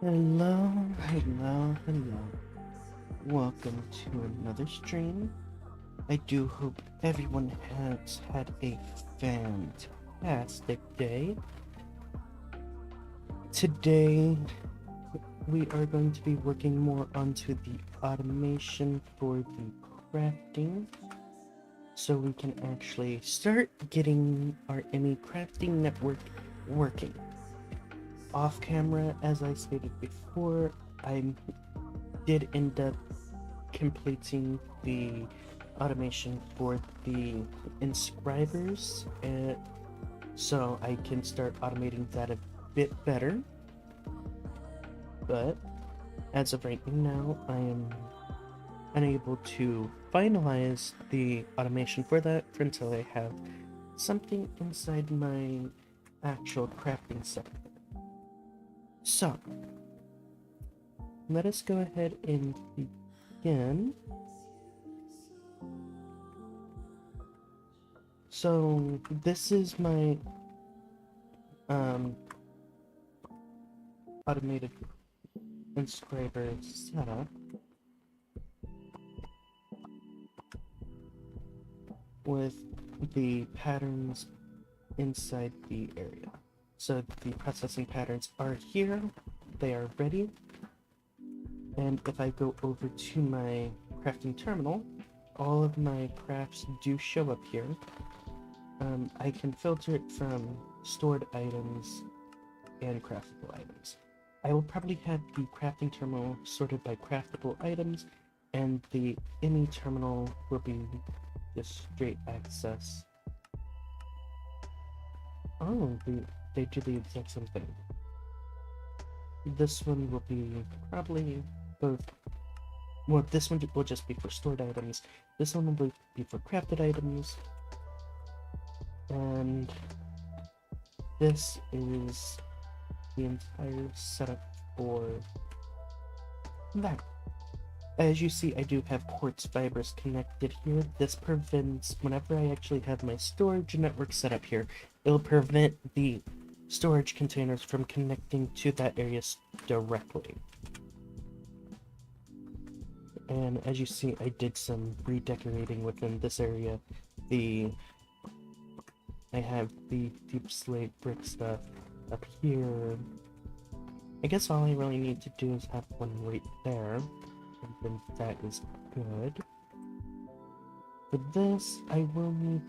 Hello, hello, hello. Welcome to another stream. I do hope everyone has had a fantastic day. Today, we are going to be working more onto the automation for the crafting. so we can actually start getting our ME crafting network working. Off camera, as I stated before, I did end up completing the automation for the inscribers, so I can start automating that a bit better. But as of right now, I am unable to finalize the automation for that until I have something inside my actual crafting setup. So, let us go ahead and begin. So, this is my automated inscriber setup with the patterns inside the area. So the processing patterns are here, they are ready, and if I go over to my crafting terminal, all of my crafts do show up here. I can filter it from stored items and craftable items. I will probably have the crafting terminal sorted by craftable items, and the ME terminal will be just straight access. Oh, they do the exact same thing. This one will be probably both. Well, this one will just be for stored items. This one will be for crafted items. And this is the entire setup for that. As you see, I do have quartz fibers connected here. This prevents, whenever I actually have my storage network set up here, it'll prevent the storage containers from connecting to that area directly. And as you see, I did some redecorating within this area. I have the deep slate brick stuff up here. I guess all I really need to do is have one right there, and then that is good. For this, I will need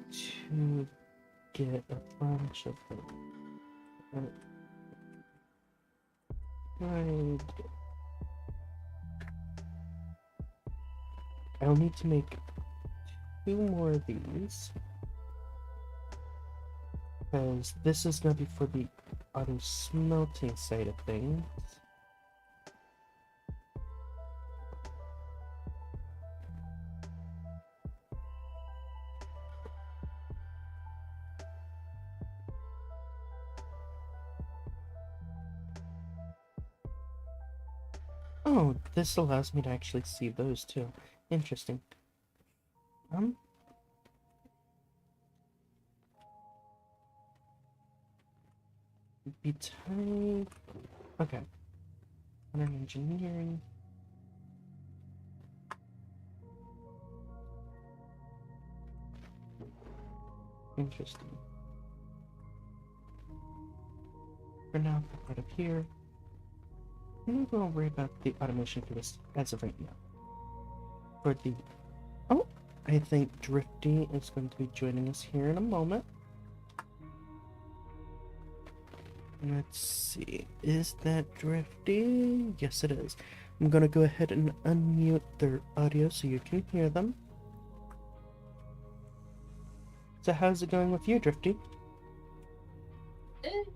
to get a bunch of them. Right. I'll need to make 2 more of these, because this is going to be for the auto smelting side of things. Oh, this allows me to actually see those too. Interesting. Be type. Okay. Modern engineering. Interesting. For now, put that up here. I'm not gonna worry about the automation for this as of right now. For the... Oh! I think Drifty is going to be joining us here in a moment. Let's see. Is that Drifty? Yes, it is. I'm gonna go ahead and unmute their audio so you can hear them. So how's it going with you, Drifty?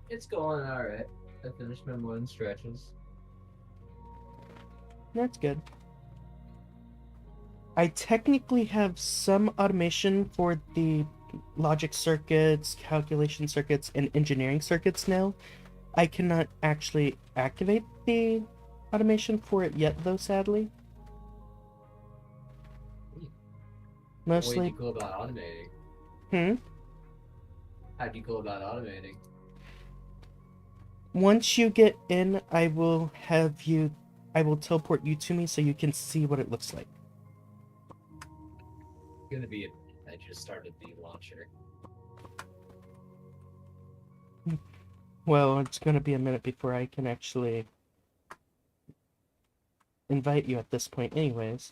It's going alright. I finished my morning stretches. That's good. I technically have some automation for the logic circuits, calculation circuits, and engineering circuits now. I cannot actually activate the automation for it yet, though, sadly. Mostly... What do you go about automating? How do you go about automating? Once you get in, I will teleport you to me so you can see what it looks like. It's gonna be I just started the launcher. Well, it's gonna be a minute before I can actually invite you at this point anyways.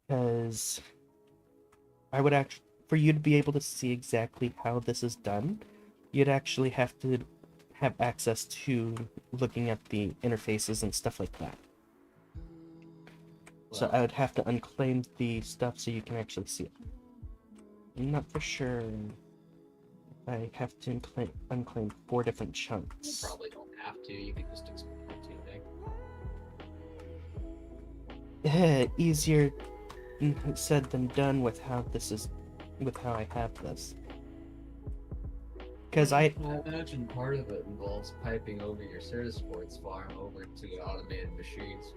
Because I would actually, for you to be able to see exactly how this is done, you'd actually have to have access to looking at the interfaces and stuff like that. So I would have to unclaim the stuff so you can actually see it. I'm not for sure. I have to unclaim 4 different You chunks. probably don't have to. You can just explain it to me. Easier said than done with how I have this. Because I imagine part of it involves piping over your service ports farm over to automated machines.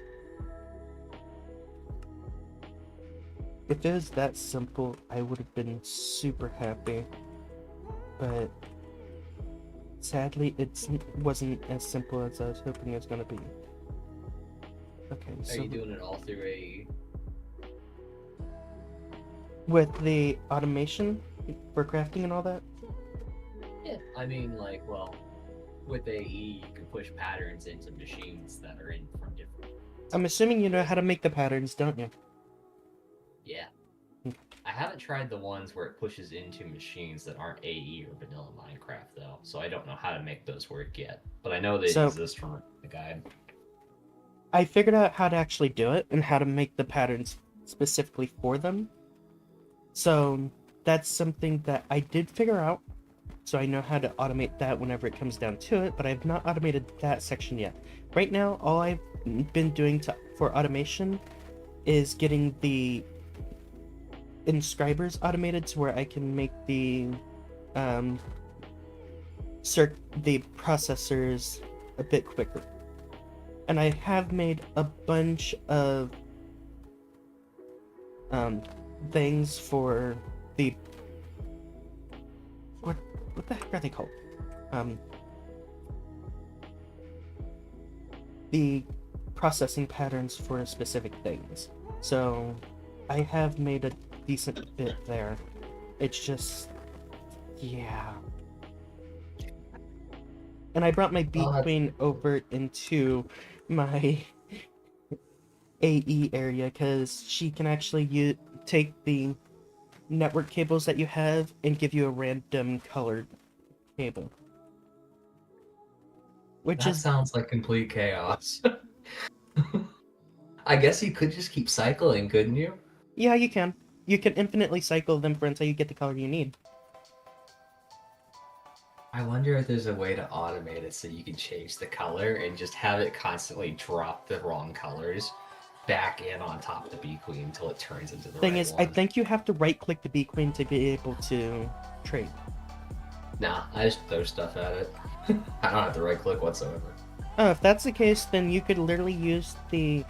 if it was that simple, I would have been super happy. But sadly, it wasn't as simple as I was hoping it was gonna be. Okay, Are so you doing it all through AE? with the automation for crafting and all that, Yeah. I mean, like, well, with AE, you can push patterns into machines that are in from different. I'm assuming you know how to make the patterns, don't you? Yeah. I haven't tried the ones where it pushes into machines that aren't AE or vanilla Minecraft, though, so I don't know how to make those work yet. But I know they exist from the guide. I figured out how to actually do it and how to make the patterns specifically for them. So that's something that I did figure out. So I know how to automate that whenever it comes down to it, but I've not automated that section yet. Right now, all I've been doing for automation is getting the inscribers automated to where I can make the the processors a bit quicker. And I have made a bunch of things for the what the heck are they called? The processing patterns for specific things. So I have made a decent bit there. It's just, yeah. And I brought my Bee Queen over into my AE area because she can actually take the network cables that you have and give you a random colored cable. That sounds like complete chaos. I guess you could just keep cycling, couldn't you? Yeah, you can. You can infinitely cycle them for until you get the color you need. I wonder if there's a way to automate it so you can change the color and just have it constantly drop the wrong colors back in on top of the Bee Queen until it turns into the Thing right is, one. I think you have to right-click the Bee Queen to be able to trade. Nah, I just throw stuff at it. I don't have to right-click whatsoever. Oh, if that's the case, then you could literally use the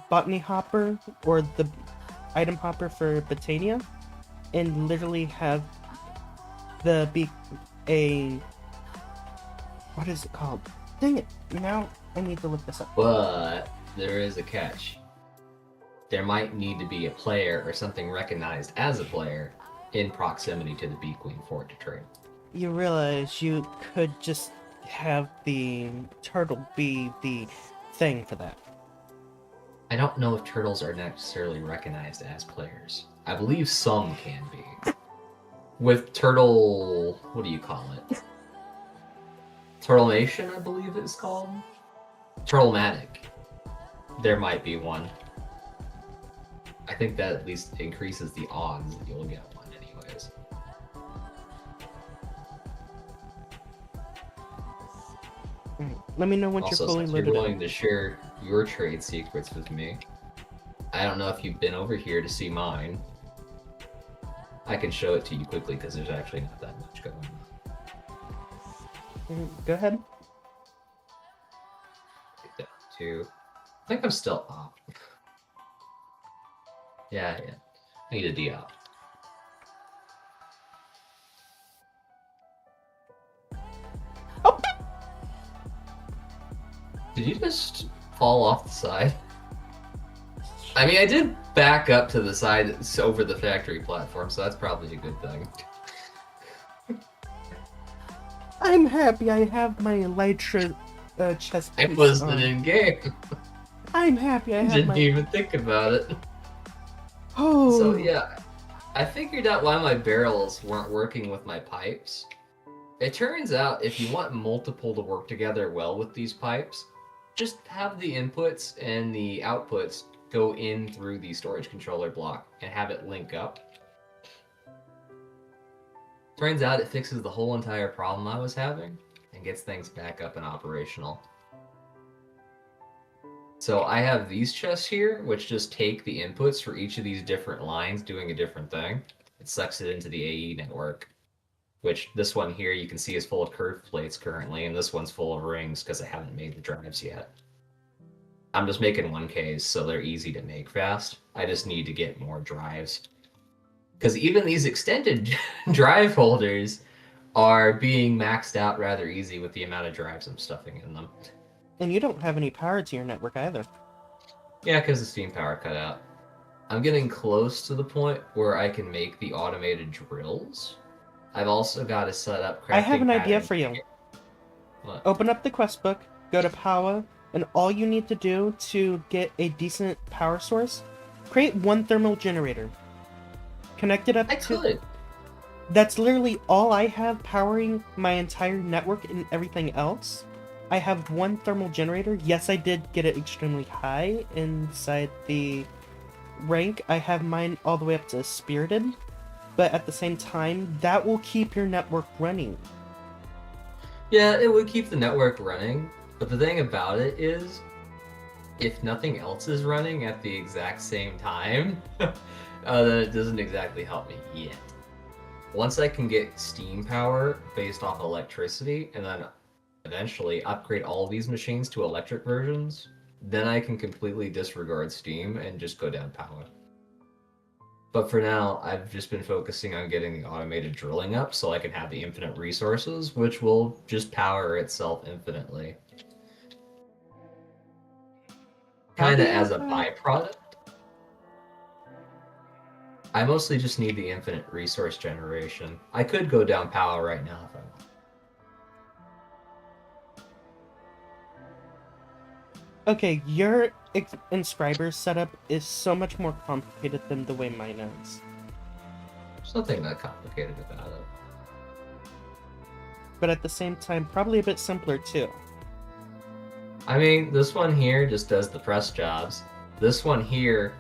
botany hopper or the item hopper for Botania and literally have the what is it called? Dang it, now I need to look this up. But there is a catch. There might need to be a player or something recognized as a player in proximity to the Bee Queen for it to trade. You realize you could just have the turtle be the thing for that. I don't know if turtles are necessarily recognized as players. I believe some can be. With turtle... what do you call it? Turtlemation, I believe it's called? Turtlematic. There might be one. I think that at least increases the odds that you'll get one anyways. Right. Let me know once Also, you're fully since loaded you're up. willing to share your trade secrets with me, I don't know if you've been over here to see mine. I can show it to you quickly because there's actually not that much going on. Go ahead. Down to... I think I'm still off. Yeah. I need a de-op. Oh! Did you just fall off the side? I mean, I did back up to the side that's over the factory platform, so that's probably a good thing. I'm happy I have my Elytra chest piece It wasn't on. in game. I'm happy I have Didn't my... even think about it. So Oh, yeah, I figured out why my barrels weren't working with my pipes. It turns out if you want multiple to work together well with these pipes, just have the inputs and the outputs go in through the storage controller block and have it link up. Turns out it fixes the whole entire problem I was having and gets things back up and operational. So I have these chests here, which just take the inputs for each of these different lines doing a different thing. It sucks it into the AE network, which this one here you can see is full of curved plates currently, and this one's full of rings because I haven't made the drives yet. I'm just making 1Ks, so they're easy to make fast. I just need to get more drives. Because even these extended drive holders are being maxed out rather easy with the amount of drives I'm stuffing in them. and you don't have any power to your network either. Yeah, because the steam power cut out. I'm getting close to the point where I can make the automated drills. I've also got to set up crafting I have an idea patterns. for you. What? Open up the quest book, go to power, and all you need to do to get a decent power source, create one thermal generator. Connect it up I to... could. That's literally all I have powering my entire network and everything else. I have one thermal generator. Yes, I did get it extremely high inside the rank. I have mine all the way up to Spirited. But at the same time, that will keep your network running. Yeah, it would keep the network running, but the thing about it is, if nothing else is running at the exact same time, then it doesn't exactly help me yet. Once I can get steam power based off electricity, and then eventually upgrade all these machines to electric versions, then I can completely disregard steam and just go down power. But for now, I've just been focusing on getting the automated drilling up so I can have the infinite resources, which will just power itself infinitely. Kind of as a byproduct. I mostly just need the infinite resource generation. I could go down power right now if I want. Okay, your inscriber setup is so much more complicated than the way mine is. There's nothing that complicated about it. But at the same time, probably a bit simpler too. I mean, this one here just does the press jobs. This one here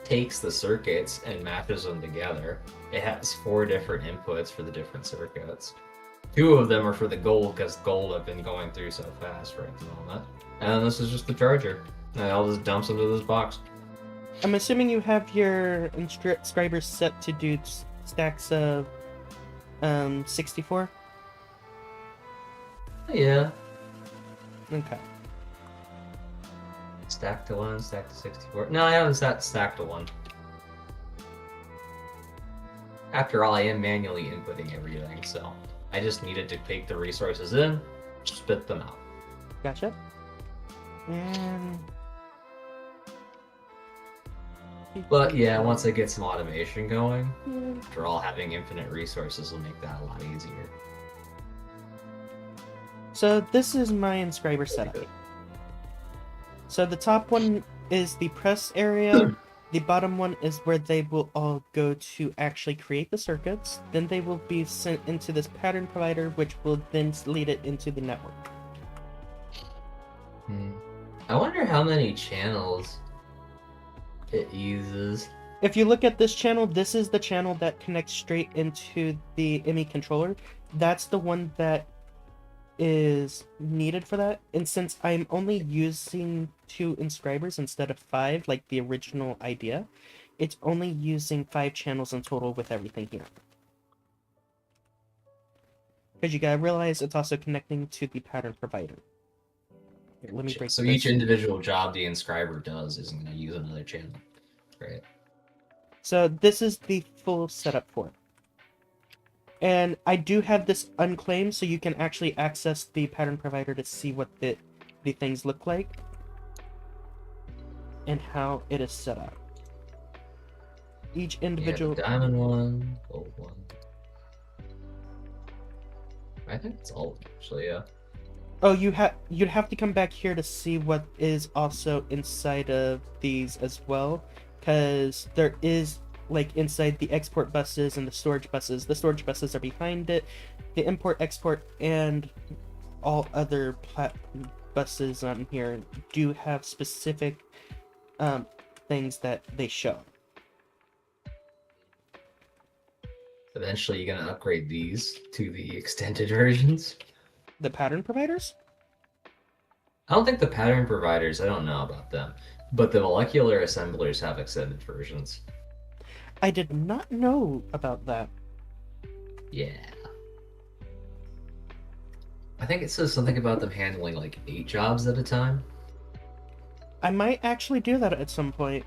takes the circuits and matches them together. It has 4 different inputs for the different circuits. 2 of them are for the gold, because gold have been going through so fast right at the moment. And then this is just the charger. And I'll just dump them into this box. I'm assuming you have your inscribers set to do stacks of 64? Yeah. Okay. Stack to 1, stack to 64. No, I haven't set stack to 1. After all, I am manually inputting everything, so I just needed to take the resources in, spit them out. Gotcha. And... But yeah, once I get some automation going, after all, having infinite resources will make that a lot easier. So this is my inscriber setup. So the top one is the press area. The bottom one is where they will all go to actually create the circuits. Then they will be sent into this pattern provider, which will then lead it into the network. I wonder how many channels it uses. If you look at this channel, this is the channel that connects straight into the ME controller. That's the one that is needed for that. And since I'm only using 2 inscribers instead of 5, like the original idea, it's only using 5 channels in total with everything here. Because you gotta realize it's also connecting to the pattern provider. Here, let me break so this. each individual job the inscriber does isn't going to use another channel. Right. So this is the full setup for it. And I do have this unclaimed, so you can actually access the pattern provider to see what the things look like and how it is set up. Each individual... Yeah, diamond one, gold one. I think it's all actually, yeah. Oh, you'd have to come back here to see what is also inside of these as well, because there is like inside the export buses and the storage buses. The storage buses are behind it. The import, export, and all other buses on here do have specific things that they show. Eventually, you're gonna upgrade these to the extended versions. The pattern providers? I don't think the pattern providers, I don't know about them, but the molecular assemblers have extended versions. I did not know about that. Yeah. I think it says something about them handling like 8 jobs at a time. I might actually do that at some point,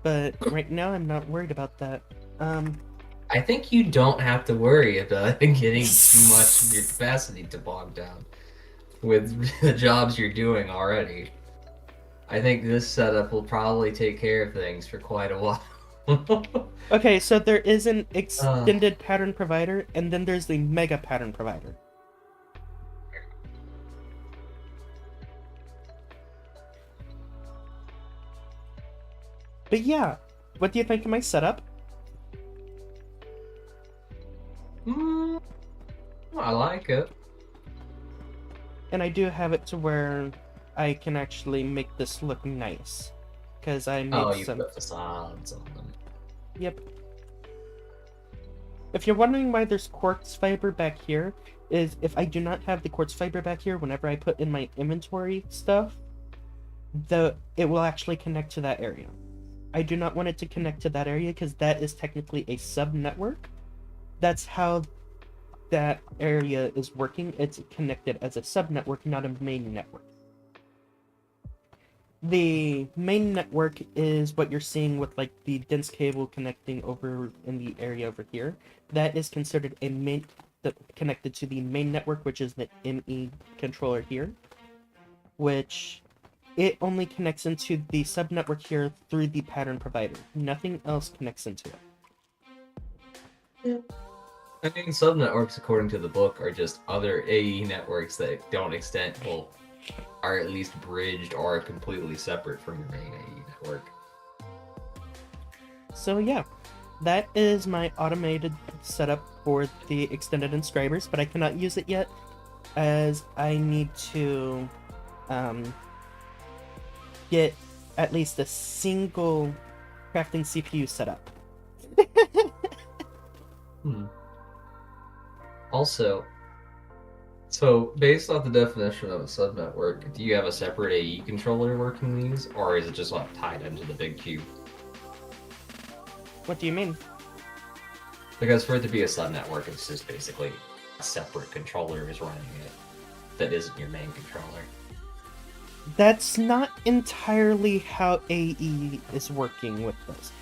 but right now I'm not worried about that. I think you don't have to worry about getting too much of your capacity to bog down with the jobs you're doing already. I think this setup will probably take care of things for quite a while. Okay, so there is an extended pattern provider, and then there's the mega pattern provider. But yeah, what do you think of my setup? I like it. And I do have it to where I can actually make this look nice. Because I made some... put facades on them. Yep. If you're wondering why there's quartz fiber back here, is if I do not have the quartz fiber back here, whenever I put in my inventory stuff, it will actually connect to that area. I do not want it to connect to that area because that is technically a sub-network. That's how that area is working. It's connected as a sub-network, not a main network. The main network is what you're seeing with like the dense cable connecting over in the area over here. That is considered a main connected to the main network, which is the ME controller here, which it only connects into the subnetwork here through the pattern provider. Nothing else connects into it. Yeah. I mean, subnetworks, according to the book, are just other AE networks that don't extend, well, are at least bridged or completely separate from your main AE network. So yeah, that is my automated setup for the extended inscribers, but I cannot use it yet as I need to get at least a single crafting CPU set up. Also, so based off the definition of a subnetwork, do you have a separate AE controller working these, or is it just like tied into the big cube? What do you mean? Because for it to be a subnetwork, it's just basically a separate controller is running it that isn't your main controller. That's not entirely how AE is working with this.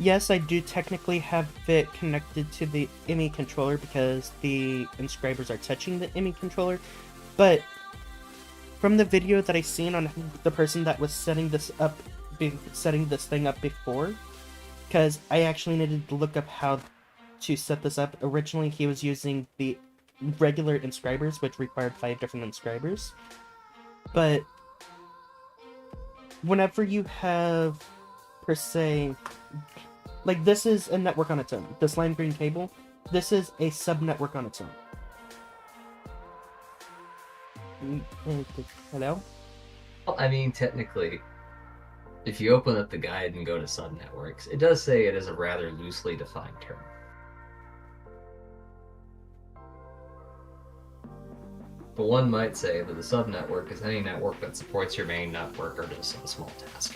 Yes, I do technically have it connected to the ME controller because the inscribers are touching the ME controller, but from the video that I seen on the person that was setting this thing up before, because I actually needed to look up how to set this up. Originally, he was using the regular inscribers, which required 5 different inscribers, but whenever you have, per se, like this is a network on its own. This lime green cable, this is a sub-network on its own. Hello? Well, I mean, technically, if you open up the guide and go to subnetworks, it does say it is a rather loosely defined term. But one might say that a subnetwork is any network that supports your main network or does some small task.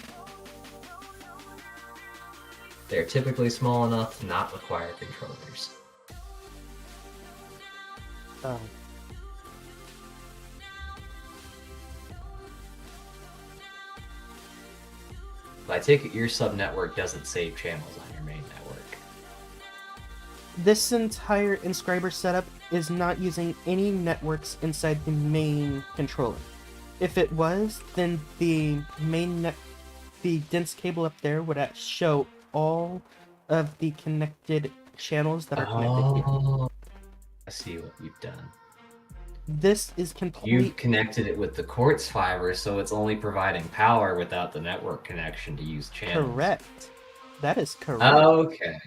They are typically small enough to not require controllers. Oh. But I take it your subnetwork doesn't save channels on your main network. This entire inscriber setup is not using any networks inside the main controller. If it was, then the the dense cable up there would show all of the connected channels that are connected here. I see what you've done. This is completely... You've connected it with the quartz fiber, so it's only providing power without the network connection to use channels. Correct. That is correct. Okay.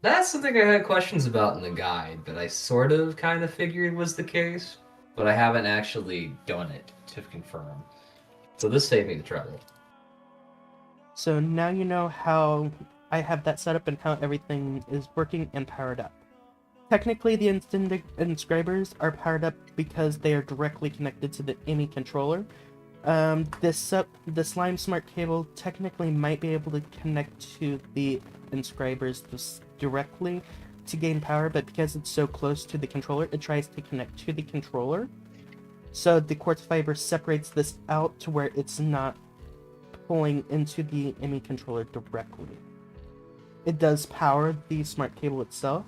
That's something I had questions about in the guide, but I sort of kind of figured was the case, but I haven't actually done it to confirm. So this saved me the trouble. So now you know how I have that set up and how everything is working and powered up. Technically, the inscribers are powered up because they are directly connected to the IMI controller. The Slime Smart cable technically might be able to connect to the inscribers directly to gain power, but because it's so close to the controller, it tries to connect to the controller. So the quartz fiber separates this out to where it's not pulling into the IMI controller directly. It does power the smart cable itself.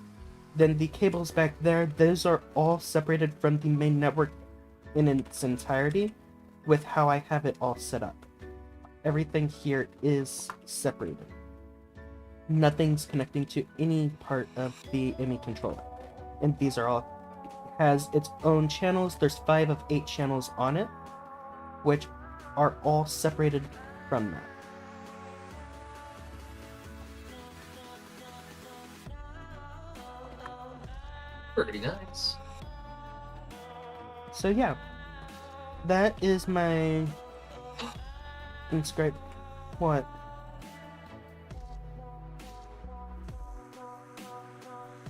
Then the cables back there, those are all separated from the main network in its entirety with how I have it all set up. Everything here is separated. Nothing's connecting to any part of the IMI controller. And these are all has its own channels. There's 5 of 8 channels on it, which are all separated from that. Pretty nice. So yeah, that is my inscribe. What?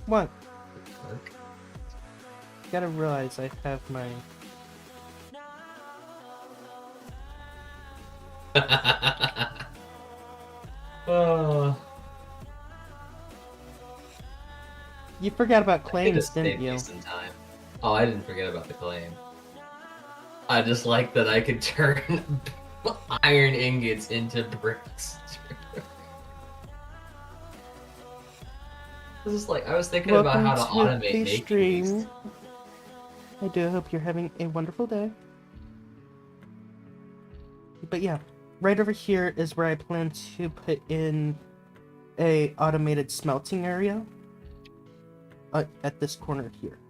What? Work. Gotta realize I have my. You forgot about claims, didn't you? Some time. Oh, I didn't forget about the claim. I just like that I could turn iron ingots into bricks. I was thinking about how to automate making these. I do hope you're having a wonderful day. But yeah, right over here is where I plan to put in a automated smelting area. At this corner here.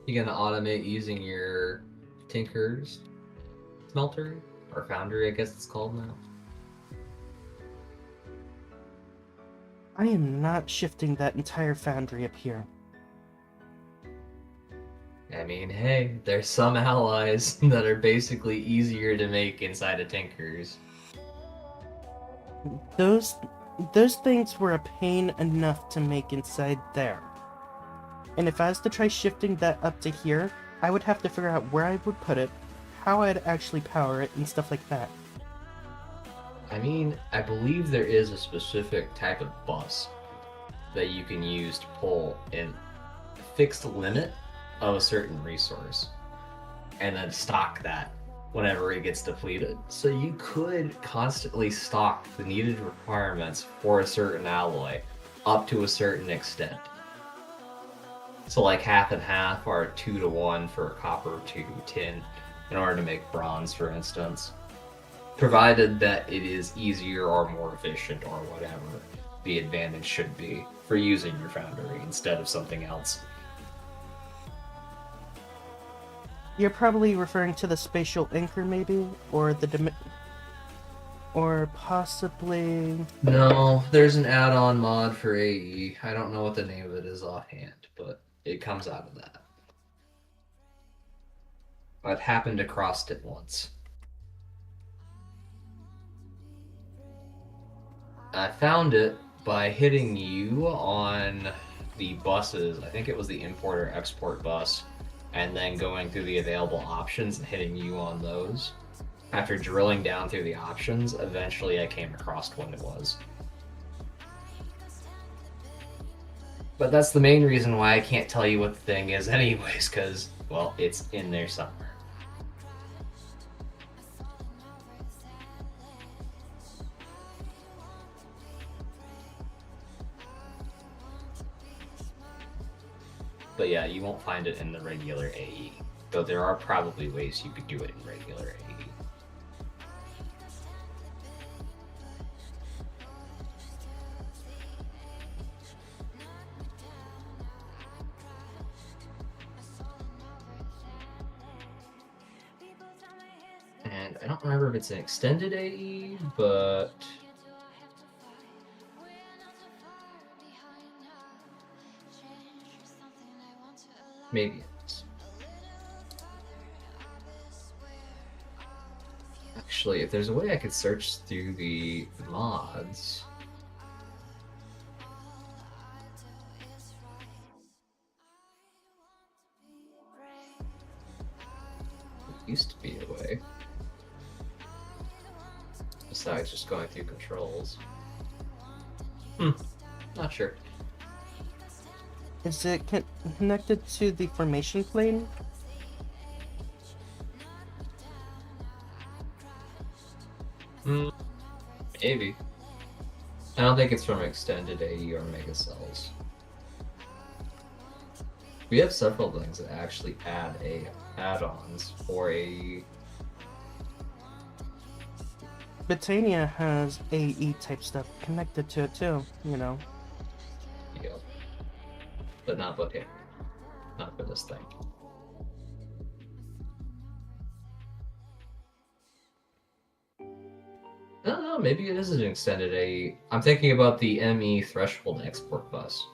You gonna automate using your Tinker's smelter? Or foundry, I guess it's called now. I am not shifting that entire foundry up here. I mean, hey, there's some allies that are basically easier to make inside of Tinker's. Those things were a pain enough to make inside there. And if I was to try shifting that up to here, I would have to figure out where I would put it, how I'd actually power it, and stuff like that. I mean, I believe there is a specific type of bus that you can use to pull in a fixed limit of a certain resource and then stock that whenever it gets depleted. So you could constantly stock the needed requirements for a certain alloy up to a certain extent. So like half and half or 2 to 1 for copper to tin in order to make bronze, for instance. Provided that it is easier or more efficient or whatever the advantage should be for using your foundry instead of something else. You're probably referring to the spatial anchor, maybe? Or the or possibly... No, there's an add-on mod for AE. I don't know what the name of it is offhand, but it comes out of that. I've happened across it once. I found it by hitting you on the buses. I think it was the import-export bus, and then going through the available options and hitting you on those. After drilling down through the options, eventually I came across what it was. But that's the main reason why I can't tell you what the thing is anyways, because, well, it's in there somewhere. But yeah, you won't find it in the regular AE. Though there are probably ways you could do it in regular AE. I don't remember if it's an extended AE, but maybe it is. Actually, if there's a way I could search through the mods. There used to be a way. Besides just going through controls. Not sure. Is it connected to the formation plane? Maybe. I don't think it's from extended AE or Mega Cells. We have several things that actually add add-ons for AE. Britannia has AE type stuff connected to it too, you know. Yep. But not for here. Not for this thing. I don't know, maybe it is an extended AE. I'm thinking about the ME threshold export bus.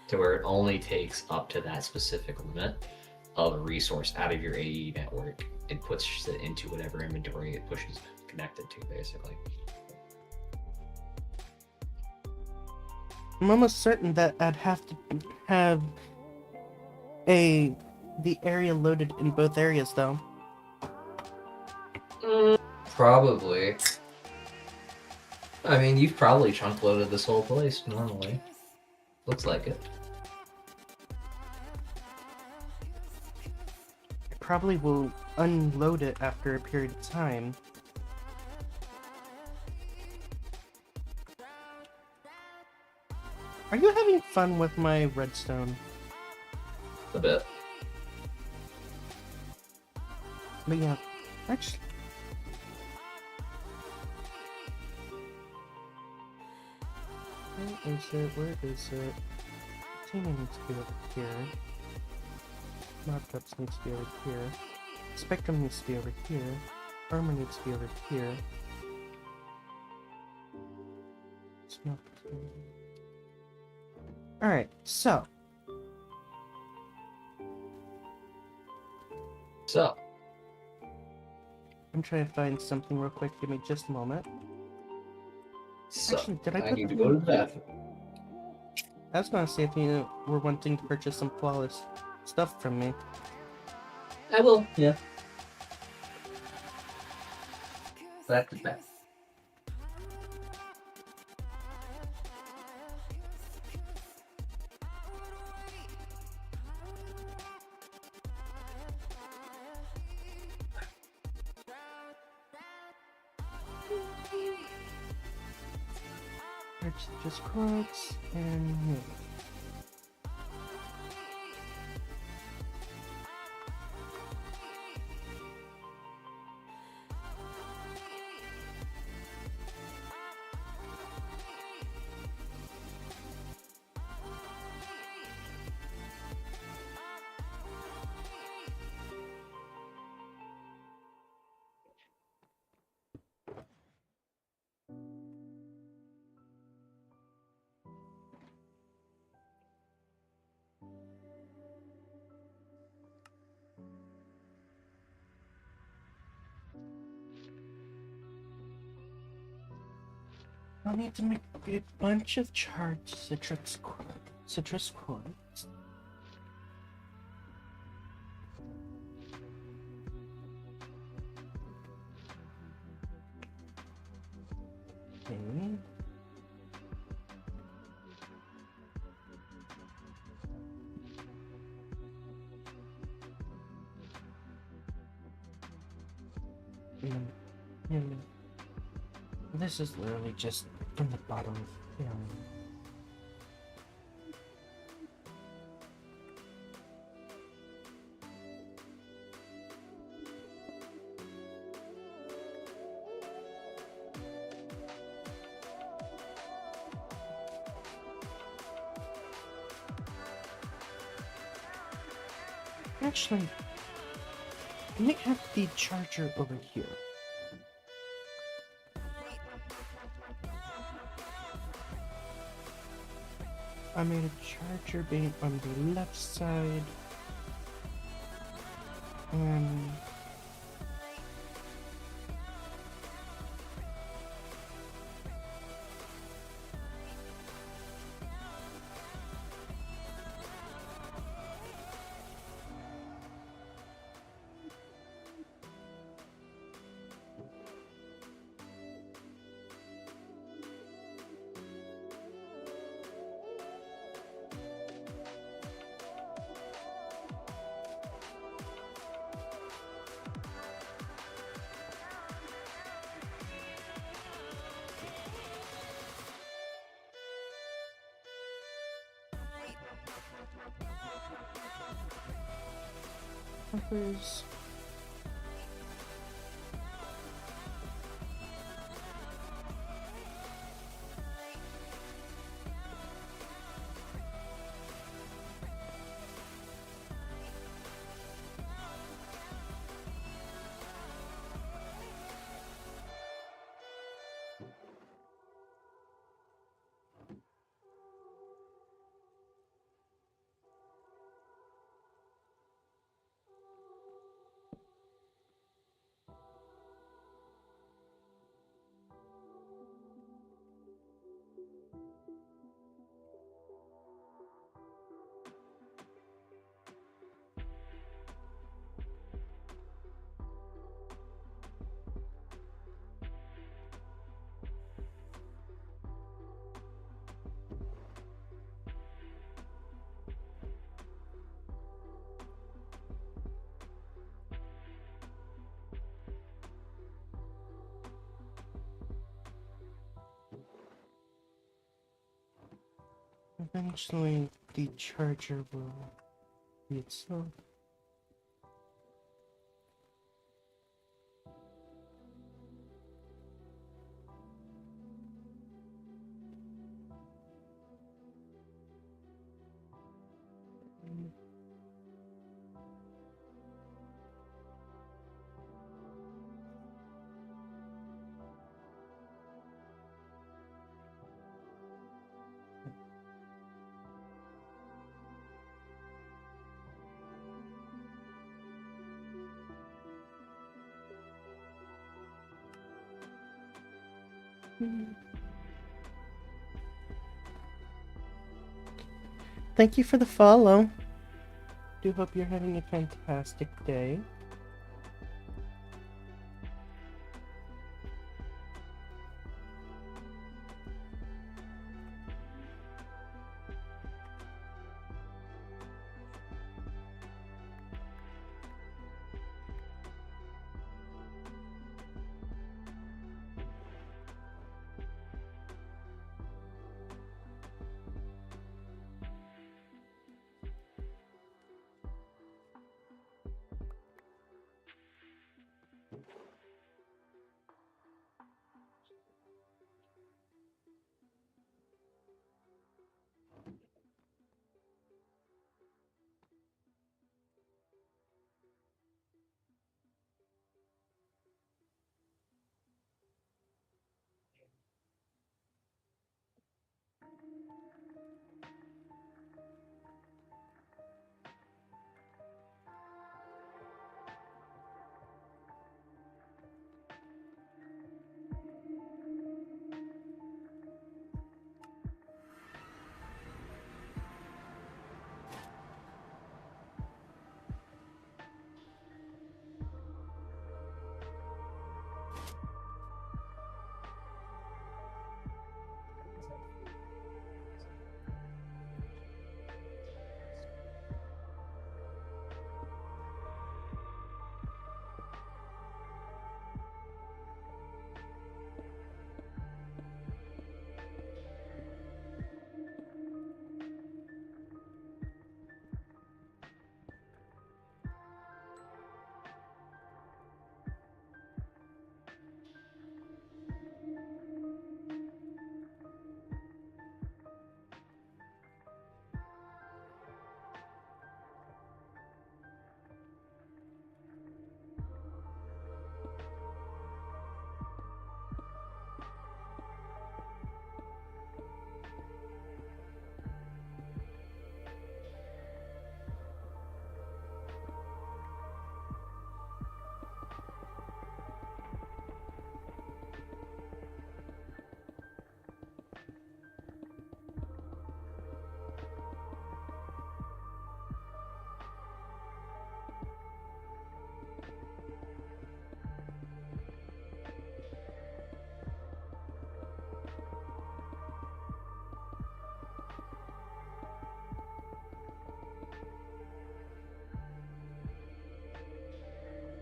To where it only takes up to that specific limit of a resource out of your AE network and puts it into whatever inventory it pushes connected to, basically. I'm almost certain that I'd have to have the area loaded in both areas though. Probably. I mean, you've probably chunk loaded this whole place normally. Looks like it. I probably will unload it after a period of time. Are you having fun with my redstone? A bit. But yeah, actually... Where is it? Where is it? Tina needs to be over here. Mobcups needs to be over here. Spectrum needs to be over here. Armor needs to be over here. Alright, so. I'm trying to find something real quick. Give me just a moment. Actually, did I put need to go to the bathroom. I was gonna see if you were wanting to purchase some flawless stuff from me. I will, yeah. Back to back. Just quotes and I'll need to make a bunch of charged citrus quartz. Okay. This is literally just from the bottom of the Actually, I might have the charger over here. I made a charger being on the left side. And bumpers. Eventually, the charger will be itself. Thank you for the follow. Do hope you're having a fantastic day.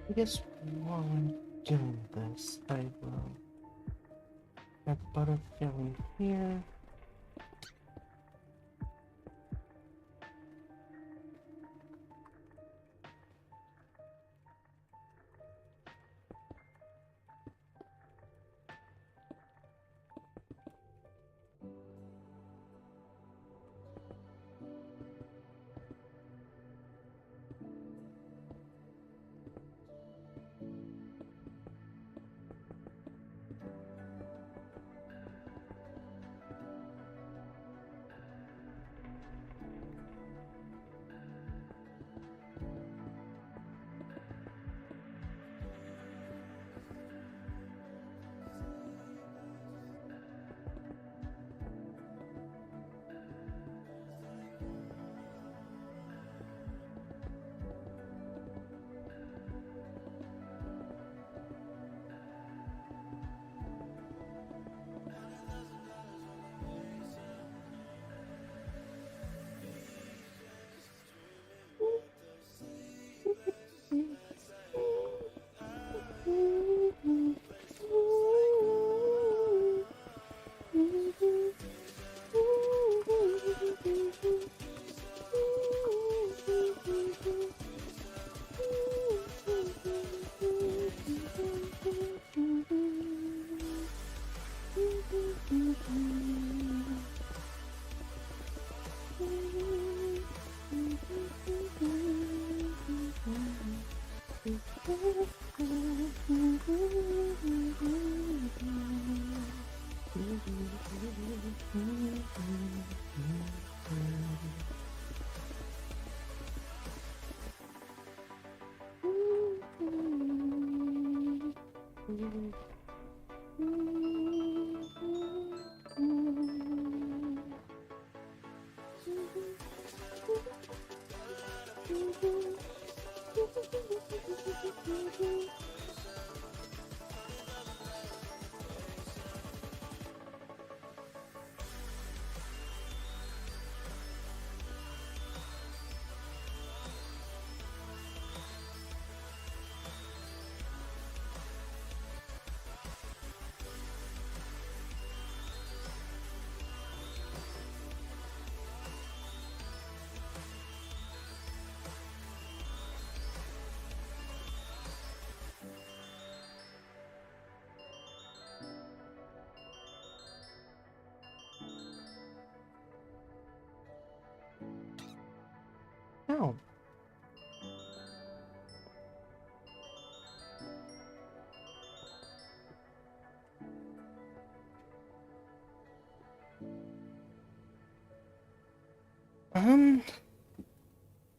I guess while I'm doing this, I will add butterfill in here. Ow.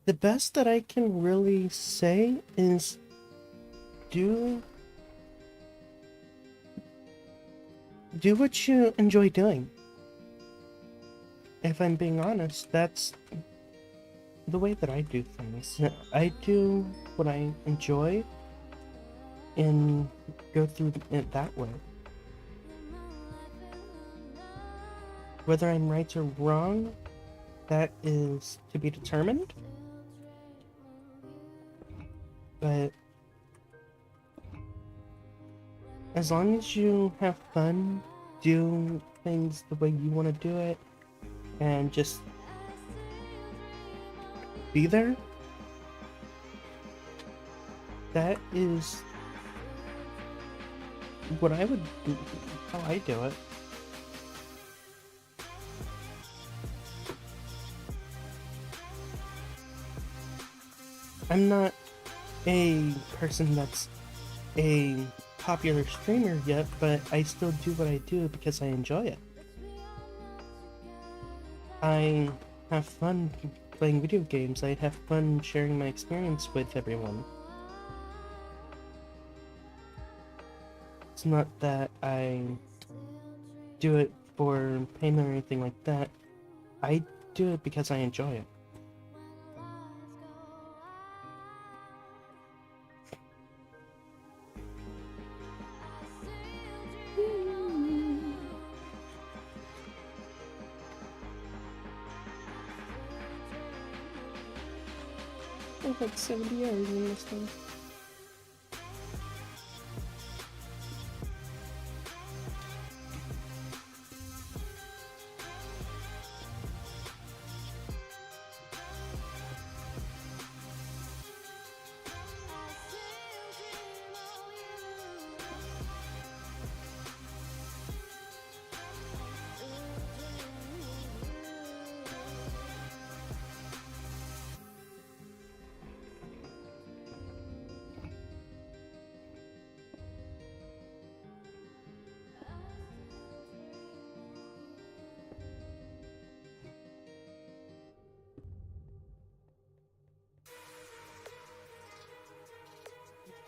The best that I can really say is do what you enjoy doing. If I'm being honest, that's the way that I do things. I do what I enjoy and go through it that way. Whether I'm right or wrong, that is to be determined. But as long as you have fun, do things the way you want to do it, and just be there, that is what I would do, how I do it. I'm not a person that's a popular streamer yet, but I still do what I do because I enjoy it. I have fun playing video games. I have fun sharing my experience with everyone. It's not that I do it for payment or anything like that. I do it because I enjoy it. I had 70 hours in this thing.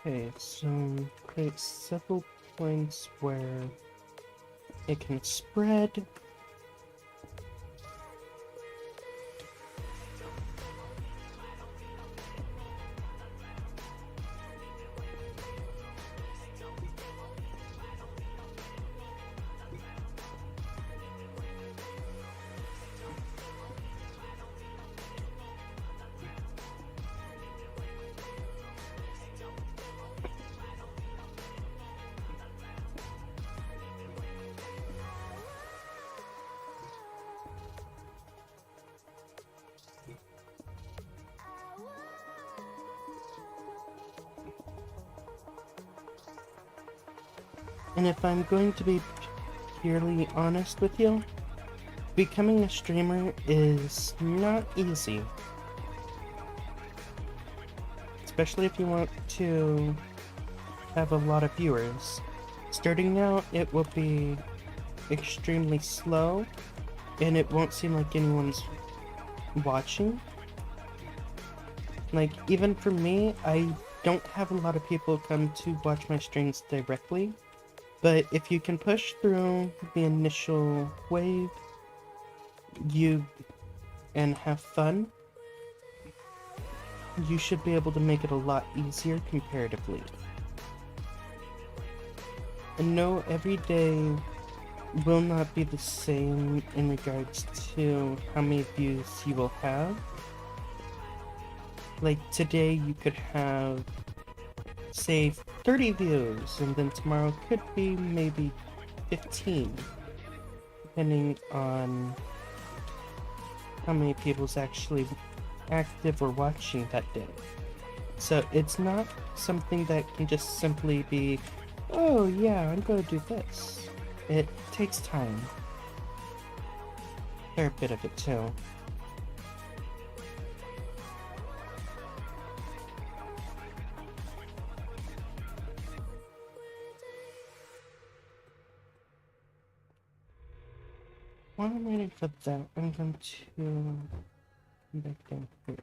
Okay, so create several points where it can spread. And if I'm going to be purely honest with you, becoming a streamer is not easy. Especially if you want to have a lot of viewers. Starting out, it will be extremely slow, and it won't seem like anyone's watching. Like, even for me, I don't have a lot of people come to watch my streams directly, but if you can push through the initial wave, and have fun, you should be able to make it a lot easier comparatively. And no, every day will not be the same in regards to how many views you will have. Like today you could have, say, 30 views, and then tomorrow could be maybe 15, depending on how many people's actually active or watching that day. So it's not something that can just simply be, oh yeah, I'm gonna do this. It takes time. A fair bit of it too. While I'm waiting for that, I'm going to come back down here.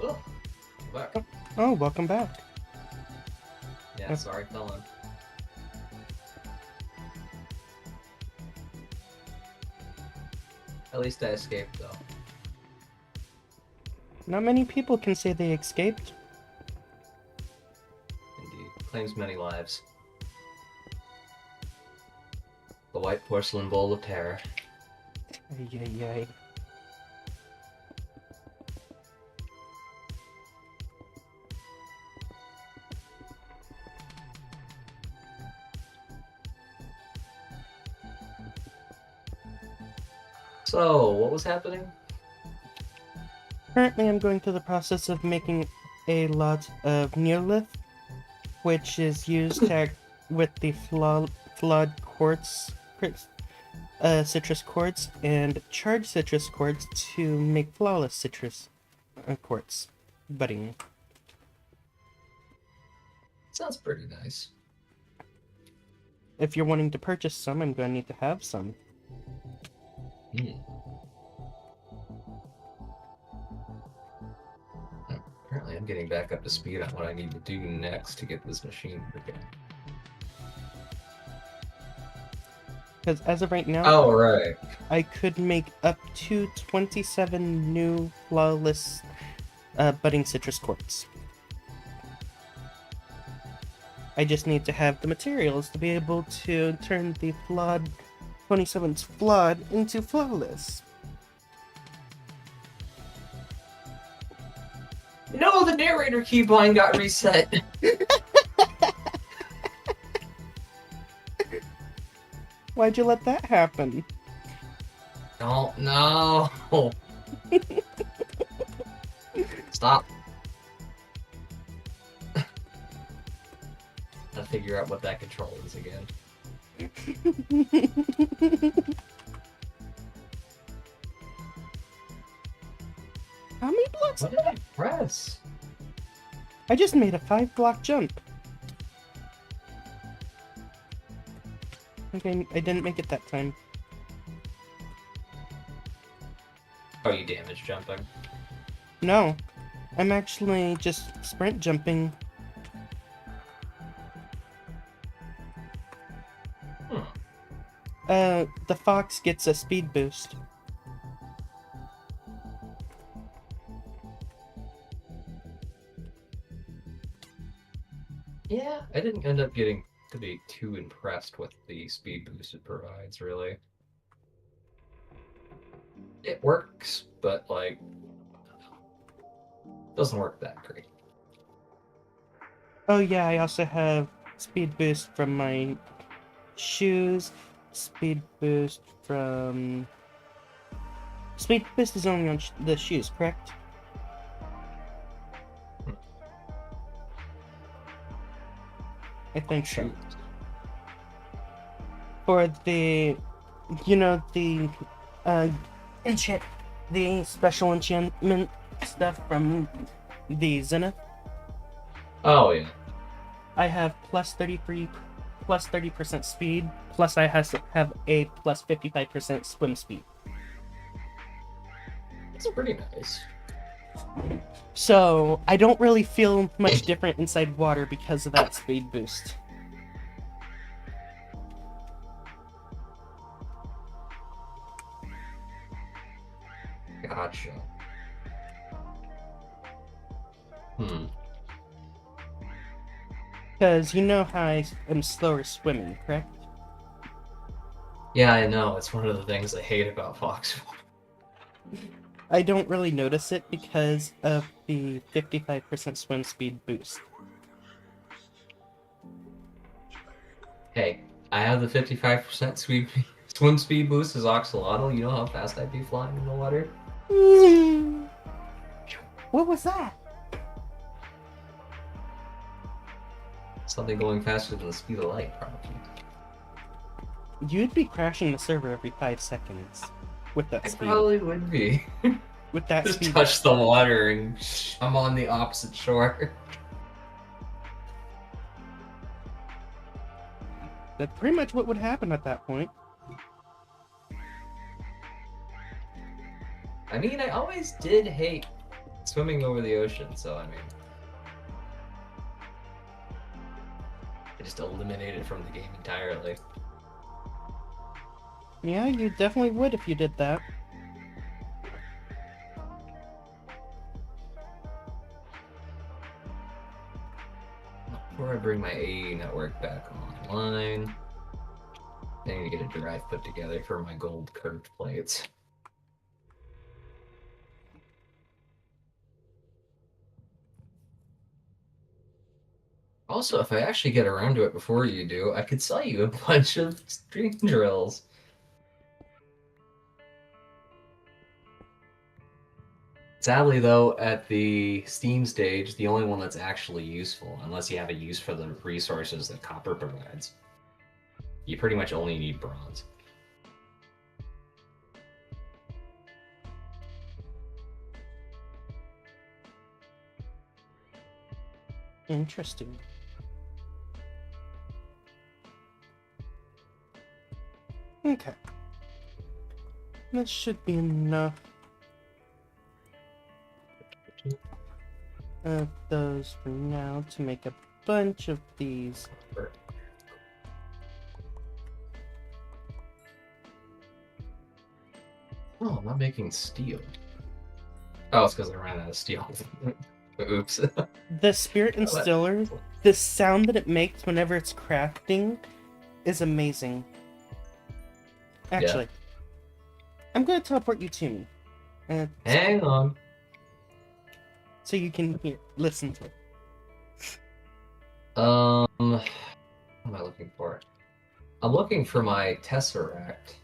Oh, back. Oh, welcome back. Yeah, sorry, fell in. At least I escaped, though. Not many people can say they escaped. Indeed. Claims many lives. The white porcelain bowl of terror. Ay, ay, ay. So, what was happening? Currently, I'm going through the process of making a lot of Neolith, which is used to act with the flawed quartz, citrus quartz, and charged citrus quartz to make flawless citrus quartz budding. Sounds pretty nice. If you're wanting to purchase some, I'm going to need to have some. Apparently I'm getting back up to speed on what I need to do next to get this machine working. Because as of right now, oh, right. I could make up to 27 new flawless budding citrus quartz. I just need to have the materials to be able to turn the 27's flawed into flawless. No, the narrator keybind got reset. Why'd you let that happen? Oh, no. Stop. I'll figure out what that control is again. How many blocks? What did I press? I just made a 5-block jump. Okay, I didn't make it that time. Oh, you damage jumping? No, I'm actually just sprint jumping. The fox gets a speed boost. Yeah, I didn't end up getting to be too impressed with the speed boost it provides, really. It works, but, like, doesn't work that great. Oh yeah, I also have speed boost from my shoes, speed boost from... Speed boost is only on the shoes, correct? I think so. For the, you know, the the special enchantment stuff from the Zenith. Oh yeah. I have plus 30% speed, plus I have a plus 55% swim speed. It's pretty nice. So I don't really feel much different inside water because of that speed boost. Gotcha. Because you know how I am slower swimming, correct? Yeah, I know. It's one of the things I hate about Fox. I don't really notice it because of the 55% swim speed boost. Hey, I have the 55% swim speed boost as Oxalotl. You know how fast I'd be flying in the water? What was that? Something going faster than the speed of light, probably. You'd be crashing the server every 5 seconds with that I speed. probably would be. With that Just speed. touch the water and I'm on the opposite shore. That's pretty much what would happen at that point. I mean, I always did hate swimming over the ocean, so I mean, I just eliminate it from the game entirely. Yeah, you definitely would if you did that. Before I bring my AE network back online, I need to get a drive put together for my gold curved plates. Also, if I actually get around to it before you do, I could sell you a bunch of stream drills. Sadly, though, at the Steam stage, the only one that's actually useful, unless you have a use for the resources that copper provides, you pretty much only need bronze. Interesting. Okay. This should be enough of those for now to make a bunch of these. Oh, I'm not making steel. Oh, it's because I ran out of steel. Oops. The Spirit Instiller, the sound that it makes whenever it's crafting is amazing. Actually, yeah. I'm going to teleport you to me. Hang on. So you can listen to it. What am I looking for? I'm looking for my Tesseract.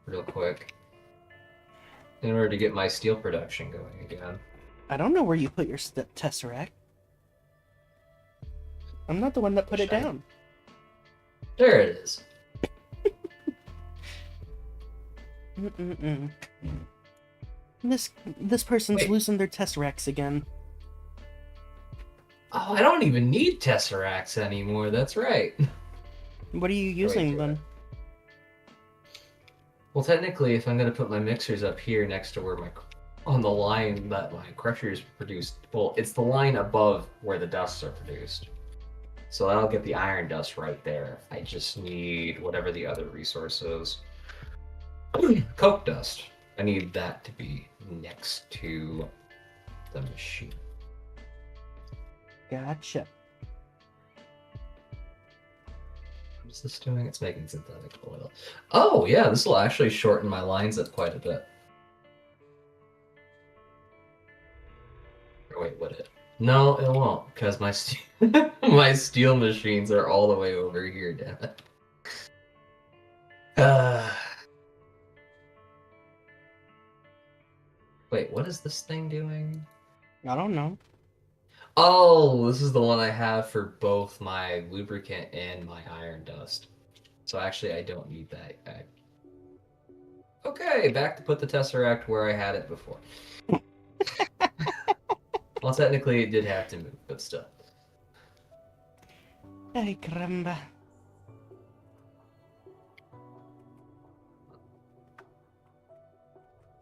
Real quick. In order to get my steel production going again. I don't know where you put your Tesseract. I'm not the one that put it down. There it is. This person's losing their Tesseracts again. Oh, I don't even need Tesseracts anymore. That's right. What are you using then? Well, technically, if I'm going to put my mixers up here next to where on the line that my crushers produced, well, it's the line above where the dusts are produced. So that'll get the iron dust right there. I just need whatever the other resource is. Coke dust. I need that to be next to the machine. Gotcha. What is this doing? It's making synthetic oil. Oh, yeah, this will actually shorten my lines up quite a bit. Or wait, would it? No, it won't, because my my steel machines are all the way over here, damn it. Wait, what is this thing doing? I don't know. Oh, this is the one I have for both my lubricant and my iron dust. So actually, I don't need that. Okay, back to put the Tesseract where I had it before. Well, technically, it did have to move, but still. Ay, caramba.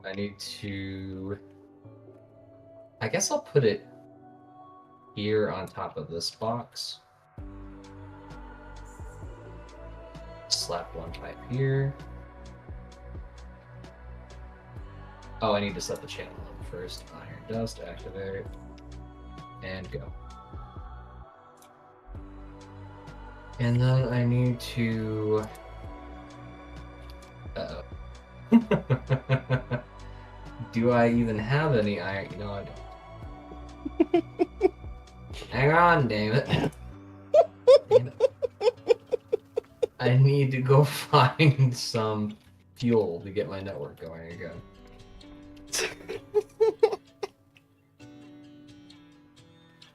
I need to... I guess I'll put it here on top of this box. Slap one pipe here. Oh, I need to set the channel up first. Iron dust, activate, and go. And then I need to... Uh-oh. Do I even have any iron? No, I don't. Hang on, damn it. Damn it. I need to go find some fuel to get my network going again.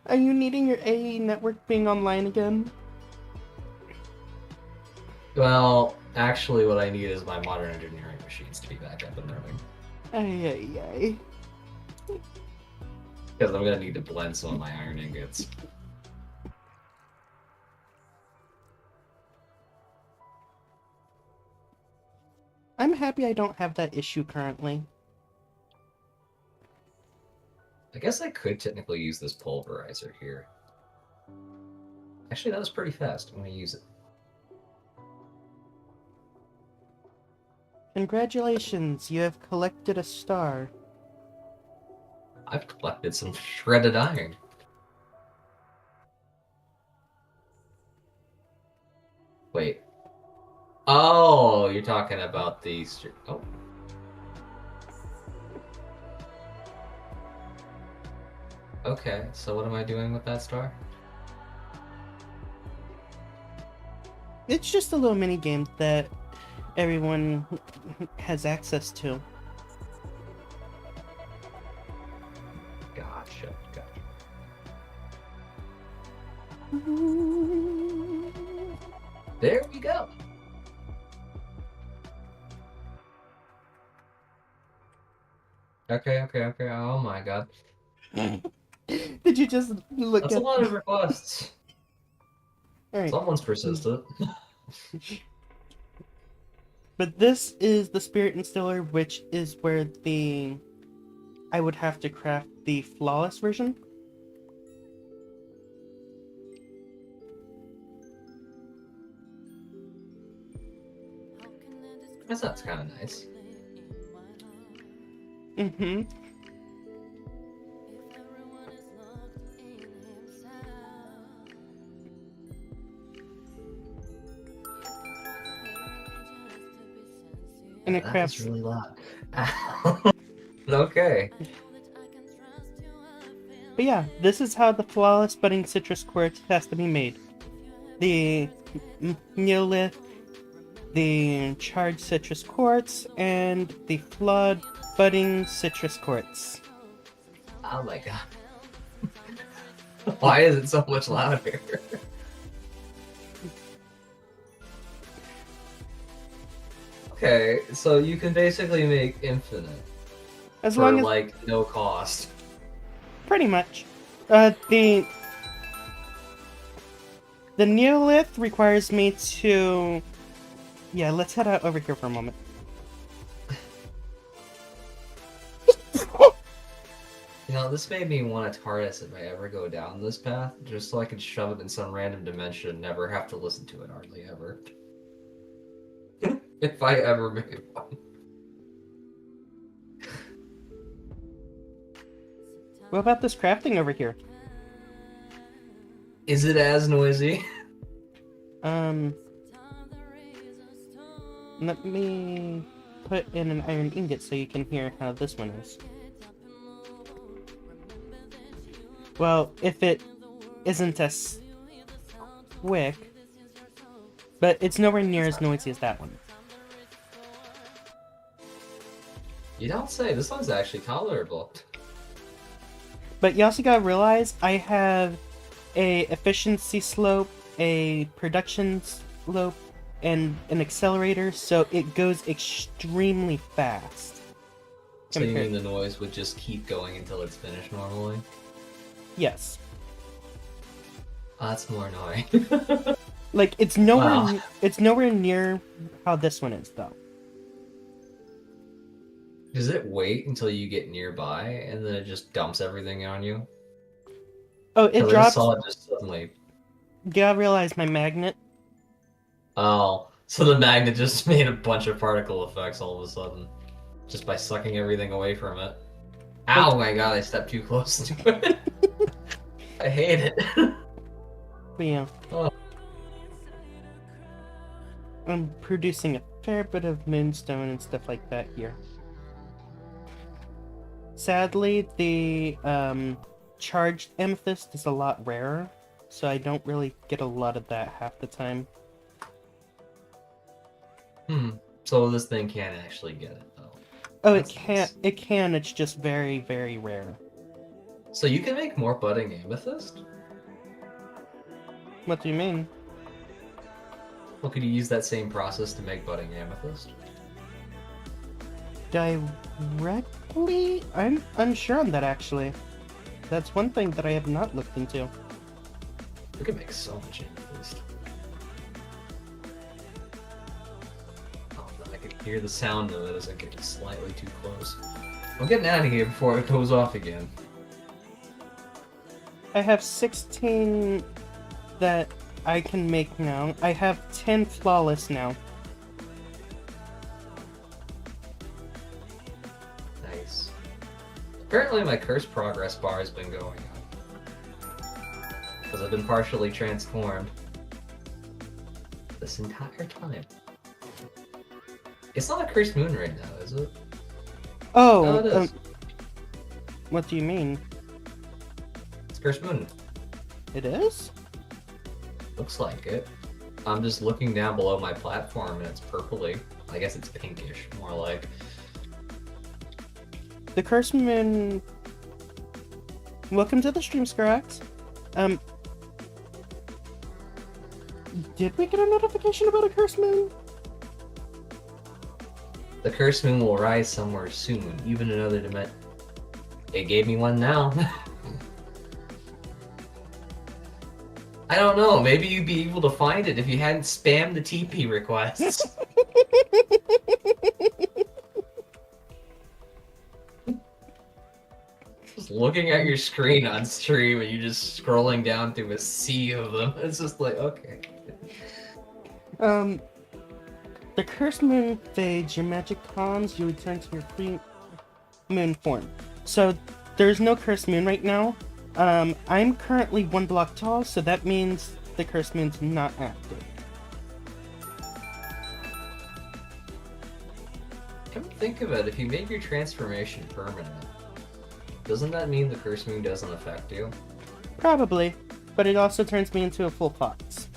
Are you needing your AE network being online again? Well, actually what I need is my modern engineering machines to be back up and running. Ay, ay, ay. Because I'm going to need to blend some of my iron ingots. I'm happy I don't have that issue currently. I guess I could technically use this pulverizer here. Actually, that was pretty fast. I'm gonna use it. Congratulations, you have collected a star. I've collected some shredded iron. Wait. Oh, you're talking about these. Oh. Okay, so what am I doing with that star? It's just a little mini game that everyone has access to. Gotcha. There we go. Okay. Oh my god. Did you just look That's at... a lot of requests. All right. Someone's persistent. But this is the Spirit Instiller, which is where I would have to craft the flawless version. That sounds kind of nice. Mm-hmm. And it crafts really loud. Okay. But yeah, this is how the flawless budding citrus quartz has to be made. The neolith, the charred citrus quartz, and the flawed budding citrus quartz. Oh my god. Why is it so much louder? Okay, so you can basically make infinite As for long as like no cost. pretty much. The neolith requires me to... Yeah, let's head out over here for a moment. You know, this made me want a TARDIS if I ever go down this path, just so I could shove it in some random dimension and never have to listen to it hardly ever. If I ever made one. What about this crafting over here? Is it as noisy? Let me put in an iron ingot so you can hear how this one is. Well, if it isn't as quick, but it's nowhere near as noisy as that one. You don't say. This one's actually tolerable. But you also gotta realize I have a efficiency slope, a production slope, and an accelerator, so it goes extremely fast. So you mean the noise would just keep going until it's finished normally? Yes. Oh, that's more annoying. Like, it's nowhere Wow. it's nowhere near how this one is, though. Does it wait until you get nearby and then it just dumps everything on you? Oh, it 'Cause I drops. saw it just suddenly. You gotta realize my magnet. Oh, so the magnet just made a bunch of particle effects all of a sudden, just by sucking everything away from it. Ow, my god, I stepped too close to it. I hate it. But yeah. Oh. I'm producing a fair bit of moonstone and stuff like that here. Sadly, the charged amethyst is a lot rarer, so I don't really get a lot of that half the time. So this thing can't actually get it, though. Oh, That's it can. nice. It can. It's just very, very rare. So you can make more budding amethyst? What do you mean? Well, could you use that same process to make budding amethyst? Directly? I'm unsure on that, actually. That's one thing that I have not looked into. We could make so much amethyst. Oh, I could hear the sound of it as I get slightly too close. I'm getting out of here before it goes off again. I have 16 that I can make now. I have 10 flawless now. Nice. Apparently my curse progress bar has been going up. Because I've been partially transformed. This entire time. It's not a cursed moon right now, is it? Oh, it is. What do you mean? It's cursed moon. It is? Looks like it. I'm just looking down below my platform and it's purpley. I guess it's pinkish, more like. The Curse Moon... Welcome to the stream, Scarax. Did we get a notification about a Curse Moon? The cursed moon will rise somewhere soon, even another dimension. It gave me one now. I don't know, maybe you'd be able to find it if you hadn't spammed the TP requests. Just looking at your screen on stream and you just scrolling down through a sea of them. It's just like, okay. The Cursed Moon fades, your magic calms, you return to your free moon form. So, there's no Cursed Moon right now. I'm currently 1 block tall, so that means the Cursed Moon's not active. Come to think of it, if you make your transformation permanent, doesn't that mean the Cursed Moon doesn't affect you? Probably, but it also turns me into a full fox.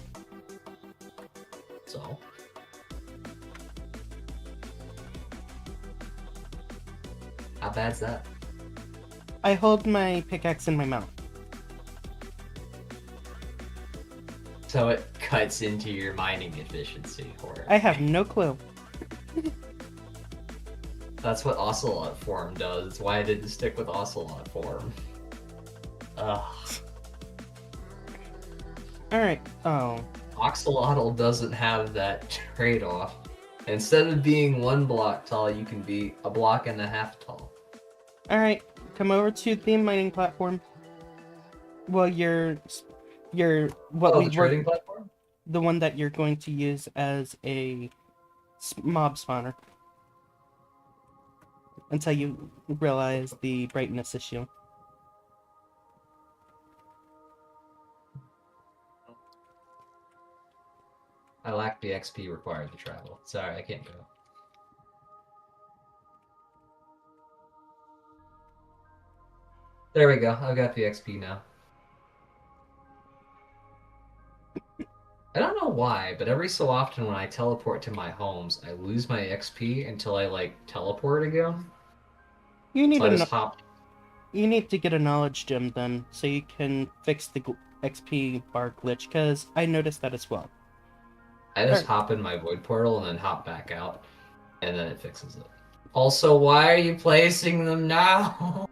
So? How bad's that? I hold my pickaxe in my mouth. So it cuts into your mining efficiency, or... I have no clue. That's what Ocelot form does. It's why I didn't stick with Ocelot form. Ugh. Alright, oh. Oxalotl doesn't have that trade-off. Instead of being 1 block tall, you can be 1.5 blocks tall. Alright, come over to the mining platform. Well, the trading platform? The one that you're going to use as a mob spawner. Until you realize the brightness issue. I lack the XP required to travel. Sorry, I can't go. There we go. I've got the XP now. I don't know why, but every so often when I teleport to my homes, I lose my XP until I, teleport again. You need hop. You need to get a knowledge gem then, so you can fix the XP bar glitch, because I noticed that as well. I just hop in my void portal and then hop back out, and then it fixes it. Also, why are you placing them now?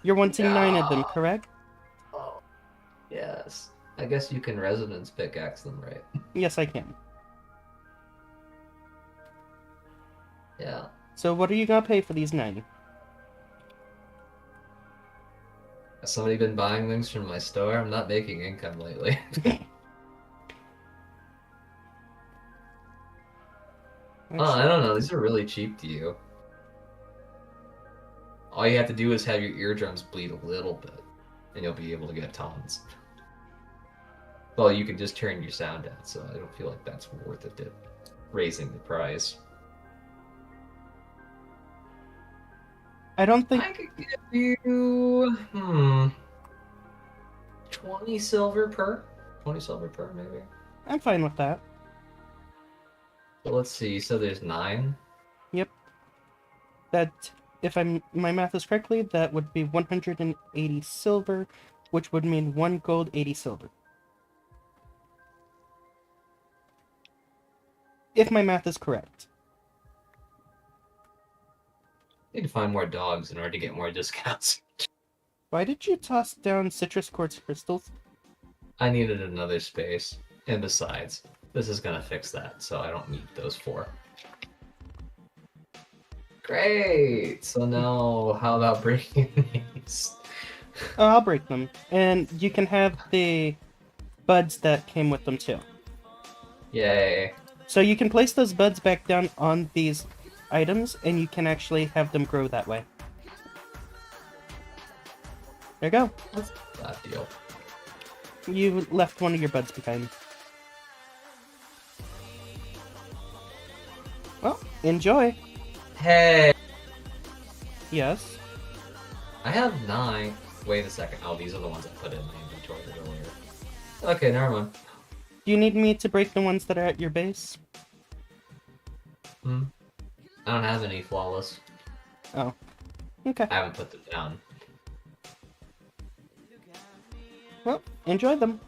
You're wanting 9 of them, correct? Oh, yes. I guess you can resonance pickaxe them, right? Yes, I can. Yeah. So what are you gonna pay for these 9? Has somebody been buying things from my store? I'm not making income lately. Oh, I don't know. These are really cheap to you. All you have to do is have your eardrums bleed a little bit, and you'll be able to get tons. Well, you can just turn your sound down, so I don't feel like that's worth it, raising the price. I don't think... I could give you... 20 silver per? 20 silver per, maybe? I'm fine with that. So let's see, so there's 9? Yep. That, if my math is correctly, that would be 180 silver, which would mean 1 gold, 80 silver. If my math is correct. Need to find more dogs in order to get more discounts. Why did you toss down citrus quartz crystals? I needed another space. And besides, this is gonna fix that, so I don't need those 4. Great! So now, how about breaking these? Oh, I'll break them. And you can have the buds that came with them too. Yay. So you can place those buds back down on these items, and you can actually have them grow that way. There you go. What's that deal? You left one of your buds behind. Well, enjoy. Hey! Yes. I have 9. Wait a second. Oh, these are the ones I put in my inventory earlier. Okay, never mind. Do you need me to break the ones that are at your base? I don't have any flawless. Oh. Okay. I haven't put them down. Well, enjoy them.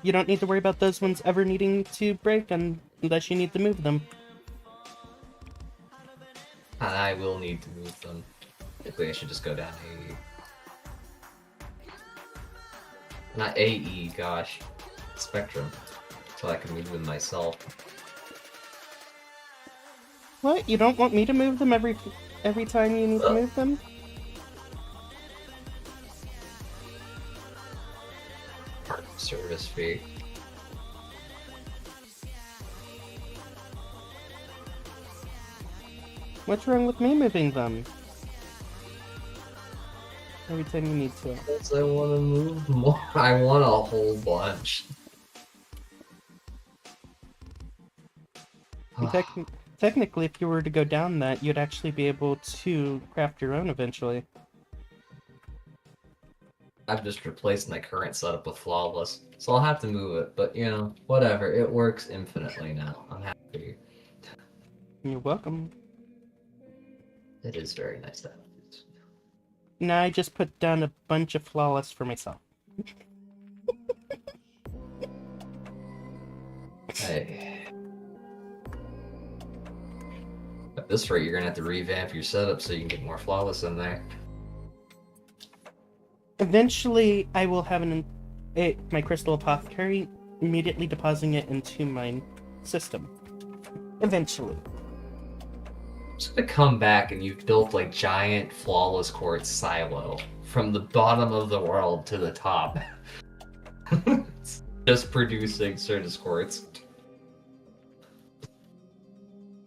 You don't need to worry about those ones ever needing to break unless you need to move them. I will need to move them. Typically, I should just go down AE. Not AE, gosh. Spectrum. So I can move them myself. What? You don't want me to move them every time you need to move them? Service fee. What's wrong with me moving them? Every time you need to. Because I want to move more. I want a whole bunch. Technically, if you were to go down that, you'd actually be able to craft your own eventually. I've just replaced my current setup with flawless, so I'll have to move it, but you know, whatever. It works infinitely now. I'm happy. You're welcome. It is very nice to have this. Now I just put down a bunch of flawless for myself. Hey. At this rate, you're gonna have to revamp your setup so you can get more flawless in there. Eventually, I will have my crystal apothecary immediately depositing it into my system. Eventually. I'm just gonna come back and you've built like giant flawless quartz silo from the bottom of the world to the top. Just producing Certus quartz.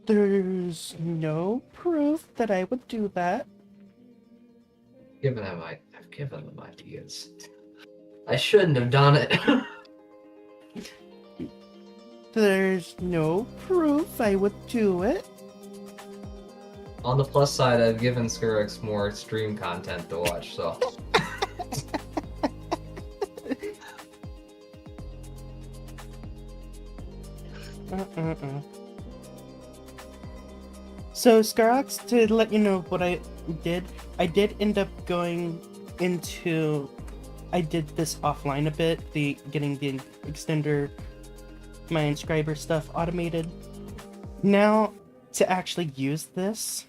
There's no proof that I would do that. I've given them ideas. I shouldn't have done it. There's no proof I would do it. On the plus side, I've given Skurx more stream content to watch, so. So, Skarrox, to let you know what I did end up going into... I did this offline a bit, getting the extender, my inscriber stuff automated. Now, to actually use this,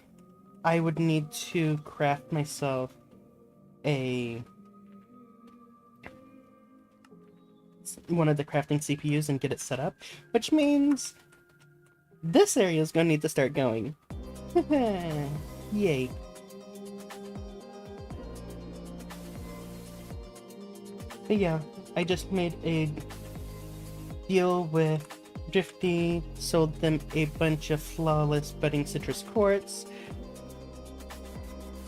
I would need to craft myself one of the crafting CPUs and get it set up, which means this area is going to need to start going. Yay. But yeah, I just made a deal with Drifty, sold them a bunch of flawless budding citrus quartz,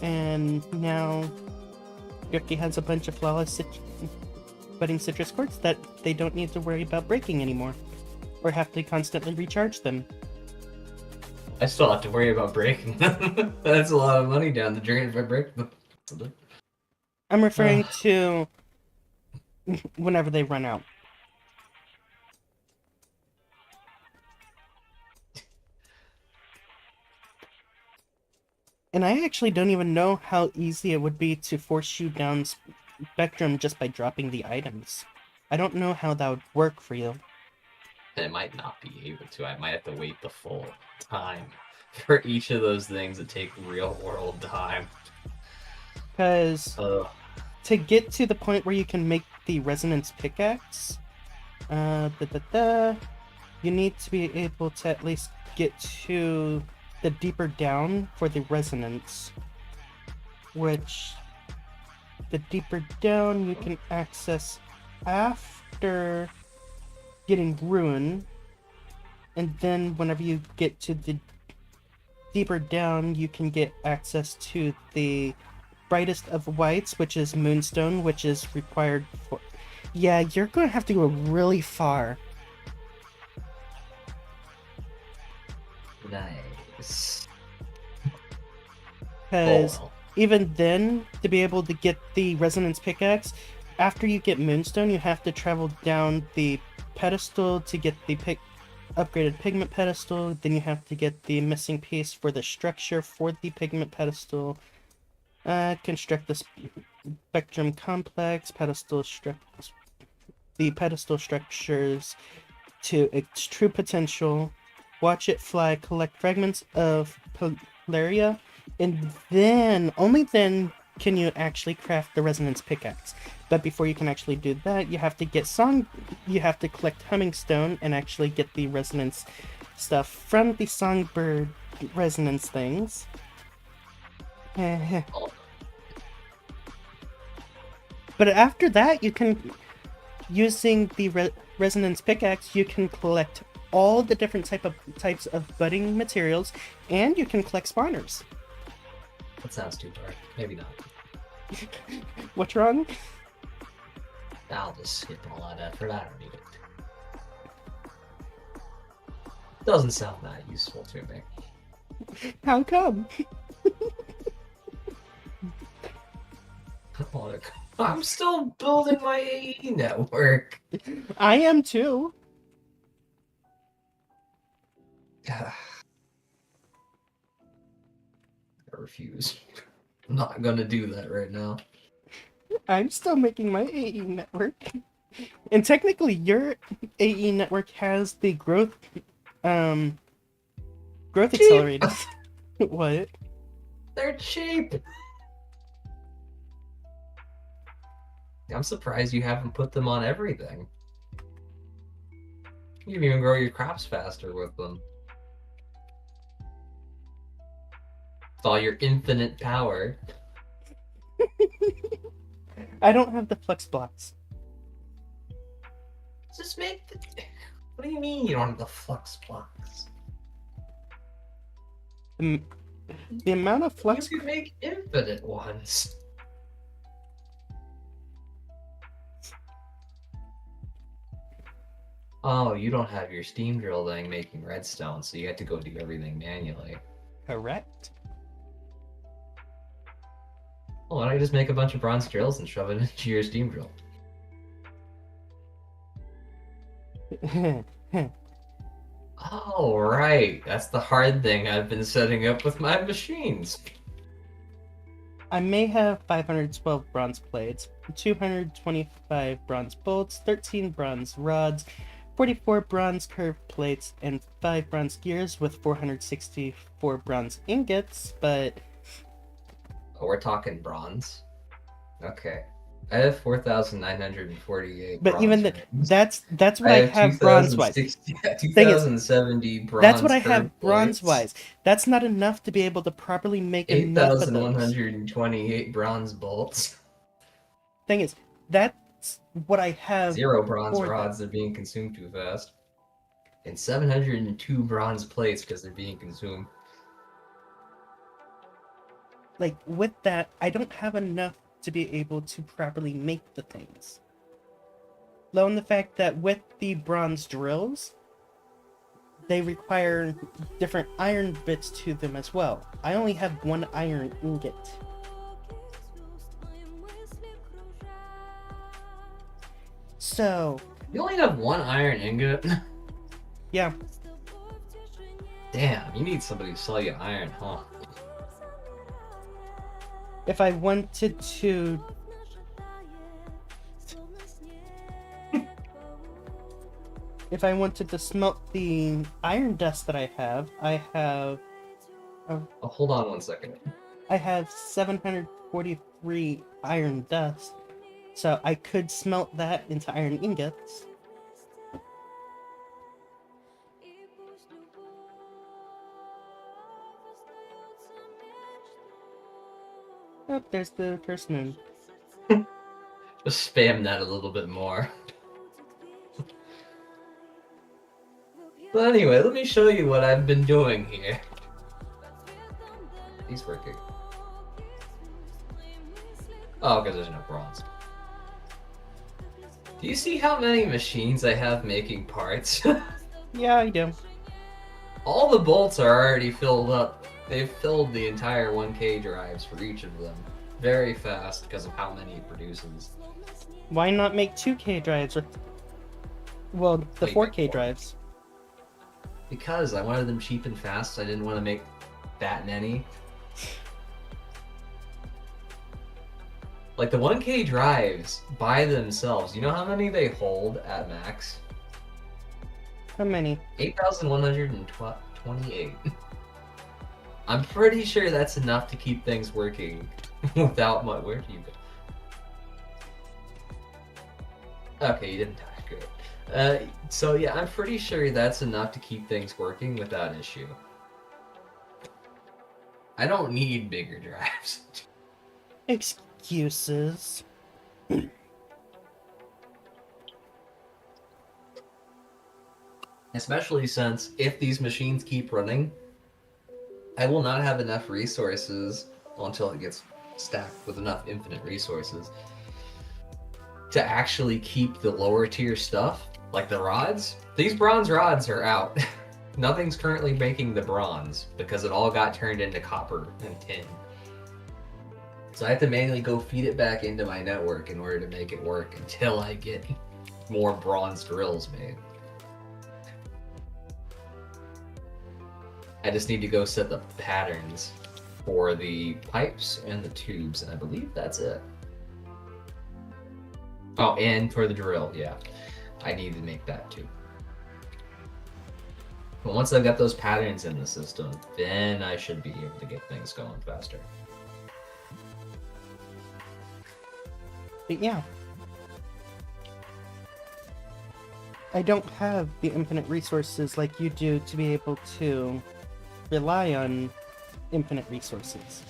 and now Drifty has a bunch of flawless budding citrus quartz that they don't need to worry about breaking anymore, or have to constantly recharge them. I still have to worry about breaking them. That's a lot of money down the drain if I break them. I'm referring to whenever they run out. And I actually don't even know how easy it would be to force you down Spectrum just by dropping the items. I don't know how that would work for you. I might not be able to. I might have to wait the full time for each of those things to take real world time. Because to get to the point where you can make the resonance pickaxe, you need to be able to at least get to the deeper down for the resonance, which the deeper down you can access after getting ruin, and then whenever you get to the deeper down, you can get access to the brightest of whites, which is moonstone, which is required for. Yeah, you're gonna have to go really far. Nice. Because even then, to be able to get the resonance pickaxe, after you get moonstone, you have to travel down the pedestal to get the upgraded pigment pedestal. Then you have to get the missing piece for the structure for the pigment pedestal. Construct the spectrum complex pedestal the pedestal structures to its true potential. Watch it fly. Collect fragments of Polaria, and then only then can you actually craft the resonance pickaxe. But before you can actually do that, you have to get you have to collect humming stone and actually get the resonance stuff from the songbird resonance things. But after that, you can, using the resonance pickaxe, you can collect all the different types of budding materials, and you can collect spawners. That sounds too dark. Maybe not. What's wrong? I'll just skip all that effort. I don't need it. Doesn't sound that useful to me. How come? I'm still building my AE network. I am too. I refuse. I'm not gonna do that right now. I'm still making my AE network. And technically your AE network has the growth accelerators. What? They're cheap. I'm surprised you haven't put them on everything. You can even grow your crops faster with them. With all your infinite power. I don't have the flex blocks. Just make the... What do you mean you don't have the flux blocks? The amount of flux... You can make infinite ones. Oh, you don't have your steam drill thing making redstone, so you have to go do everything manually. Correct. Well, why don't you just make a bunch of bronze drills and shove it into your steam drill? Oh, right. That's the hard thing I've been setting up with my machines. I may have 512 bronze plates, 225 bronze bolts, 13 bronze rods, 44 bronze curved plates, and 5 bronze gears with 464 bronze ingots, but... Oh, we're talking bronze? Okay. I have 4,948 But bronze even that's what I have bronze-wise. 2,070 bronze. That's what I have plates. bronze-wise. That's not enough to be able to properly make enough of those. 8,128 bronze bolts. Thing is, that's what I have. 0 bronze rods, they're being consumed too fast. And 702 bronze plates because they're being consumed. Like, with that, I don't have enough to be able to properly make the things. Low in the fact that with the bronze drills, they require different iron bits to them as well. I only have 1 iron ingot. So... You only have 1 iron ingot? Yeah. Damn, you need somebody to sell you iron, huh? If I wanted to... If I wanted to smelt the iron dust that I have... Oh, hold on 1 second. I have 743 iron dust, so I could smelt that into iron ingots. Oh, there's the first moon. Just spam that a little bit more. But anyway, let me show you what I've been doing here. He's working. Oh, because there's no bronze. Do you see how many machines I have making parts? Yeah, I do. All the bolts are already filled up. They've filled the entire 1K drives for each of them. Very fast because of how many it produces. Why not make 2K drives? Or... Well, the 4K drives. Because I wanted them cheap and fast. I didn't want to make that many. Like the 1K drives by themselves, you know how many they hold at max? How many? 8,128. I'm pretty sure that's enough to keep things working without much. Where do you go? Okay, you didn't die. Great. So yeah, I'm pretty sure that's enough to keep things working without issue. I don't need bigger drives. Excuses. Especially since if these machines keep running, I will not have enough resources until it gets stacked with enough infinite resources to actually keep the lower tier stuff, like the rods. These bronze rods are out. Nothing's currently making the bronze because it all got turned into copper and tin. So I have to manually go feed it back into my network in order to make it work until I get more bronze drills made. I just need to go set the patterns for the pipes and the tubes, and I believe that's it. Oh, and for the drill, yeah. I need to make that too. But once I've got those patterns in the system, then I should be able to get things going faster. But yeah. I don't have the infinite resources like you do to be able to rely on infinite resources.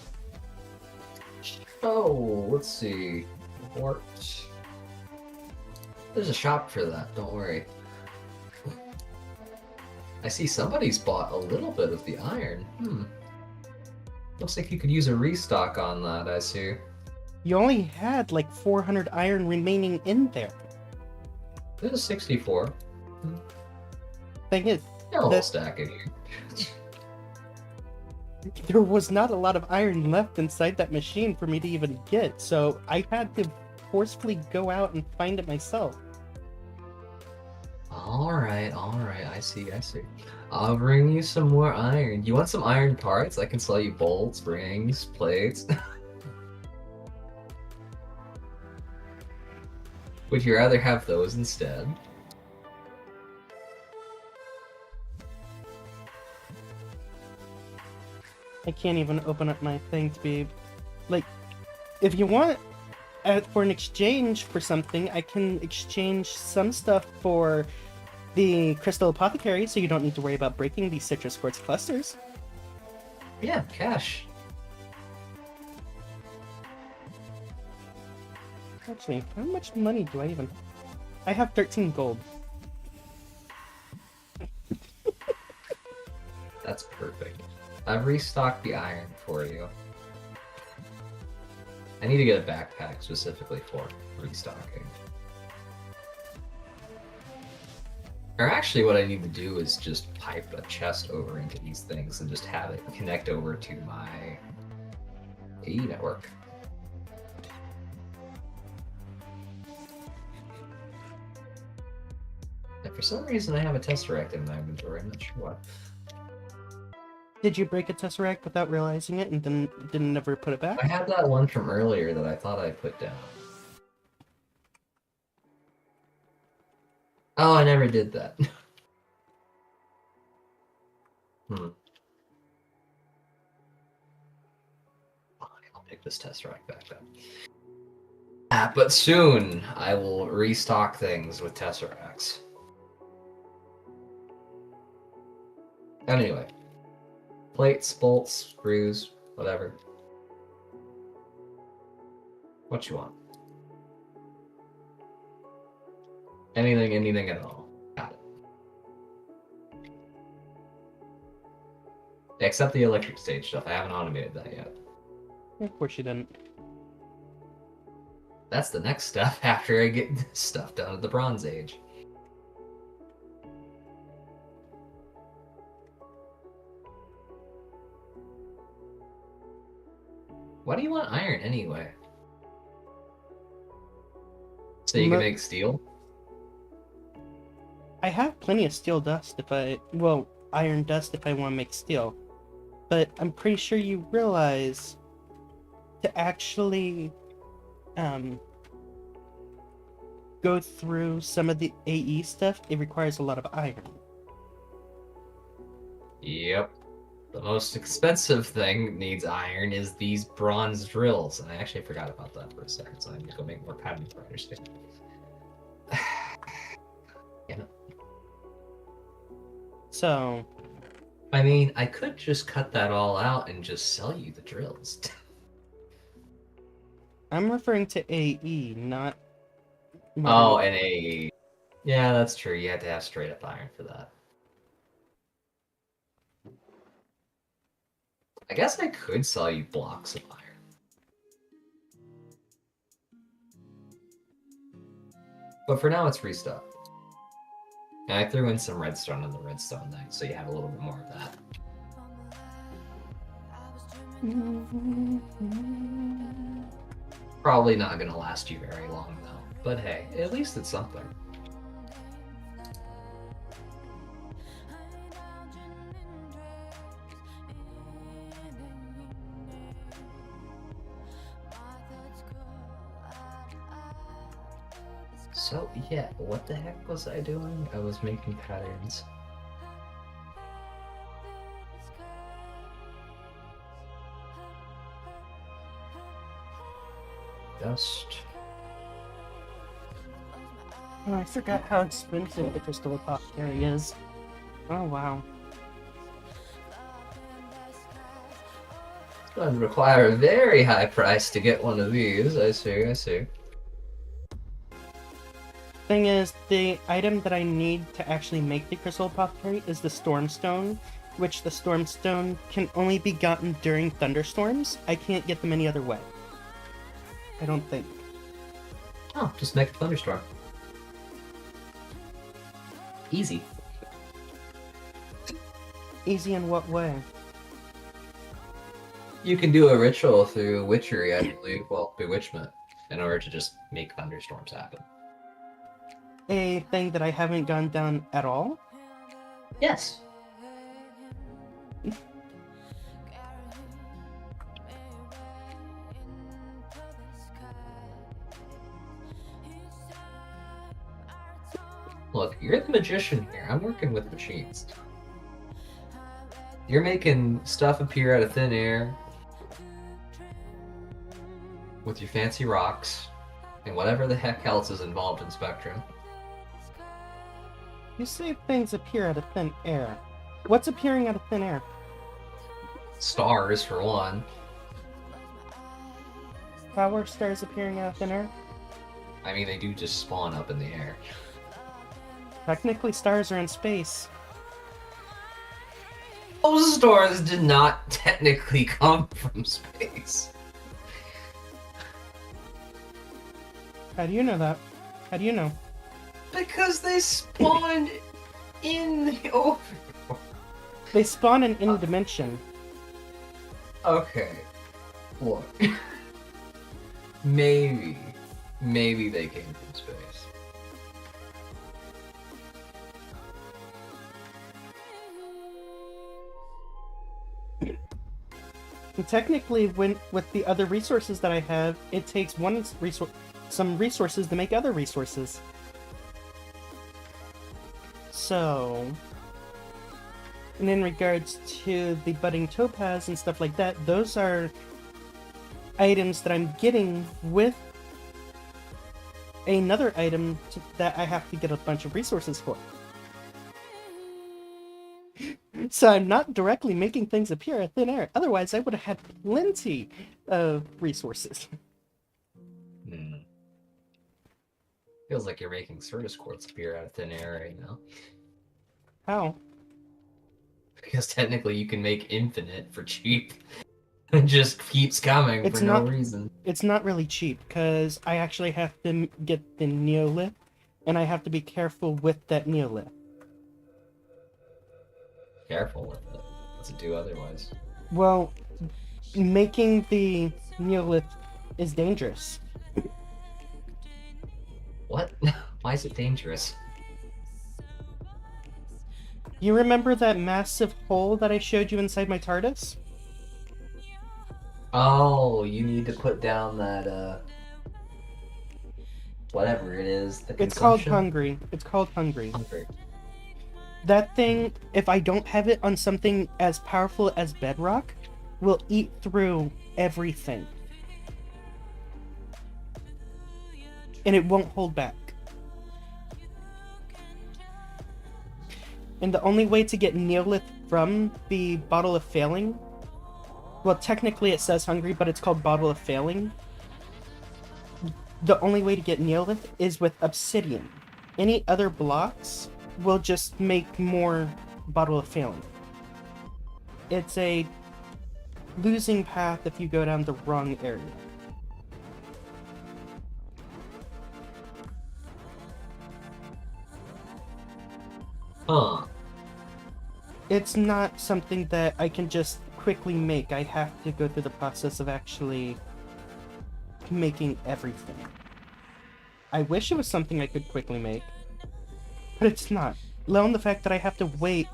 Oh, let's see. Port. There's a shop for that, don't worry. I see somebody's bought a little bit of the iron. Looks like you could use a restock on that, I see. You only had like 400 iron remaining in there. There's a 64. Thing is, Got a little stack in here. there was not a lot of iron left inside that machine for me to even get, so I had to forcefully go out and find it myself. Alright, I see. I'll bring you some more iron. You want some iron parts? I can sell you bolts, rings, plates. Would you rather have those instead? I can't even open up my thing to be... Like, if you want for an exchange for something, I can exchange some stuff for the Crystal Apothecary, so you don't need to worry about breaking these citrus quartz clusters. Yeah, cash. Actually, how much money do I even... I have 13 gold. That's perfect. I've restocked the iron for you. I need to get a backpack specifically for restocking. Or actually what I need to do is just pipe a chest over into these things and just have it connect over to my AE network. And for some reason I have a Tesseract in my inventory, I'm not sure why. Did you break a Tesseract without realizing it and then didn't never put it back? I had that one from earlier that I thought I put down. Oh, I never did that. Fine, I'll pick this Tesseract back up. But soon I will restock things with Tesseracts. Anyway. Plates, bolts, screws, whatever. What you want? Anything at all. Got it. Except the electric stage stuff. I haven't automated that yet. Of course you didn't. That's the next step after I get this stuff done at the Bronze Age. Why do you want iron anyway? So you can make steel? I have plenty of steel dust iron dust if I want to make steel. But I'm pretty sure you realize to actually go through some of the AE stuff, it requires a lot of iron. Yep. The most expensive thing needs iron is these bronze drills. And I actually forgot about that for a second, so I need to go make more pattern grinders. Damn it. So... I mean, I could just cut that all out and just sell you the drills. I'm referring to AE, not... Oh, and AE. Yeah, that's true. You had to have straight up iron for that. I guess I could sell you blocks of iron. But for now, it's free stuff. And I threw in some redstone in the redstone thing, so you have a little bit more of that. Probably not going to last you very long, though. But hey, at least it's something. So, yeah, what the heck was I doing? I was making patterns. Dust. Oh, I forgot how expensive the crystal apothecary is. Oh, wow. It would require a very high price to get one of these. I see. Thing is, the item that I need to actually make the crystal apothecary is the stormstone, which the stormstone can only be gotten during thunderstorms. I can't get them any other way. I don't think. Oh, just make a thunderstorm. Easy. Easy in what way? You can do a ritual through witchery, I believe, well, bewitchment, in order to just make thunderstorms happen. A thing that I haven't gone down at all? Yes. Look, you're the magician here. I'm working with machines. You're making stuff appear out of thin air with your fancy rocks and whatever the heck else is involved in Spectrum. You say things appear out of thin air. What's appearing out of thin air? Stars, for one. How are stars appearing out of thin air? I mean, they do just spawn up in the air. Technically, stars are in space. Those stars did not technically come from space. How do you know that? How do you know? Because they spawned in the overworld. They spawn in any dimension. Okay. Look. Maybe they came from space. And technically, with the other resources that I have, it takes some resources to make other resources. So, and in regards to the budding topaz and stuff like that, those are items that I'm getting with another item that I have to get a bunch of resources for. So I'm not directly making things appear out of thin air. Otherwise, I would have had plenty of resources. Feels like you're making Certus quartz appear out of thin air right now. How? Because technically you can make infinite for cheap. It just keeps coming for no reason. It's not really cheap, because I actually have to get the neolith, and I have to be careful with that neolith. Careful with it. What's it do otherwise? Well, making the neolith is dangerous. What? Why is it dangerous? You remember that massive hole that I showed you inside my TARDIS? Oh, you need to put down that, whatever it is, the It's called consumption? Hungry. It's called Hungry. Hungry. That thing, if I don't have it on something as powerful as Bedrock, will eat through everything. And it won't hold back. And the only way to get Neolith from the Bottle of Failing, well, technically it says Hungry, but it's called Bottle of Failing. The only way to get Neolith is with Obsidian. Any other blocks will just make more Bottle of Failing. It's a losing path if you go down the wrong area. Huh. It's not something that I can just quickly make. I have to go through the process of actually making everything. I wish it was something I could quickly make, but it's not. Let alone the fact that I have to wait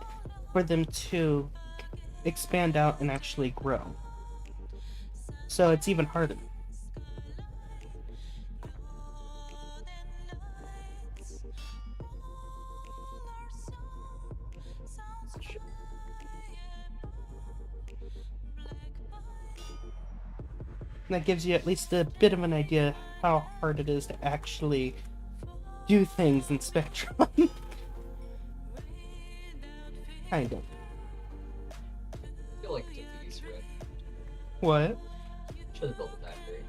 for them to expand out and actually grow. So it's even harder. That gives you at least a bit of an idea how hard it is to actually do things in Spectrum. Kind of. I feel like it took the Easter egg. What? Should have built a factory.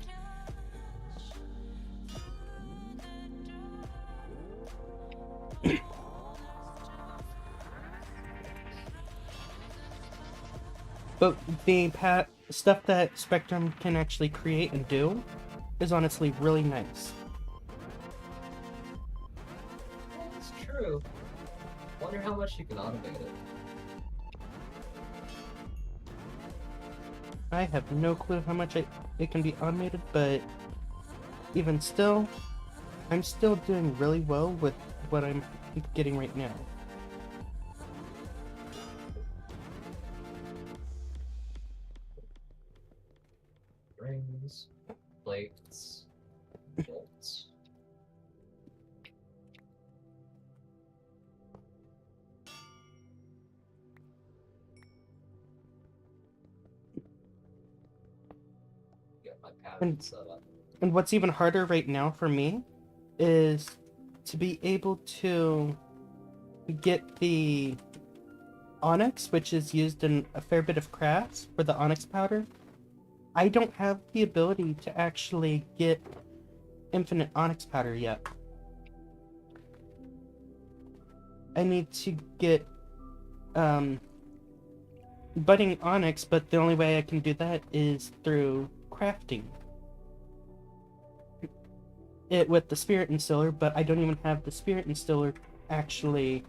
But the stuff that Spectrum can actually create and do is honestly really nice. That's true. Wonder how much you can automate it. I have no clue how much it can be automated, but even still, I'm still doing really well with what I'm getting right now. Rings, plates, bolts. Get my pattern set up. And what's even harder right now for me is to be able to get the onyx, which is used in a fair bit of crafts for the onyx powder. I don't have the ability to actually get infinite onyx powder yet. I need to get budding onyx, but the only way I can do that is through crafting it with the spirit instiller, but I don't even have the spirit instiller actually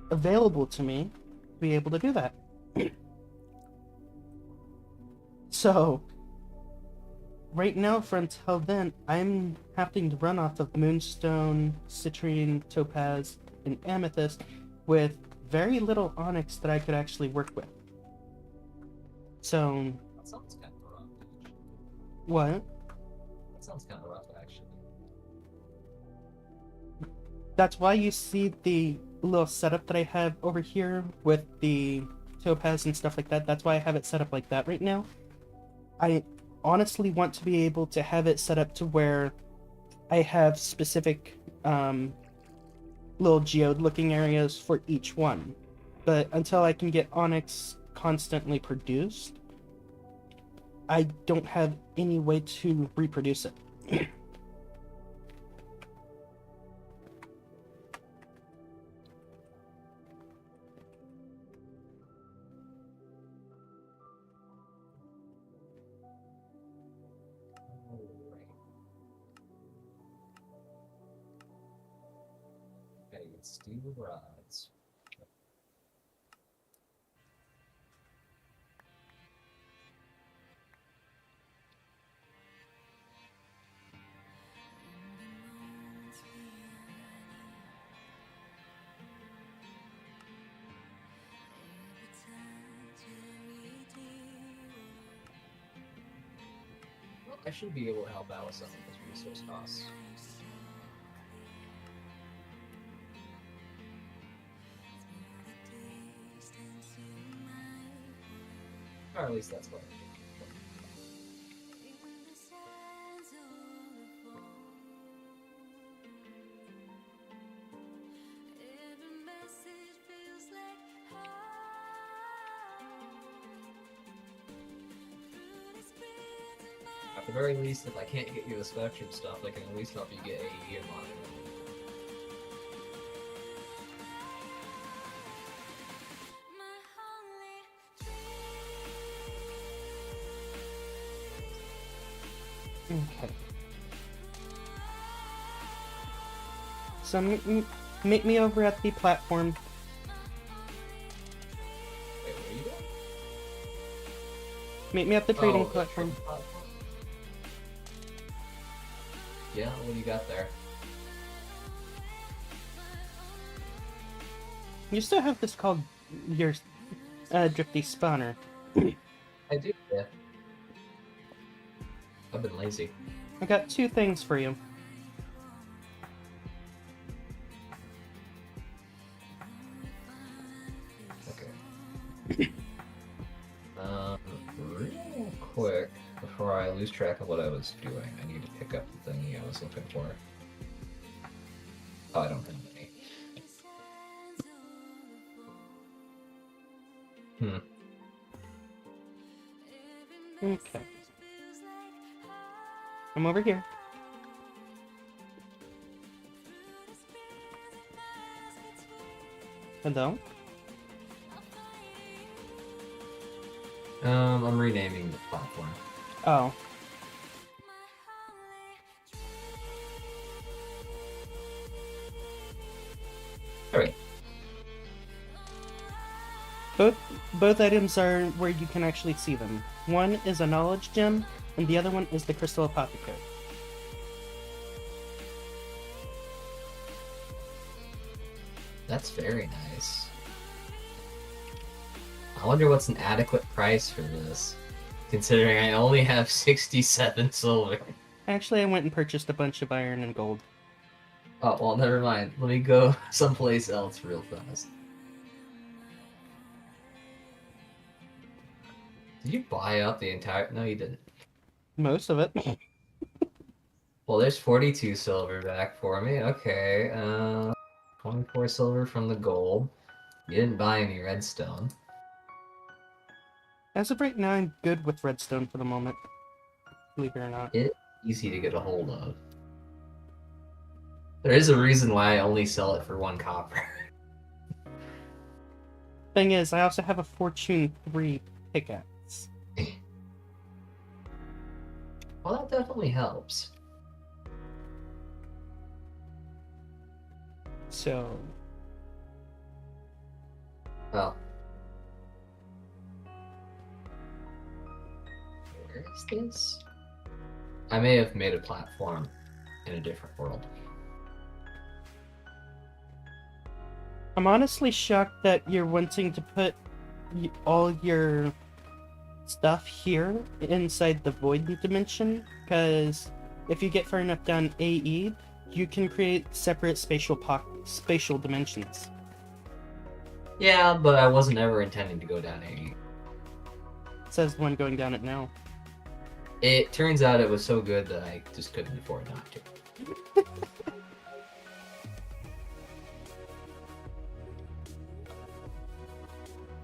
available to me to be able to do that. So right now, for until then, I'm having to run off of moonstone, citrine, topaz, and amethyst with very little onyx that I could actually work with. So That sounds kind of rough, actually. what? That sounds kind of rough, actually. That's why you see the little setup that I have over here with the topaz and stuff like that. That's why I have it set up like that right now. I honestly want to be able to have it set up to where I have specific little geode looking areas for each one. But until I can get onyx constantly produced, I don't have any way to reproduce it. Steel rods. Well, I should be able to help out with some of those resource costs. Or at least that's what I think. At the very least, if I can't get you the Spectrum stuff, I can at least help you get AE and monitor. Okay. So meet me over at the platform. Wait, where are you going? Meet me at the trading platform. Yeah, what do you got there? You still have this called your Drifty Spawner. I do, yeah. I've been lazy. I got 2 things for you. Okay. Real quick, before I lose track of what I was doing, I need to pick up the thingy I was looking for. Oh, I don't have any. Okay. I'm over here. Hello? I'm renaming the platform. Oh. Alright. Both items are where you can actually see them. One is a knowledge gem, and the other one is the crystal apothecary. That's very nice. I wonder what's an adequate price for this, considering I only have 67 silver. Actually, I went and purchased a bunch of iron and gold. Oh, well, never mind. Let me go someplace else real fast. Did you buy up the entire... No, you didn't. Most of it. Well, there's 42 silver back for me. Okay, 24 silver from the gold. You didn't buy any redstone. As of right now, I'm good with redstone for the moment. Believe it or not. It's easy to get a hold of. There is a reason why I only sell it for 1 copper. Thing is, I also have a Fortune 3 pickaxe. Well, that definitely helps. So... Well. Where is this? I may have made a platform in a different world. I'm honestly shocked that you're wanting to put all your stuff here inside the void dimension, because if you get far enough down AE, you can create separate spatial dimensions. Yeah, but I wasn't ever intending to go down AE. Says the one going down it now. It turns out it was so good that I just couldn't afford not to.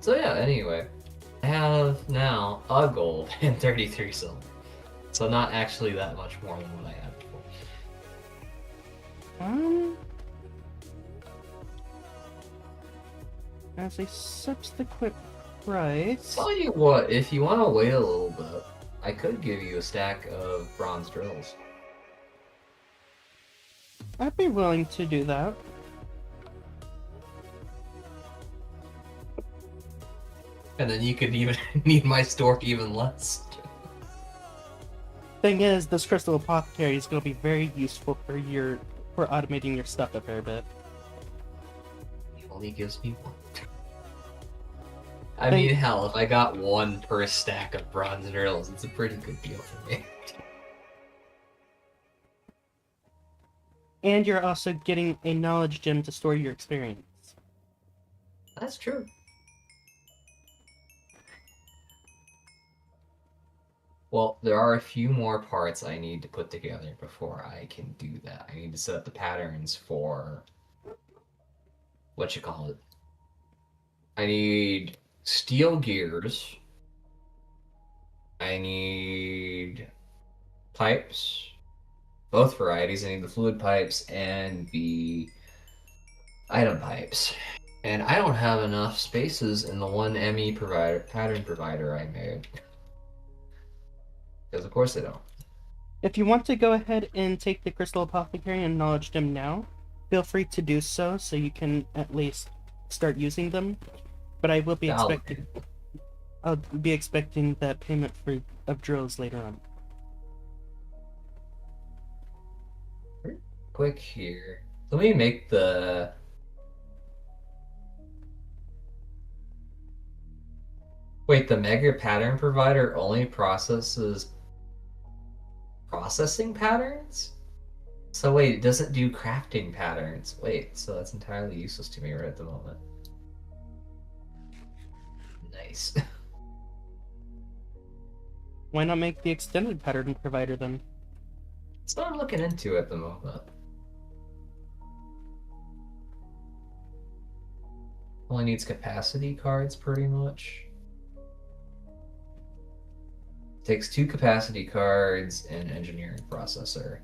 So yeah, anyway. I have now a gold and 33 silver. So not actually that much more than what I had before. As a subsequent price... Tell you what, if you want to wait a little bit, I could give you a stack of bronze drills. I'd be willing to do that. And then you could even need my store even less. Thing is, this crystal apothecary is going to be very useful for automating your stuff a fair bit. He only gives me one. I mean, hell, if I got one per stack of bronze drills, it's a pretty good deal for me. And you're also getting a knowledge gem to store your experience. That's true. Well, there are a few more parts I need to put together before I can do that. I need to set up the patterns for what you call it. I need steel gears. I need pipes, both varieties. I need the fluid pipes and the item pipes. And I don't have enough spaces in the one ME pattern provider I made. Because of course I don't. If you want to go ahead and take the crystal apothecary and knowledge gem now, feel free to do so you can at least start using them. But I will be I'll be expecting that payment of drills later on. Quick here. Let me make the... Wait, the mega pattern provider only processes processing patterns? So wait, it doesn't do crafting patterns. Wait, so that's entirely useless to me right at the moment. Nice. Why not make the extended pattern provider then? That's what I'm looking into at the moment. Only needs capacity cards pretty much. Takes 2 capacity cards and engineering processor.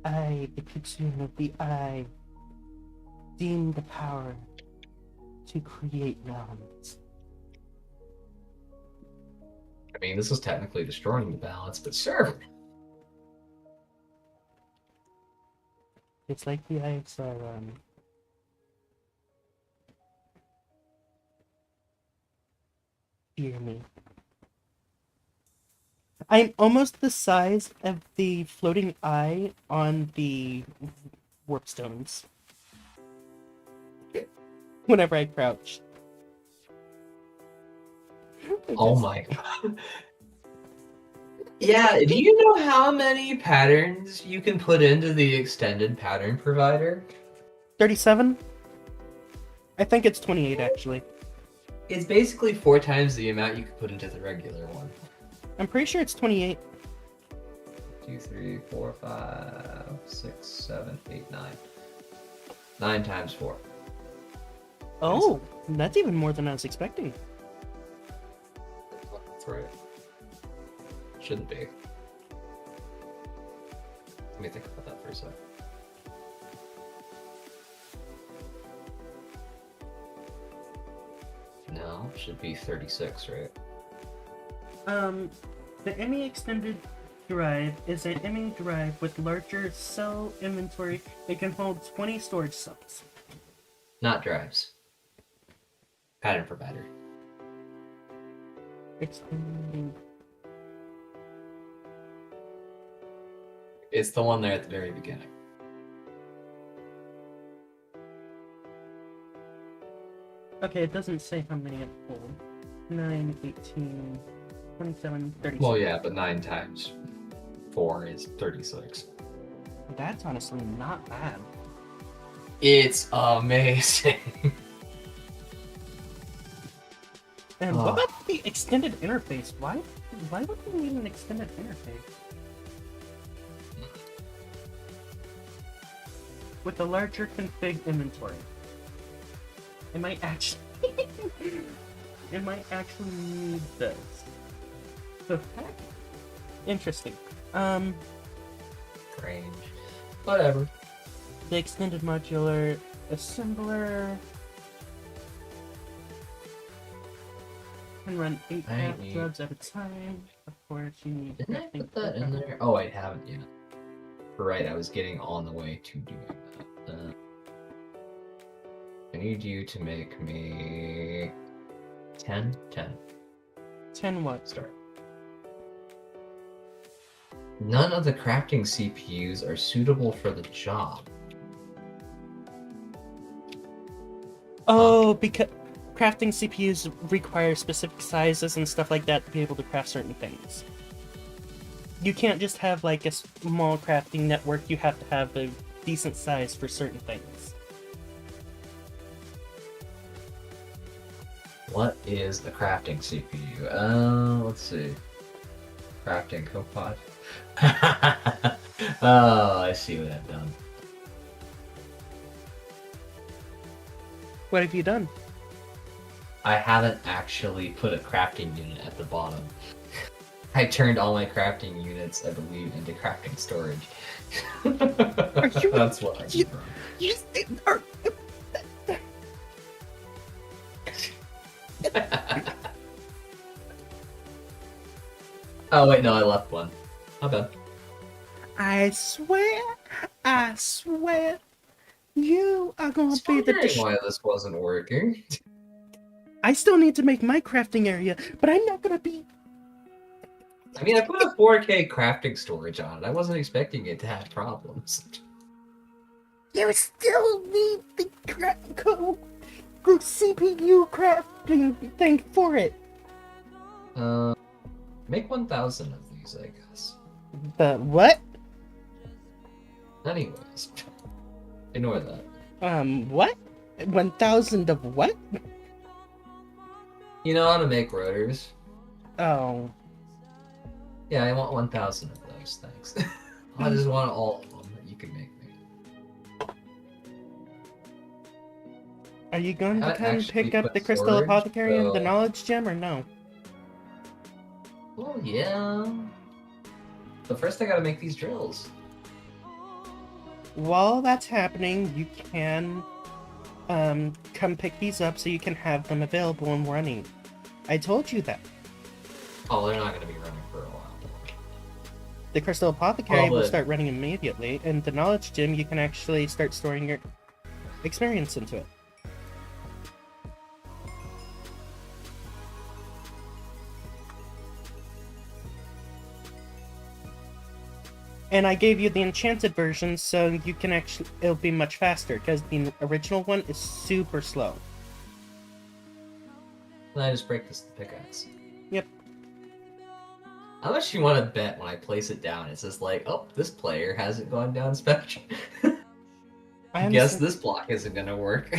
I, the Kitsune of the Eye, deem the power to create realms. I mean, this is technically destroying the balance, but sure. It's like the Eye of Sauron. Fear me. I'm almost the size of the floating eye on the warp stones. Whenever I crouch. Oh my god. Yeah, do you know how many patterns you can put into the extended pattern provider? 37? I think it's 28 actually. It's basically 4 times the amount you could put into the regular one. I'm pretty sure it's 28. 2, 3, 4, 5, 6, 7, 8, 9. 9 times 4. Oh, that's even more than I was expecting. That's right. Shouldn't be. Let me think about that for a sec. No, should be 36, right? The ME extended drive is an ME drive with larger cell inventory. It can hold 20 storage cells. Not drives. Pattern provider. Extended. It's the one there at the very beginning. Okay, it doesn't say how many it holds. 9, 18, 27, 36. Well, yeah, but 9 times 4 is 36. That's honestly not bad. It's amazing. And what about the extended interface? Why would we need an extended interface? With a larger config inventory. It might actually need this. The heck? Interesting. Strange. Whatever. The extended modular assembler can run 8 jobs at a time. Of course, you need. Didn't I put that in there? Oh, I haven't yet. Right, I was getting on the way to doing that. I need you to make me 10. 10 what? Start. None of the crafting CPUs are suitable for the job. Oh, because crafting CPUs require specific sizes and stuff like that to be able to craft certain things. You can't just have like a small crafting network, you have to have a decent size for certain things. What is the crafting CPU? Let's see. Crafting copod. Oh, I see what I've done. What have you done? I haven't actually put a crafting unit at the bottom. I turned all my crafting units, I believe, into crafting storage. That's what I did wrong. Oh wait, no, I left one. How bad? I swear, you are gonna be the why this wasn't working. I still need to make my crafting area, but I'm not gonna be. I mean, I put a 4K crafting storage on it. I wasn't expecting it to have problems. You still need the CPU crafting thing for it. Make 1,000 of these, I guess. The what? Anyways, ignore that. What? 1,000 of what? You know how to make rotors? Oh. Yeah, I want 1,000 of those, thanks. I just want all of them that you can make me. Are you going to come pick up the Crystal Apothecary and the Knowledge Gem, or no? Oh, yeah. But first I gotta make these drills. While that's happening, you can come pick these up so you can have them available and running. I told you that. Oh, they're not gonna be running for a while. The Crystal Apothecary will start running immediately, and the Knowledge Gem, you can actually start storing your experience into it. And I gave you the enchanted version, so you can actually, it'll be much faster, because the original one is super slow. And I just break this pickaxe. Yep. How much do you want to bet when I place it down? It's just like, oh, this player hasn't gone down spectrum. I guess this block isn't gonna work.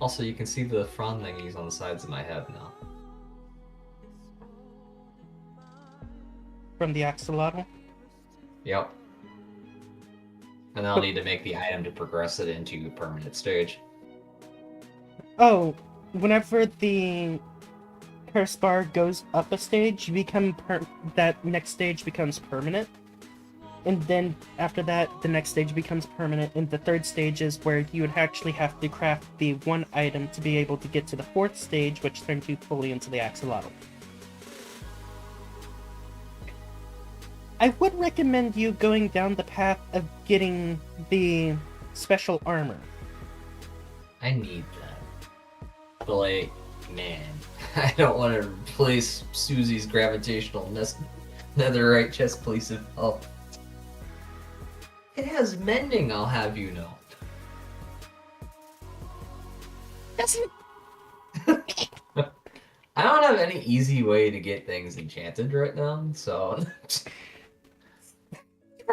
Also, you can see the frond thingies on the sides of my head now. From the axolotl? Yep. And I'll need to make the item to progress it into a permanent stage. Oh, whenever the curse bar goes up a stage, you become that next stage becomes permanent. And then after that, the next stage becomes permanent, and the third stage is where you would actually have to craft the one item to be able to get to the fourth stage, which turns you fully into the axolotl. I would recommend you going down the path of getting the special armor. I need that. But like, man, I don't want to replace Susie's gravitational netherite chest piece of help. It has mending, I'll have you know. Doesn't. I don't have any easy way to get things enchanted right now, so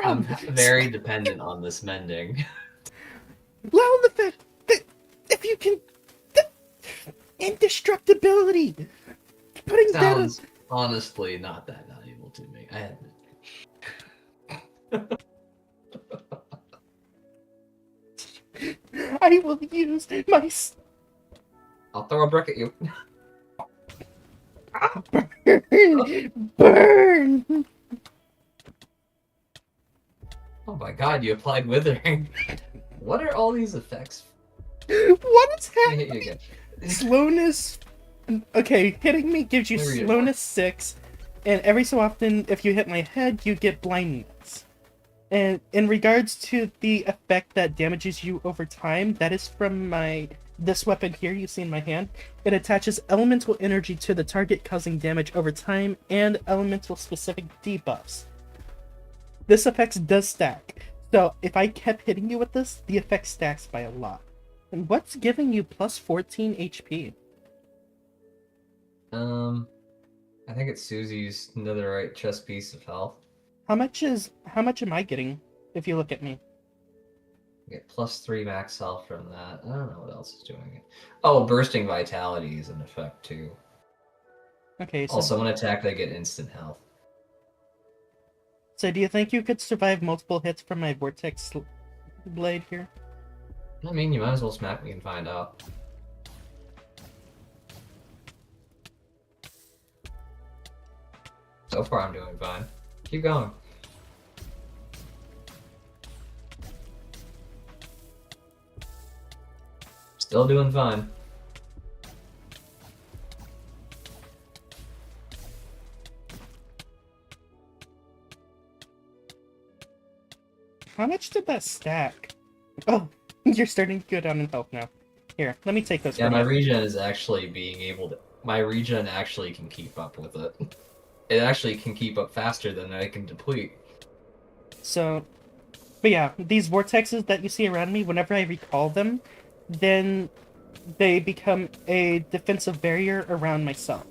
I'm very dependent on this mending. Well, the fact that if you can, indestructibility. Putting Sounds that honestly not that valuable to me. I admit. I will use my. I'll throw a brick at you. Burn! Oh my god, you applied withering. What are all these effects? What is Let me hit you happening? again. Slowness. Okay, hitting me gives you slowness 6, And every so often, if you hit my head, you get blindness. And in regards to the effect that damages you over time, that is from this weapon here you see in my hand. It attaches elemental energy to the target, causing damage over time and elemental specific debuffs. This effect does stack. So if I kept hitting you with this, the effect stacks by a lot. And what's giving you plus 14 HP? I think it's Susie's netherite chest piece of health. How much am I getting if you look at me? I get +3 max health from that. I don't know what else is doing it. Oh, bursting vitality is an effect too. Okay, so Also, when attacked, I get instant health. So do you think you could survive multiple hits from my vortex blade here? I mean, you might as well smack me and find out. So far, I'm doing fine. Keep going. Still doing fine. How much did that stack? Oh, you're starting to go down in health now. Here, let me take this Yeah, from my you. regen is actually being able to... My regen actually can keep up with it. It actually can keep up faster than I can deplete. So, but yeah, these vortexes that you see around me, whenever I recall them, then they become a defensive barrier around myself.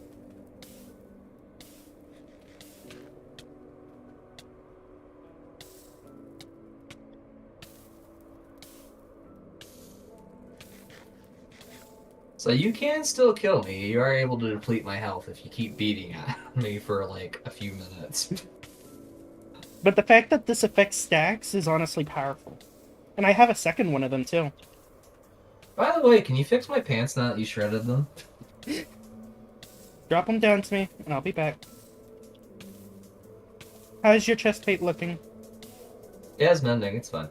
So you can still kill me. You are able to deplete my health if you keep beating at me for like a few minutes. But the fact that this effect stacks is honestly powerful. And I have a second one of them too. By the way, can you fix my pants now that you shredded them? Drop them down to me, and I'll be back. How's your chest plate looking? Yeah, it's mending. It's fine.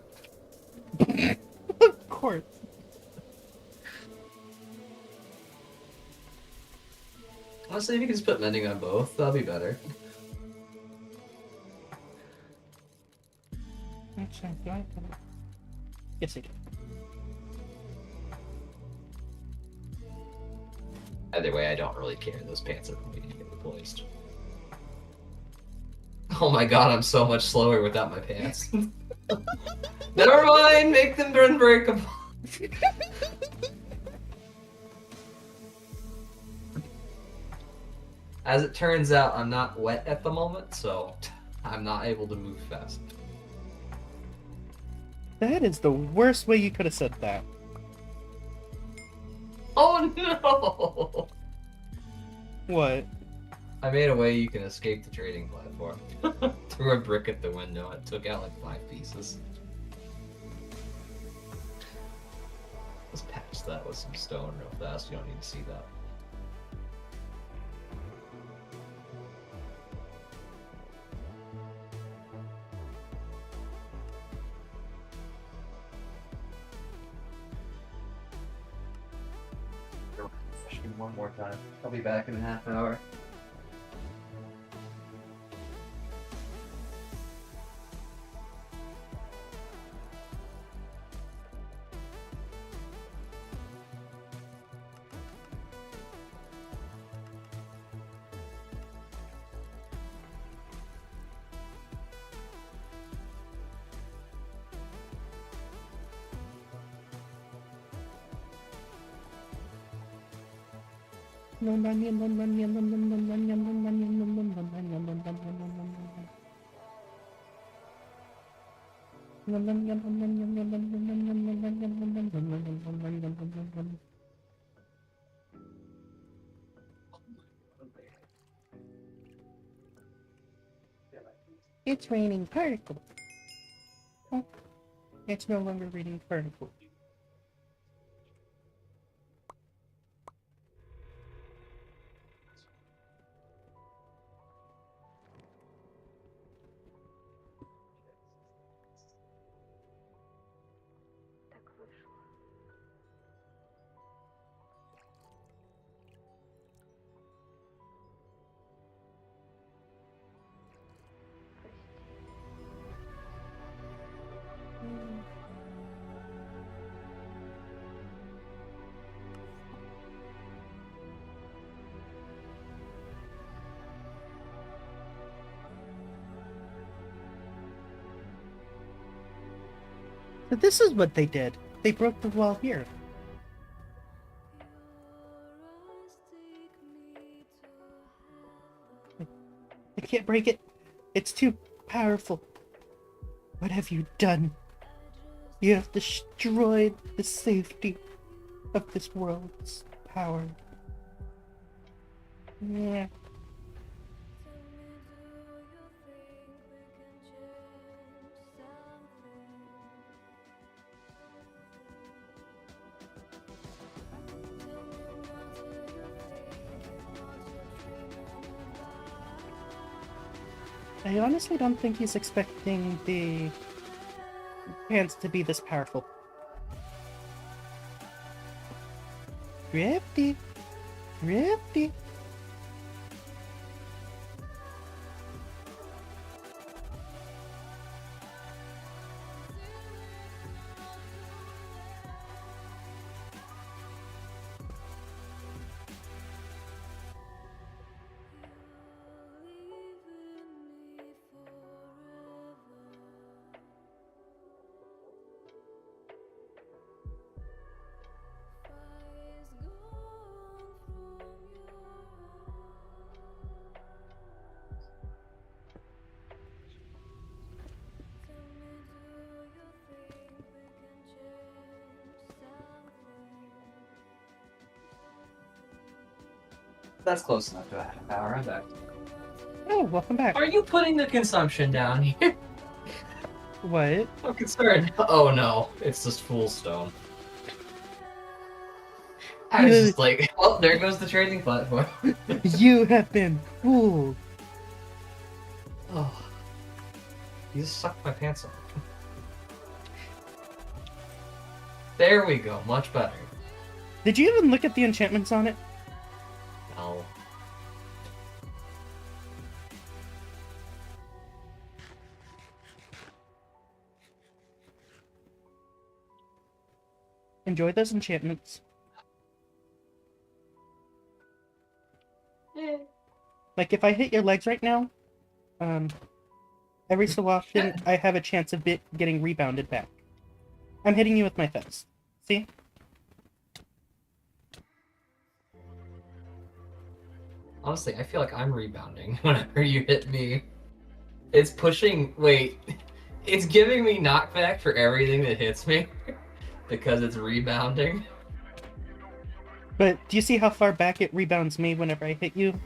Of course. Honestly, if you can just put mending on both, that'll be better. Actually, do I? Yes, I do. Either way, I don't really care. Those pants are going to get replaced. Oh my god, I'm so much slower without my pants. Never mind, make them unbreakable. As it turns out, I'm not wet at the moment, so I'm not able to move fast. That is the worst way you could have said that. Oh no! What? I made a way you can escape the trading platform. Threw a brick at the window and took out like 5 pieces. Let's patch that with some stone real fast. You don't need to see that. One more time. I'll be back in a half hour. It's raining particles. Oh, it's no longer raining particles. So this is what they did. They broke the wall here. I can't break it. It's too powerful. What have you done? You have destroyed the safety of this world's power. Yeah. I honestly don't think he's expecting the hands to be this powerful. Thrifty. Thrifty. That's close enough to a half hour. I'm back. Oh, welcome back. Are you putting the consumption down here? What? I'm concerned. Oh no, it's just full stone. I was just like, oh, there goes the trading platform. You have been fooled. Oh, you just sucked my pants off. There we go, much better. Did you even look at the enchantments on it? No. Enjoy those enchantments. Yeah. Like, if I hit your legs right now, every so often, I have a chance of getting rebounded back. I'm hitting you with my fist. See? Honestly, I feel like I'm rebounding whenever you hit me. It's pushing... Wait. It's giving me knockback for everything that hits me. Because it's rebounding. But do you see how far back it rebounds me whenever I hit you?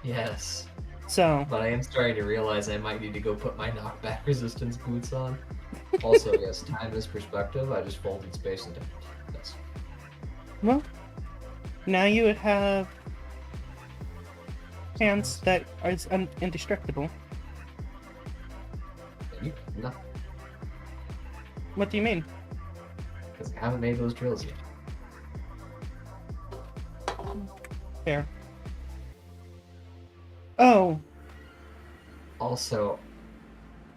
Yes. So... But I am starting to realize I might need to go put my knockback resistance boots on. Also, yes, time is perspective. I just folded space into this. Well, now you have hands that are indestructible. No, What do you mean? because I haven't made those drills yet. Fair. Oh! Also,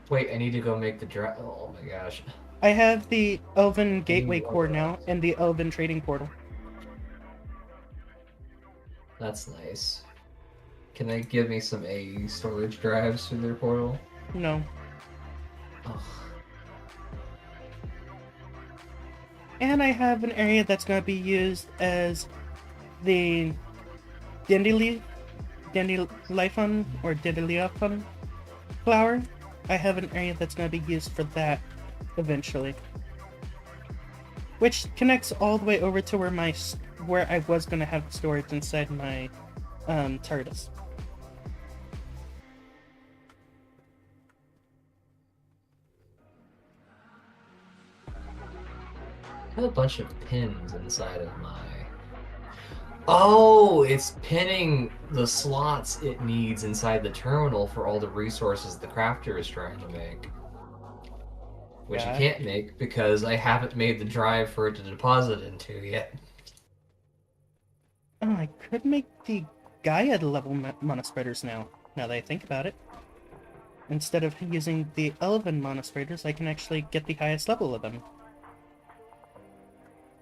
wait, I need to go make the drive. Oh my gosh. I have the Elven Gateway Core now, and the Elven Trading Portal. That's nice. Can they give me some AE storage drives through their portal? No. Ugh. And I have an area that's going to be used as the Dandelion or Dandelion flower. I have an area that's going to be used for that eventually. Which connects all the way over to where I was going to have storage inside my TARDIS. I have a bunch of pins inside of my... Oh, it's pinning the slots it needs inside the terminal for all the resources the crafter is trying to make. Which Yeah. I can't make because I haven't made the drive for it to deposit into yet. Oh, I could make the Gaia level mana spreaders now that I think about it. Instead of using the Elven mana spreaders, I can actually get the highest level of them.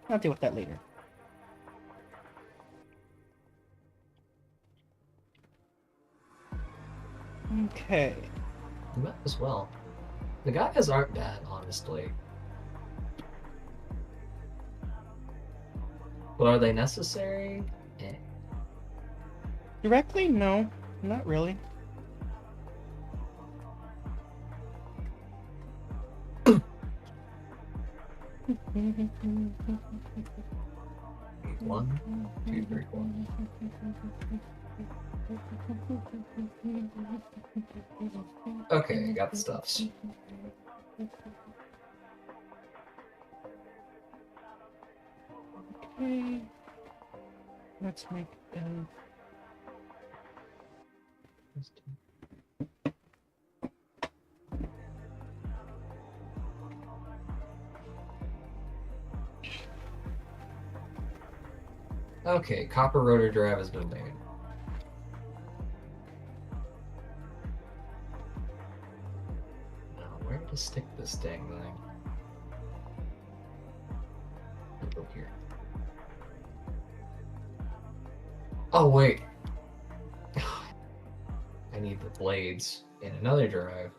I'll deal with that later. Okay. You might as well. The guys aren't bad, honestly. But are they necessary? Eh. Directly? No, not really. One, two, three, four. Okay, got the stuffs. Okay. Let's make a... Okay, copper rotor drive has been made. Now, where to stick this dang thing? Over here. Oh, wait. I need the blades in another drive.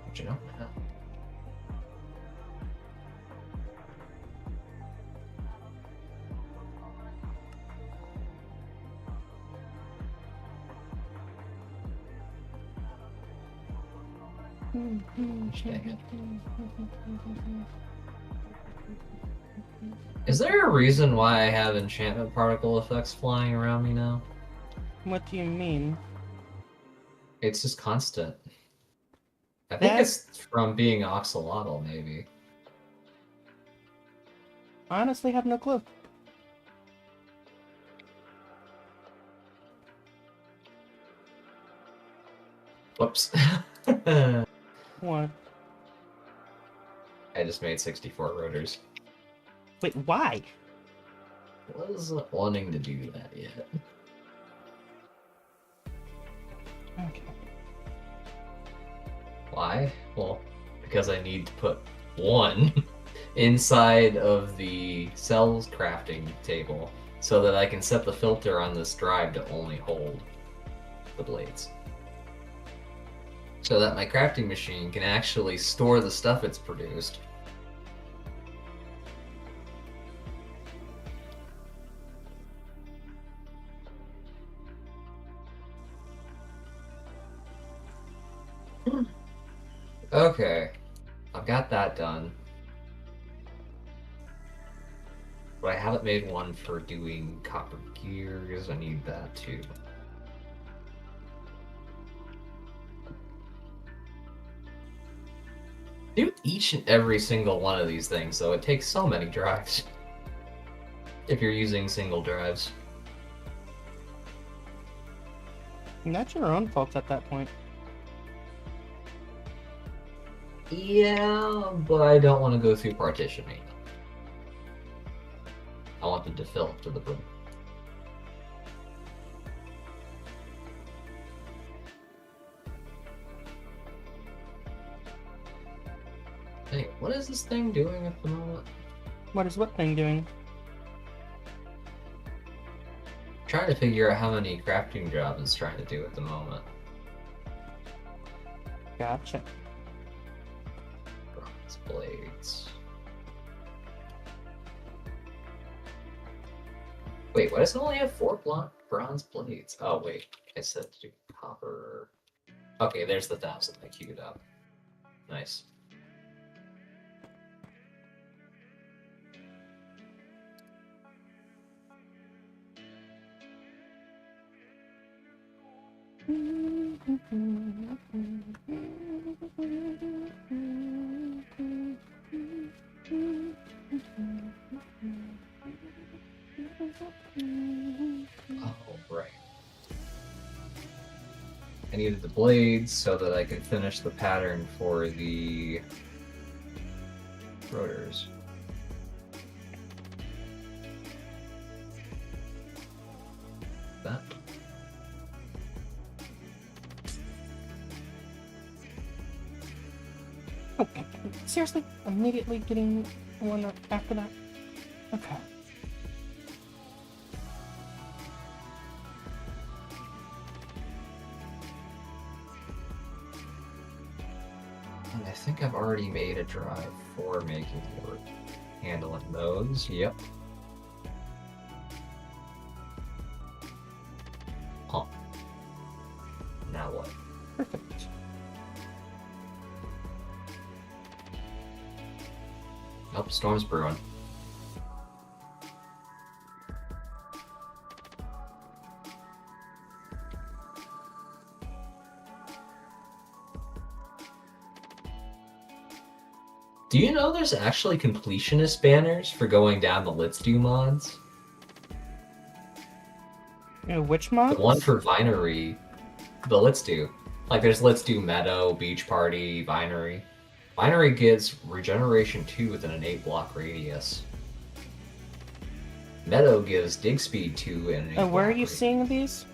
But you know, dang it. Is there a reason why I have enchantment particle effects flying around me now? What do you mean? It's just constant. I think it's from being axolotl, maybe. I honestly have no clue. Whoops. What? I just made 64 rotors. Wait, why? Wasn't wanting to do that yet. Okay. Why? Well, because I need to put one inside of the cells crafting table so that I can set the filter on this drive to only hold the blades. So that my crafting machine can actually store the stuff it's produced. Okay, I've got that done. But I haven't made one for doing copper gears. I need that too. Do each and every single one of these things, though. It takes so many drives. If you're using single drives. And that's your own fault at that point. Yeah, but I don't want to go through partitioning. I want them to fill up to the brim. Hey, what is this thing doing at the moment? What is what thing doing? Trying to figure out how many crafting jobs it's trying to do at the moment. Gotcha. Bronze blades. Wait, why does it only have 4 bronze blades? Oh wait, I said to do copper. Okay, there's the 1,000 I queued up. Nice. Oh, right. I needed the blades so that I could finish the pattern for the rotors. That. Oh, seriously? Immediately getting one after that? Okay. And I think I've already made a drive for making the Handling those, yep. Huh. Now what? Perfect. Nope, storm's brewing. Do you know there's actually completionist banners for going down the Let's Do mods? Which mods? The one for Vinery, the Let's Do. Like there's Let's Do Meadow, Beach Party, Vinery. Vinery gives regeneration 2 within an 8-block radius. Meadow gives dig speed 2 and an 8-block where are you radius. seeing these?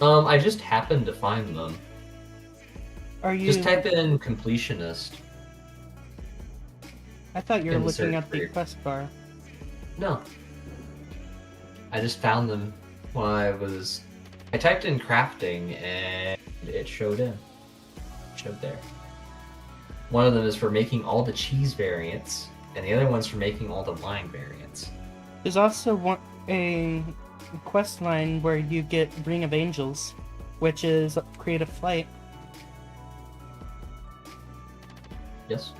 I just happened to find them. Are you... Just type in completionist. I thought you were in the looking search at the tree. quest bar. No. I just found them when I typed in crafting and it showed in. It showed there. One of them is for making all the cheese variants, and the other one's for making all the wine variants. There's also a quest line where you get Ring of Angels, which is create a flight. Yes?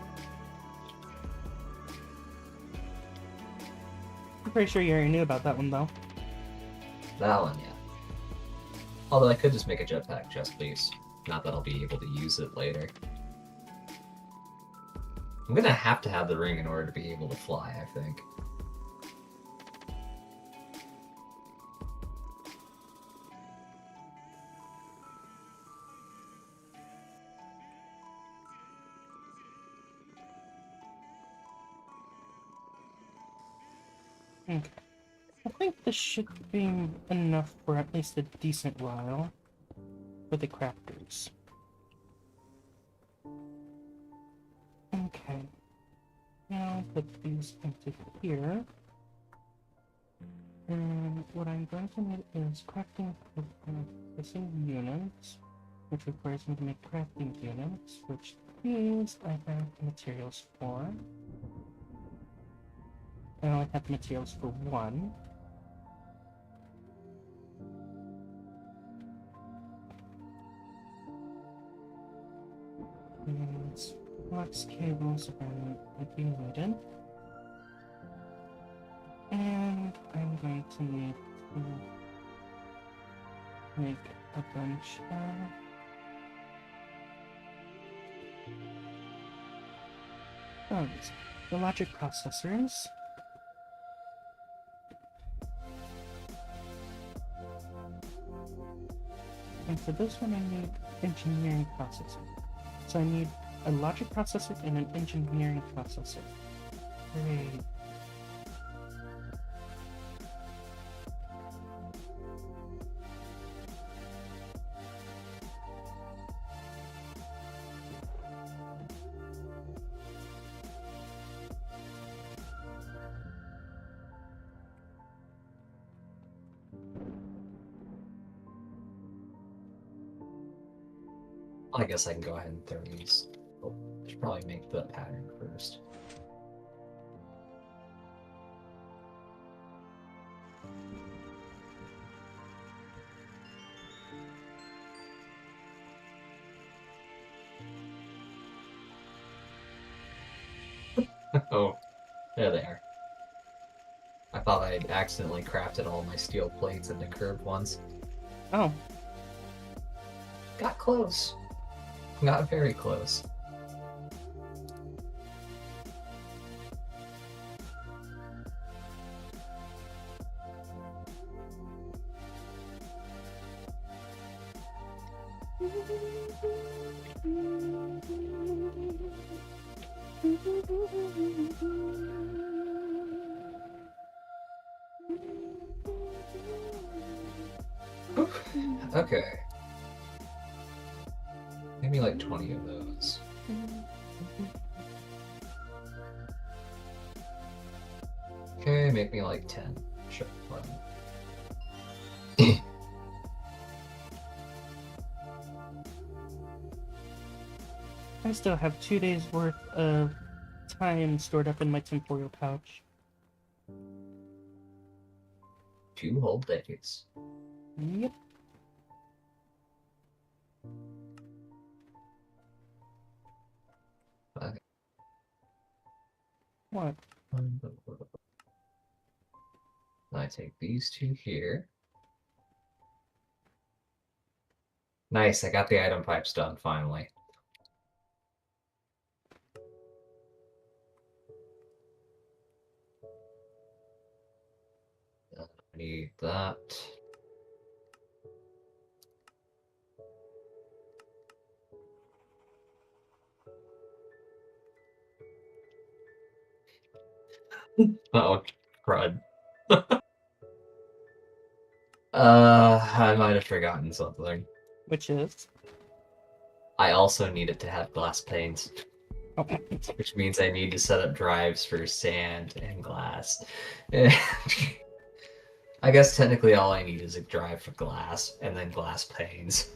I'm pretty sure you already knew about that one, though. That one, yeah. Although I could just make a jetpack just please. Not that I'll be able to use it later. I'm gonna have to have the ring in order to be able to fly, I think. Okay. I think this should be enough for at least a decent while for the crafters. Okay. Now put these into here. And what I'm going to need is crafting for missing units, which requires me to make crafting units, which these I have materials for. I only have materials for one. And flux cables are being needed. And I'm going to need to make a bunch of the logic processors. And for this one, I need engineering processor. So I need a logic processor and an engineering processor. Great. I guess I can go ahead and throw these. Oh, I should probably make the pattern first. Oh, there they are. I thought I had accidentally crafted all my steel plates into curved ones. Oh. Got close. Got very close. Okay. Maybe like 20 of those. Okay, make me like 10. Sure, 11. I still have 2 days worth of time stored up in my temporal pouch. 2 whole days. Yep. Okay. What? I take these 2 here. Nice, I got the item pipes done finally. I need that. Oh, crud. I might have forgotten something. Which is? I also needed to have glass panes. Oh. Which means I need to set up drives for sand and glass. I guess technically all I need is a drive for glass and then glass panes.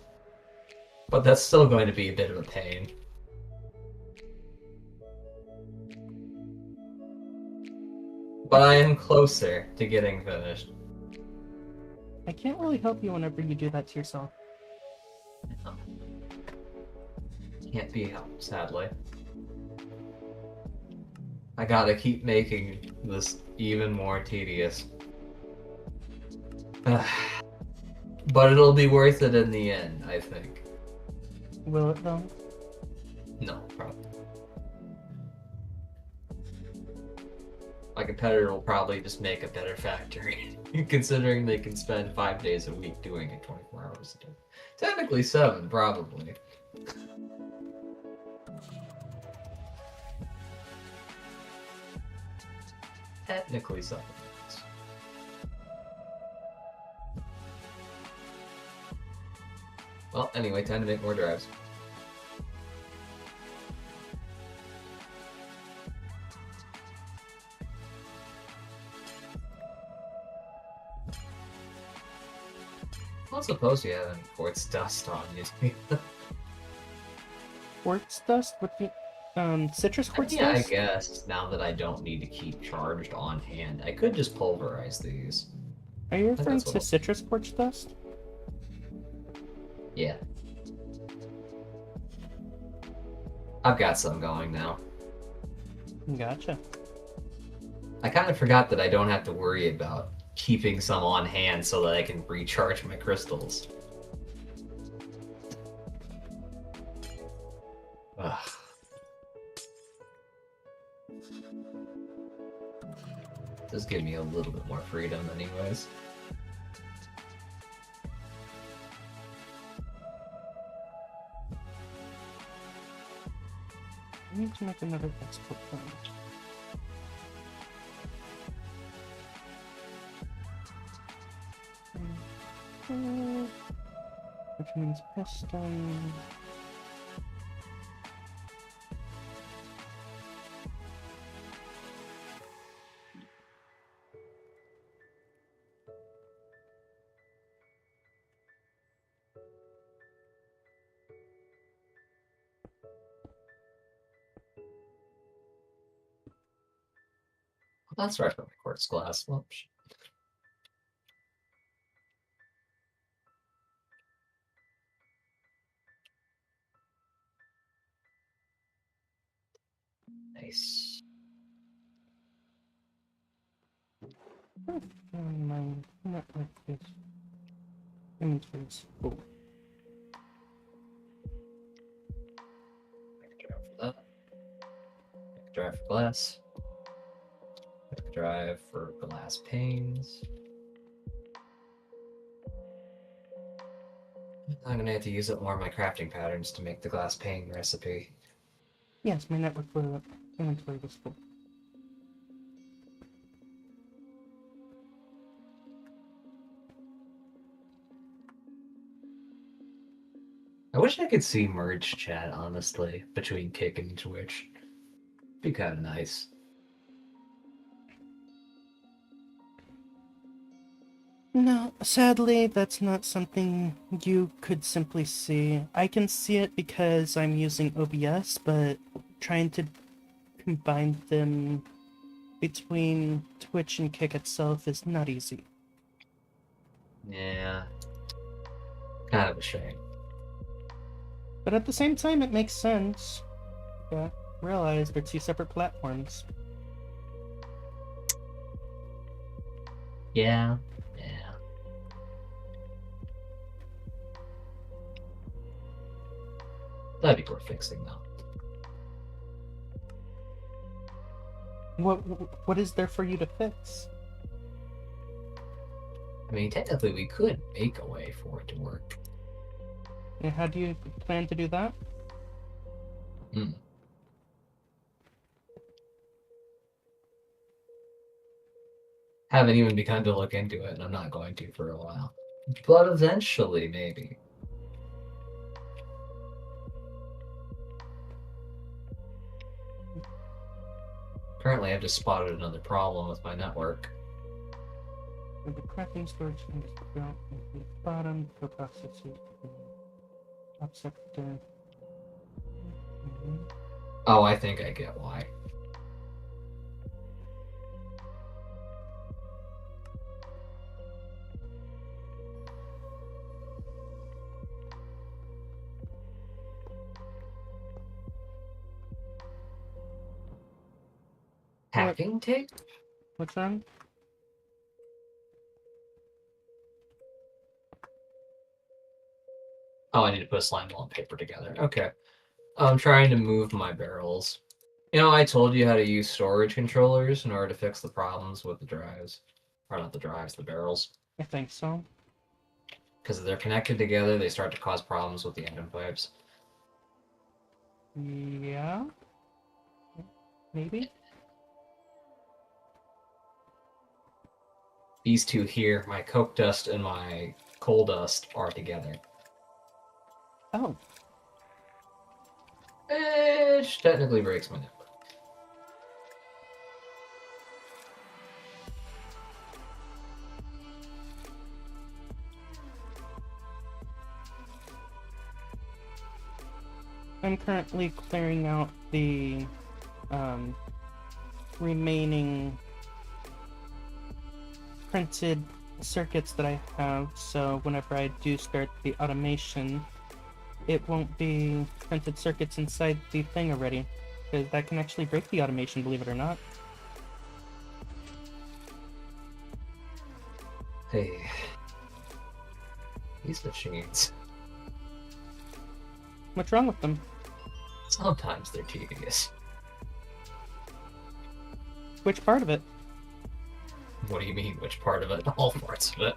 But that's still going to be a bit of a pain. But I am closer to getting finished. I can't really help you whenever you do that to yourself. Can't be helped, sadly. I gotta keep making this even more tedious. But it'll be worth it in the end, I think. Will it though? No, probably. My competitor will probably just make a better factory, considering they can spend 5 days a week doing it 24 hours a day. Technically 7, probably. Technically 7. Well, anyway, time to make more drives. I don't suppose you have any quartz dust on you. Quartz dust? What the citrus quartz Yeah, dust? I guess now that I don't need to keep charged on hand, I could just pulverize these. Are you referring that's what to I'll- citrus quartz dust? Yeah. I've got some going now. Gotcha. I kind of forgot that I don't have to worry about keeping some on hand so that I can recharge my crystals. Ugh. Does give me a little bit more freedom anyways. I need to make another export plan. Which means piston. That's right, my quartz glass. Well, nice. My network is inventory is full. Make a drive for that. Make a drive for glass. Make a drive for glass panes. I'm gonna have to use up more of my crafting patterns to make the glass pane recipe. Yes, my network inventory was full. I wish I could see merge chat, honestly, between Kick and Twitch. Be kind of nice. No, sadly, that's not something you could simply see. I can see it because I'm using OBS, but trying to combine them between Twitch and Kick itself is not easy. Yeah. Kind of a shame. But at the same time, it makes sense. Yeah, realize they're two separate platforms. Yeah. That'd be worth fixing, though. What is there for you to fix? I mean, technically, we could make a way for it to work. And how do you plan to do that? Haven't even begun to look into it, and I'm not going to for a while. But eventually, maybe. Currently, I've just spotted another problem with my network. The crafting storage is built at the bottom, for processing top sector. Oh, I think I get why. Packing tape? What's wrong? Oh, I need to put slime ball and paper together. Okay. I'm trying to move my barrels. You know, I told you how to use storage controllers in order to fix the problems with the drives. Or not the drives, the barrels. I think so. Because if they're connected together, they start to cause problems with the engine pipes. Yeah. Maybe? These two here, my coke dust and my coal dust, are together. Oh. Which technically breaks my network. I'm currently clearing out the remaining printed circuits that I have, so whenever I do start the automation, it won't be printed circuits inside the thing already, because that can actually break the automation, believe it or not. Hey, these machines. What's wrong with them? Sometimes they're tedious. Which part of it? What do you mean, which part of it? All parts of it.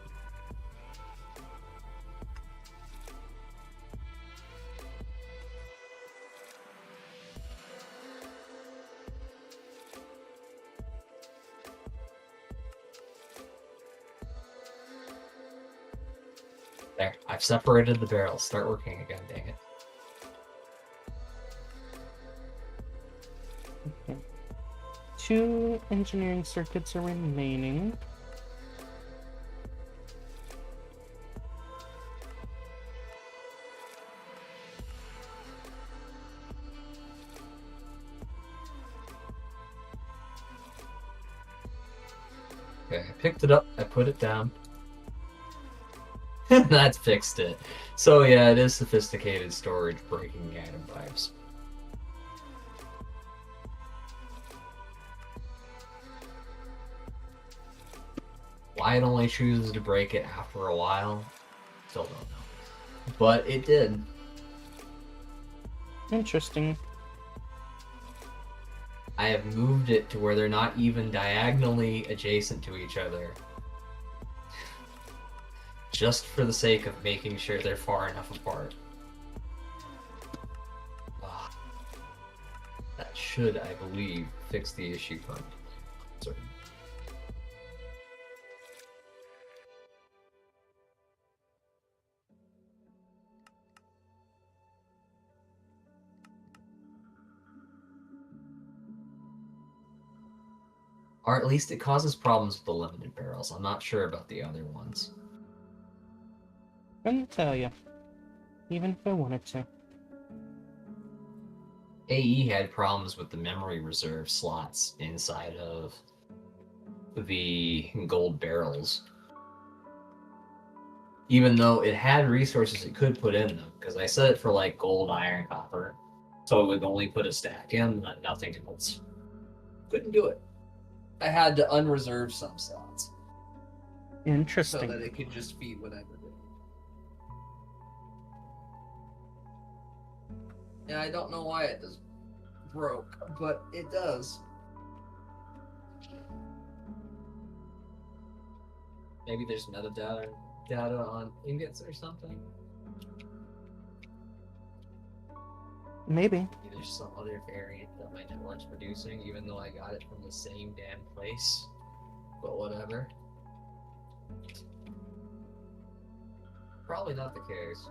There, I've separated the barrels. Start working again, dang it. Okay. 2 engineering circuits are remaining. Okay, I picked it up, I put it down. That fixed it. So yeah, it is sophisticated storage breaking atom pipes. Why it only chooses to break it after a while, still don't know. But it did. Interesting. I have moved it to where they're not even diagonally adjacent to each other. Just for the sake of making sure they're far enough apart. That should, I believe, fix the issue from certain. Or at least it causes problems with the limited barrels. I'm not sure about the other ones. Couldn't tell you. Even if I wanted to. AE had problems with the memory reserve slots inside of the gold barrels. Even though it had resources it could put in them, because I set it for like gold, iron, copper, so it would only put a stack in, nothing else. Couldn't do it. I had to unreserve some slots. Interesting. So that it could just feed whatever it did. And I don't know why it just broke, but it does. Maybe there's metadata on ingots or something. Maybe. Maybe there's some other variant that my network's producing, even though I got it from the same damn place. But whatever. Probably not the case.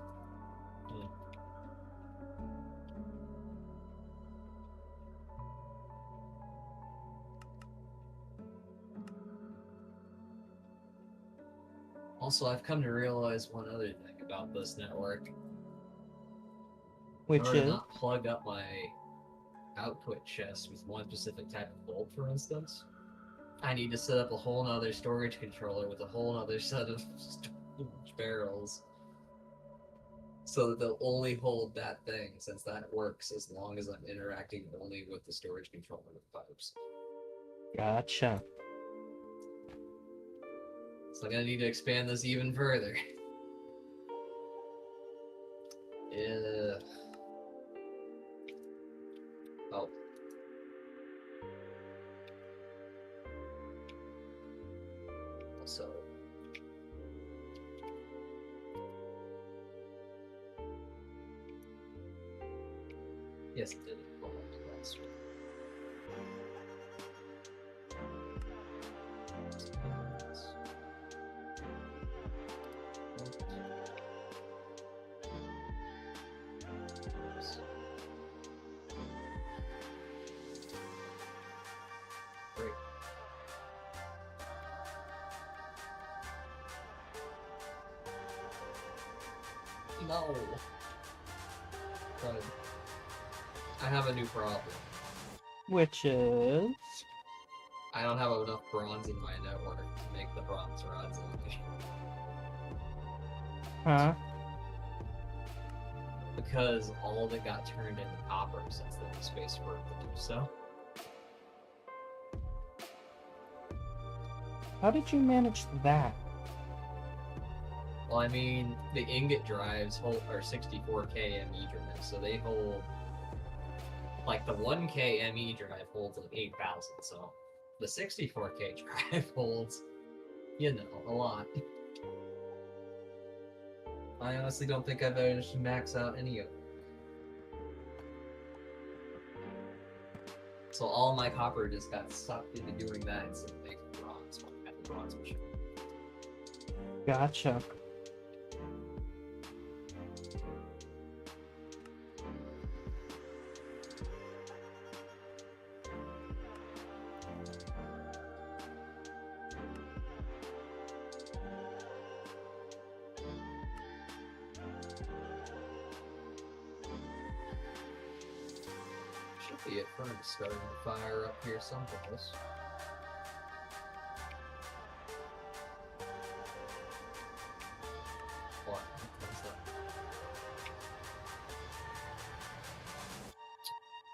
Also, I've come to realize one other thing about this network. Which is? Not plug up my output chest with one specific type of bolt, for instance. I need to set up a whole nother storage controller with a whole nother set of storage barrels. So that they'll only hold that thing, since that works as long as I'm interacting only with the storage controller with pipes. Gotcha. So I'm gonna need to expand this even further. Oh. Also. Yes, it did. Last week. No. But I have a new problem. Which is? I don't have enough bronze in my network to make the bronze rods in it. Huh? Because all of it got turned into copper since there was space for it to do so. How did you manage that? Well, I mean, the ingot drives are 64K ME drives, so they hold, like, the 1K ME drive holds like 8,000, so the 64K drive holds, you know, a lot. I honestly don't think I've managed to max out any of them. So all my copper just got sucked into doing that instead of making bronze at the bronze machine. Gotcha. Should be it for starting the fire up here someplace. What? What's that?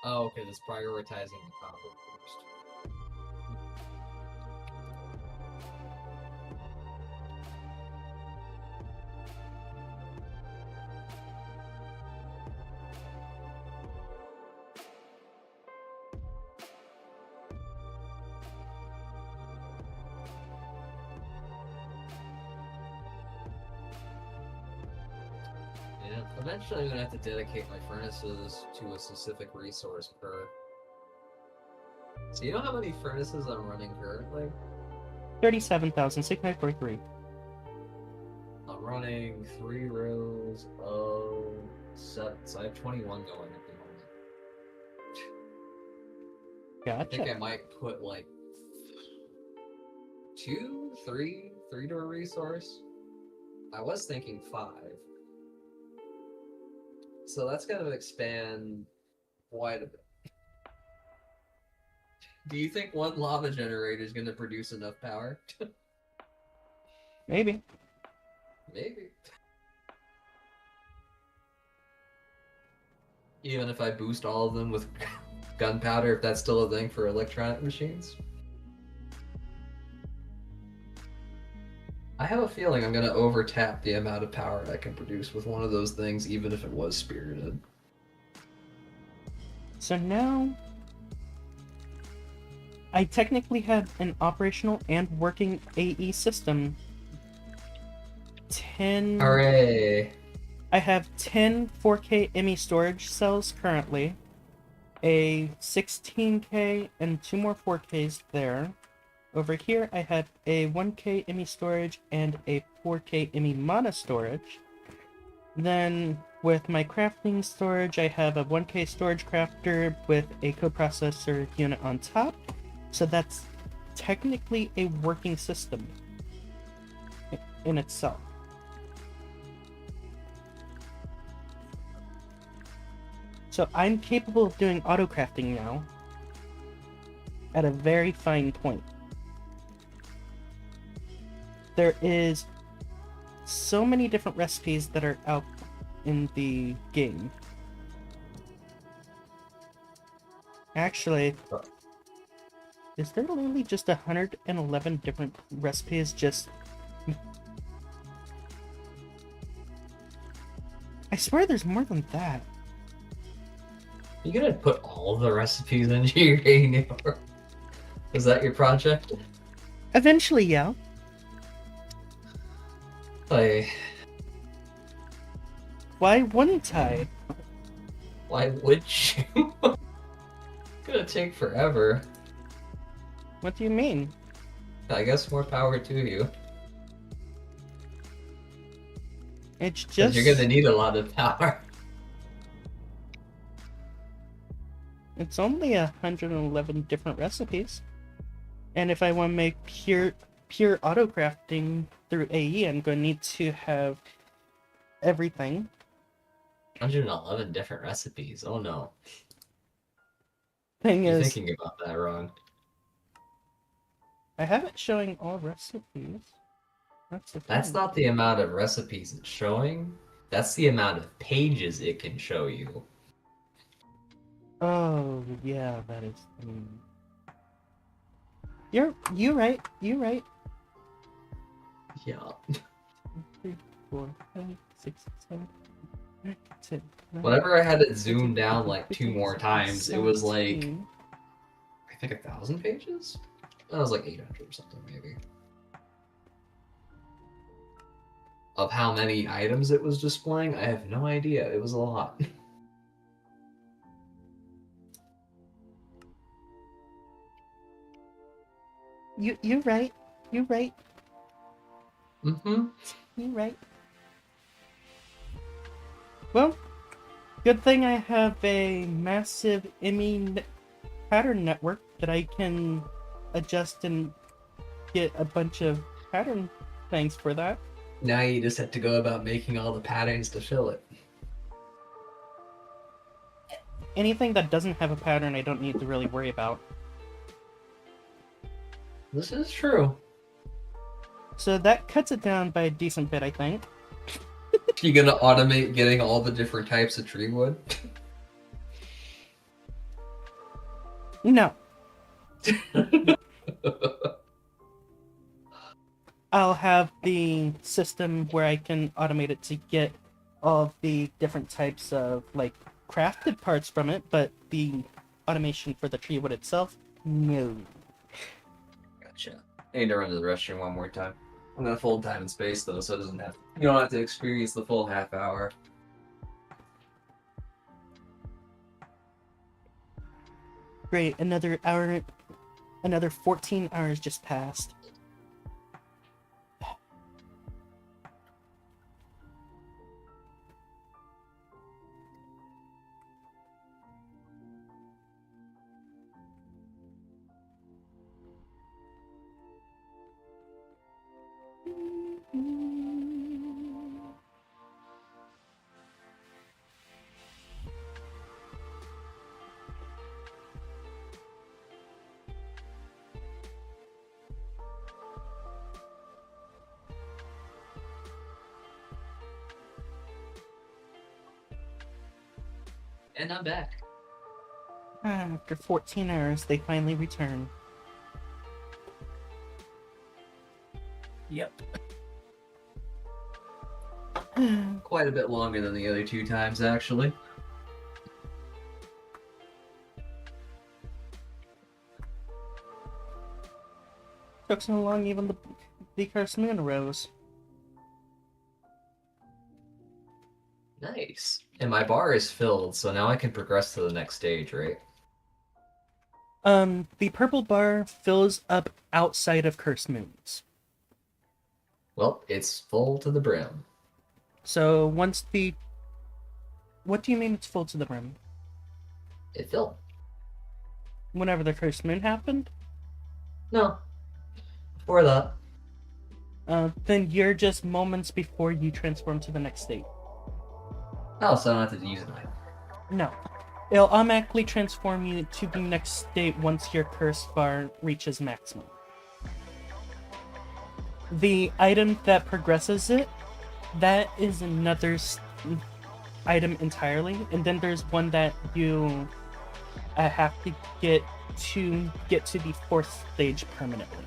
Oh, okay, that's prioritizing the copper first. Yeah, eventually I'm gonna have to dedicate my furnaces to a specific resource per. So you know how many furnaces I'm running currently? 37,643. I'm running 3 rows of 7, so I have 21 going at the moment. Gotcha. I think I might put like 2, 3 to a resource. I was thinking 5. So that's going to expand quite a bit. Do you think one lava generator is going to produce enough power? Maybe. Maybe. Even if I boost all of them with gunpowder, if that's still a thing for electronic machines? I have a feeling I'm going to overtap the amount of power I can produce with one of those things, even if it was spirited. So now, I technically have an operational and working AE system. 10... Hooray! I have 10 4K ME storage cells currently, a 16K and 2 more 4Ks there. Over here I have a 1K ME storage and a 4K ME mono storage. Then with my crafting storage I have a 1K storage crafter with a coprocessor unit on top. So that's technically a working system in itself. So I'm capable of doing auto-crafting now at a very fine point. There is so many different recipes that are out in the game. Actually, is there literally just 111 different recipes just... I swear there's more than that. You gonna put all the recipes into your game? Is that your project? Eventually, yeah. Why wouldn't I? Why would you? It's gonna take forever. What do you mean? I guess more power to you. It's 'Cause just... you're gonna need a lot of power. It's only 111 different recipes. And if I want to make pure auto-crafting through AE, I'm going to need to have everything. 111 different recipes. Oh no. Thing You're is, thinking about that wrong. I have it showing all recipes. That's the thing. That's not the amount of recipes it's showing. That's the amount of pages it can show you. Oh, yeah, that is... You're right. You're right. Yeah. 3, 4, 5, 6, 7, 8, 10, 9, Whenever I had it 10, zoomed down 15, like 2 16, more times, it was like, 17. I think 1,000 pages? That was like 800 or something, maybe. Of how many items it was displaying, I have no idea. It was a lot. You're right. You're right. Mm-hmm. You're right. Well, good thing I have a massive pattern network that I can adjust and get a bunch of pattern things for that. Now you just have to go about making all the patterns to fill it. Anything that doesn't have a pattern, I don't need to really worry about. This is true. So that cuts it down by a decent bit, I think. You gonna automate getting all the different types of tree wood? No. I'll have the system where I can automate it to get all of the different types of, like, crafted parts from it, but the automation for the tree wood itself, no. Gotcha. I need to run to the restroom one more time. I'm gonna fold time and space though, so it doesn't have. You don't have to experience the full half hour. Great, another hour, another 14 hours just passed. And I'm back. After 14 hours, they finally return. Yep. Quite a bit longer than the other 2 times, actually. Took so long, even the cursed moon arose. Nice. And my bar is filled, so now I can progress to the next stage, right? The purple bar fills up outside of cursed moons. Well, it's full to the brim. So once the... What do you mean it's full to the brim? It filled. Whenever the cursed moon happened? No. Before that. Then you're just moments before you transform to the next state. Oh, so I don't have to use it. No. It'll automatically transform you to the next state once your curse bar reaches maximum. The item that progresses it, that is another item entirely, and then there's one that you have to get to the 4th stage permanently.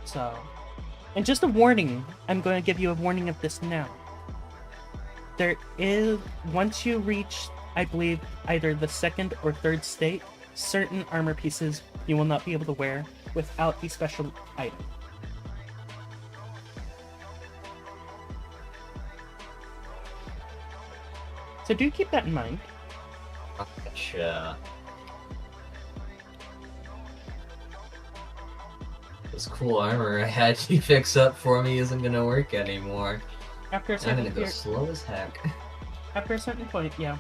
So, and just a warning, I'm going to give you a warning of this now. There is, once you reach, I believe, either the 2nd or 3rd state, certain armor pieces you will not be able to wear without the special item. So do keep that in mind. Gotcha. This cool armor I had you fix up for me isn't gonna work anymore. After a I'm certain gonna go slow as heck. After a certain point, yeah.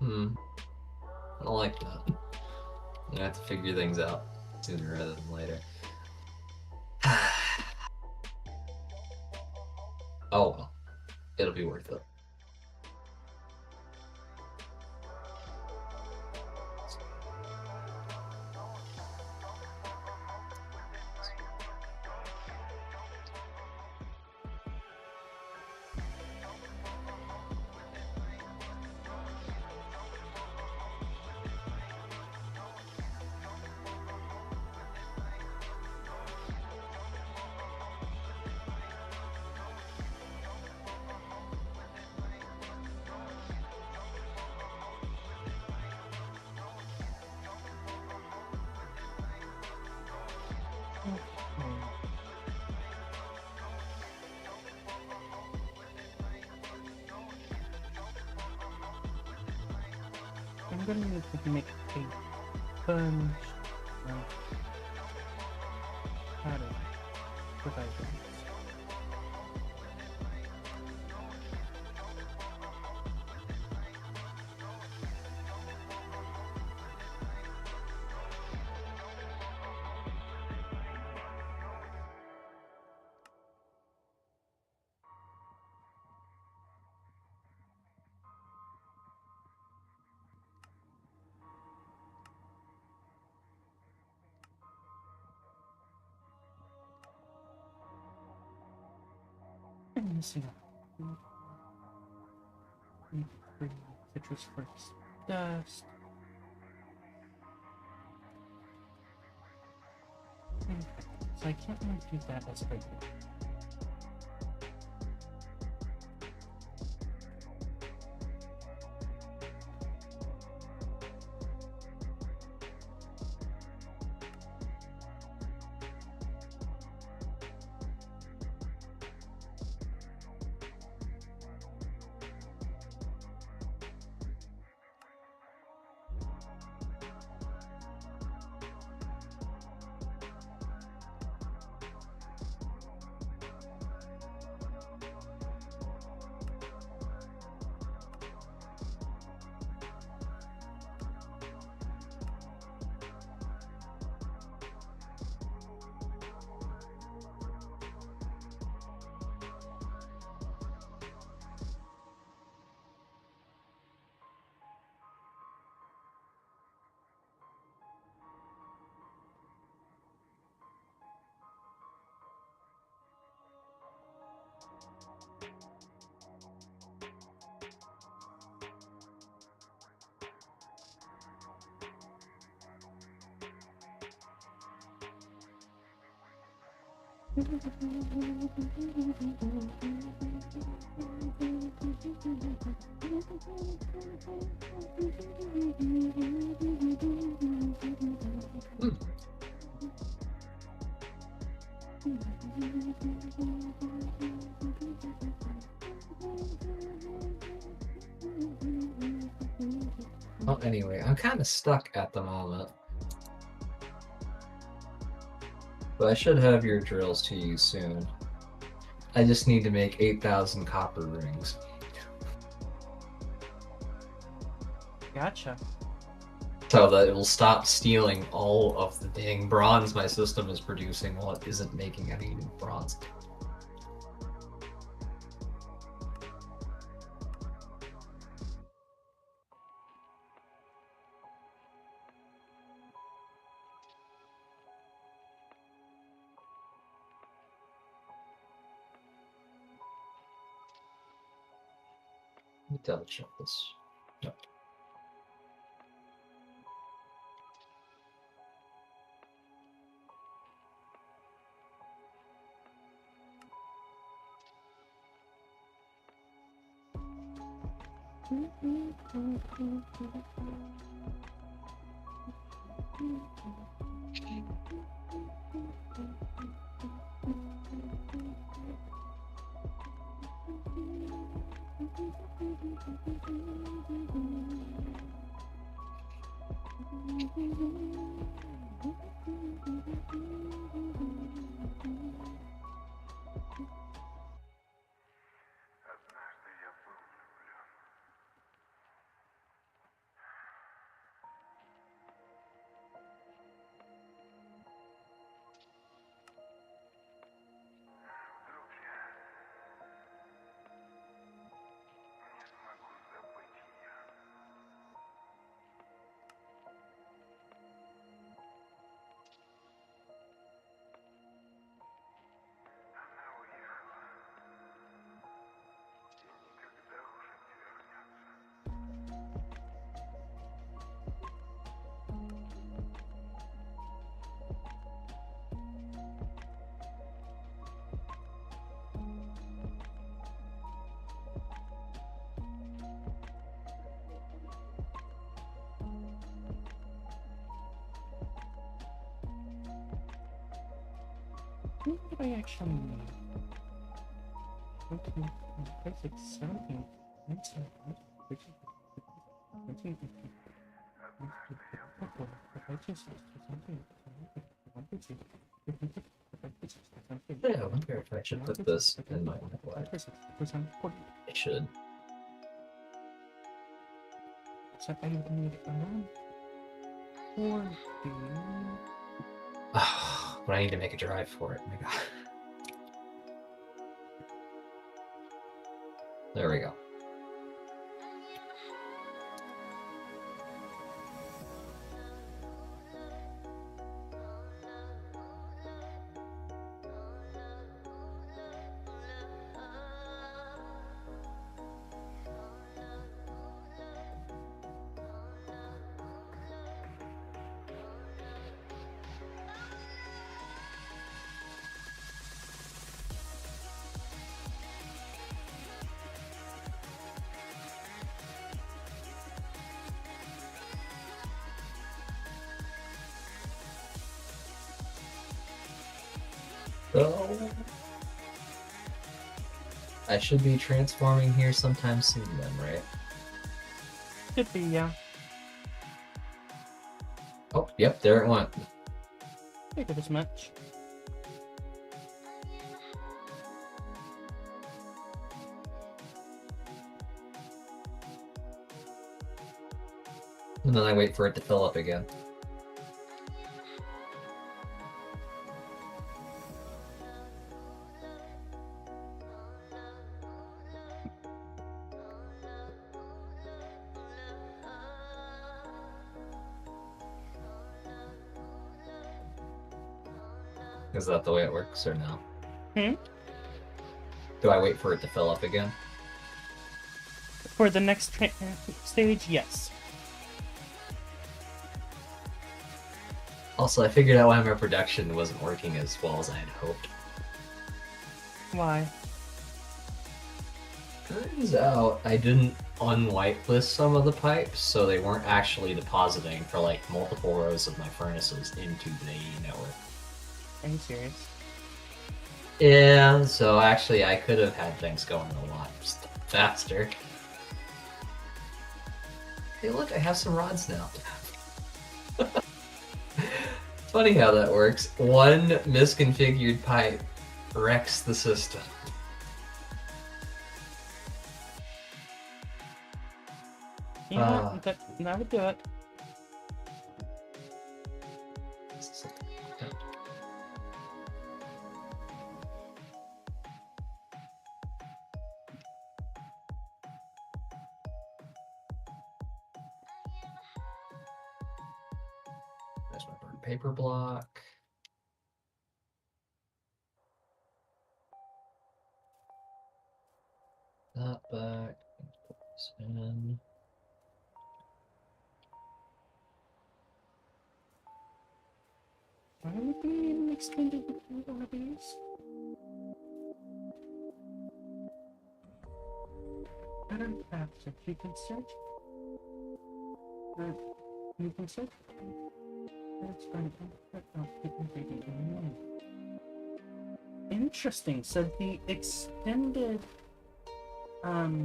I don't like that. I'm gonna have to figure things out sooner rather than later. Oh well. It'll be worth it. I'm gonna need to make a bunch of patterns with items. I'm missing citrus fruits dust. So I can't really do that as quickly. Well, anyway, I'm kind of stuck at the moment. But I should have your drills to you soon. I just need to make 8,000 copper rings. Gotcha. So that it will stop stealing all of the dang bronze my system is producing while it isn't making any new bronze. Let me double check this. No. What did I actually need? 14, 36, 17, 19, 19, Yeah, I wonder if I should put this in my network. I should. So I need around 40. But I need to make a drive for it. Oh my god. There we go. So I should be transforming here sometime soon then, right? Could be, yeah. Oh, yep, there it went. Figured as much. And then I wait for it to fill up again. Is that the way it works or no? Do I wait for it to fill up again? For the next stage, yes. Also, I figured out why my production wasn't working as well as I had hoped. Why? Turns out I didn't unwhitelist some of the pipes, so they weren't actually depositing for like multiple rows of my furnaces into the network. Are you serious? Yeah, so actually I could have had things going a lot faster. Hey look, I have some rods now. It's funny how that works. One misconfigured pipe wrecks the system. Yeah, that would do it. There's my burnt paper block. That back. Spin. Why would we need an extended one of these? Pattern capture. You can search. You can search. That's fine. Interesting. So the extended, the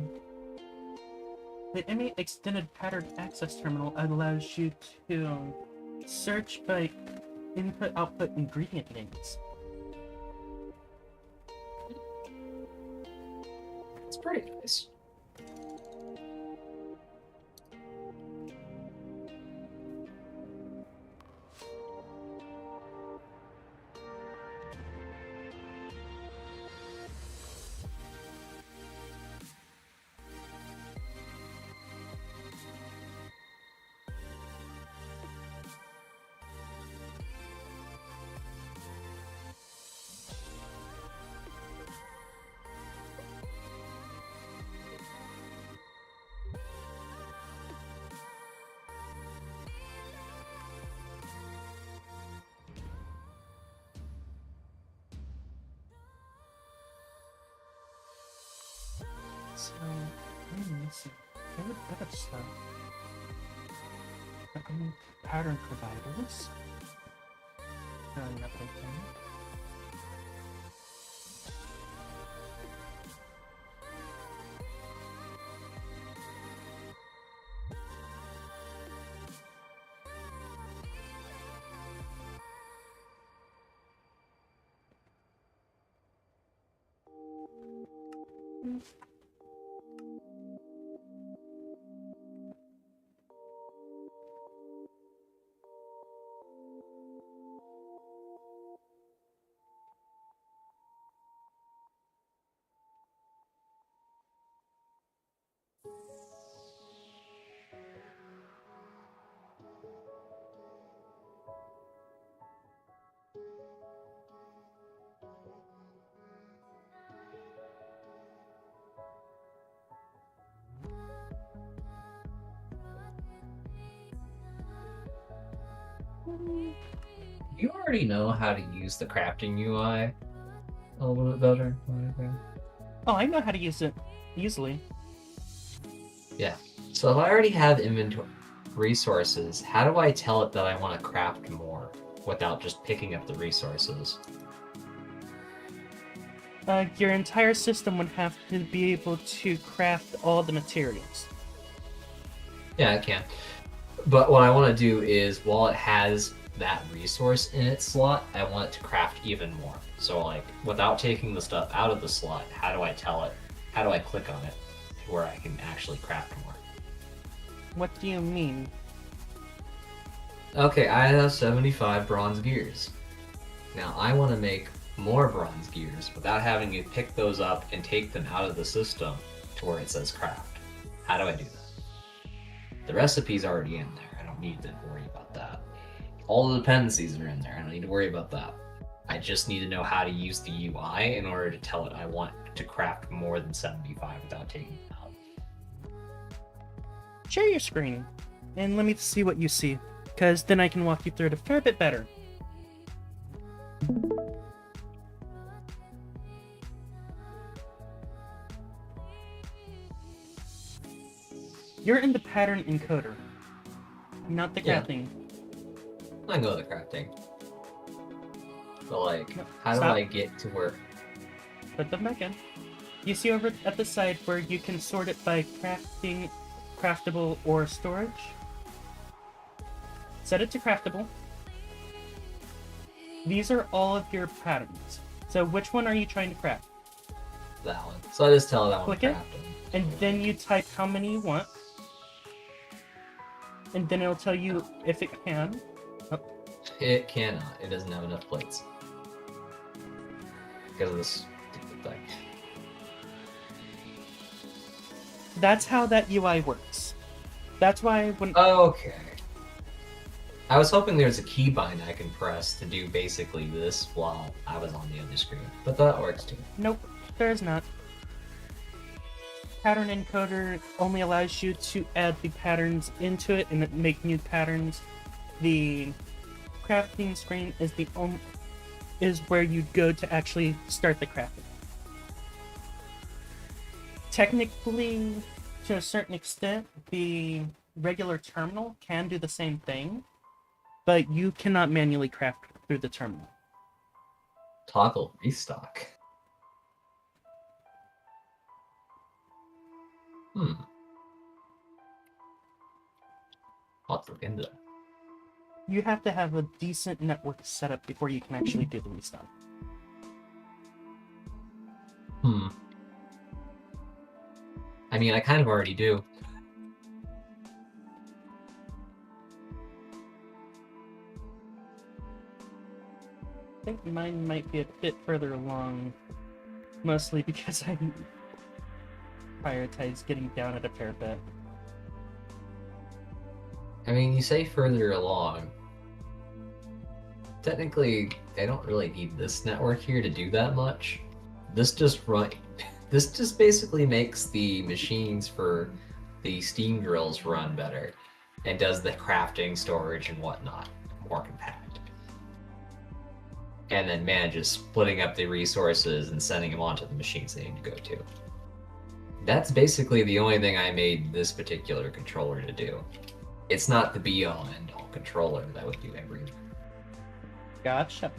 ME extended pattern access terminal allows you to search by input-output ingredient names. It's pretty nice. So, I'm missing a little bit of stuff. Pattern providers. Nothing there. You already know how to use the crafting UI a little bit better. Oh, I know how to use it easily. Yeah. So if I already have inventory resources, how do I tell it that I want to craft more without just picking up the resources? Your entire system would have to be able to craft all the materials. Yeah, I can. But what I want to do is, while it has that resource in its slot, I want it to craft even more. So, like, without taking the stuff out of the slot, how do I tell it? How do I click on it to where I can actually craft more? What do you mean? Okay, I have 75 bronze gears. Now, I want to make more bronze gears without having to pick those up and take them out of the system to where it says craft. How do I do that? The recipe's already in there. I don't need to worry about that. All the dependencies are in there. I don't need to worry about that. I just need to know how to use the UI in order to tell it I want to craft more than 75 without taking them out. Share your screen, and let me see what you see, because then I can walk you through it a fair bit better. You're in the pattern encoder, not the Yeah. crafting. I know the crafting. But like, No, how do stop. I get to where? Put them back in. You see over at the side where you can sort it by crafting, craftable, or storage? Set it to craftable. These are all of your patterns. So which one are you trying to craft? That one. So I just tell that one Click to it, craft them. and then you type how many you want. And then it'll tell you if it can. Oh, It cannot. It doesn't have enough plates. Because of this stupid thing. that's how that UI works. That's why when Okay. I was hoping there's a keybind I can press to do basically this while I was on the other screen. But that works too. nope, there is not. Pattern encoder only allows you to add the patterns into it and make new patterns. The crafting screen is where you go to actually start the crafting. Technically, to a certain extent, the regular terminal can do the same thing, but you cannot manually craft through the terminal. Toggle restock. I'll have to look into that. You have to have a decent network setup before you can actually do the restock. I mean, I kind of already do. I think mine might be a bit further along, mostly because I prioritize getting down at a fair bit. I mean, you say further along. Technically, I don't really need this network here to do that much. This just basically makes the machines for the steam drills run better and does the crafting, storage, and whatnot more compact. And then manages splitting up the resources and sending them onto the machines they need to go to. That's basically the only thing I made this particular controller to do. It's not the be-all end-all controller that would do everything. Gotcha.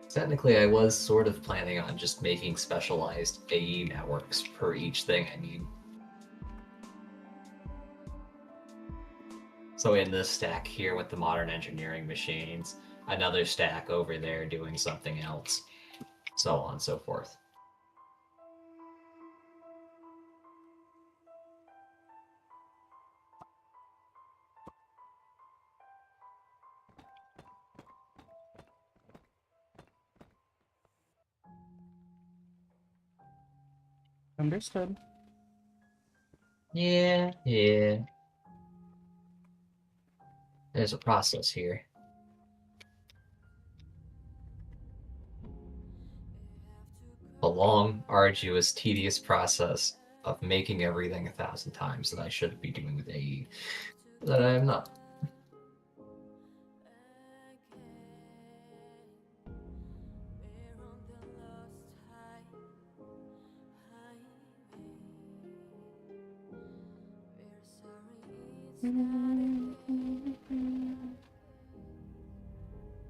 Technically, I was sort of planning on just making specialized AE networks for each thing I need. So in this stack here with the modern engineering machines, another stack over there doing something else, so on and so forth. Understood. Yeah. There's a process here. A long, arduous, tedious process of making everything 1,000 times that I should be doing with AE, that I am not.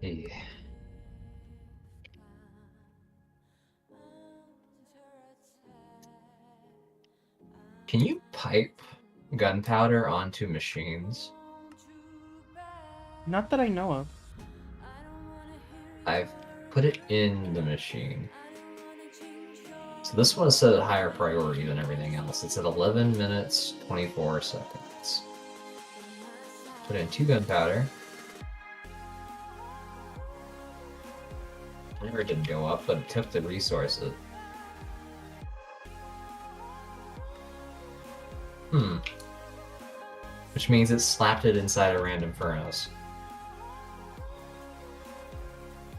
Yeah. Can you pipe gunpowder onto machines? Not that I know of. I've put it in the machine. So this one is set at higher priority than everything else. It's at 11 minutes, 24 seconds. Put in 2 gunpowder. Never didn't go up, but it took the resources. Which means it slapped it inside a random furnace.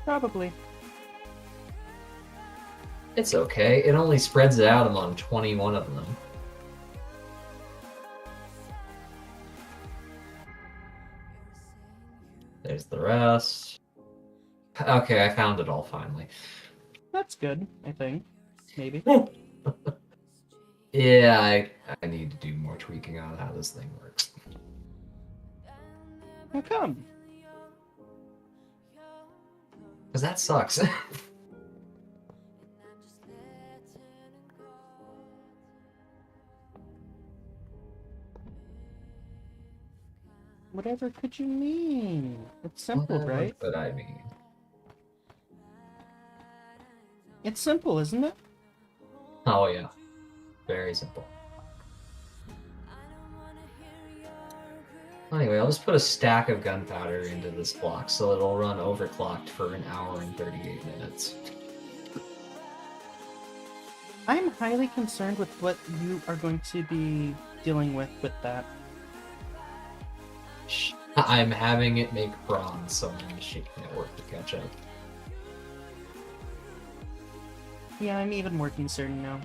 Probably. It's okay, it only spreads it out among 21 of them. There's the rest. Okay, I found it all finally. That's good, I think. Maybe. Yeah, I need to do more tweaking on how this thing works. How come? Because that sucks. Whatever could you mean? It's simple, Whatever right? could I mean? It's simple, isn't it? Oh yeah, very simple. Anyway, I'll just put a stack of gunpowder into this block so it'll run overclocked for an hour and 38 minutes. I'm highly concerned with what you are going to be dealing with that. I'm having it make bronze so my machine network to catch up. Yeah, I'm even more concerned now.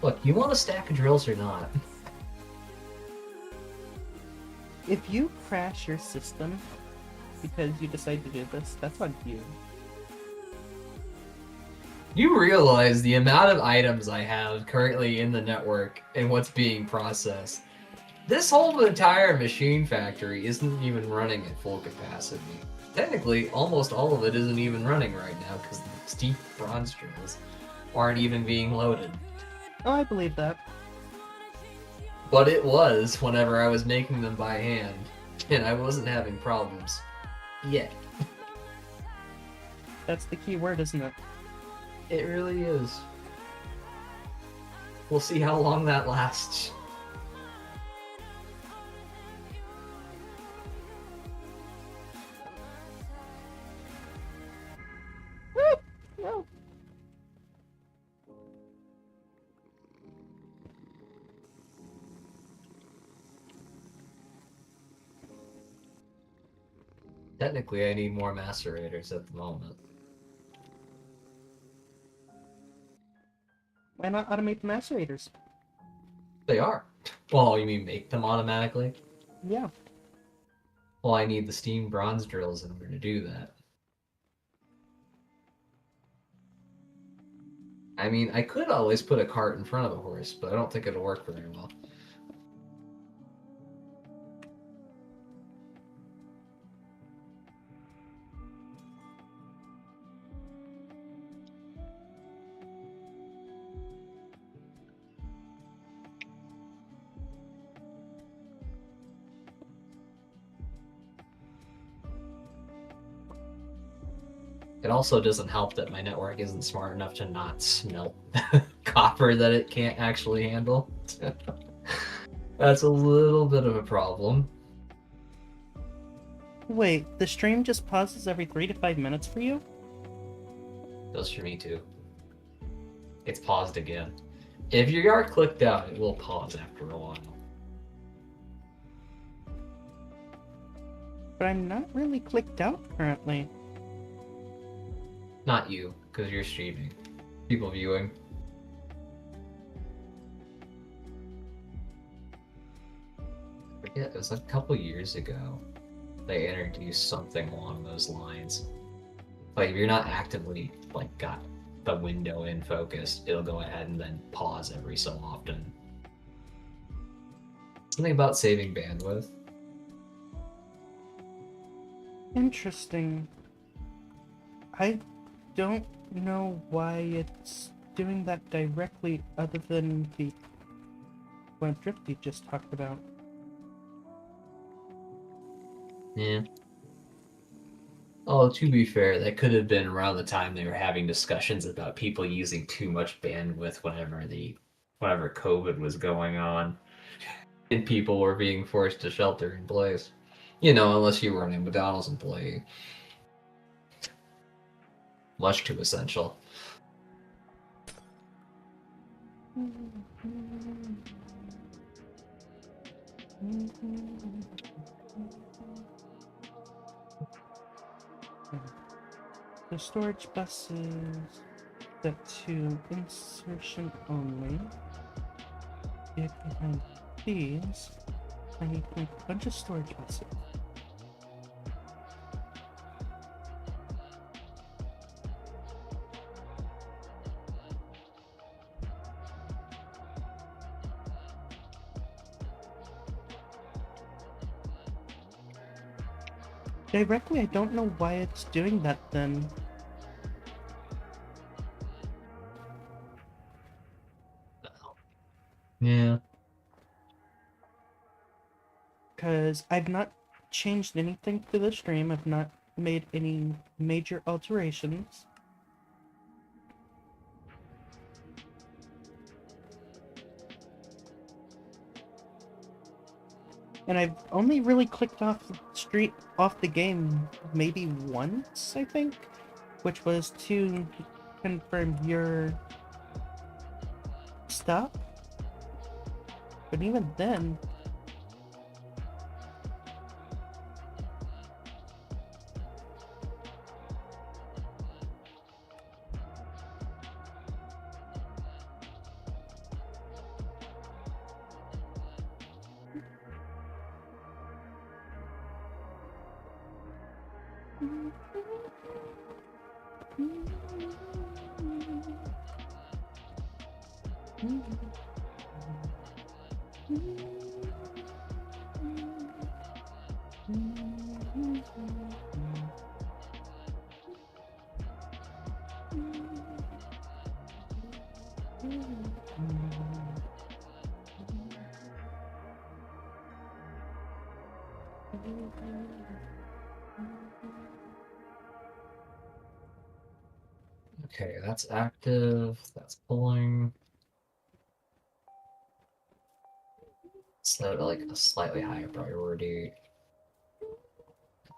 Look, you want a stack of drills or not? If you crash your system because you decide to do this, that's on you. You realize the amount of items I have currently in the network and what's being processed. This whole entire machine factory isn't even running at full capacity. Technically, almost all of it isn't even running right now because the steep bronze drills aren't even being loaded. Oh, I believe that. But it was whenever I was making them by hand, and I wasn't having problems yet. That's the key word, isn't it? It really is. We'll see how long that lasts. No. Technically, I need more macerators at the moment. Why not automate the macerators? They are. Well, you mean make them automatically? Yeah. Well, I need the steam bronze drills in order to do that. I mean, I could always put a cart in front of a horse, but I don't think it'll work very well. It also doesn't help that my network isn't smart enough to not smelt copper that it can't actually handle. That's a little bit of a problem. Wait, the stream just pauses every 3 to 5 minutes for you? Does for me too. It's paused again. If you are clicked out, it will pause after a while. But I'm not really clicked out currently. Not you, because you're streaming. People viewing. I forget, it was a couple years ago. They introduced something along those lines. Like, if you're not actively, like, got the window in focus, it'll go ahead and then pause every so often. Something about saving bandwidth. Interesting. I don't know why it's doing that directly other than the one Drifty just talked about. Yeah. Oh, to be fair, that could have been around the time they were having discussions about people using too much bandwidth whenever COVID was going on, and people were being forced to shelter in place. You know, unless you were a McDonald's employee. Much too essential. The storage buses set to insertion only. Yet behind these, I need to make a bunch of storage buses. Directly, I don't know why it's doing that then. Yeah. Because I've not changed anything to the stream. I've not made any major alterations. And I've only really clicked off the game maybe once, I think, which was to confirm your stuff. But even then, Okay, that's active. That's pulling. Set like a slightly higher priority.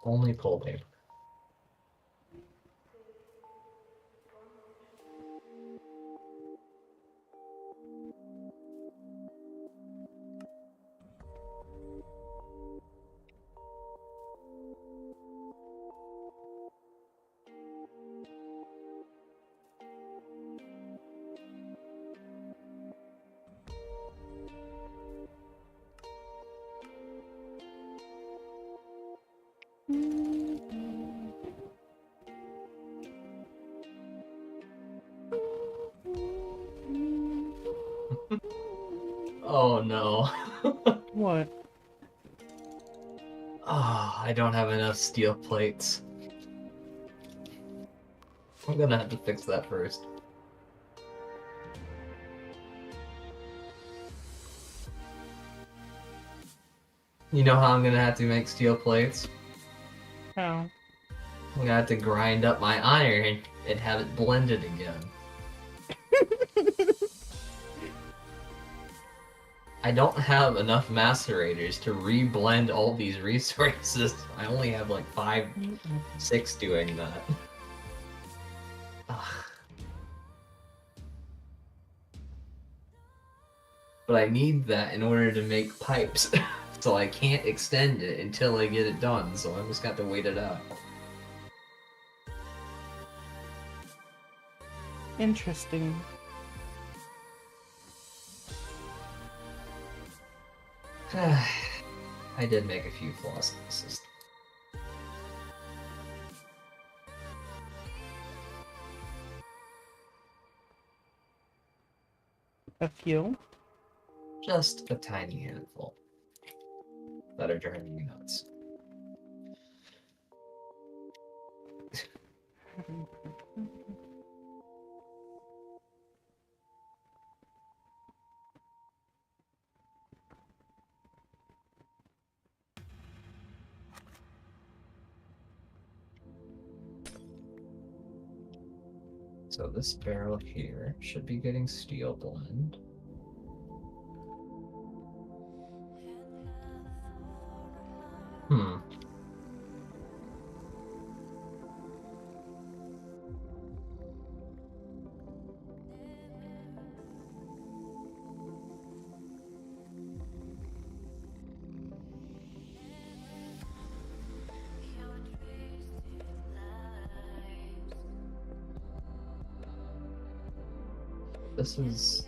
Only pull paper. Oh no. what? Oh, I don't have enough steel plates. I'm gonna have to fix that first. You know how I'm gonna have to make steel plates? How? I'm gonna have to grind up my iron and have it blended again. I don't have enough macerators to re-blend all these resources. I only have like 5, 6 doing that. Ugh. But I need that in order to make pipes. So I can't extend it until I get it done, so I just got to wait it out. Interesting. I did make a few flaws in the system. A few? Just a tiny handful that are driving me nuts. So this barrel here should be getting steel blend. This is...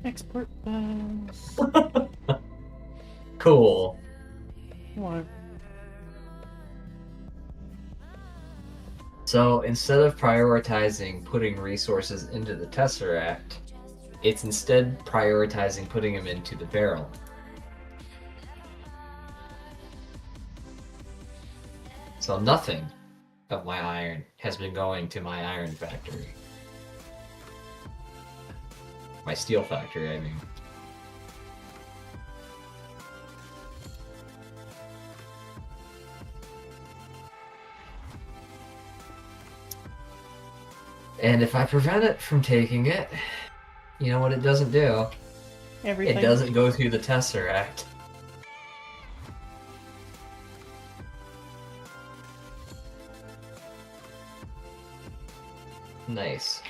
Export bus. Cool. What? So instead of prioritizing putting resources into the Tesseract, it's instead prioritizing putting them into the barrel. So nothing of my iron has been going to my iron factory. My steel factory, I mean. And if I prevent it from taking it, you know what it doesn't do? Everything. It doesn't go through the Tesseract. Nice.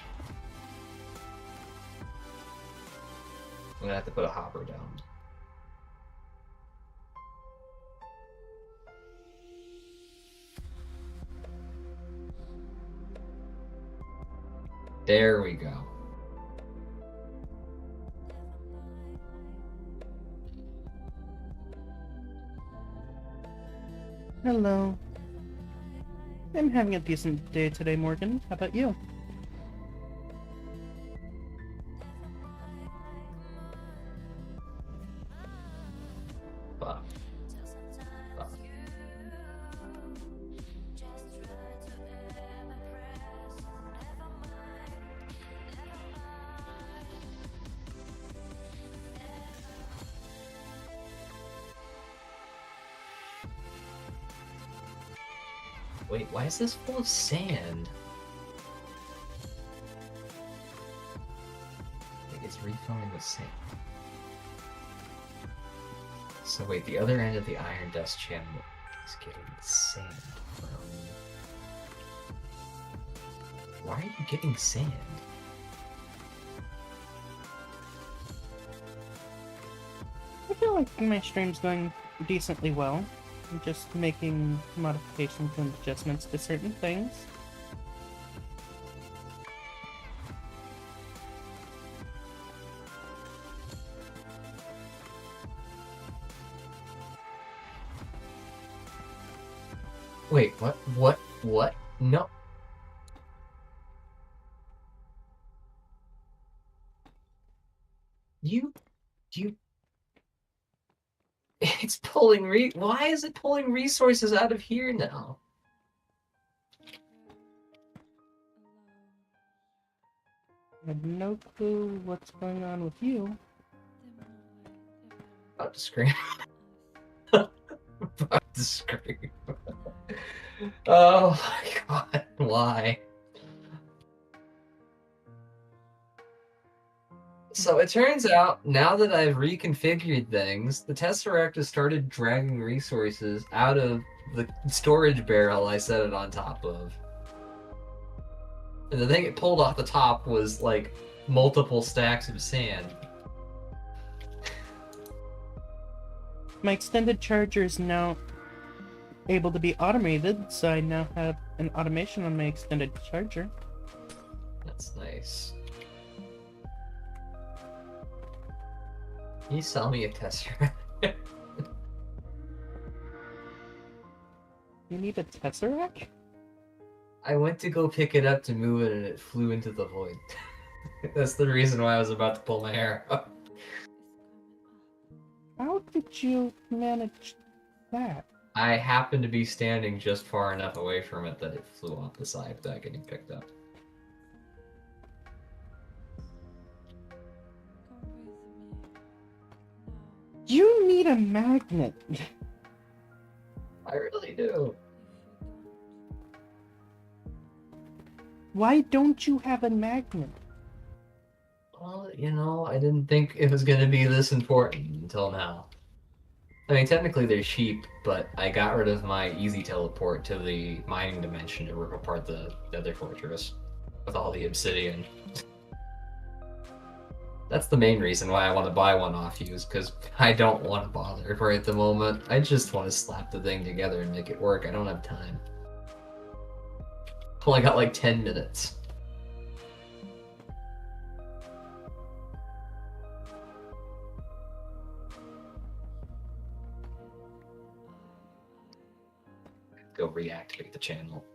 I'm gonna have to put a hopper down. There we go. Hello. I'm having a decent day today, Morgan. How about you? Fuck. Wait, why is this full of sand? Like it's refilling with sand. So wait, the other end of the iron dust channel is getting sand from... Why are you getting sand? I feel like my stream's going decently well. I'm just making modifications and adjustments to certain things. Wait, what? What? No. You... It's pulling Why is it pulling resources out of here now? I have no clue what's going on with you. About to scream. About to scream. Oh my god, why? So it turns out, now that I've reconfigured things, the Tesseract has started dragging resources out of the storage barrel I set it on top of. And the thing it pulled off the top was, like, multiple stacks of sand. My extended charger is now able to be automated, so I now have an automation on my extended charger. That's nice. Can you sell me a Tesseract? You need a Tesseract? I went to go pick it up to move it and it flew into the void. That's the reason why I was about to pull my hair out. How did you manage that? I happened to be standing just far enough away from it that it flew off the side without getting picked up. You need a magnet. I really do. Why don't you have a magnet? Well, you know, I didn't think it was going to be this important until now. I mean, technically they're cheap, but I got rid of my easy teleport to the mining dimension to rip apart the other fortress with all the obsidian. That's the main reason why I want to buy one off you, is because I don't want to bother right at the moment. I just want to slap the thing together and make it work. I don't have time. Only got like 10 minutes. Go reactivate the channel.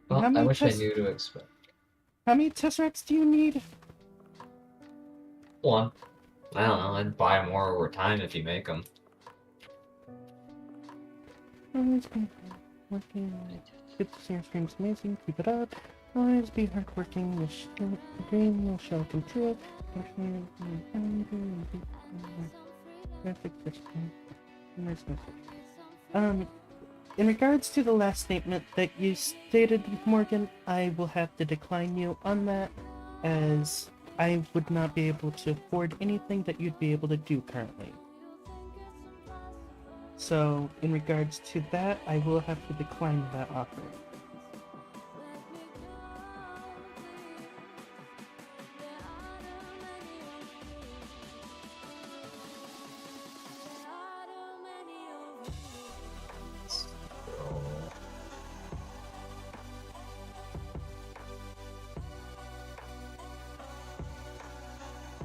Well, How I many wish I test knew to expect how many Tesseracts do you need? one. I don't know. I'd buy more over time if you make them. Always be working. Good to see your stream's amazing. Keep it up. Always be hardworking. The dream will show come true. In regards to the last statement that you stated, Morgan, I will have to decline you on that, as I would not be able to afford anything that you'd be able to do currently. So, in regards to that, I will have to decline that offer.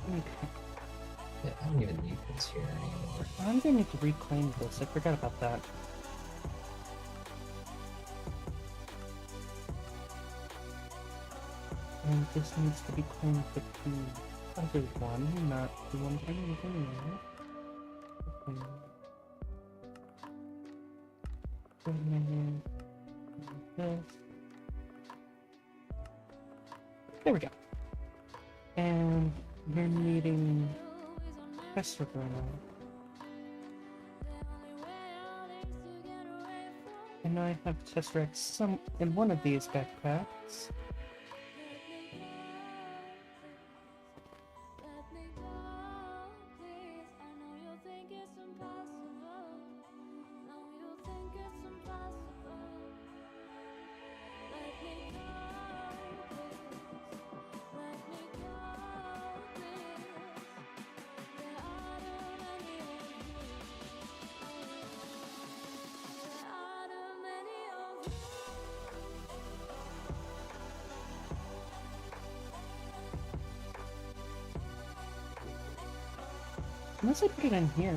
Okay. Yeah, I don't even need this here anymore. I'm gonna need to reclaim this. I forgot about that. And this needs to be claimed with the other one, not the one I'm using now. Okay. This. There we go. And you're needing Pressure Burner. And I have Tesseract some in one of these backpacks. Unless I put it in here.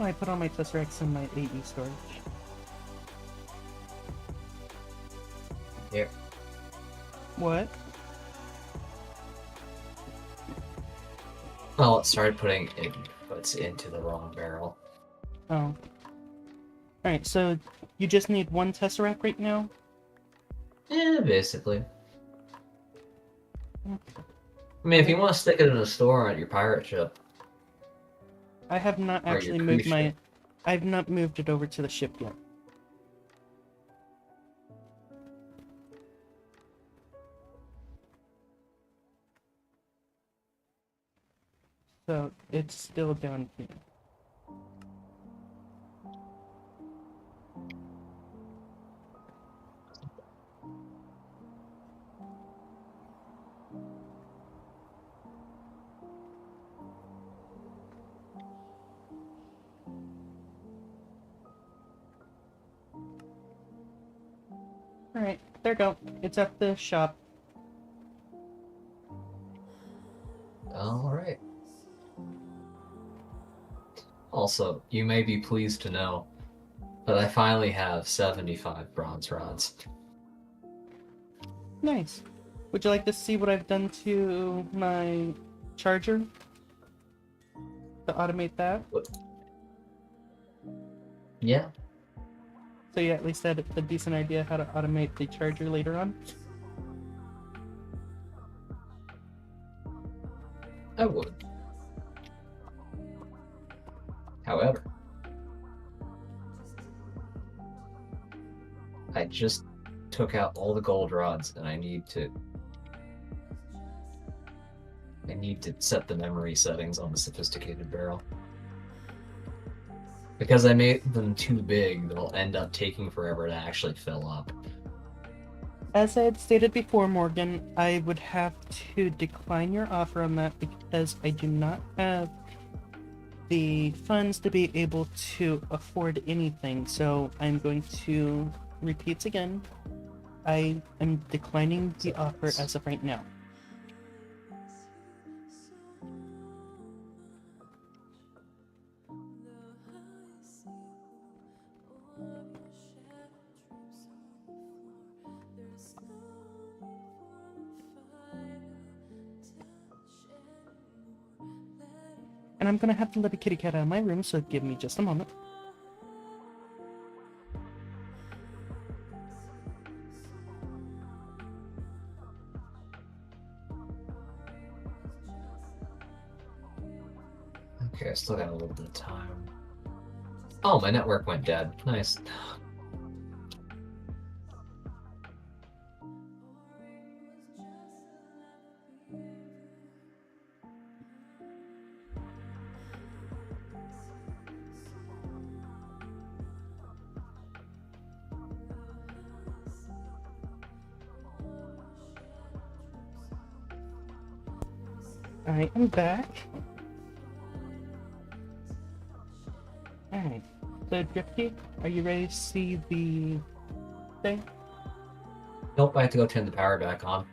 Oh, I put all my Tesseracts in my AE storage. Here. What? Oh, it started putting inputs into the wrong barrel. Oh. Alright, so you just need one Tesseract right now? Yeah, basically. Okay. I mean, if you want to stick it in a store on your pirate ship. I have not Or your actually cruise moved my... ship. I've not moved it over to the ship yet. So, it's still down here. Alright, there you go. It's at the shop. Alright. Also, you may be pleased to know that I finally have 75 bronze rods. Nice. Would you like to see what I've done to my charger? To automate that? Yeah. So you at least had a decent idea how to automate the charger later on? I would. However, I just took out all the gold rods and I need to set the memory settings on the sophisticated barrel. Because I made them too big, they'll end up taking forever to actually fill up. As I had stated before, Morgan, I would have to decline your offer on that because I do not have the funds to be able to afford anything. So I'm going to repeat again. I am declining the offer as of right now. And I'm gonna have to let a kitty cat out of my room, so give me just a moment. Okay, I still got a little bit of time. Oh, my network went dead. Nice. I am back. Alright. So, Drifty, are you ready to see the thing? Nope, I have to go turn the power back on.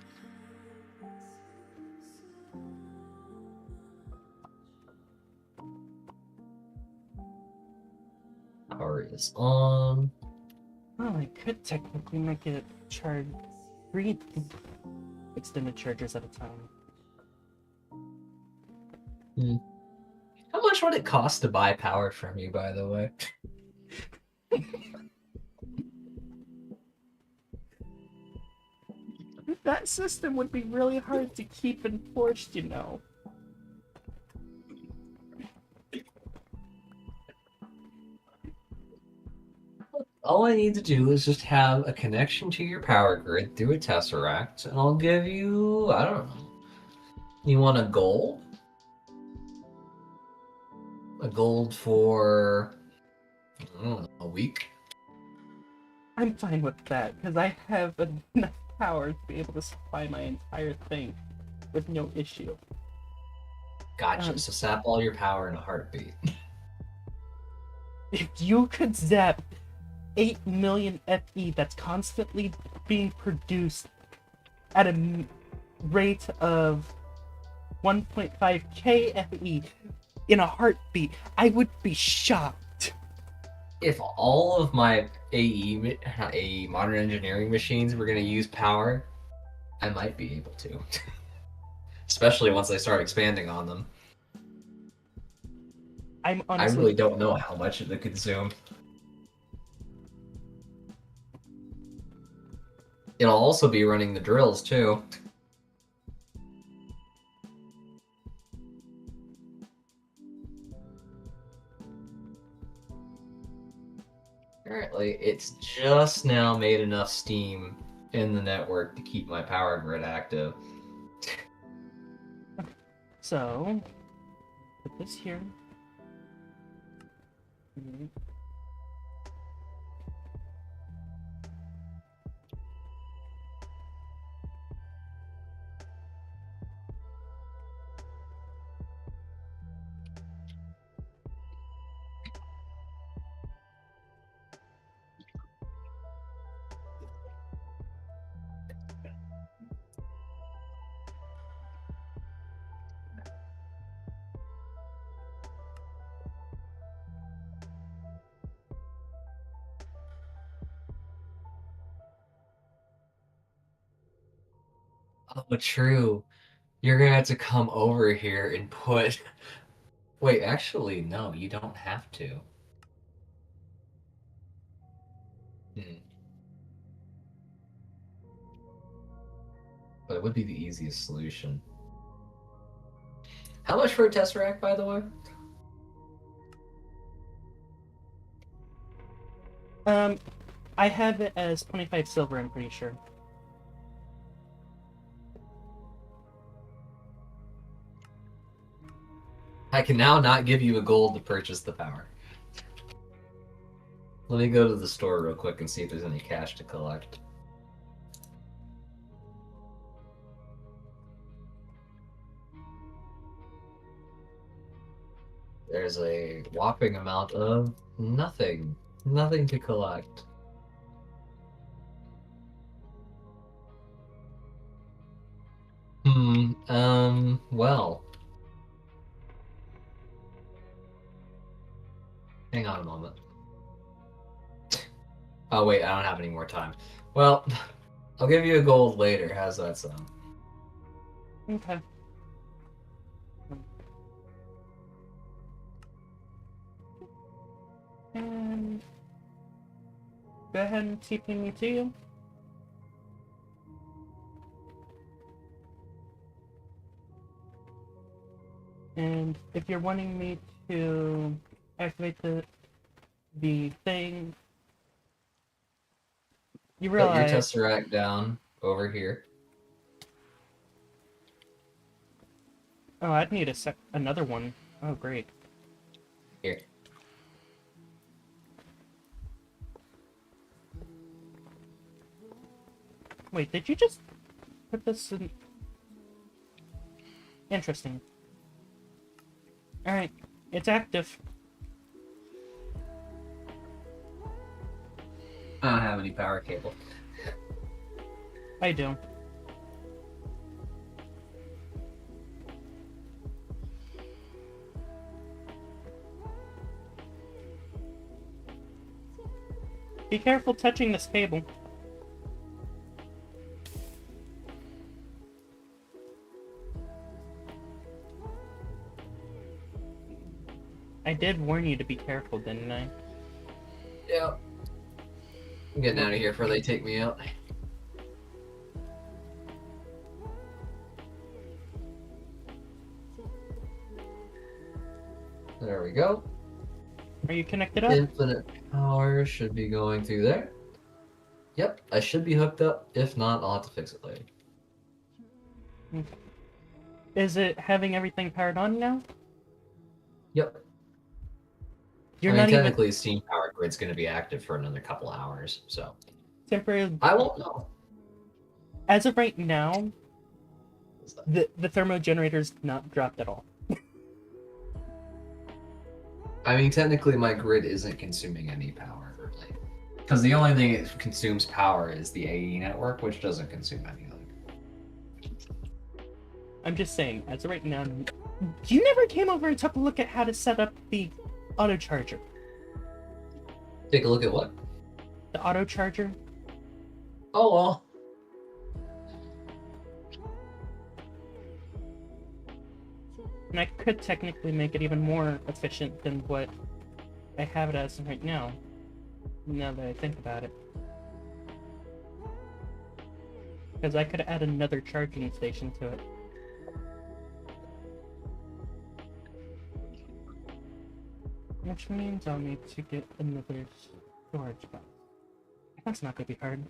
Power is on. Oh, I could technically make it charge 3 extended chargers at a time. How much would it cost to buy power from you, by the way? That system would be really hard to keep enforced, you know. All I need to do is just have a connection to your power grid through a tesseract, and I'll give you, I don't know. You want a gold? A gold for, I don't know, a week? I'm fine with that, because I have enough power to be able to supply my entire thing with no issue. Gotcha, so sap all your power in a heartbeat. If you could zap 8 million FE that's constantly being produced at a rate of 1.5k FE in a heartbeat, I would be shocked. If all of my AE modern engineering machines were going to use power, I might be able to. Especially once they start expanding on them. I'm honestly... I really don't know how much it would consume. It'll also be running the drills too. Apparently, it's just now made enough steam in the network to keep my power grid active. So, put this here. Oh, true. You're gonna have to come over here and put... Wait, actually, no, you don't have to. But it would be the easiest solution. How much for a tesseract, by the way? I have it as 25 silver, I'm pretty sure. I can now not give you a gold to purchase the power. Let me go to the store real quick and see if there's any cash to collect. There's a whopping amount of nothing. Nothing to collect. Well. Hang on a moment. Oh, wait, I don't have any more time. Well, I'll give you a gold later. How's that sound? Okay. And go ahead and TP me to you. And if you're wanting me to activate the thing, you Put your realize... Tesseract down over here. Oh, I'd need another one. Oh, great. Here. Wait, did you just put this in... Interesting. Alright, it's active. I don't have any power cable. I do. Be careful touching this cable. I did warn you to be careful, didn't I? Yeah. I'm getting out of here before they take me out. There we go. Are you connected up? Infinite power should be going through there. Yep, I should be hooked up. If not, I'll have to fix it later. Okay. Is it having everything powered on now? Yep. You're I mean, not even technically, Steam Power Grid's going to be active for another couple hours, so temporarily. I won't know. As of right now, the thermo generator's not dropped at all. I mean, technically, my grid isn't consuming any power, really. Because the only thing it consumes power is the AE network, which doesn't consume anything. I'm just saying, as of right now, you never came over and took a look at how to set up the auto charger. Take a look at what? The auto charger. Oh, well. And I could technically make it even more efficient than what I have it as right now. Now that I think about it. Because I could add another charging station to it. Which means I'll need to get another storage box. That's not gonna be hard.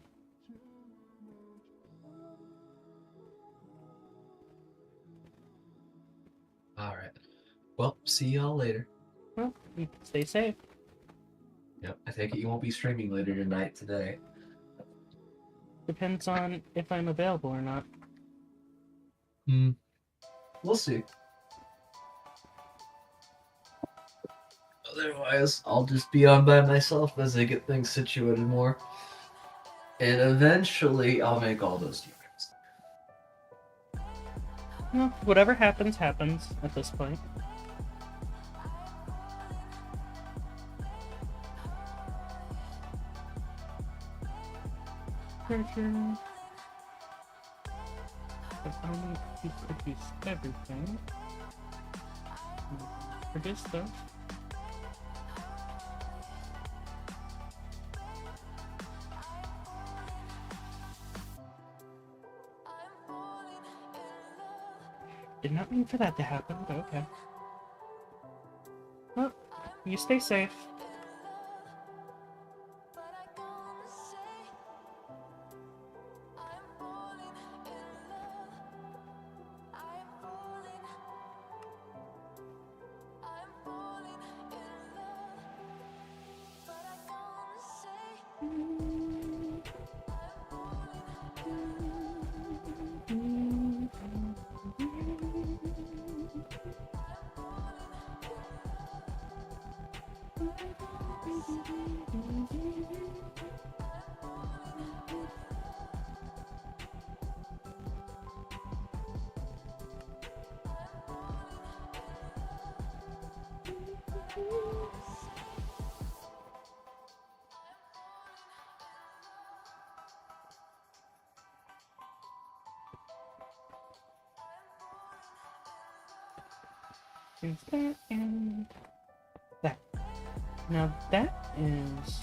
Alright. Well, see y'all later. Well, stay safe. Yep, I take it you won't be streaming later tonight today. Depends on if I'm available or not. We'll see. Otherwise, I'll just be on by myself as I get things situated more. And eventually, I'll make all those demons. Well, whatever happens, happens at this point. Charger. But only if you produce everything. Produce stuff. Did not mean for that to happen, but okay. Well, you stay safe. There's that and that. Now that is...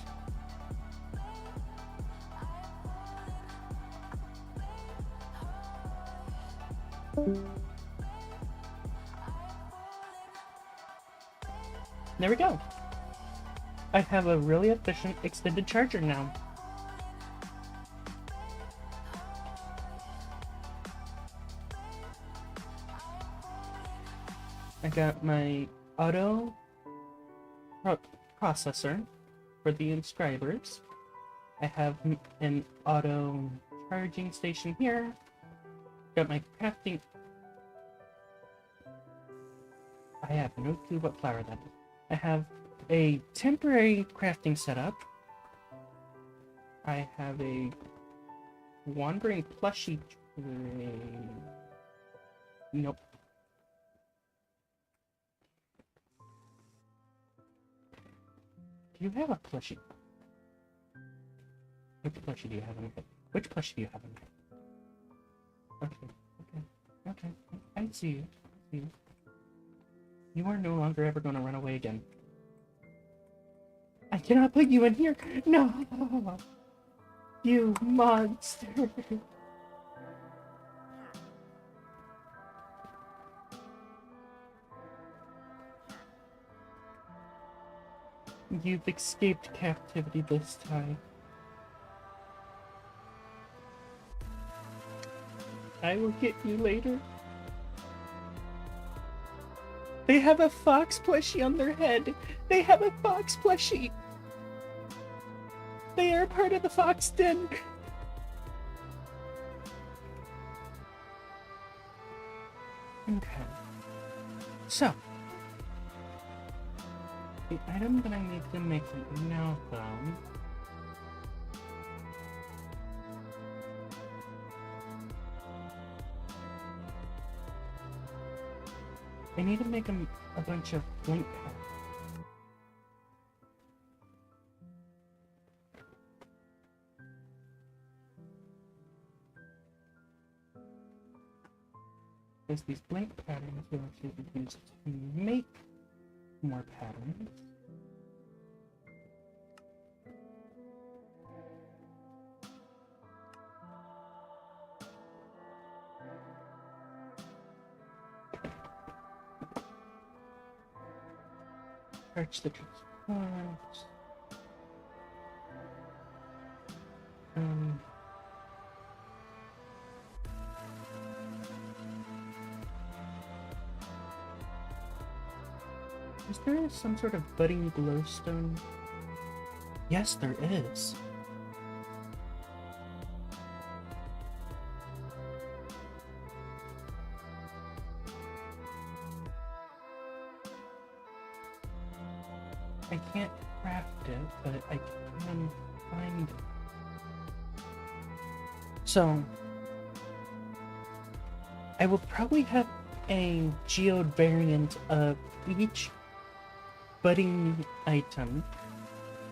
There we go. I have a really efficient extended charger now. I got my auto processor for the inscribers. I have an auto charging station here. Got my crafting... I have no clue what flower that is. I have a temporary crafting setup. I have a wandering plushie tray. Nope. Do you have a plushie? Which plushie do you have in here? Which plushie do you have in here? Okay. I see you. You are no longer ever going to run away again. I cannot put you in here! No! You monster! You've escaped captivity this time. I will get you later. They have a fox plushie on their head. They have a fox plushie. They are part of the fox den. Okay. So, the item that I need to make now, though, I need to make a bunch of blink pads. Because these blank patterns will actually be used to make more patterns. Search the transforms. Is there some sort of budding glowstone? Yes, there is. I can't craft it, but I can find it. So, I will probably have a geode variant of each budding item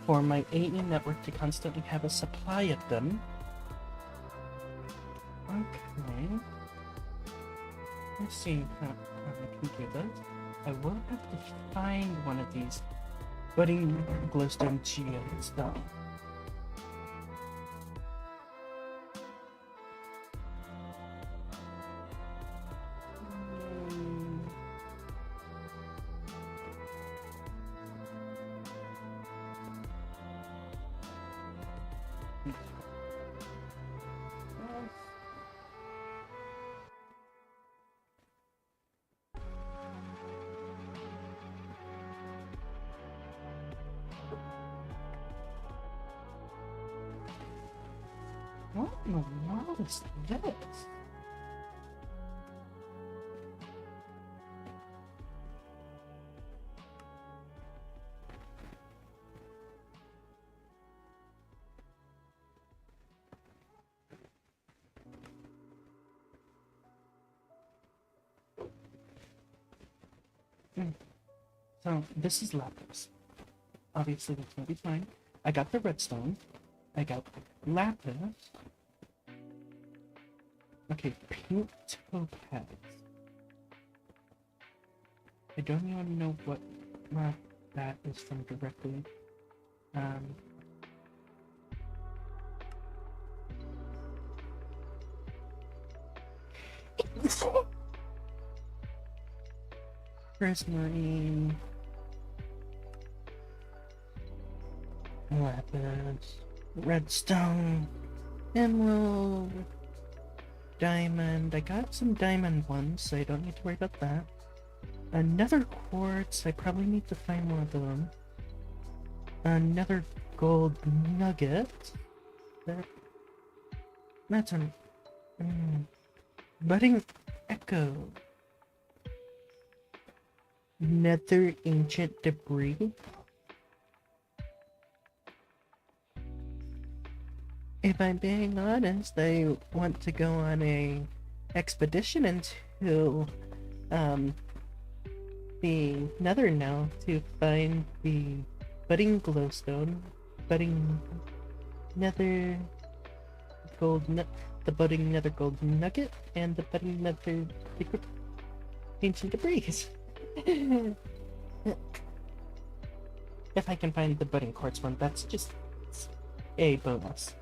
for my AE network to constantly have a supply of them. Okay. Let's see how I can do this. I will have to find one of these budding glowstone geodes though. What in the world is this? So, this is lapis. Obviously, that's gonna be fine. I got the redstone. I got lapis. Okay, pink topaz. I don't even know what lapis that is from directly. Prismarine, lapis, redstone, emerald, diamond. I got some diamond ones, so I don't need to worry about that. Another quartz. I probably need to find more of them. Another gold nugget. That's an budding echo. Nether ancient debris. If I'm being honest, I want to go on a expedition into the Nether now to find the budding glowstone, budding nether gold the budding nether gold nugget, and the budding nether ancient debris. If I can find the budding quartz one, that's just a bonus.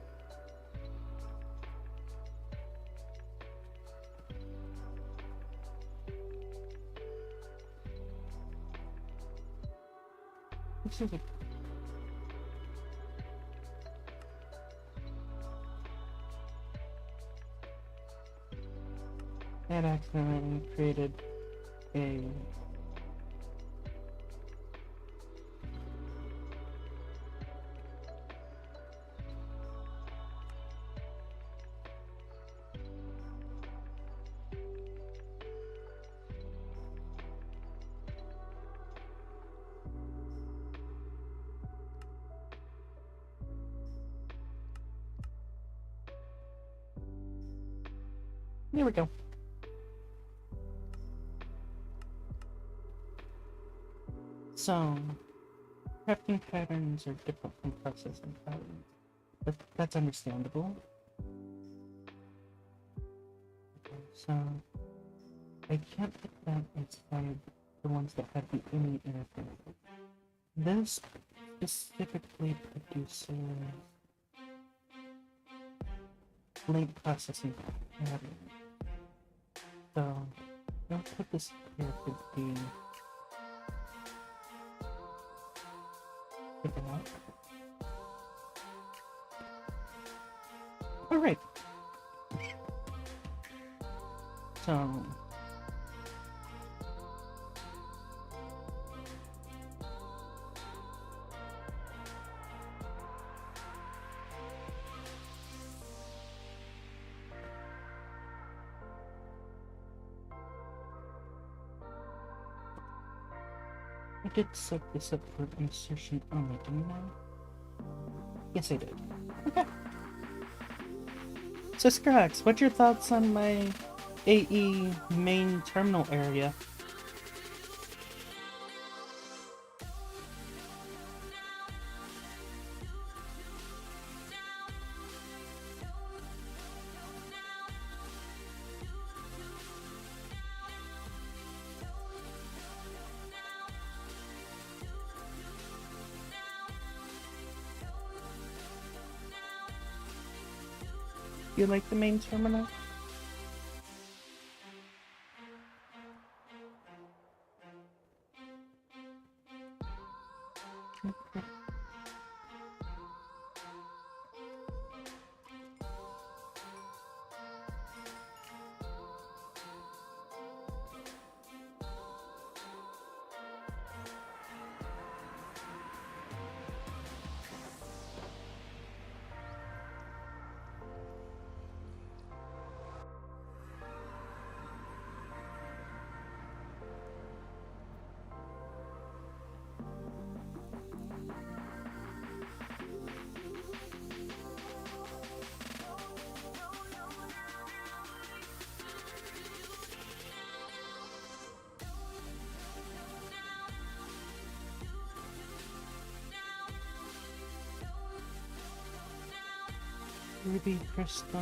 And accidentally created a There we go. So, crafting patterns are different from processing patterns, but that's understandable. Okay, so, I can't put that inside the ones that have the innate interface. This specifically produces link processing pattern. So, I'll put this here to be taken out. Alright. So, I did set this up for insertion only, didn't I? Yes, I did. Okay. So, Scrax, what's your thoughts on my AE main terminal area? You like the main terminal? Ruby crystal.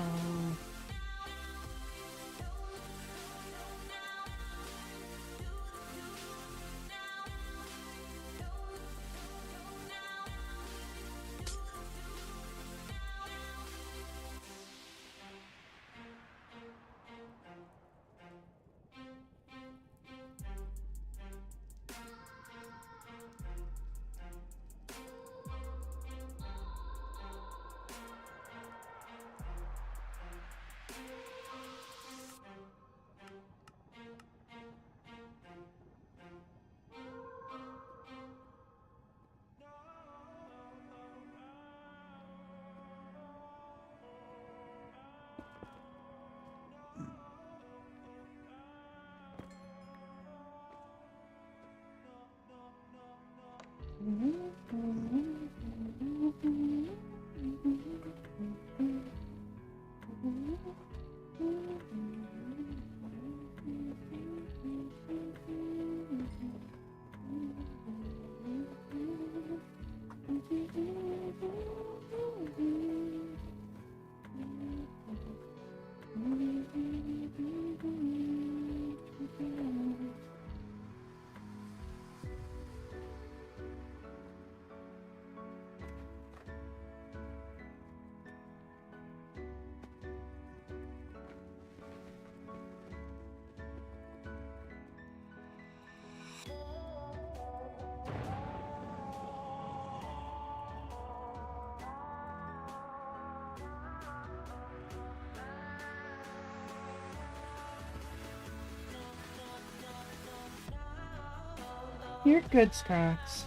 You're good, Scrox.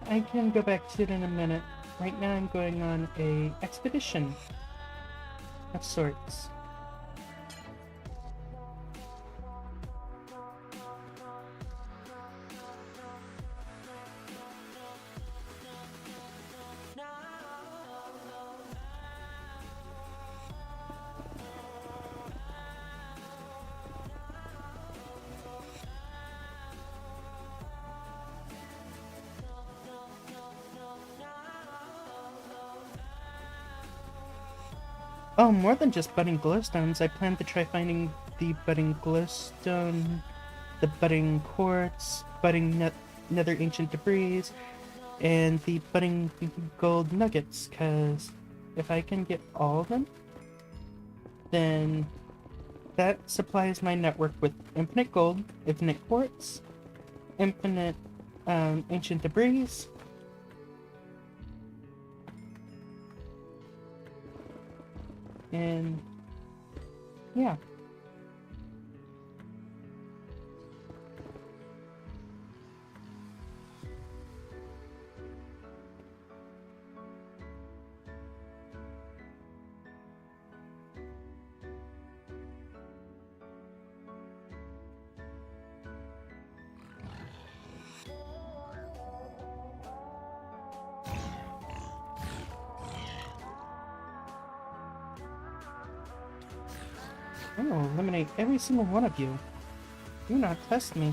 I can go back to it in a minute. Right now I'm going on a expedition of sorts. Oh, more than just budding glowstones, I plan to try finding the budding glowstone, the budding quartz, budding nether ancient debris, and the budding gold nuggets, because if I can get all of them, then that supplies my network with infinite gold, infinite quartz, infinite ancient debris, and yeah. I will eliminate every single one of you. Do not test me.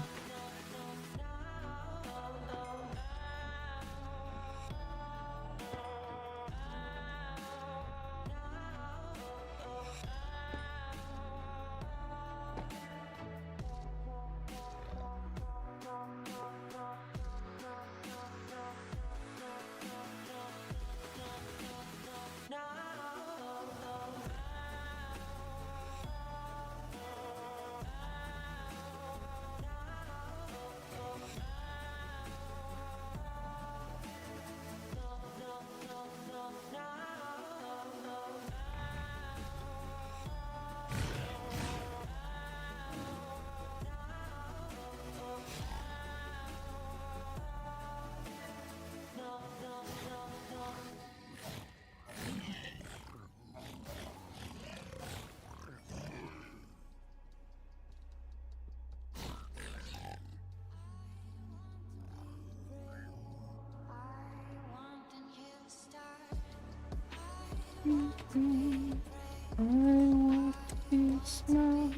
I want to be smart.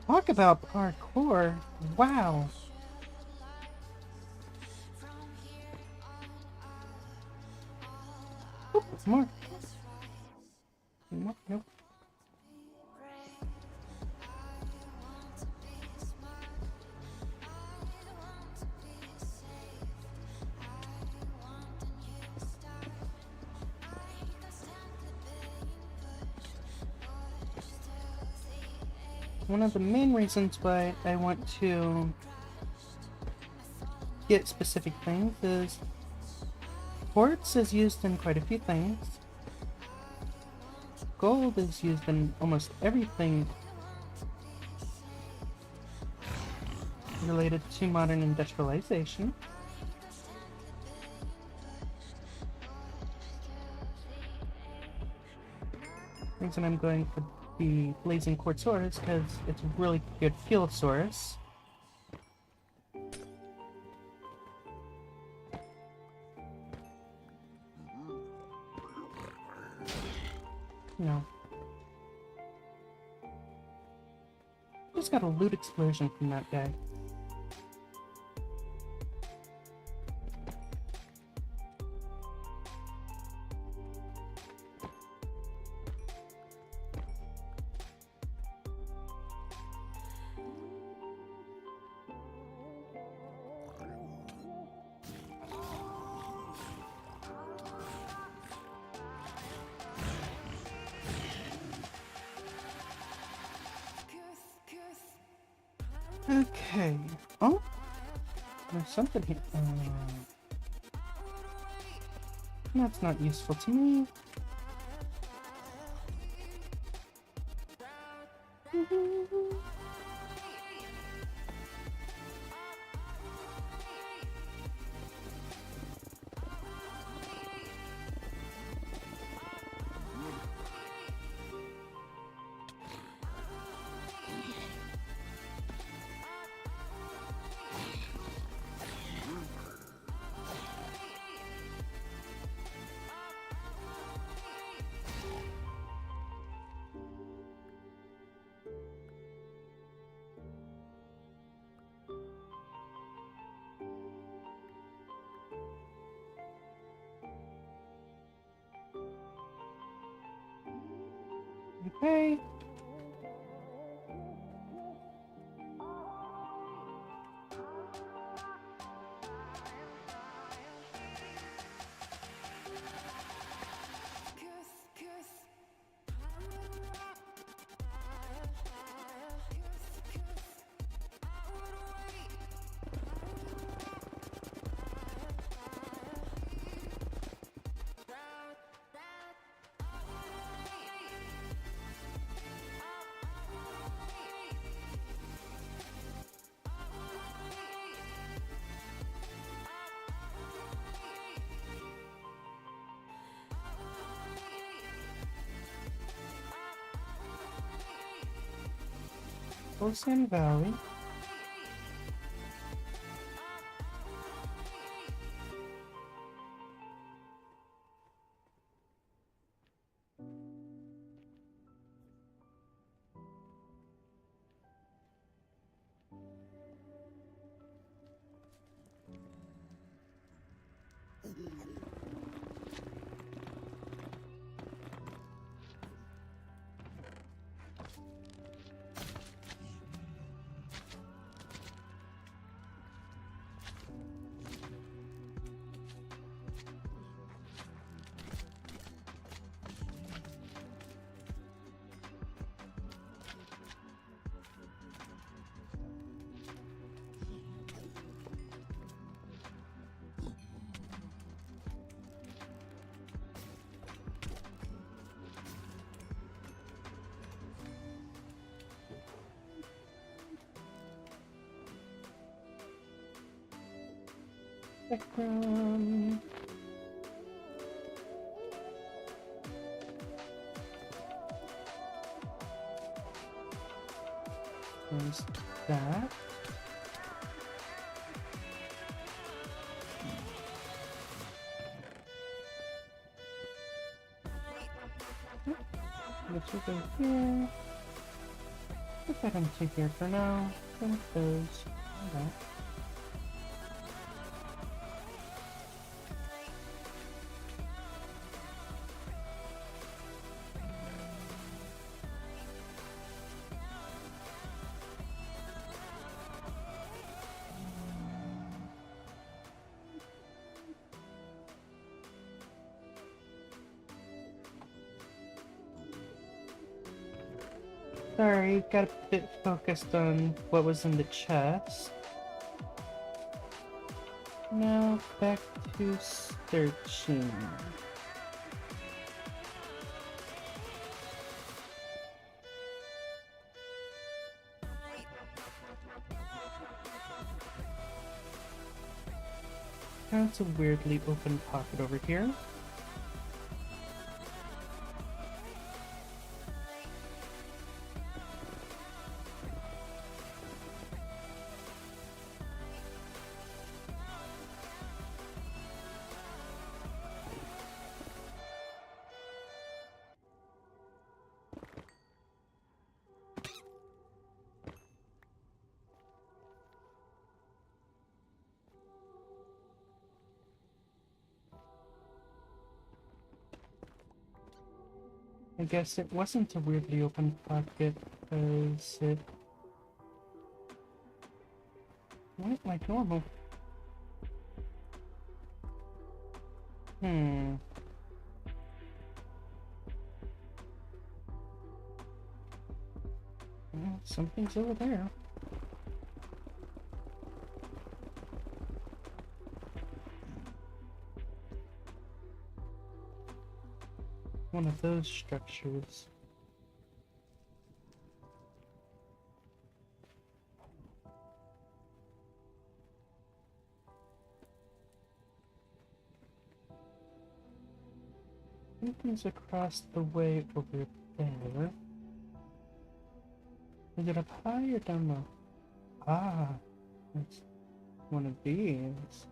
Talk about parkour. Wow. Oop, more. Nope. One of the main reasons why I want to get specific things is quartz is used in quite a few things. Gold is used in almost everything related to modern industrialization. The reason I'm going for the blazing quartz ore is because it's a really good fuel source. No. Just got a loot explosion from that guy. Okay. Oh, there's something here. That's not useful to me. Okay. Ocean Valley. Spectrum. There's that. Let's go here. Put that into here for now. Then those. Okay. Sorry, got a bit focused on what was in the chest. Now back to searching. That's a weirdly open pocket over here. I guess it wasn't a weirdly open pocket, because it went like normal. Hmm. Well, something's over there. One of those structures. Something's across the way over there. Is it up high or down low? Ah, it's one of these.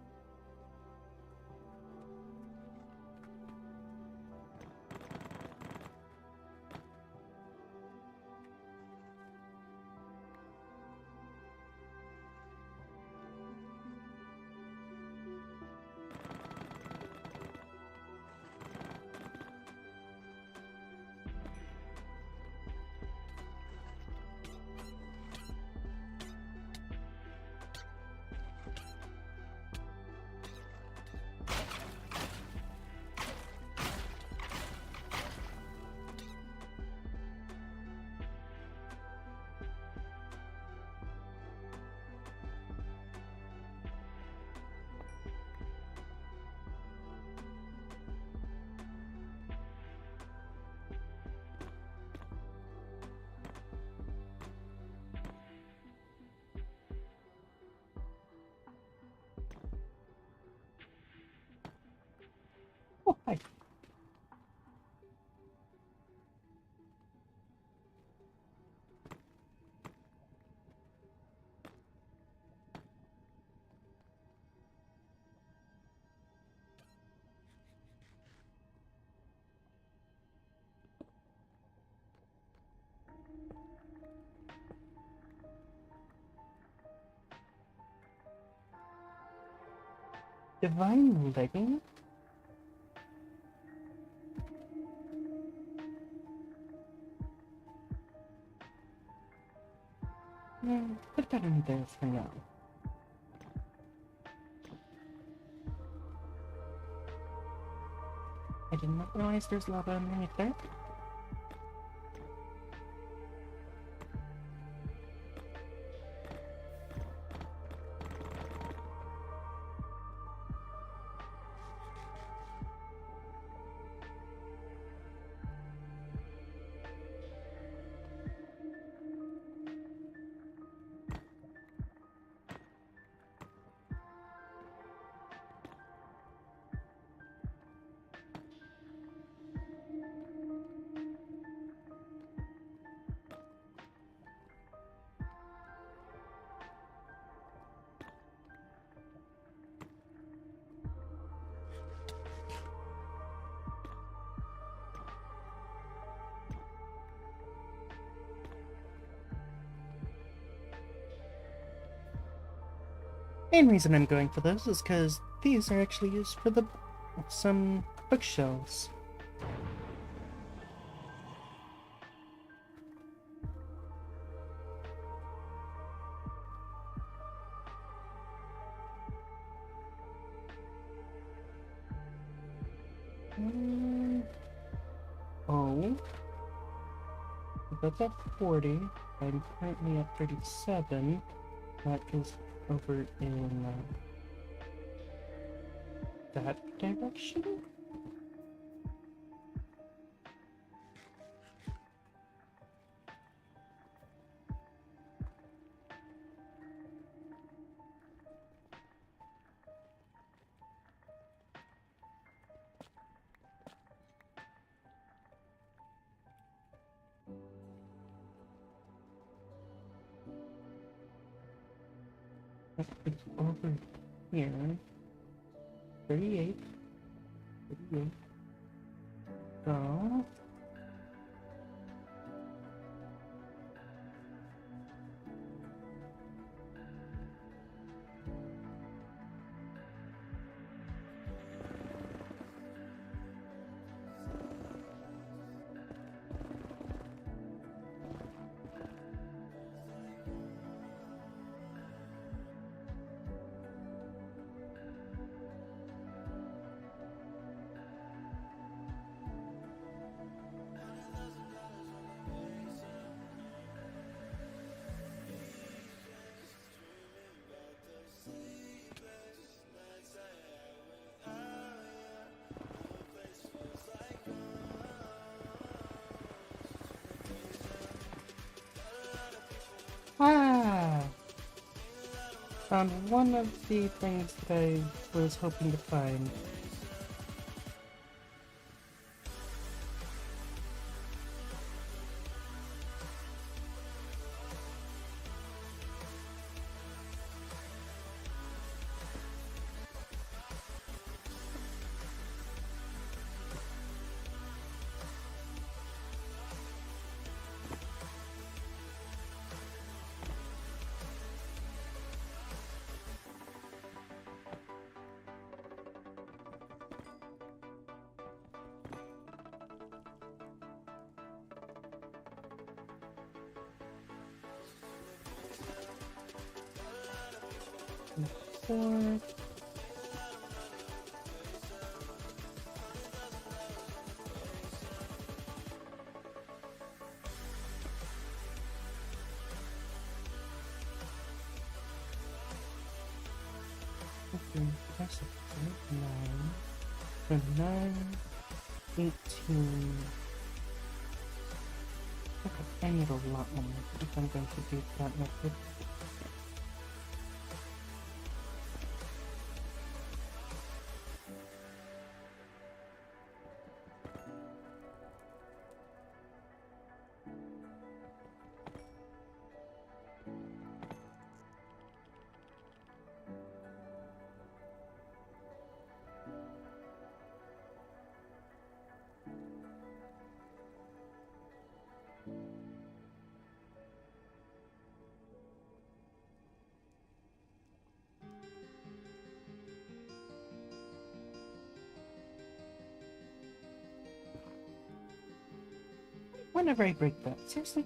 Oh, hi. Divine Legging? Put that in there for now. I did not realize there's lava underneath there. Main reason I'm going for those is because these are actually used for some bookshelves. Oh. That's at 40. I'm currently at 37. That goes over in that direction? It's over here. 38. 38. So... found one of the things that I was hoping to find. Four. Okay, that's a 9, 18. Okay, I need a lot more if I'm going to do that method. Whenever I break that, seriously?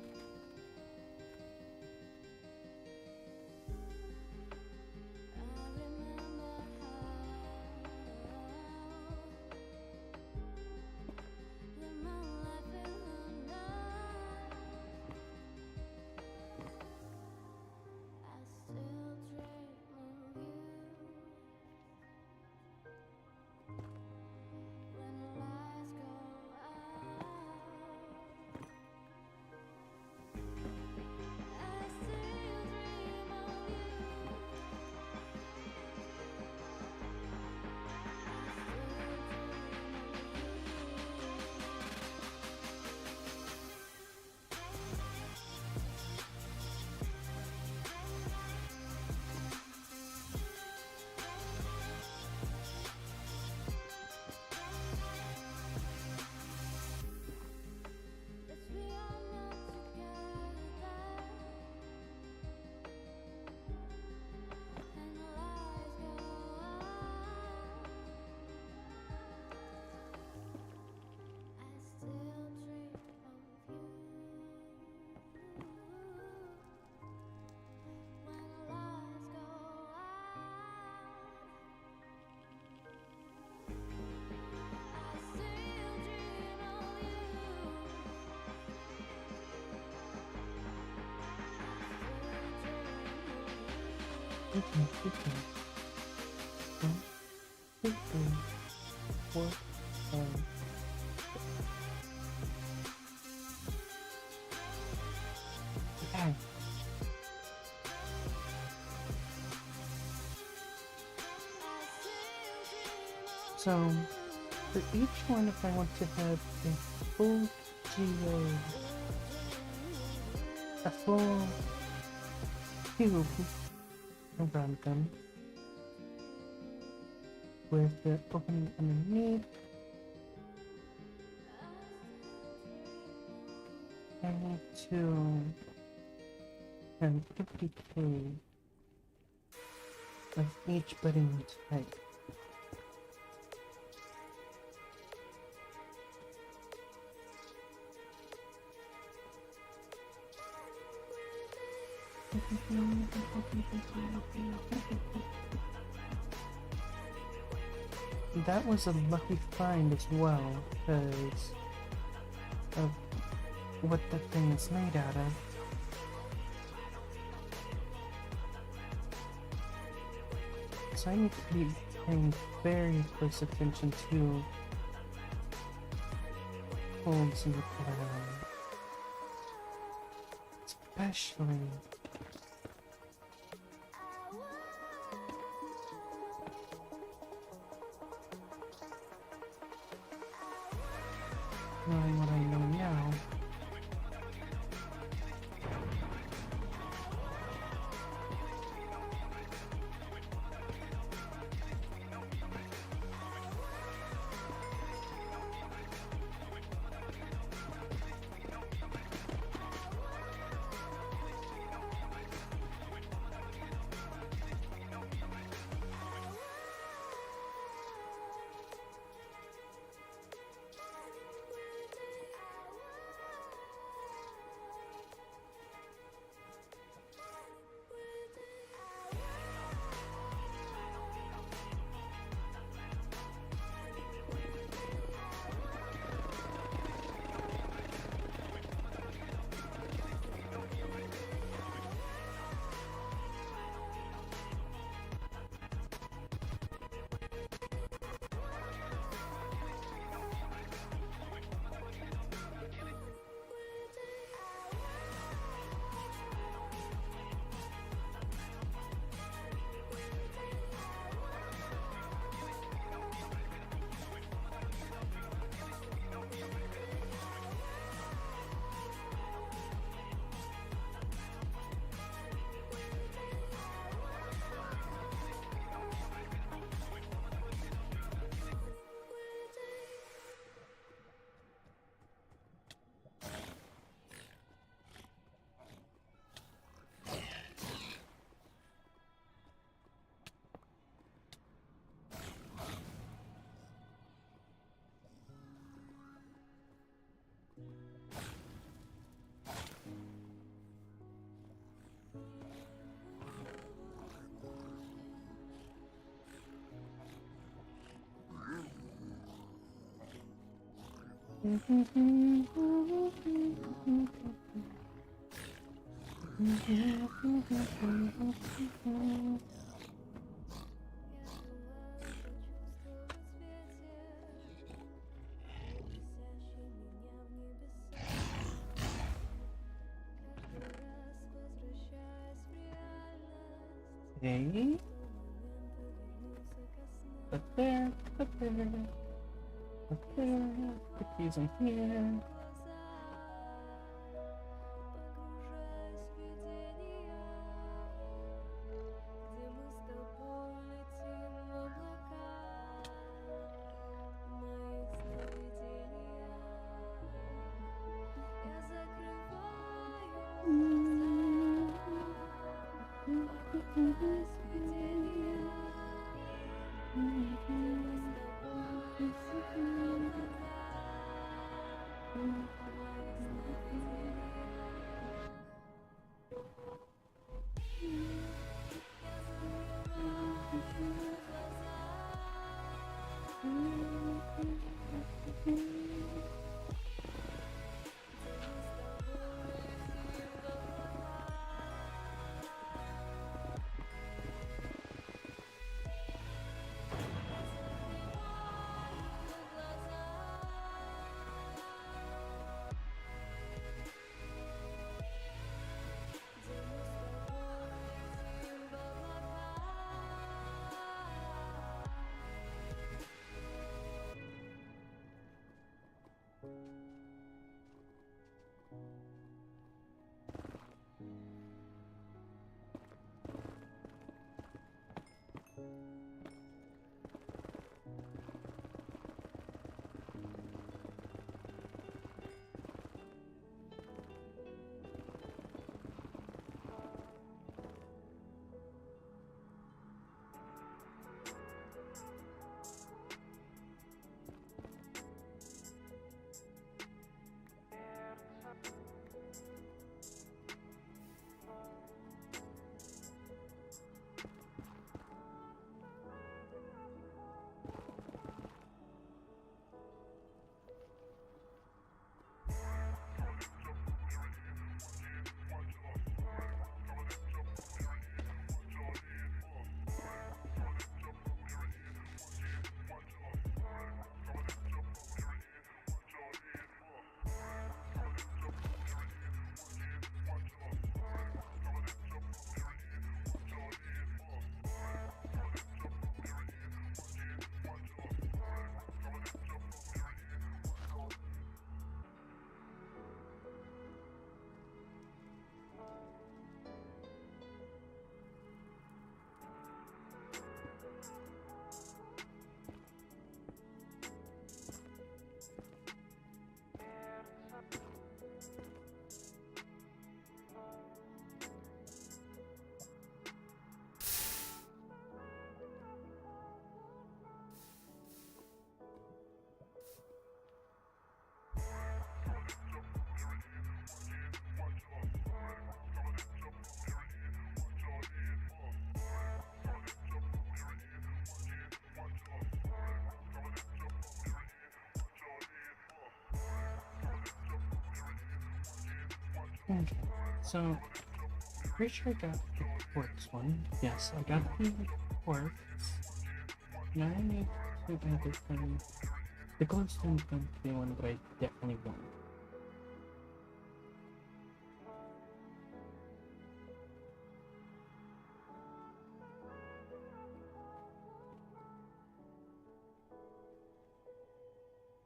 Okay. 1, 2, 3, 4, 5. Okay. So, for each one, if I want to have a full a full cube around them, with the opening underneath, I need to have 50k of each budding type. That was a lucky find as well, because of what that thing is made out of. So I need to be paying very close attention to holes in the ground. Especially Knowing what I know now. Okay. Put there, put there, put there, put these in here. Okay, so pretty sure I got the quartz one. Yes, I got the quartz. Now I need to add this one. The glowstone's going to be one that I definitely want.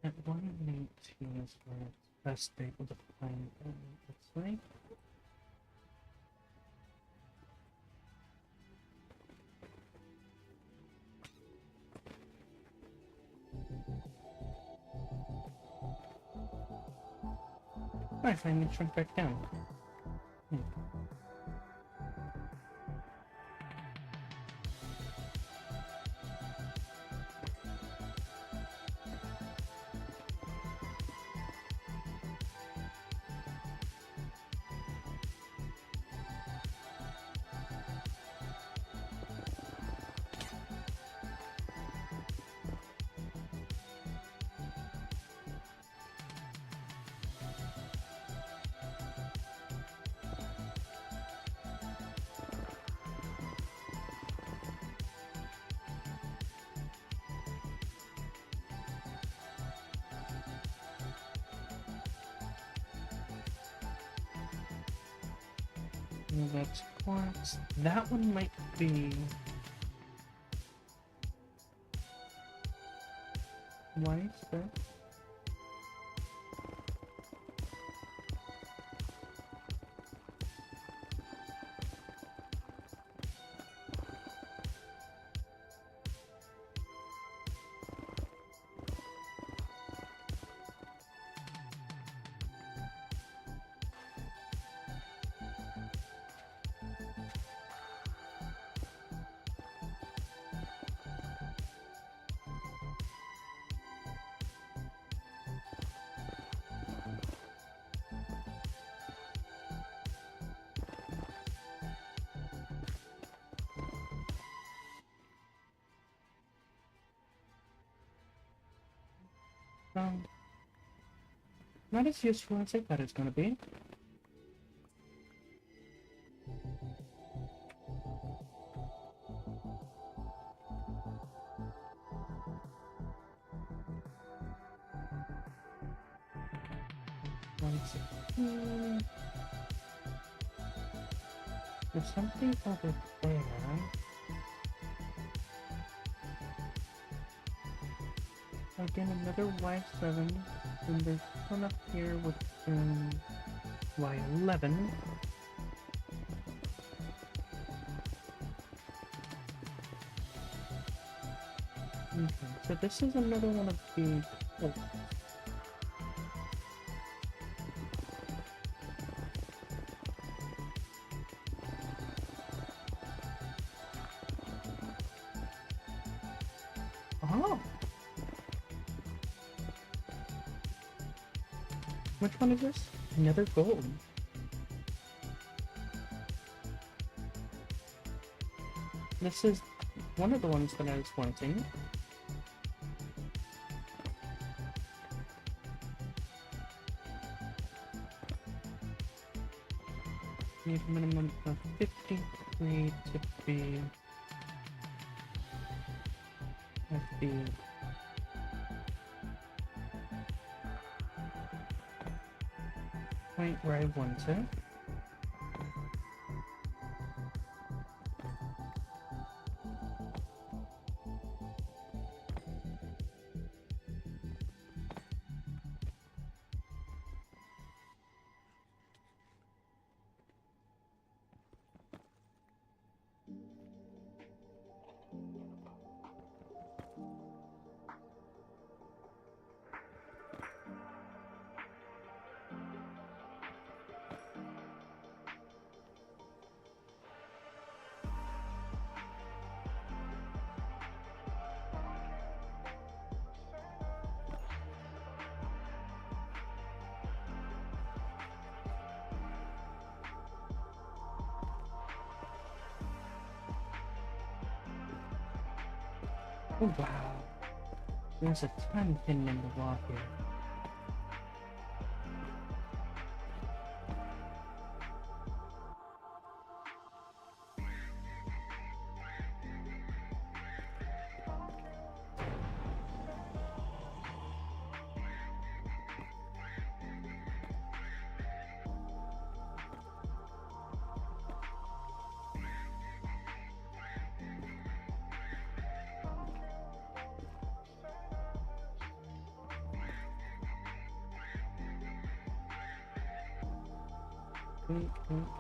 At 118 is where it's best able to find them. Looks like. I finally shrunk back down. That's quartz. That one might be. Why is that? Not as useful as I thought it's gonna be. There's something over there. Again, another Y7. And there's one up here with Y11. Okay, so this is another one of the ports. Oh! Which one is this? Another gold. This is one of the ones that I was wanting. Need a minimum of 53 to be at the point where I want it. Oh wow, there's a ton hidden in the wall here. Okay.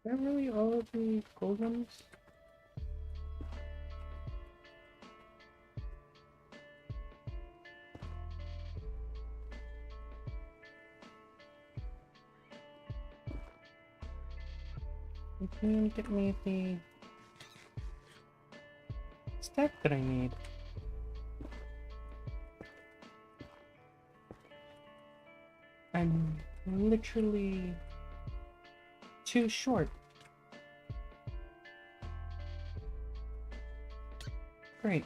Are really all of the gold ones? You can get me the stack that I need. I'm literally too short. Great.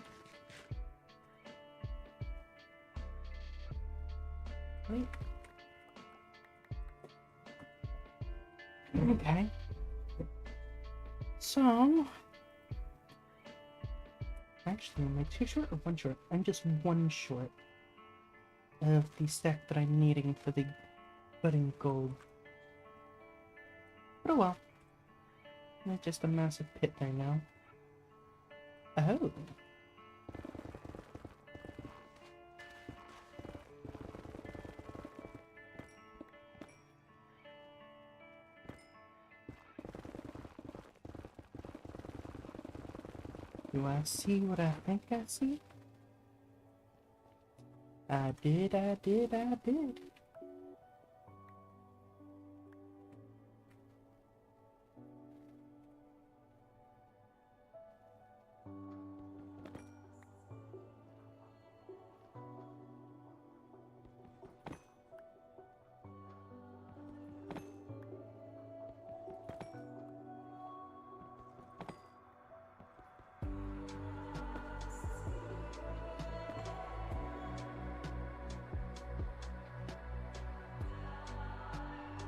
Wait. Okay. So, actually, am I too short or one short? I'm just one short of the stack that I'm needing for the budding gold. But oh well. There's just a massive pit there now. Oh. Do I see what I think I see? I did.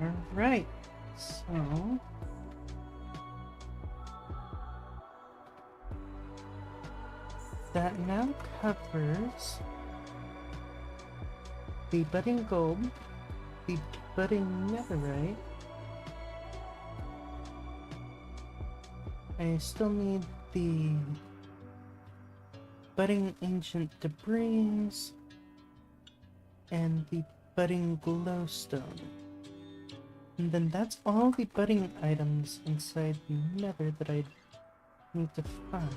Alright, so... That now covers the budding gold, the budding netherite. I still need the budding ancient debris and the budding glowstone. And then that's all the budding items inside the nether that I need to find.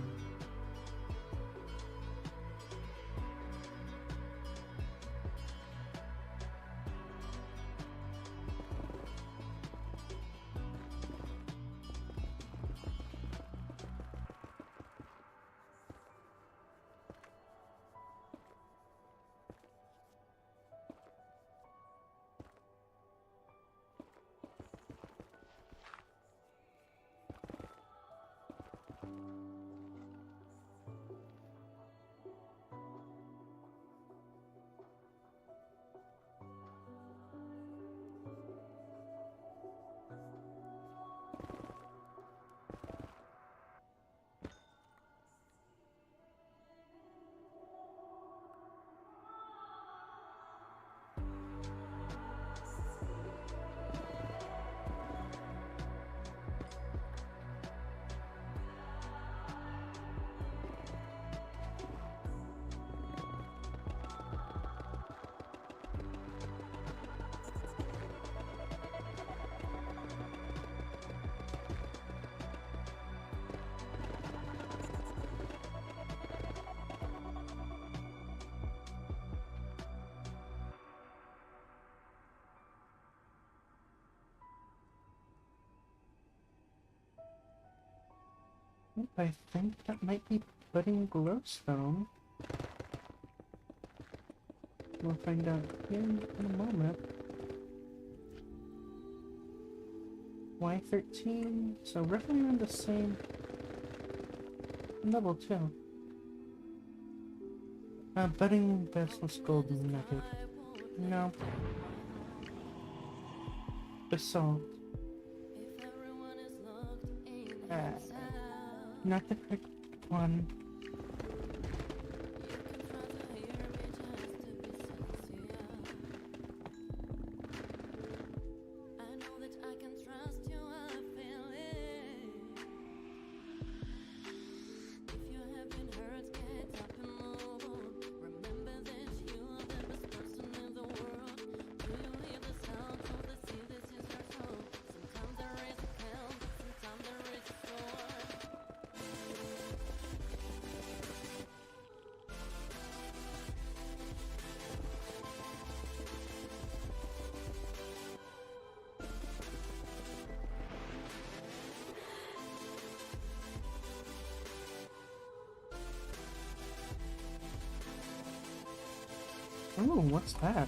I think that might be budding glowstone. We'll find out here in a moment. Y13, so roughly around the same level too. Budding basilisk gold nugget. No. Basalt. Not the correct one. Oh, what's that?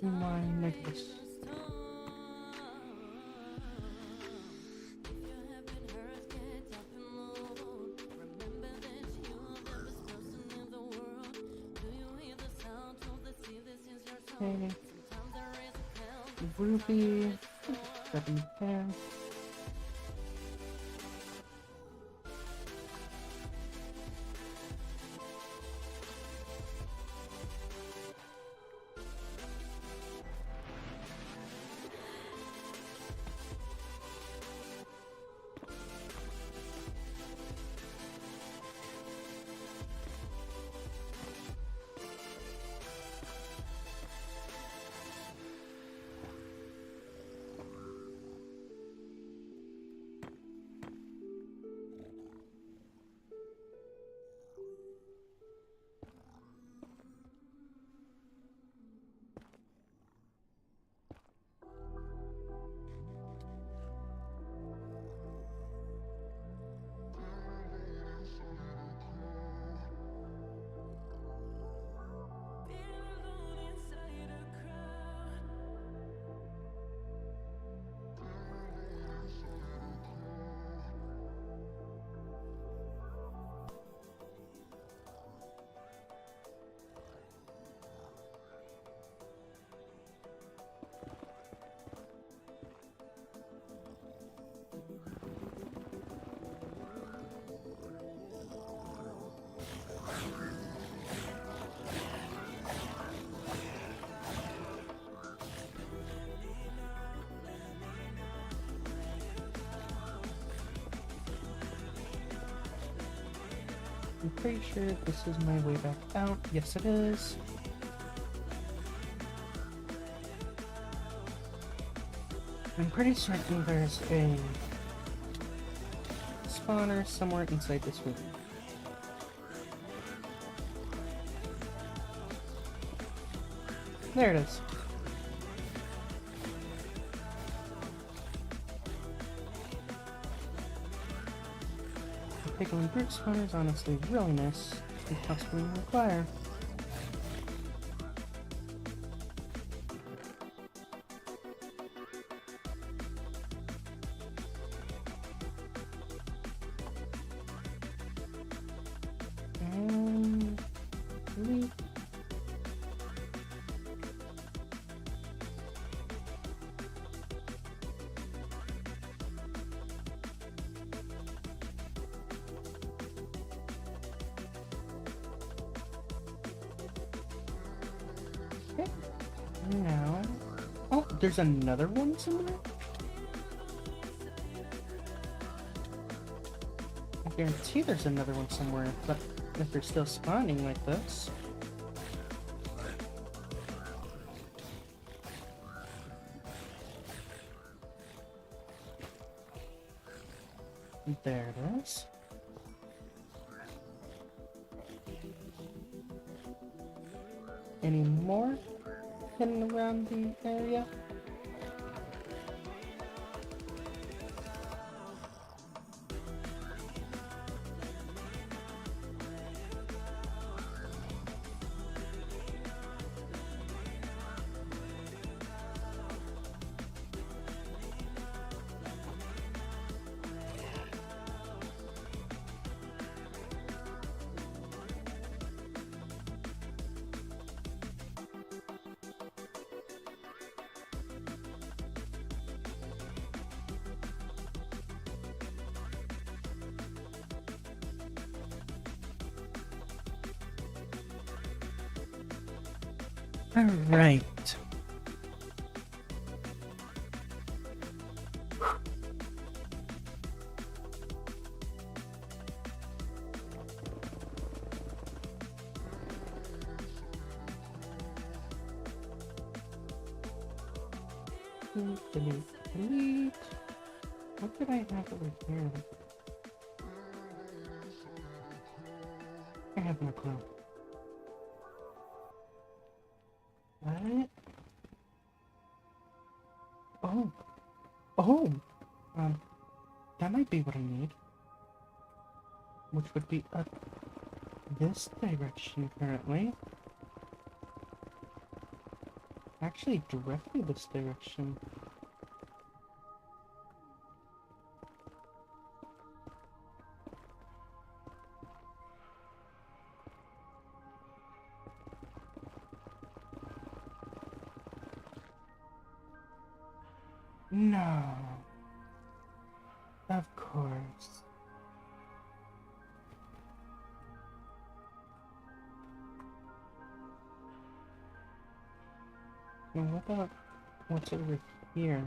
My necklace. Okay. Ruby. That in there. pretty sure this is my way back out. Yes, it is. I'm pretty certain there's a spawner somewhere inside this room. There it is. Pickling brute spawner is honestly really nice. It costs me require. Really? Okay. Now... Oh, there's another one somewhere? I guarantee there's another one somewhere, but if they're still spawning like this... There it is. Any more hidden around the area? Alright. Delete. What did I have over here? I have no clue. What? Oh. Oh! That might be what I need. Which would be up this direction currently. Actually, directly this direction. No. Of course. Now what about what's over here?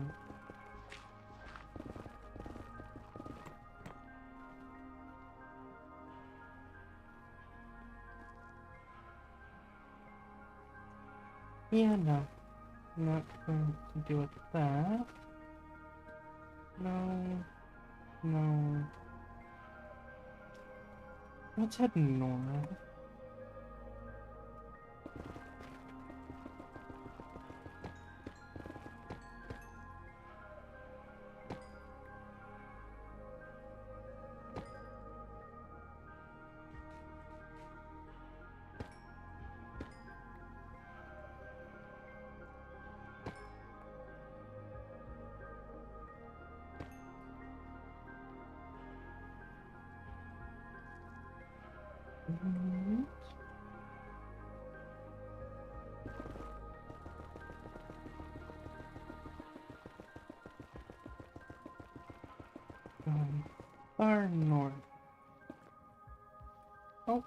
Yeah, no. Not going to deal with that. No. No. Let's head north. Mhm. Far north. Oh.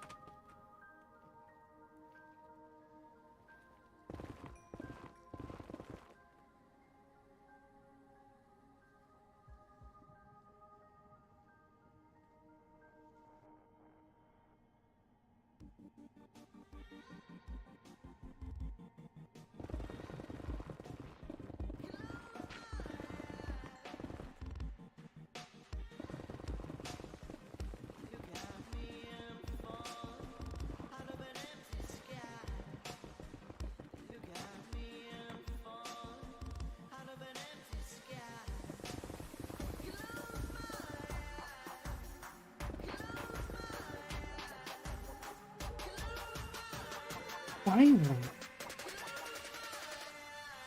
Finally!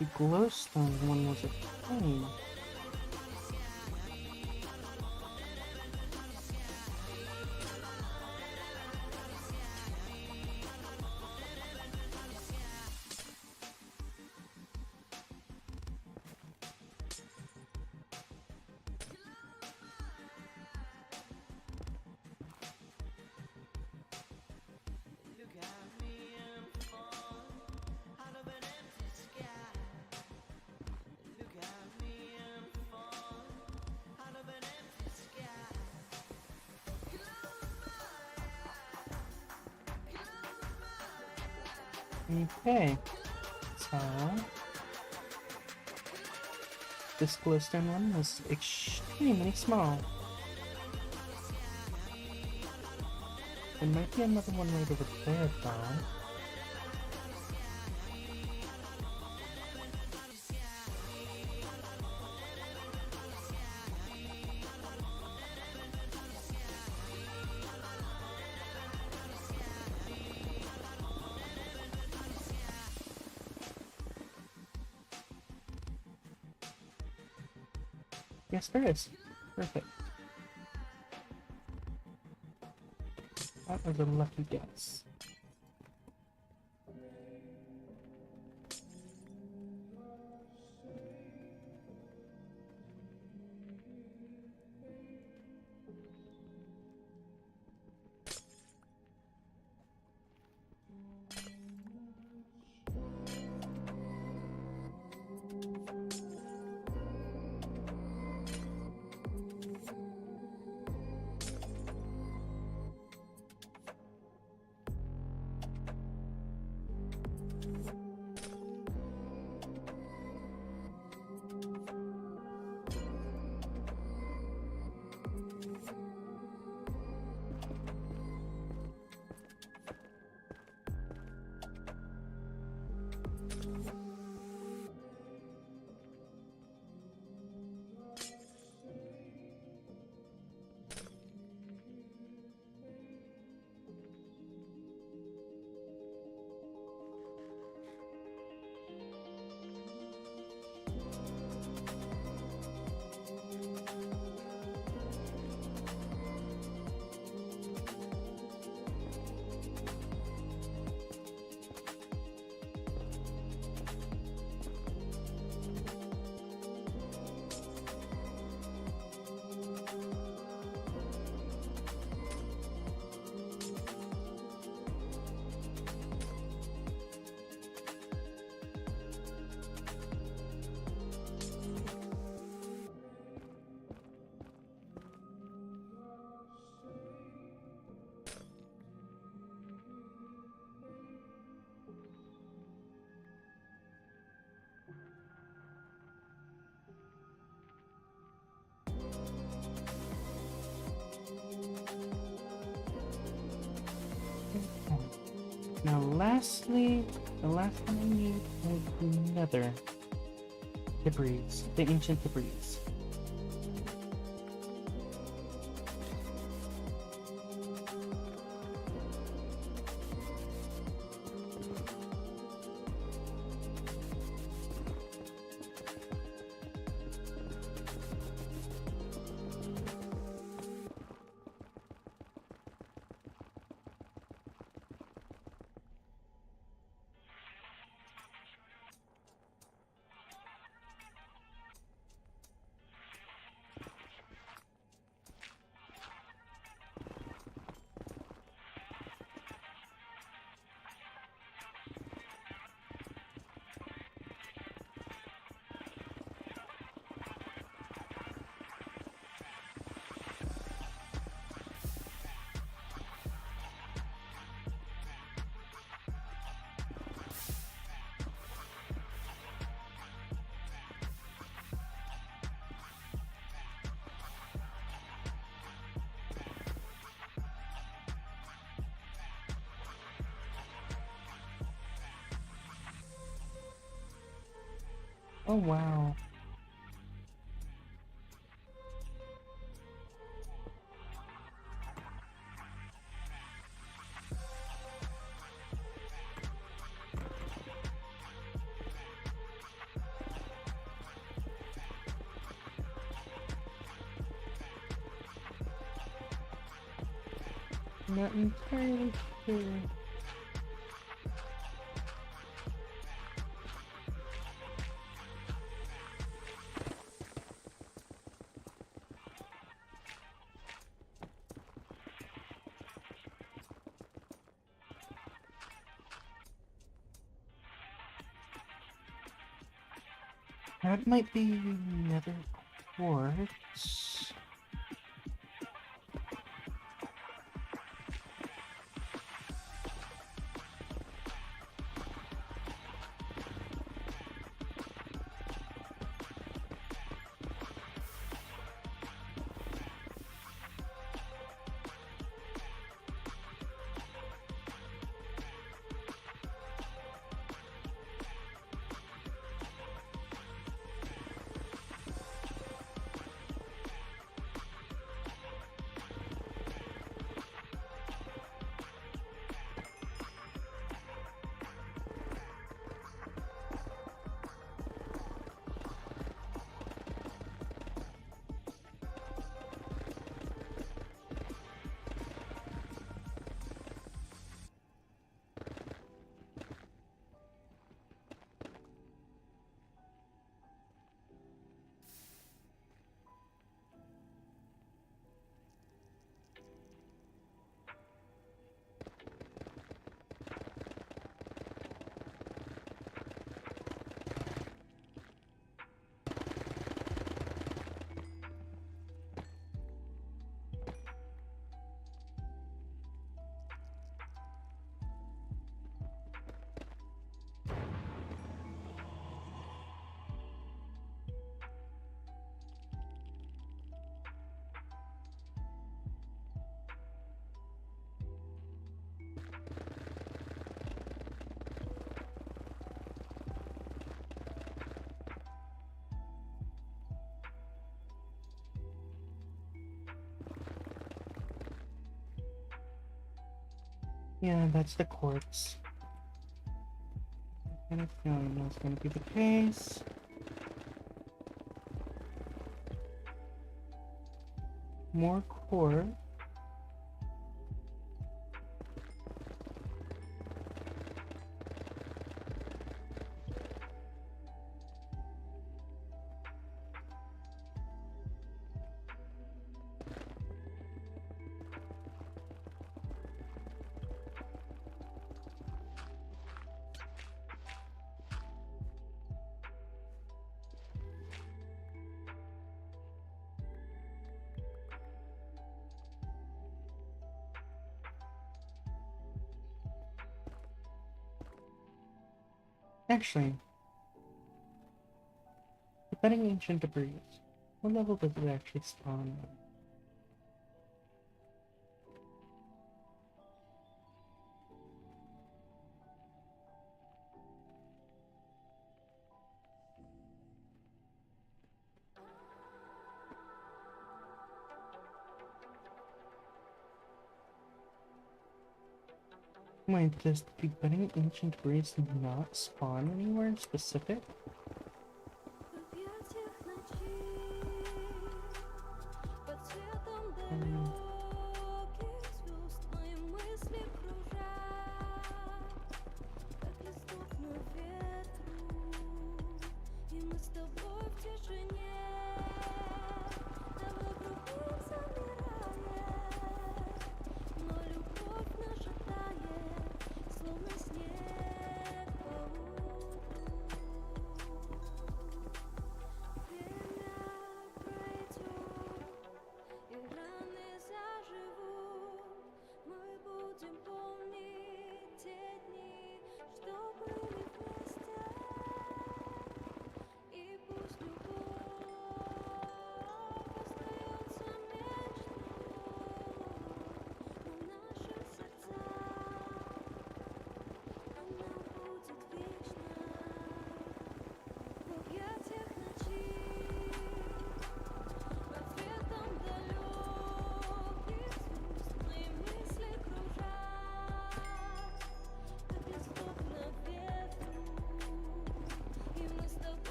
The glowstone one was a pain. Okay, so this glowstone one was extremely small. There might be another one right over there, though. Yes, there is. Perfect. That was a lucky guess. Now lastly, the last one I need is another debris, the ancient debris. Oh wow. Not entirely sure. That might be another quartz. Yeah, that's the quartz. I had a feeling that was going to be the case. More quartz. Actually, depending ancient debris, what level does it actually spawn at? Wait, does the budding ancient debris not spawn anywhere specific? Um,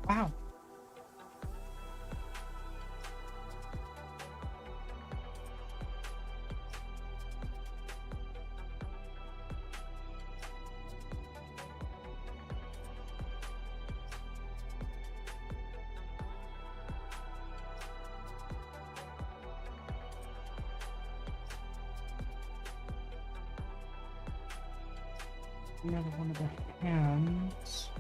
Wow. Another one of the hands.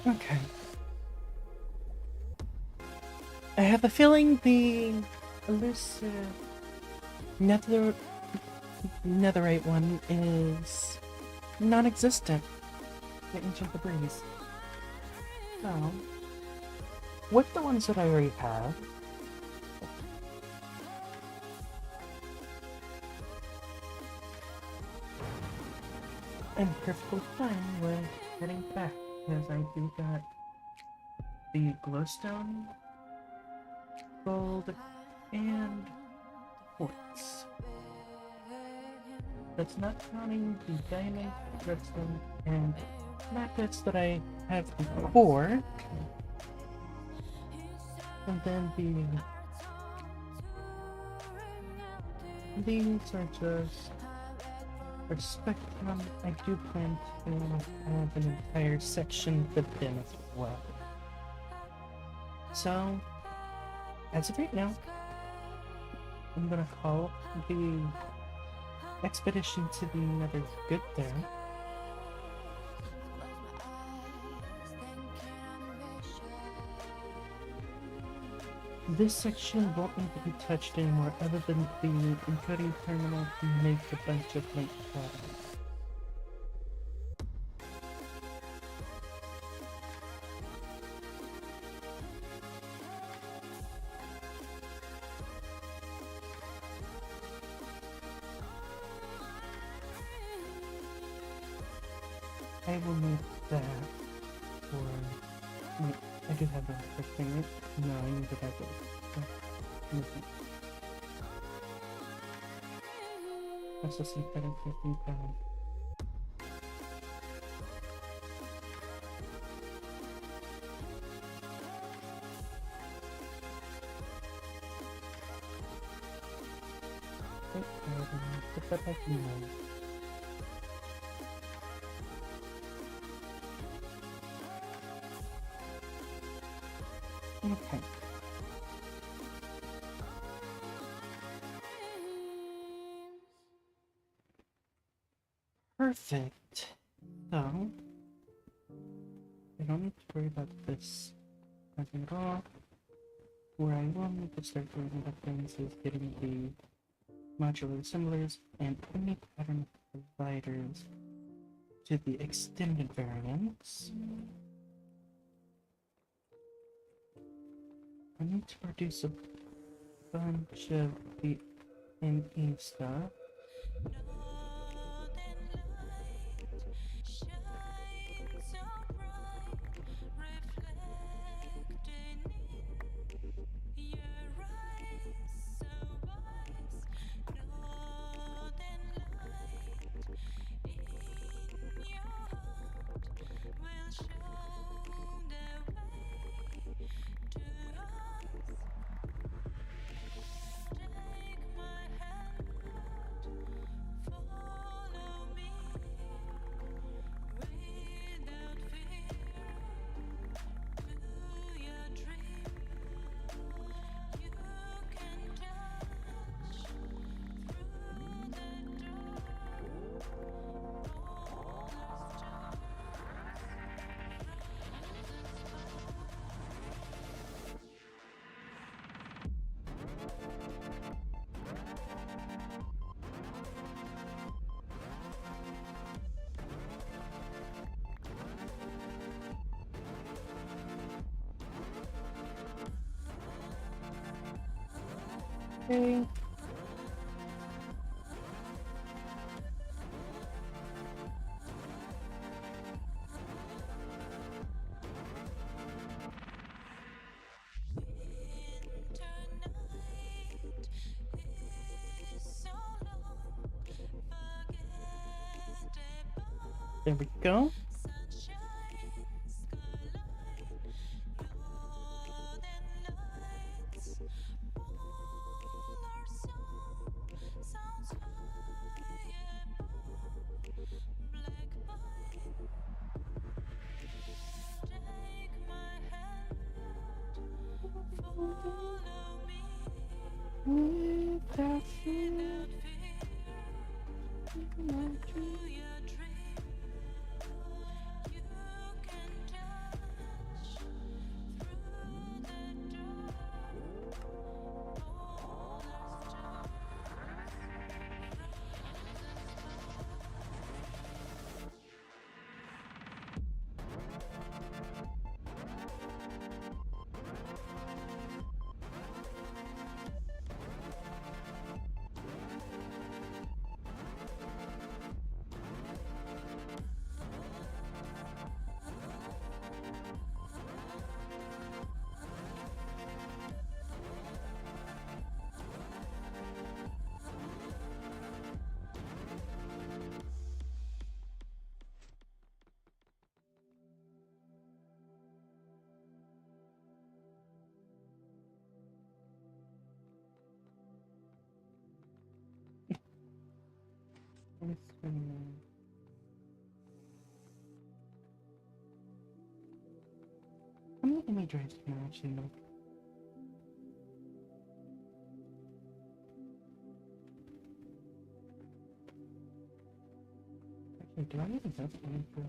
Okay. I have a feeling the elusive netherite one is non-existent. The ancient debris. So, with the ones that I already have, I'm perfectly fine with heading back, because I do got the glowstone, gold, and quartz. That's not counting the diamond, redstone, and lapis that I have before. And then these are just for spectrum. I do plan to have an entire section for them as well. So, as of right now, I'm gonna call the expedition to the Nether good there. This section won't need to be touched anymore other than the encoding terminal to make a bunch of link patterns. I will need that for... Wait, I do have that first thing, right? No, I need to have it. That's just pattern 15 pound. Put that back in there. Okay. Perfect. So, I don't need to worry about this at all. Where I will need to start worrying about things is getting the modular assemblers and any pattern providers to the extended variants. I need to produce a bunch of the NE stuff. Okay. There we go. How many image drives can I actually make? Actually, do I even have any drive?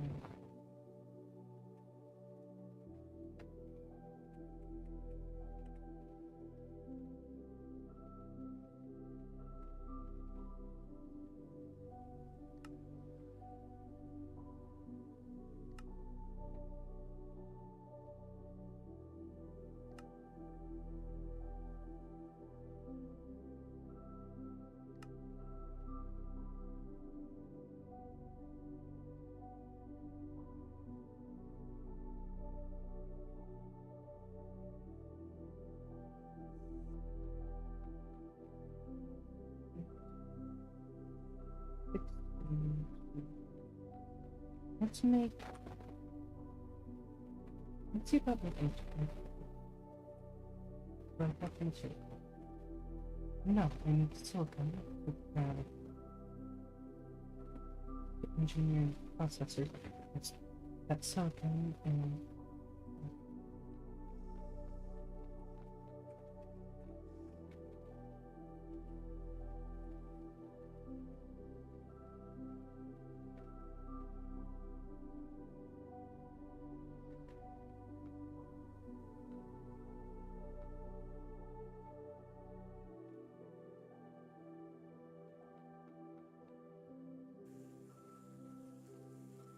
Let's make. Let's see about making. Right, I think so. No, I need silicon. Engineering processor. It's that silicon and.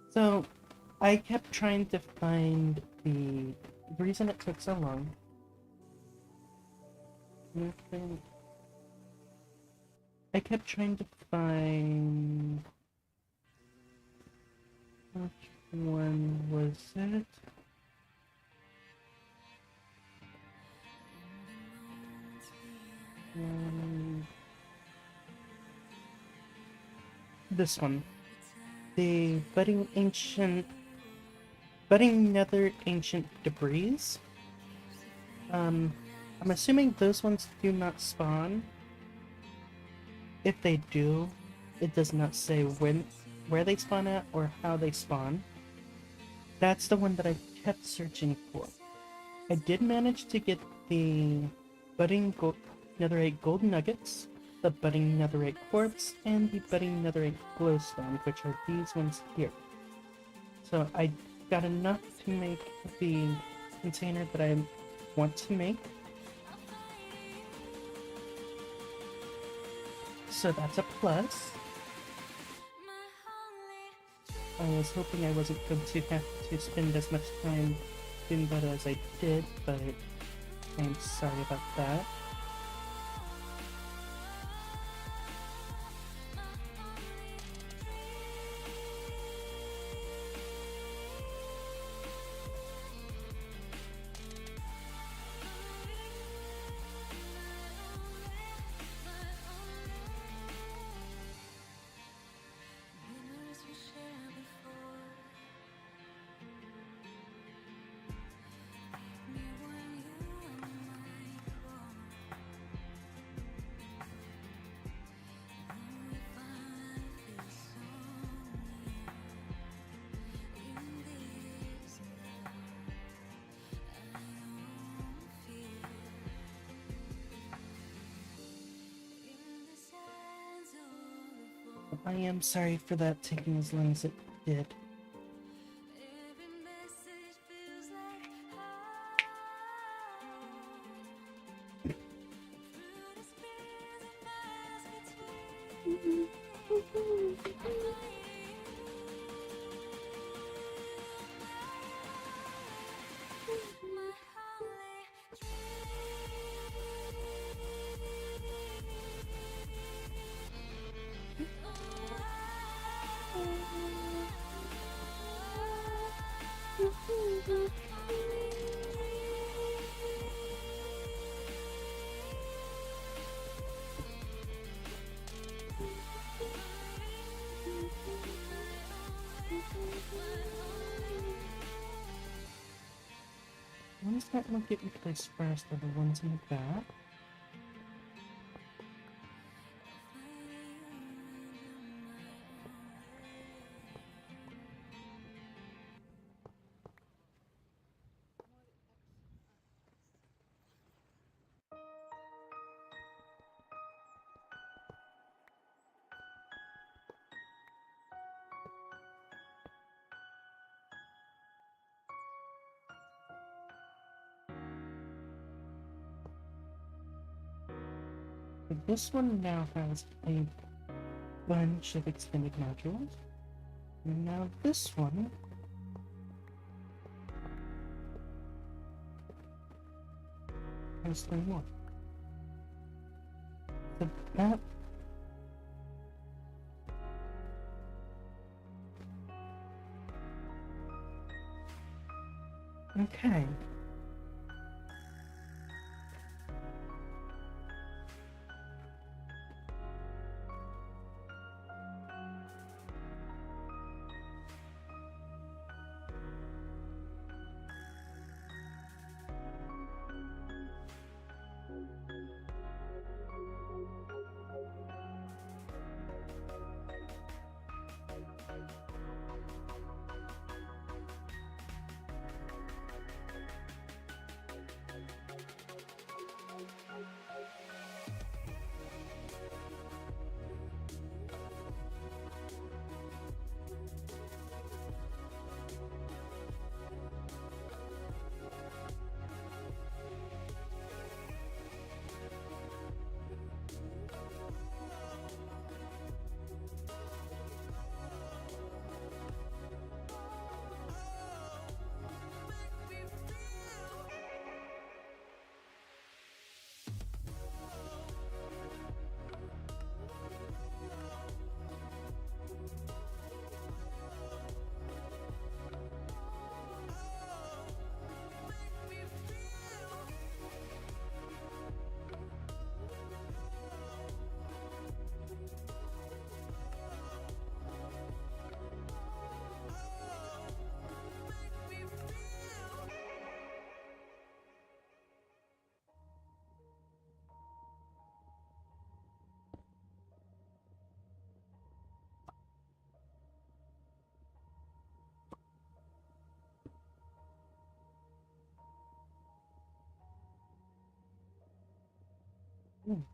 So, I kept trying to find the reason it took so long. I kept trying to find which one was it? This one. The budding nether ancient debris. I'm assuming those ones do not spawn. If they do, it does not say where they spawn at or how they spawn. That's the one that I kept searching for. I did manage to get the budding netherite gold nuggets, the budding netherite quartz, and the budding netherite glowstone, which are these ones here. So I got enough to make the container that I want to make. So that's a plus. I was hoping I wasn't going to have to spend as much time doing that as I did, but I'm sorry about that. I am sorry for that taking as long as it did. Ones that will get replaced first are the ones in the back. This one now has a bunch of extended modules. And now this one has 3 more. So that okay.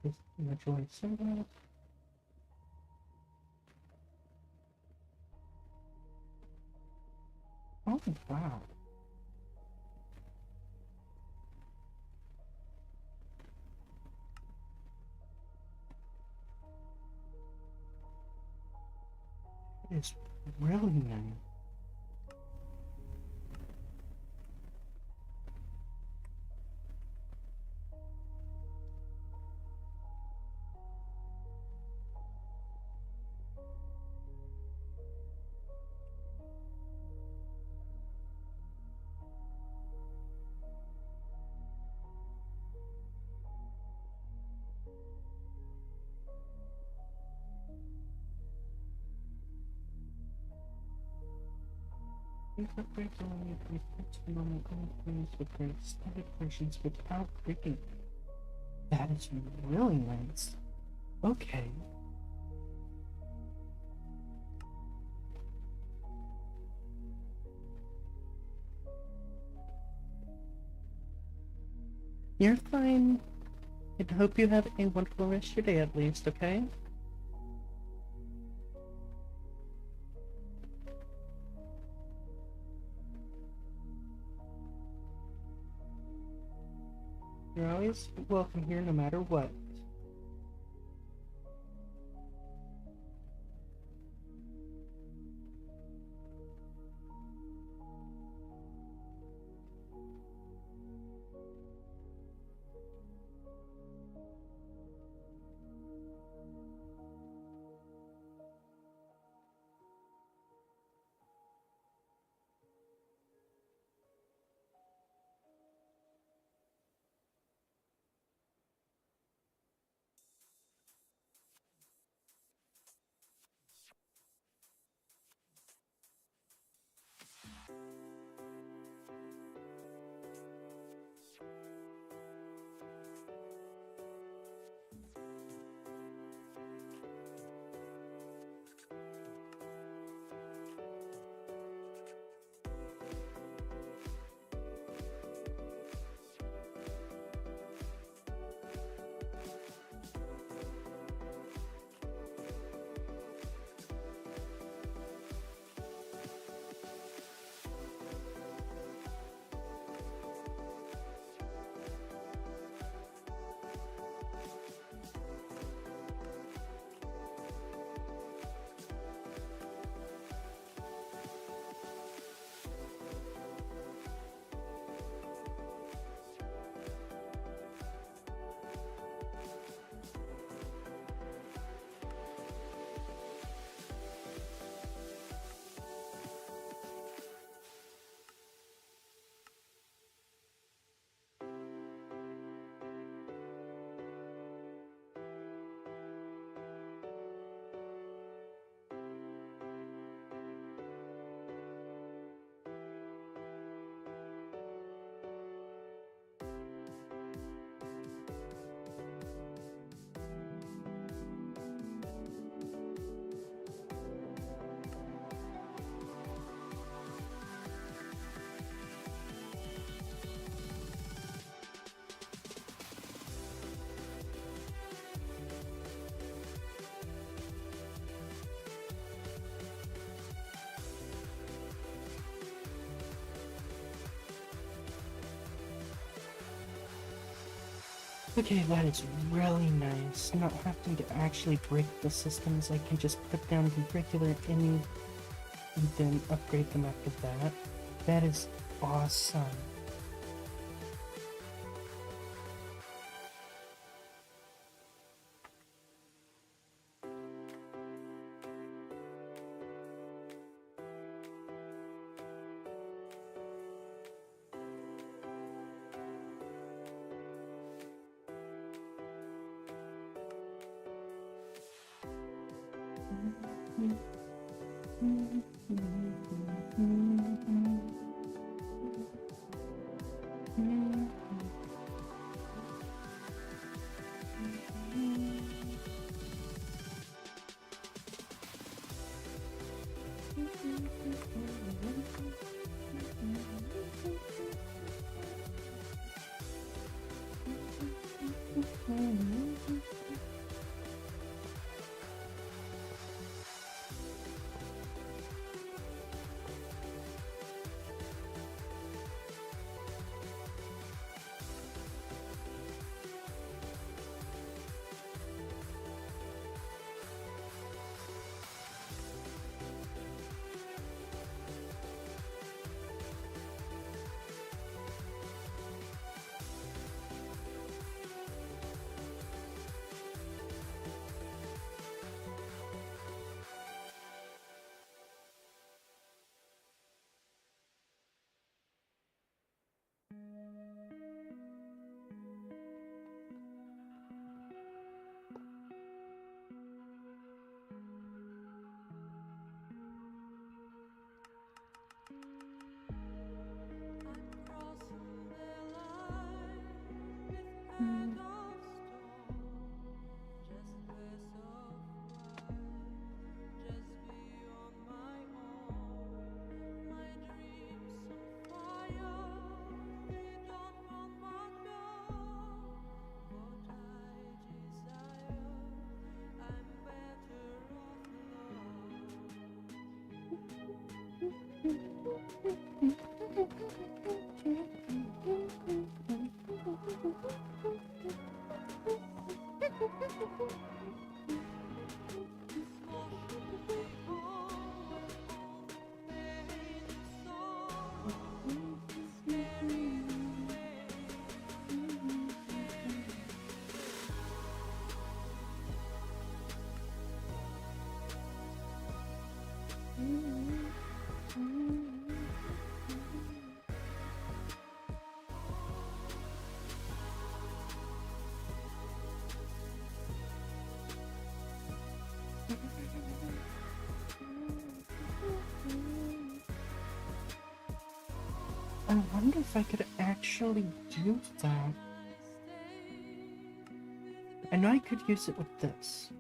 This majority symbol. Oh wow. It's really nice. These upgrades allow you to reflect normal gameplays with their extended versions without breaking. That is really nice. Okay. You're fine. I hope you have a wonderful rest of your day at least, okay? You're always welcome here no matter what. Okay, that is really nice. Not having to actually break the systems, I can just put down the regular any and then upgrade them after that. That is awesome. I wonder if I could actually do that. I know I could use it with this.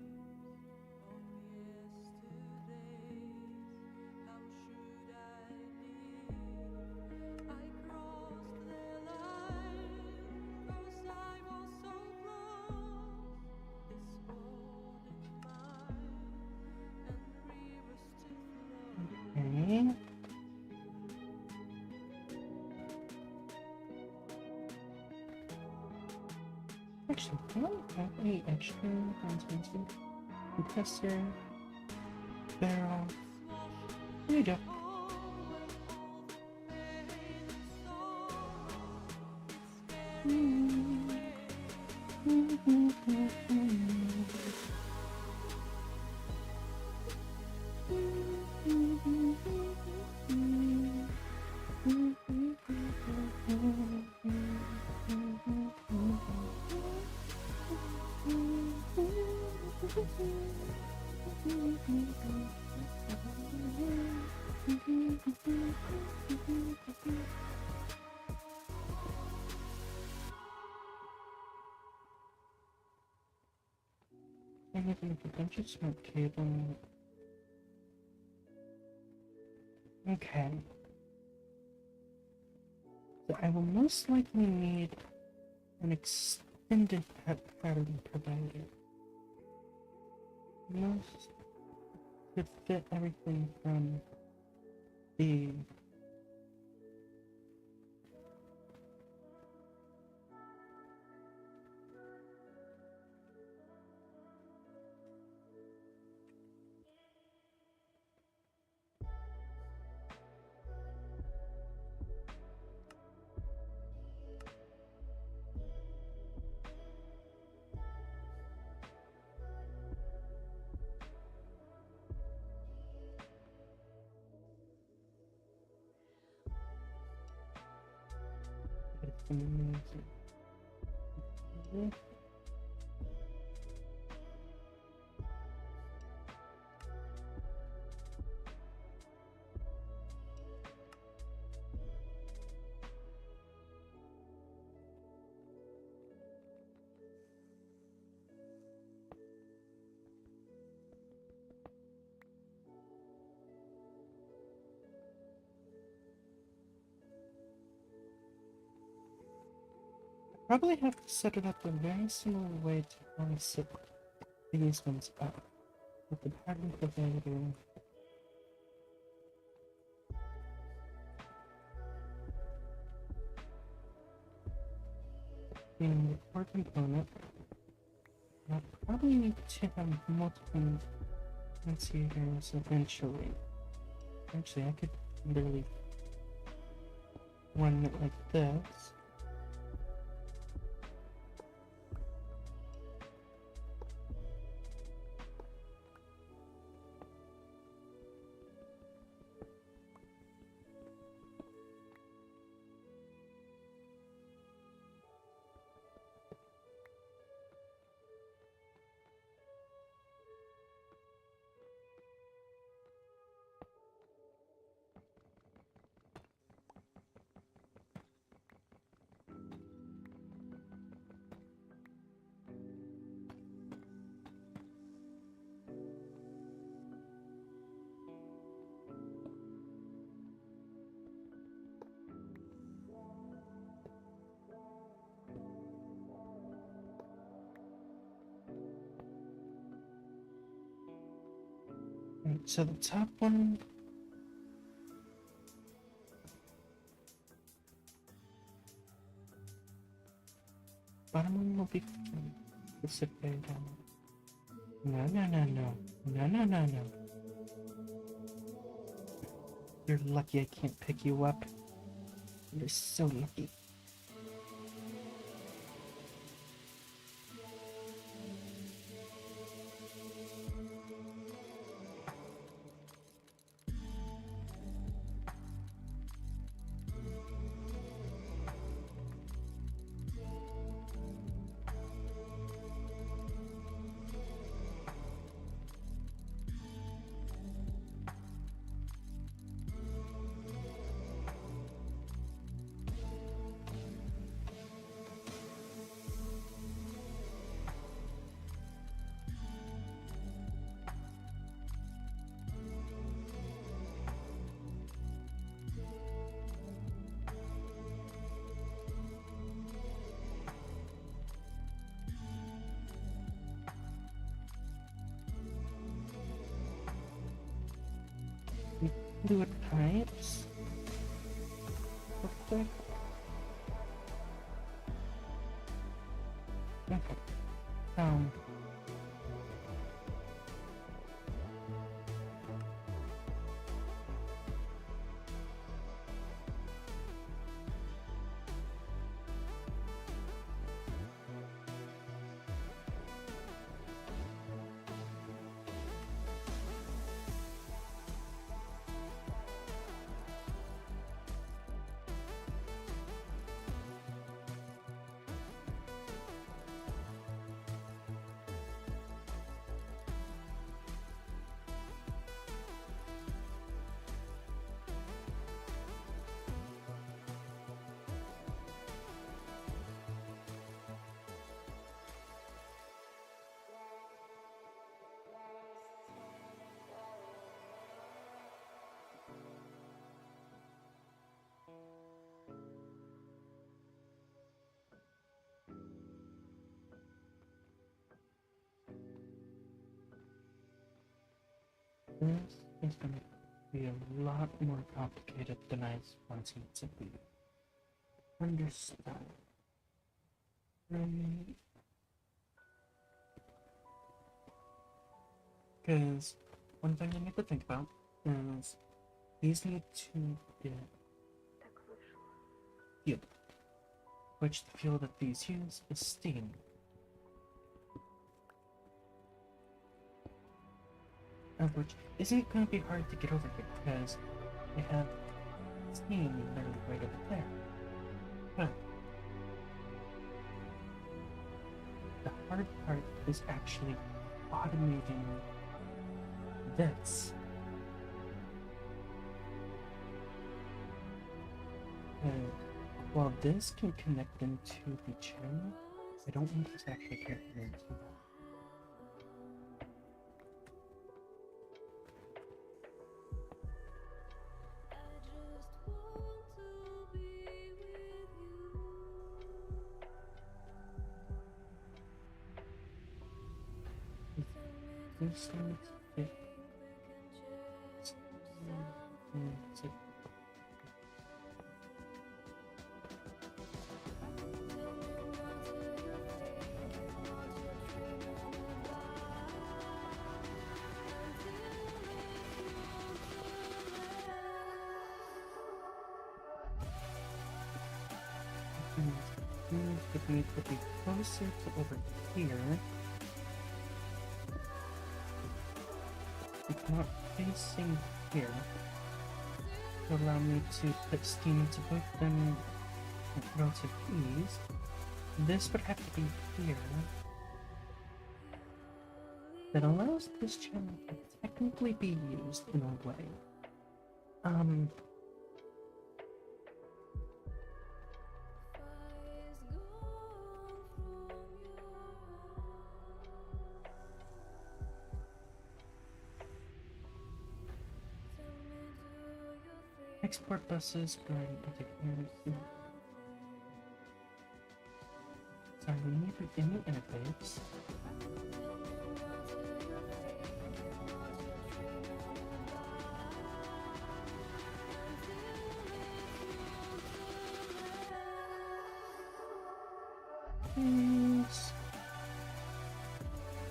Okay. Actually, I don't have any extra compressor, barrel. There you go. I'm looking at a bunch of smart cable. Okay. So I will most likely need an extended pattern provider. Most could fit everything from the amazing. Okay. Probably have to set it up a very similar way to how I set these ones up, with the pattern provider being the core component. I'll probably need to have multiple annunciators eventually. Actually, I could literally run it like this. Right, so the top one, bottom one will be specific. No, no, no, no, no, no, no, no. You're lucky I can't pick you up. You're so lucky. Do it types. Okay. Okay. Um. This is going to be a lot more complicated than I once it to be. Understand. Because one thing I need to think about is these need to get fuel, which the fuel that these use is steam. Which isn't going to be hard to get over here because they have steam literally right over there. But hard part is actually automating this. And while this can connect into the channel, I don't want this actually connected into that. This needs it. It needs to be closer to over here. It's not facing here to allow me to put steam into both them with relative ease. This would have to be here. That allows this channel to technically be used in a way. Export buses going into here. Sorry, we need an in the interface. Please.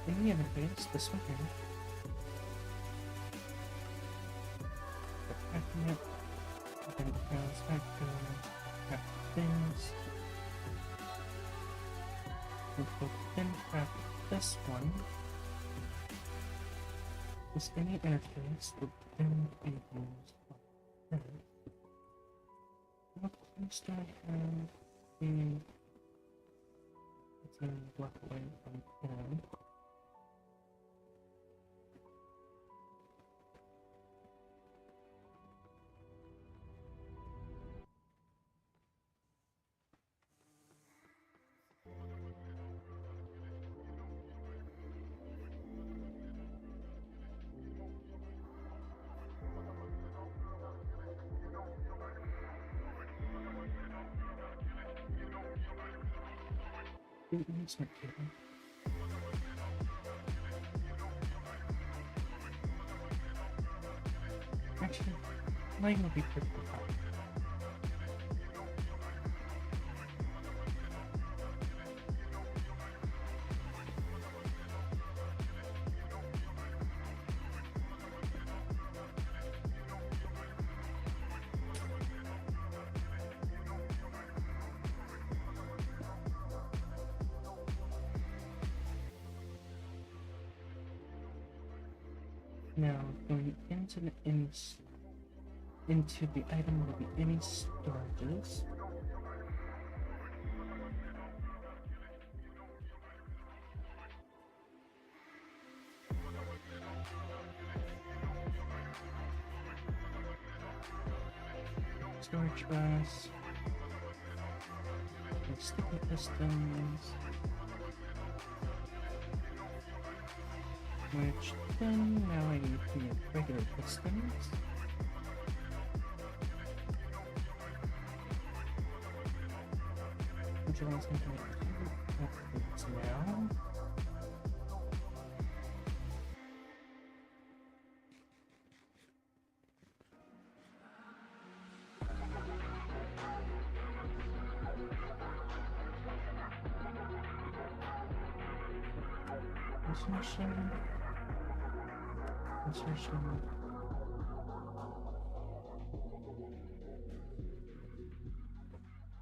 In the interface, this one here. It. Then it goes like got this. We'll then grab this one. This any interface will then be used like that. What place do I have the it's gonna block away from them. It's not kidding. Actually, mine will be perfectly fine. Now, going into the into the item will be any storages. Storage bus. Sticky pistons. Which then now I need to make regular pistons. Which allows me to make upgrades now. Insertion.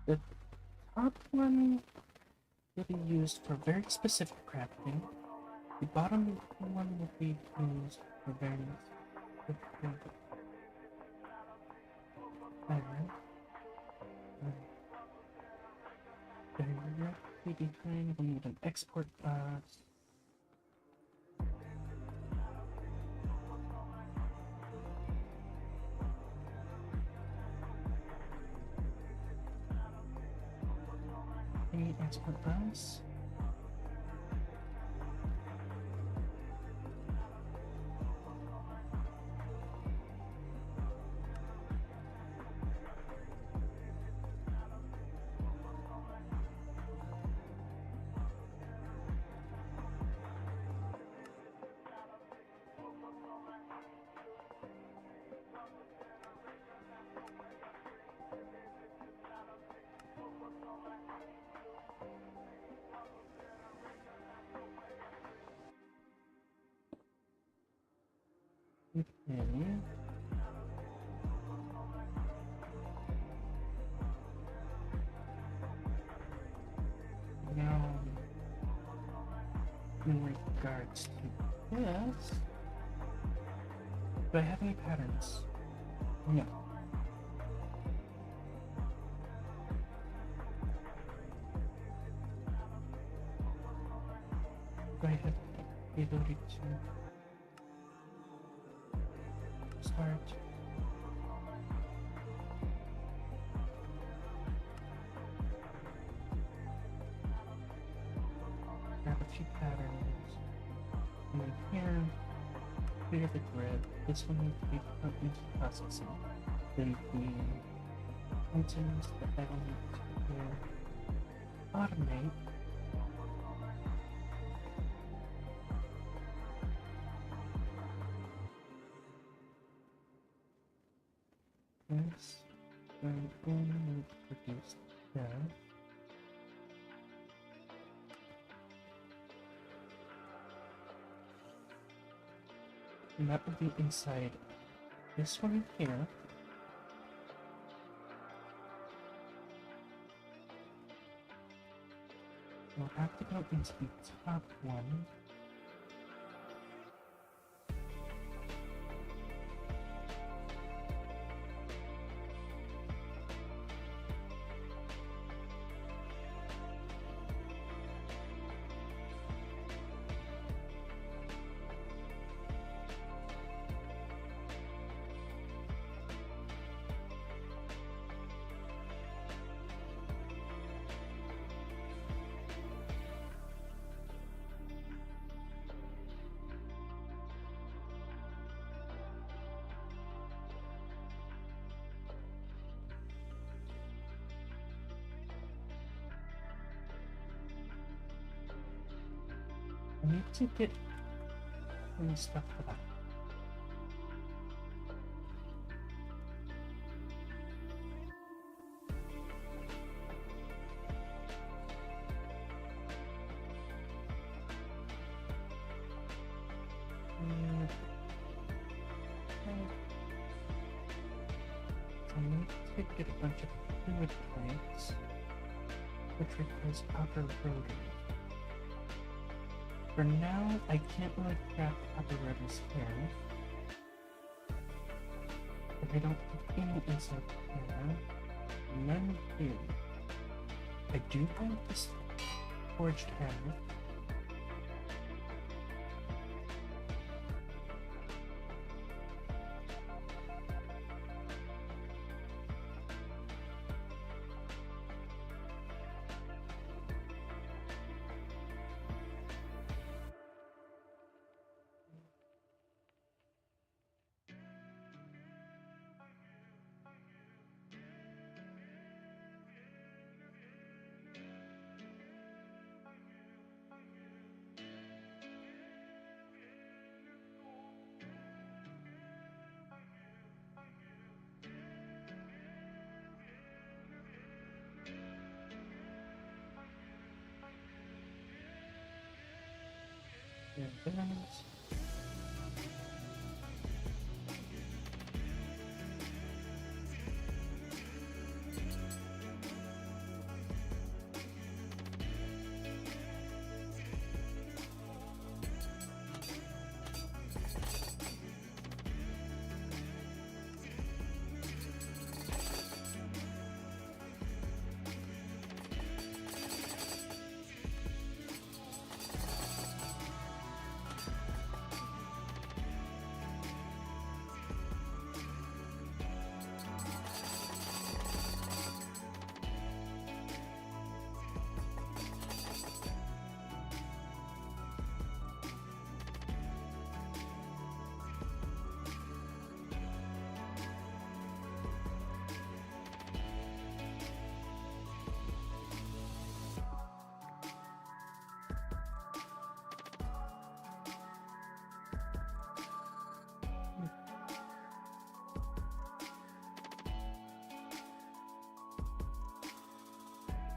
The top one will be used for very specific crafting. The bottom one will be used for very specific iron. There you go. behind. We need an export bus. Any export bus? Okay. Now, in regards to this, do I have any patterns? No. Do I have the ability to start? Grab a few patterns. And then here, clear the grid. This one needs to be put into processing. Then the items that I will need to automate. This, and then we produce that. And that will be inside this one here. We'll have to go into the top one. I need to get some stuff for that. I need to get a bunch of fluid plants, which requires copper rotors. For now, I can't really craft copper rotors here. If I don't put any inside here, none here. I do have this forged hammer. There it is.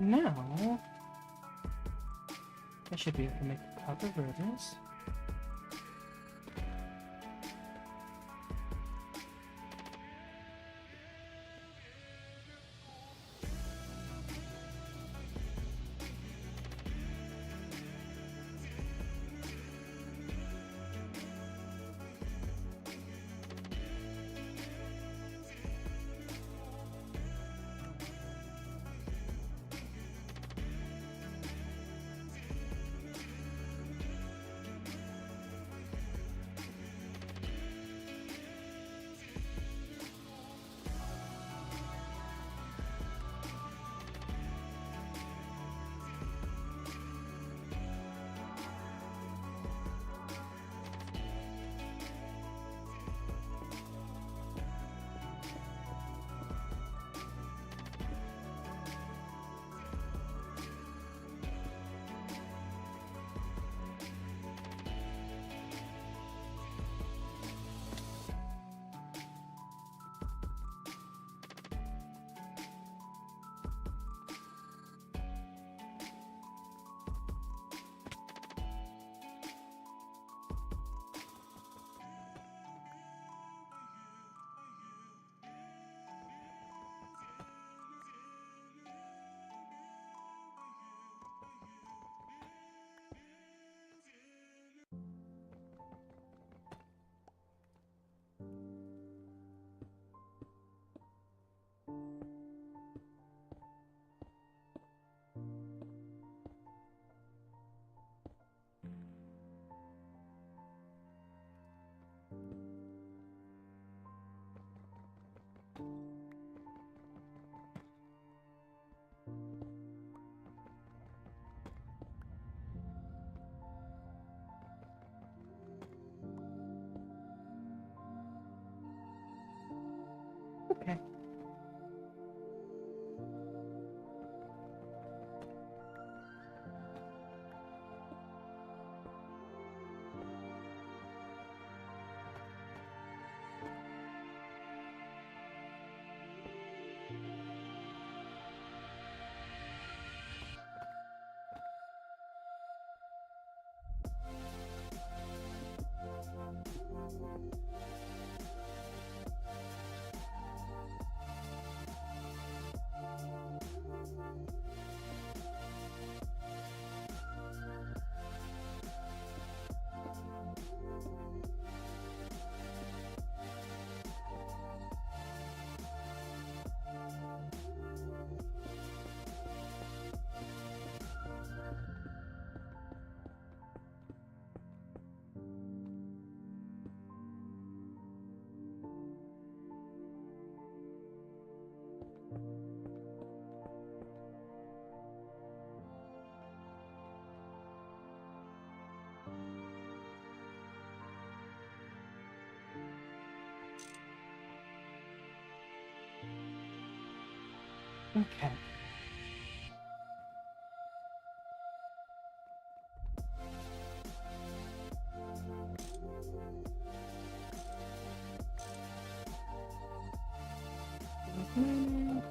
now, I should be able to make copper rotors. Okay. Okay. Mhm.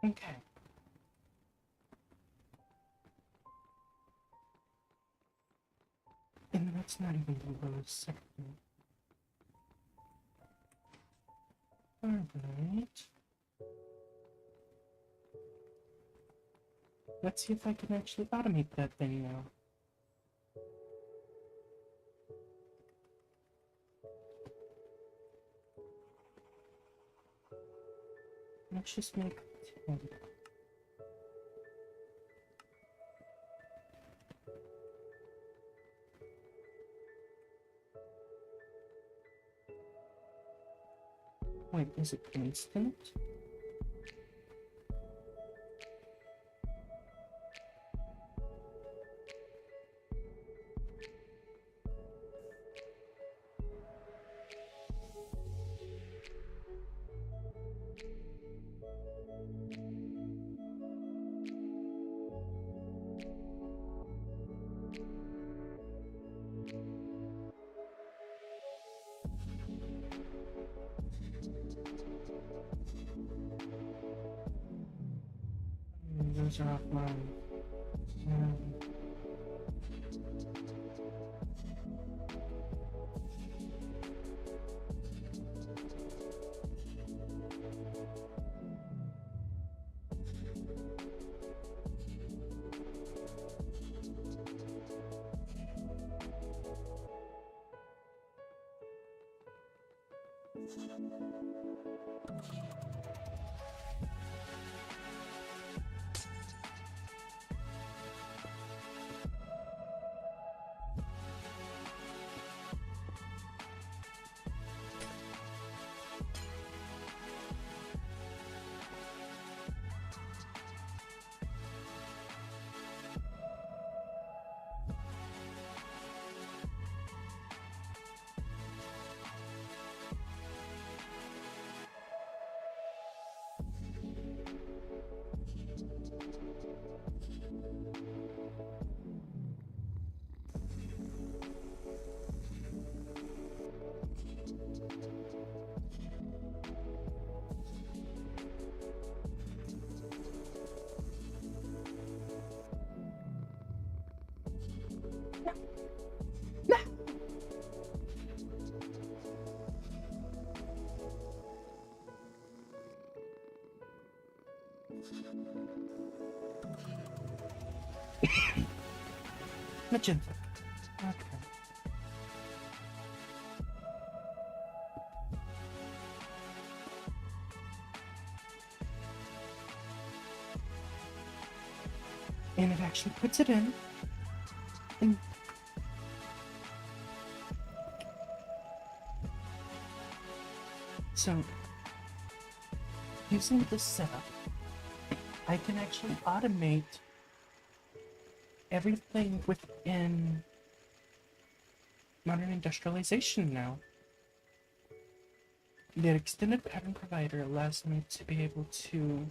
Okay. And that's not even the lowest sector. Alright. Let's see if I can actually automate that thing now. Let's just make 10. Wait, is it instant? Those are offline. Magenta. Okay. And it actually puts it in. And so, using this setup, I can actually automate everything within modern industrialization now. The extended pattern provider allows me to be able to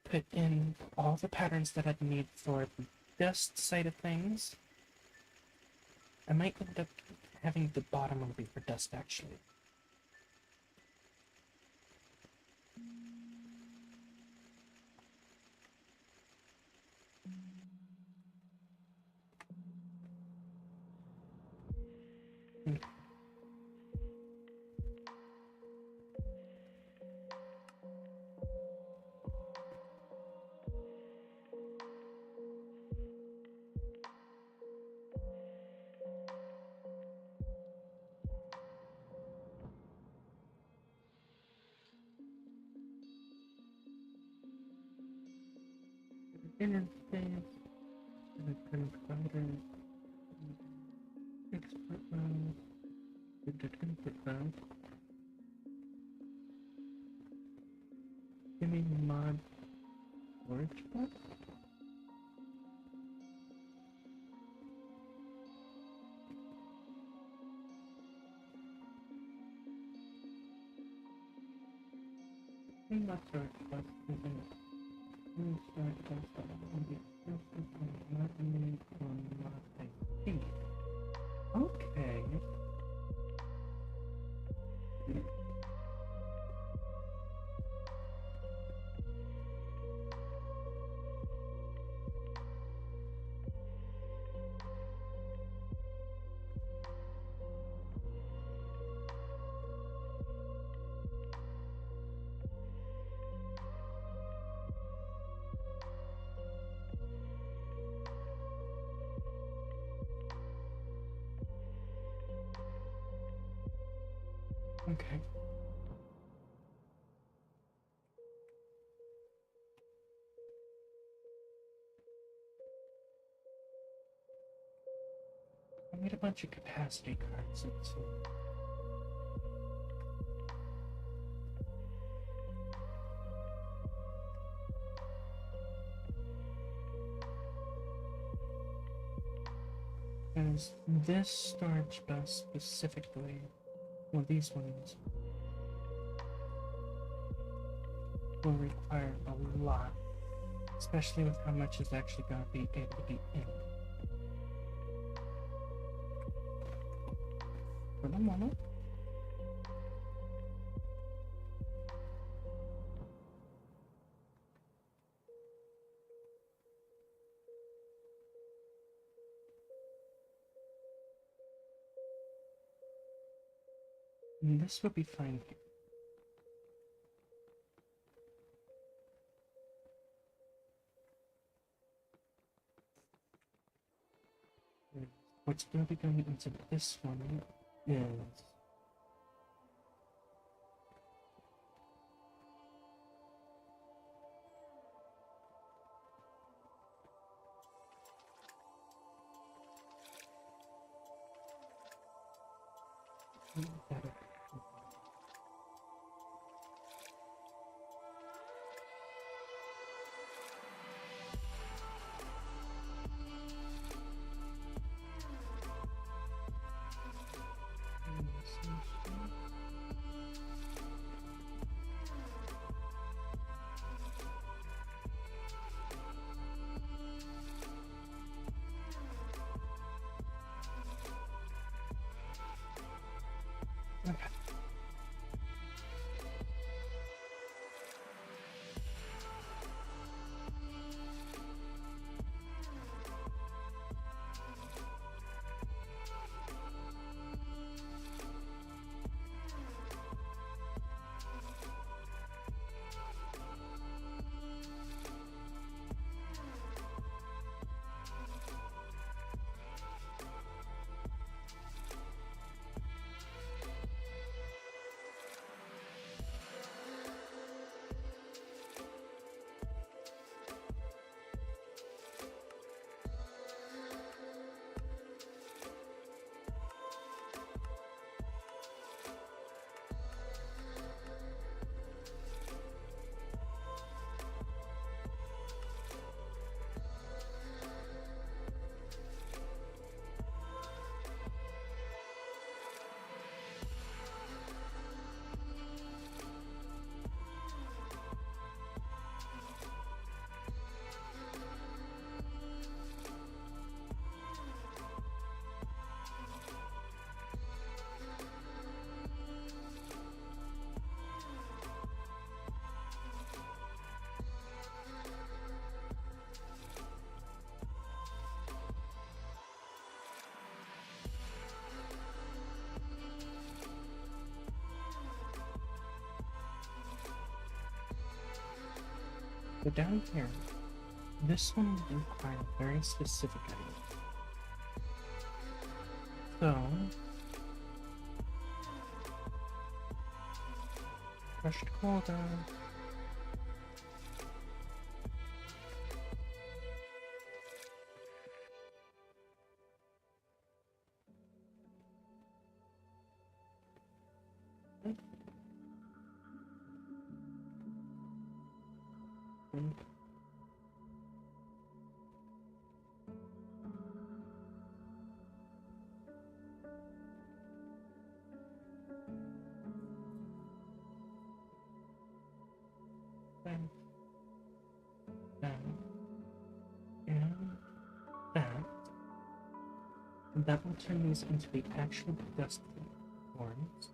put in all the patterns that I'd need for the dust side of things. I might end up having the bottom one be for dust, actually. Interface, provider, export mode, input mode. Give me mod storage box. Mod storage box. Okay. Okay. I made a bunch of capacity cards into. As this storage bus specifically, well, these ones will require a lot, especially with how much is actually going to be able to be in. For the moment. And this will be fine here. What's going to be going into this one is better. Okay. So down here, this one will require a very specific item. So, crushed coulda. And that will turn these into the actual dust forms.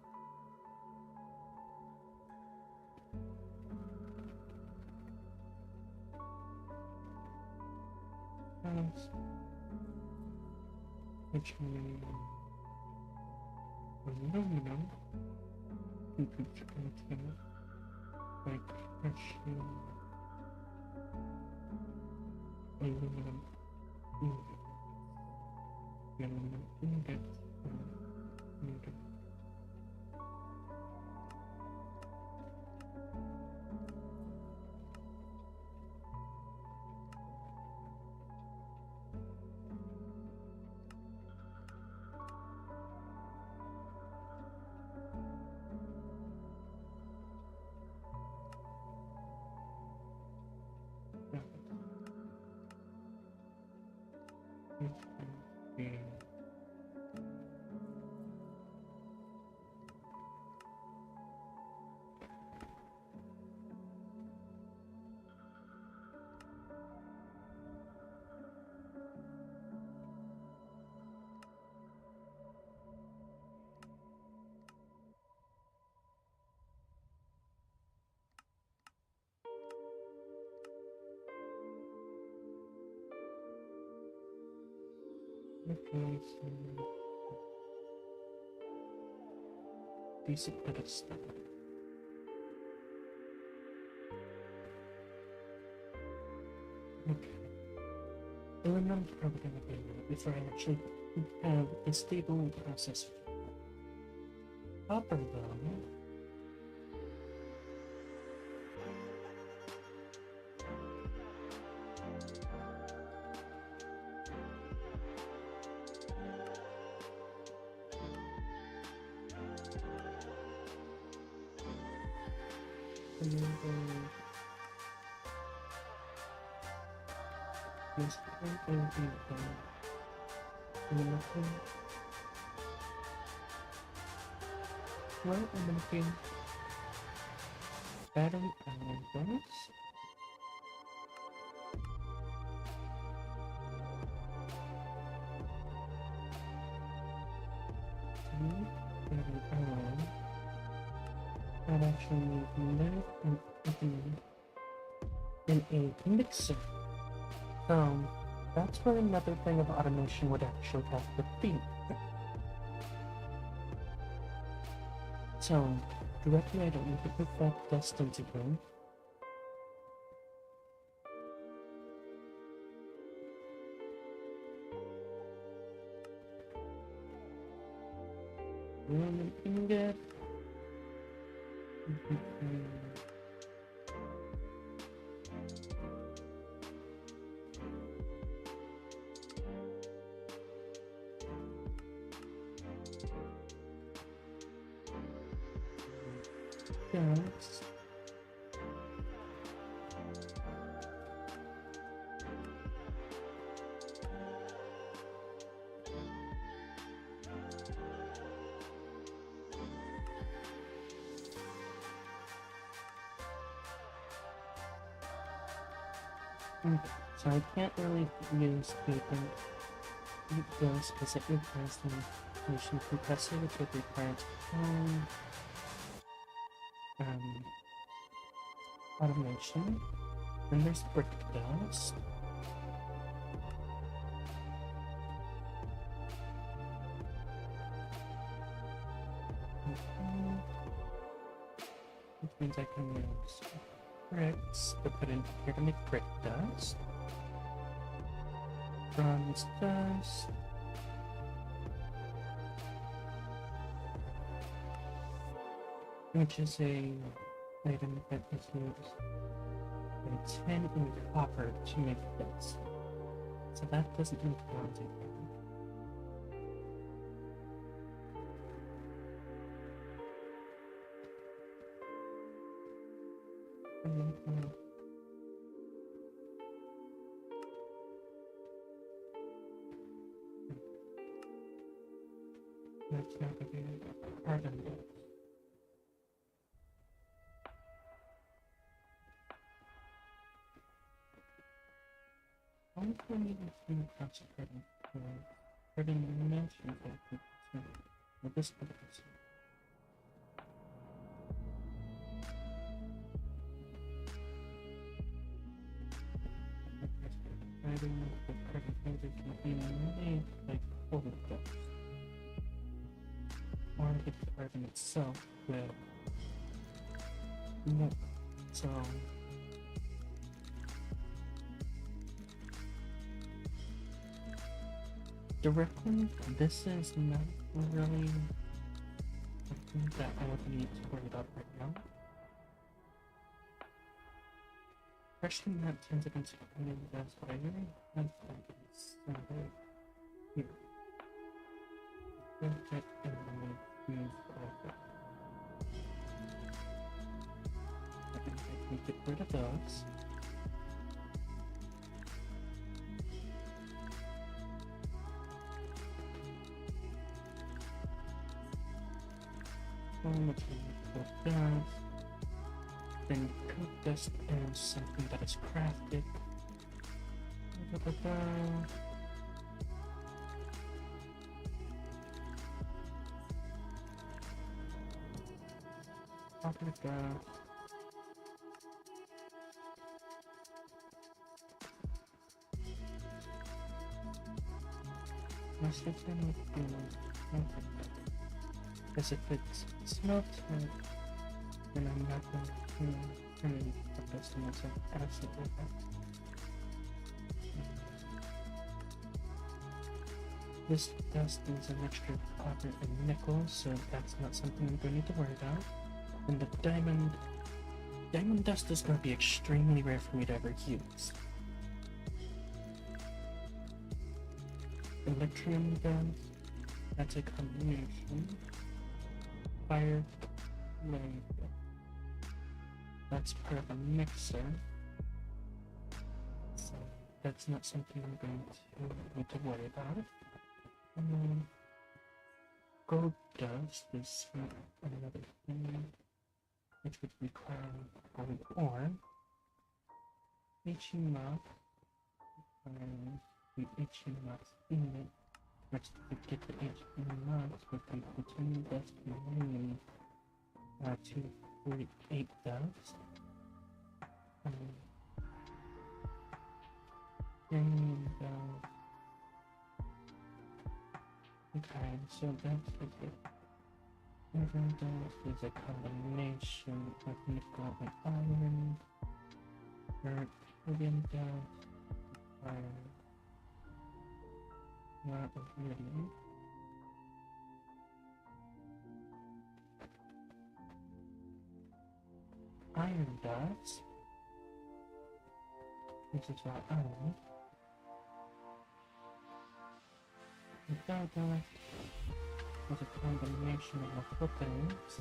Which means aluminum can be turned into by crushing aluminum ingots. Aluminum ingots. Okay, so decent bit of stuff. Okay. The remember's probably gonna be a minute before I actually have a stable processor. Copper though. Yes, well, I'm looking battery and bonus. That actually needs lead and a mixer. That's where another thing of automation would actually have to be. So, directly I don't need to put that dust into here. Ingot. Yes. Okay, so I can't really use paper this because it requires the information compressor, which would require its own automation. Then there's brick dust. Which means I can use bricks to put in here to make brick dust. Bronze dust. Which is a item that is used by tin and copper to make dust. So that doesn't need bronze again. That's not going to be carbon dust. I don't need to see across the carbon. Carbon mentioned that with this purpose. I don't know if the carbon fiber can be made like full dust. Or if the carbon itself will. No. So directly, this is not really something that I would need to worry about right now. Freshly that turns it into cleaning dust, but I really have that here. Get it and then move over. I can get rid of those. Material dust. Then coat dust is something that is crafted. Because if it's smelted, then I'm not going to turn the dust on myself. Absolutely. This dust is a mixture of copper and nickel, so that's not something I'm going to need to worry about. And the diamond dust is going to be extremely rare for me to ever use. Electrum dust, that's a combination. Fire, blade, that's part of a mixer. So that's not something I'm going to need to worry about. And then gold dust is another thing which would require gold ore. Itchy moth, and the itchy moth in it, which to get the itchy moth would be continuing dust remaining to 48 dust. And okay, so that's it. Iron dust is a combination of nickel and iron. Iridium dust, iron, not iridium. Iron dust. This is our iron. Without dust is a combination of multiple things.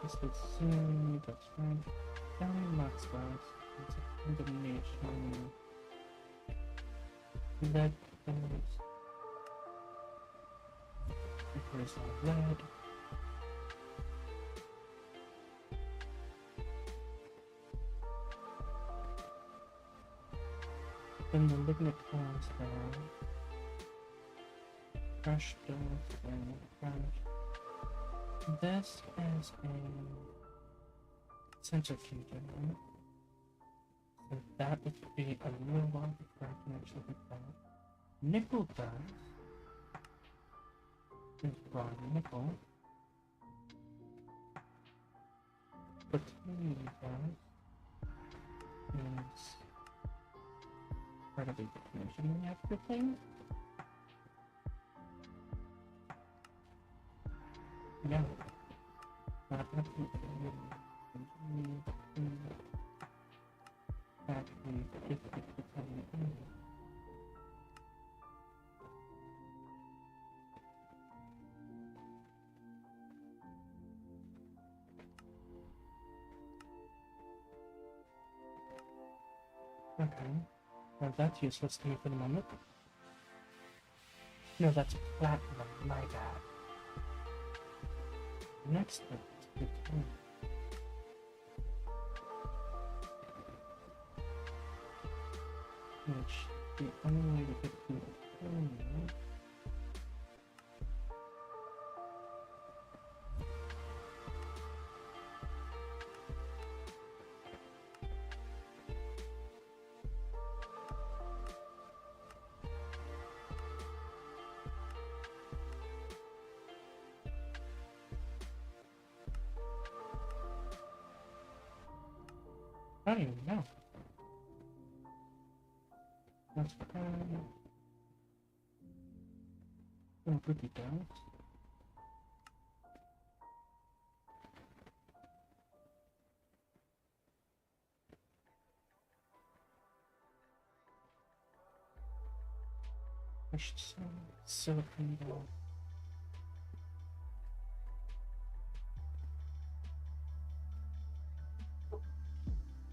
This is soon, that's right. Gallium oxide is a combination of lead dust. Here's our lead. Then the lignite forms there. Crushed dust and crushed. This is a centrifuge, right? So that would be a real lot before I can actually get that. Nickel dust is raw nickel. Platinum dust is part of a definition reactor thing. No. Not actually okay. Well, that's useless to me for the moment. No, that's platinum, my bad. Next up is plutonium. Which the only way to get plutonium I don't even know. That's probably... Oh, pretty down. I should say silicon down.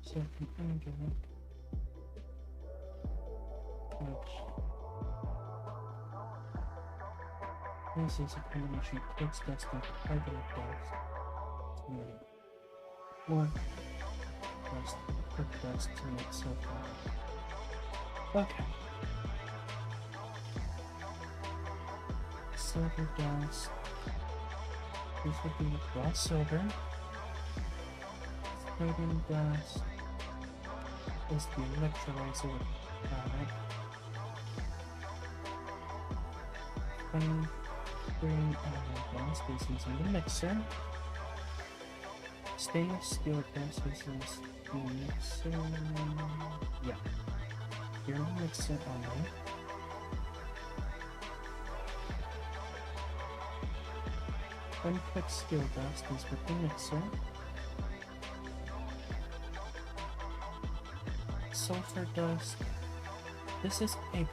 Silicon ingot. Which This is a combination of quartz dust and carbonate dust. Or dust, quick dust to make silver. Okay. Silver dust. This would be raw silver. Sodium dust is the electrolyzer product. Bring gas is using the mixer. Stainless steel gas uses the mixer. Yeah. Here in the mixer only. Uncut steel dust is with the mixer. Sulfur dust. This is a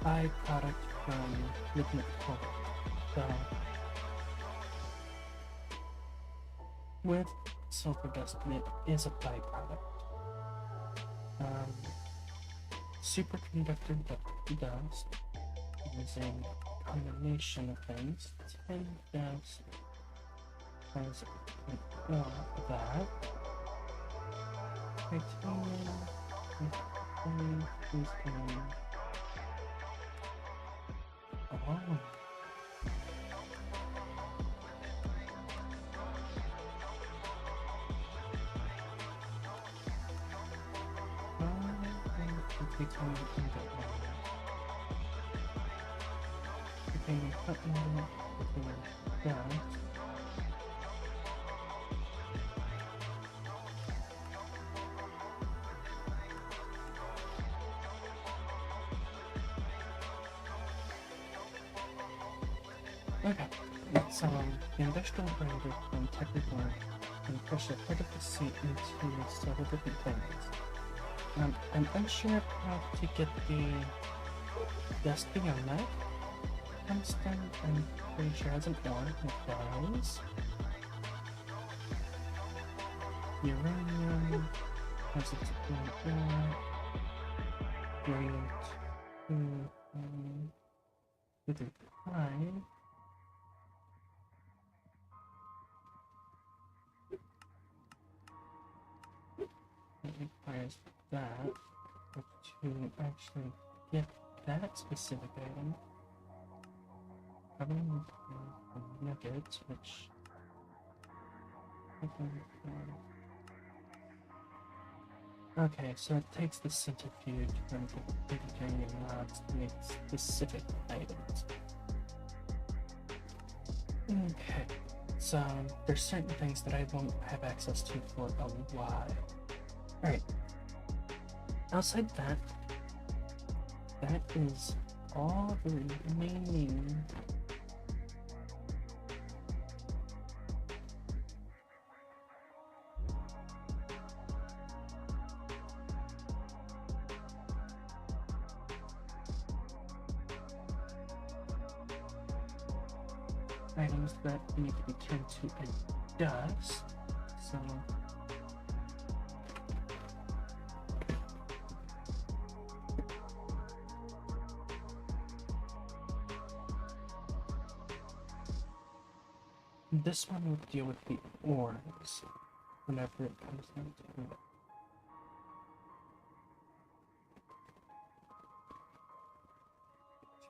byproduct from lignite coal. So, with sulfur dust, it is a byproduct. Superconductor dust is a combination of things. Tin dust has of that. Titanium is in. Oh. Okay, so the industrial grinder from technical can push a head of the seat into several different things. I'm unsure of how to get the dust beyond that. Tungsten, I'm pretty sure has an ore. It does. Uranium has its own ore. Uranium 235. It requires that to actually get that specific item. Probably nuggets, which okay, so it takes the centrifuge from the big uranium rods to make specific items. Okay, so there's certain things that I won't have access to for a while. Alright. Outside that, that is all the remaining items that need to be turned to a dust. So this one will deal with the ores whenever it comes down to it.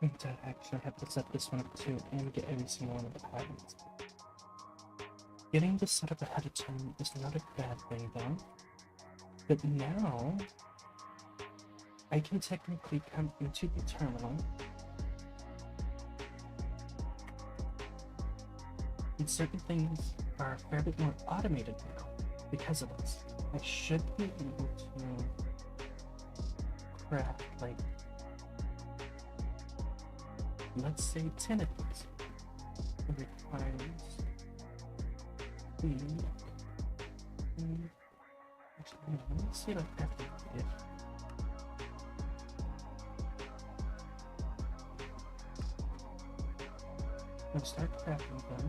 Means I actually have to set this one up too and get every single one of the patterns. Getting this set up ahead of time is not a bad thing though. But now I can technically come into the terminal and certain things are a fair bit more automated now because of this. I should be able to craft like, let's say 10 of these. It requires actually, let me see if I have to get. I'll start crafting them.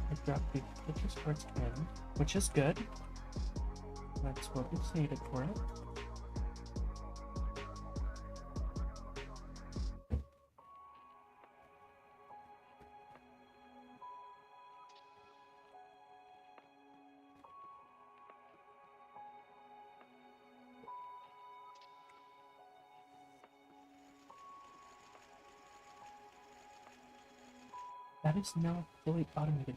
I dropped the pictures parts in, which is good. That's what was needed for it. That is now fully automated.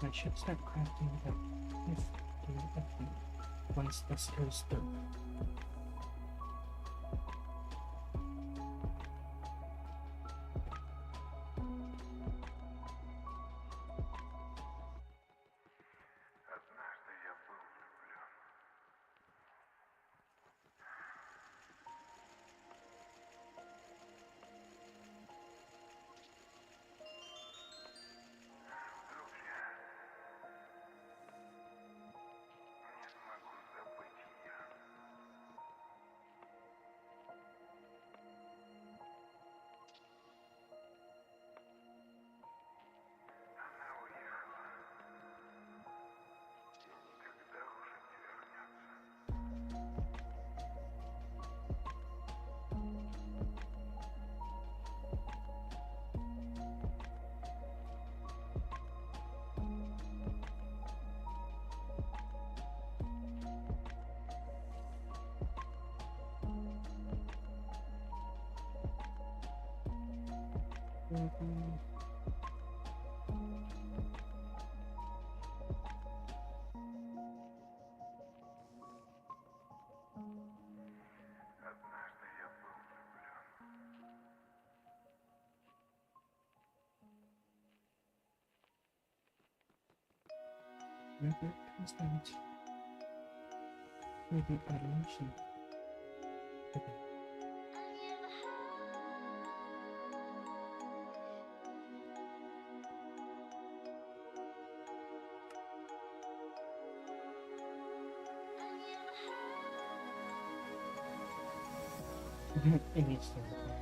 I should start crafting that if once this goes through. River constant. Maybe automation. Okay. It needs to record.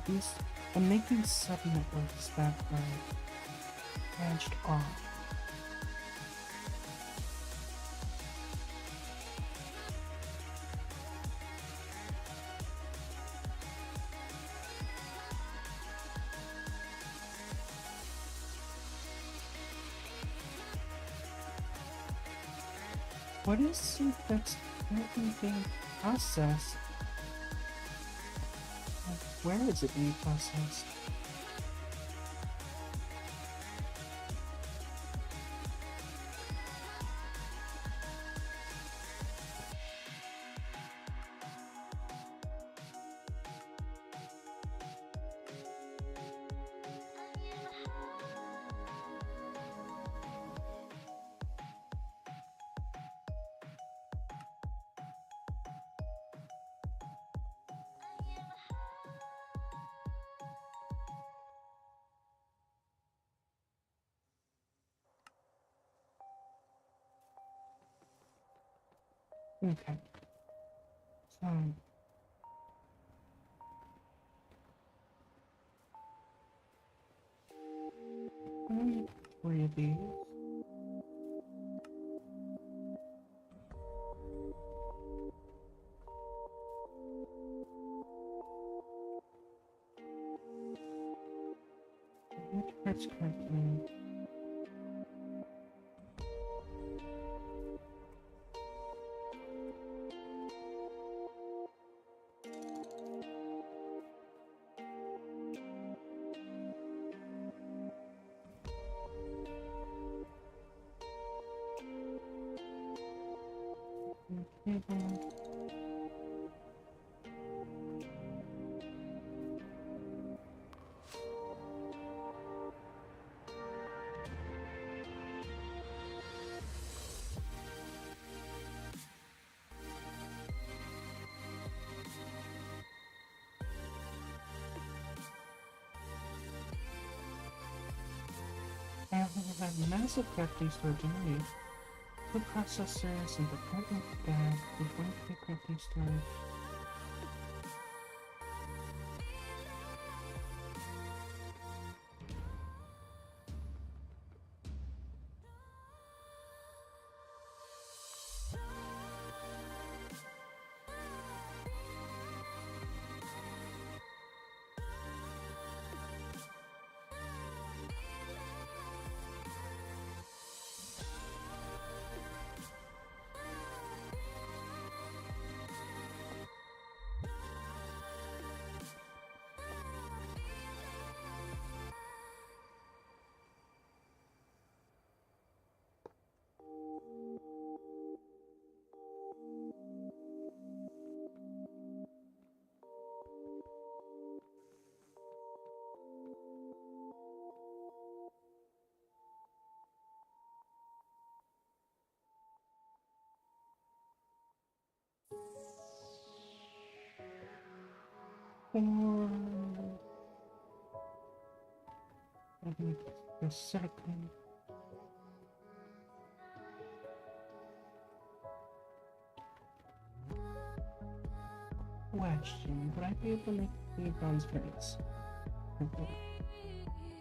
These, I'm making sub-networks that are branched off. What is it that's currently being processed? Where is it being processed? Okay. So of these. That's correctly. I have a massive crafting storage underneath. Food processors and department bag with 1K crafting storage. Or the second. Question, would I be able to make the bronze furnace?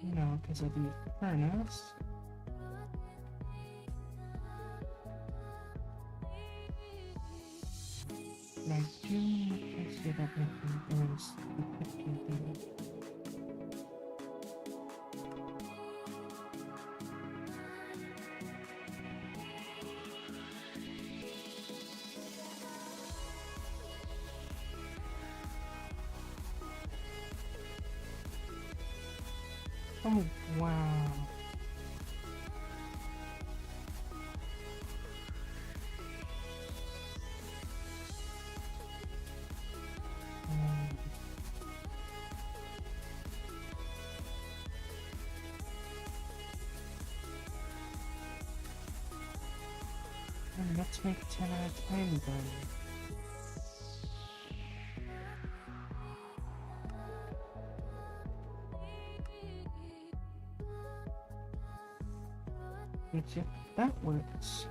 No, because of the furnace. But I do need to see that making is the 15th thing. Oh, wow. Let's make 10 out of 10 then. Which, if that works.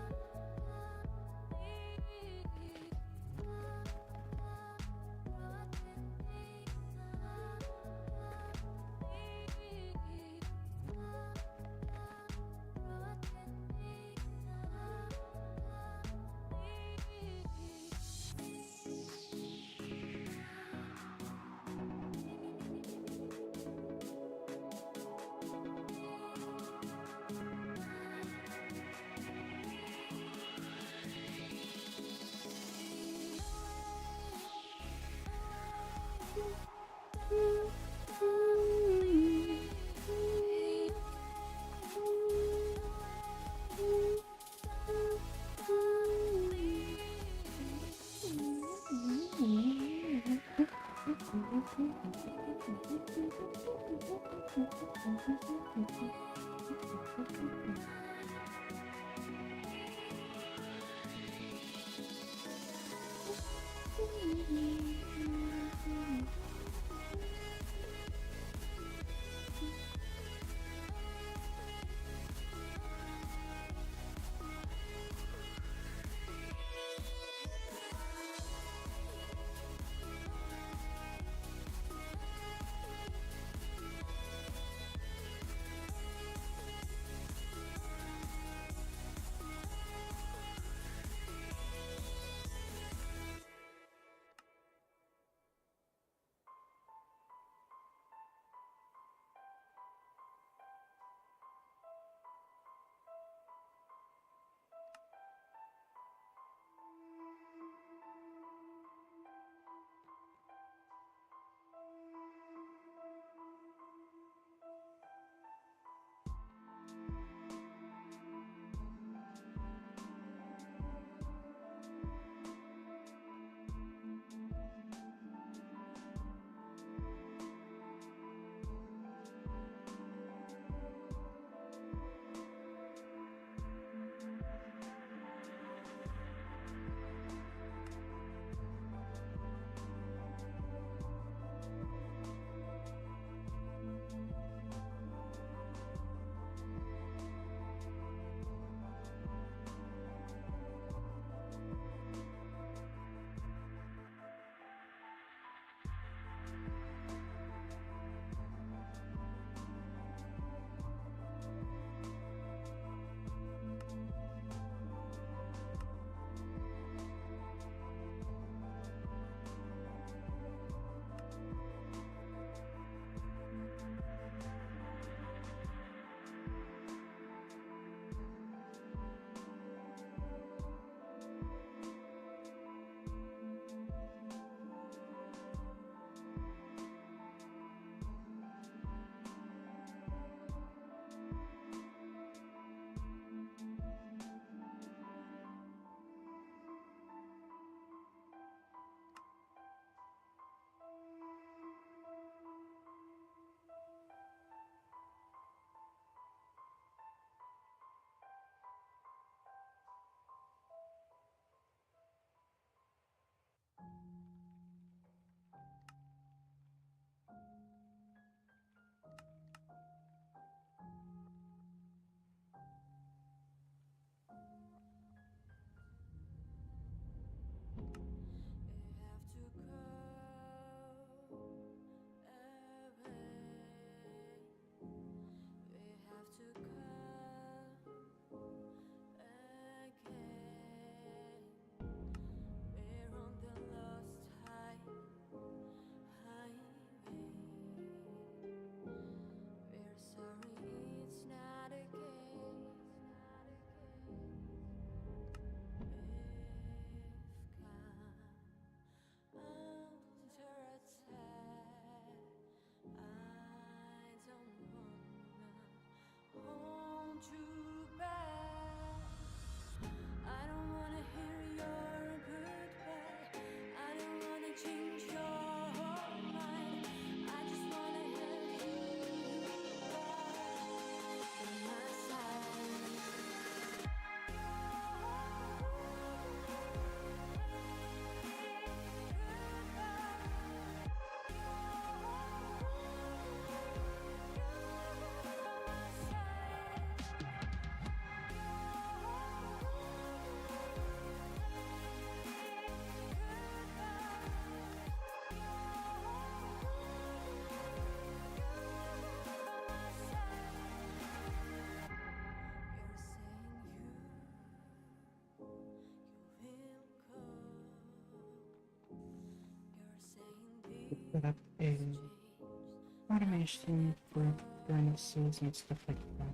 information for furnaces and stuff like that.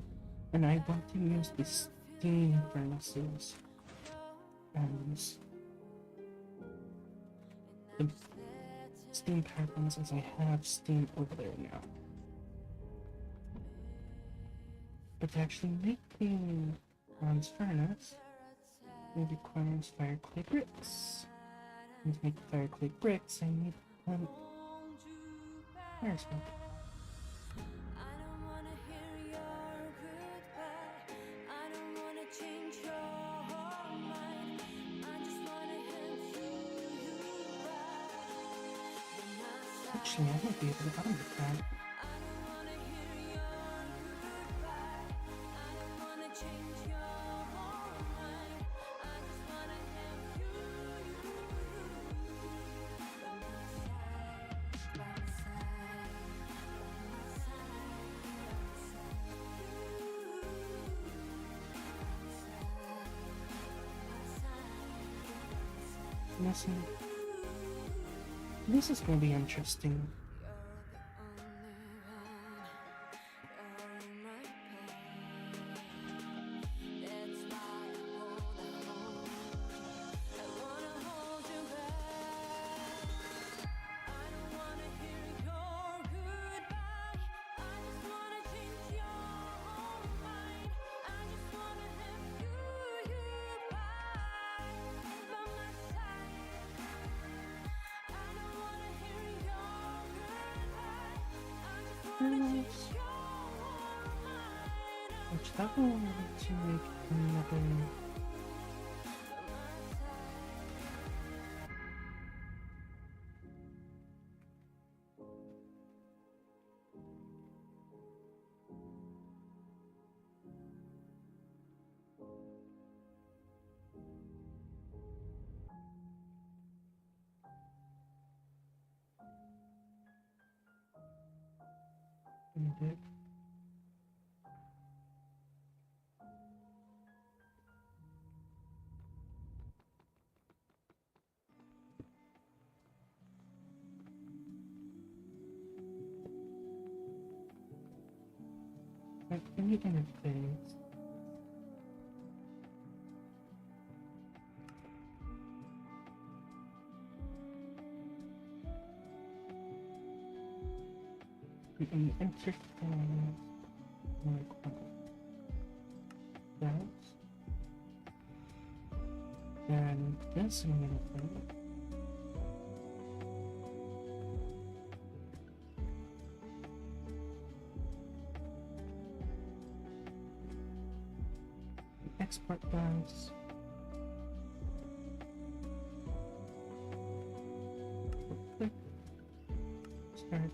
And I want to use the steam furnaces as the steam power plants, as I have steam over there now. But to actually make the bronze furnace, it requires fire clay bricks. And to make fire clay bricks, I need fire smoke. Actually, I might be able to automate that. Listen, this is going to be interesting. Which that will to make another. Indeed. Any interface. An interface like that. And this I'm gonna put. Export bus. Click. Start.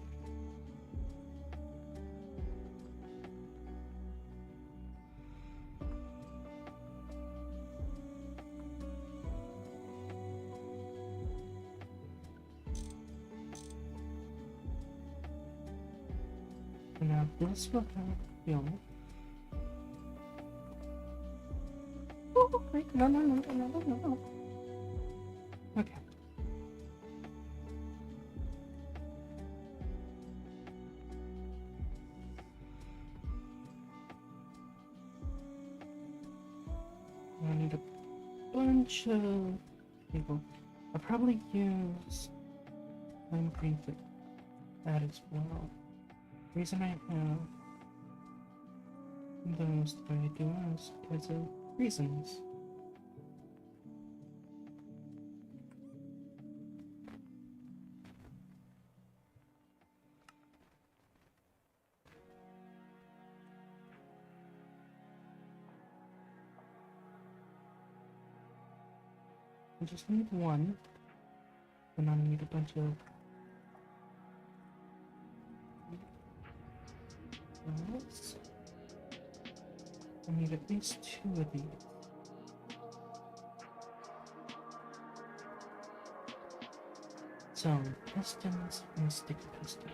And now this will have fuel. Oh, wait, no. Okay. I need a bunch of people. I'll probably use lime green for that as well. The reason I have those that I do is because of reasons. I just need one, and I need a bunch of those. I need at least 2 of these. So, pistons and a sticky piston.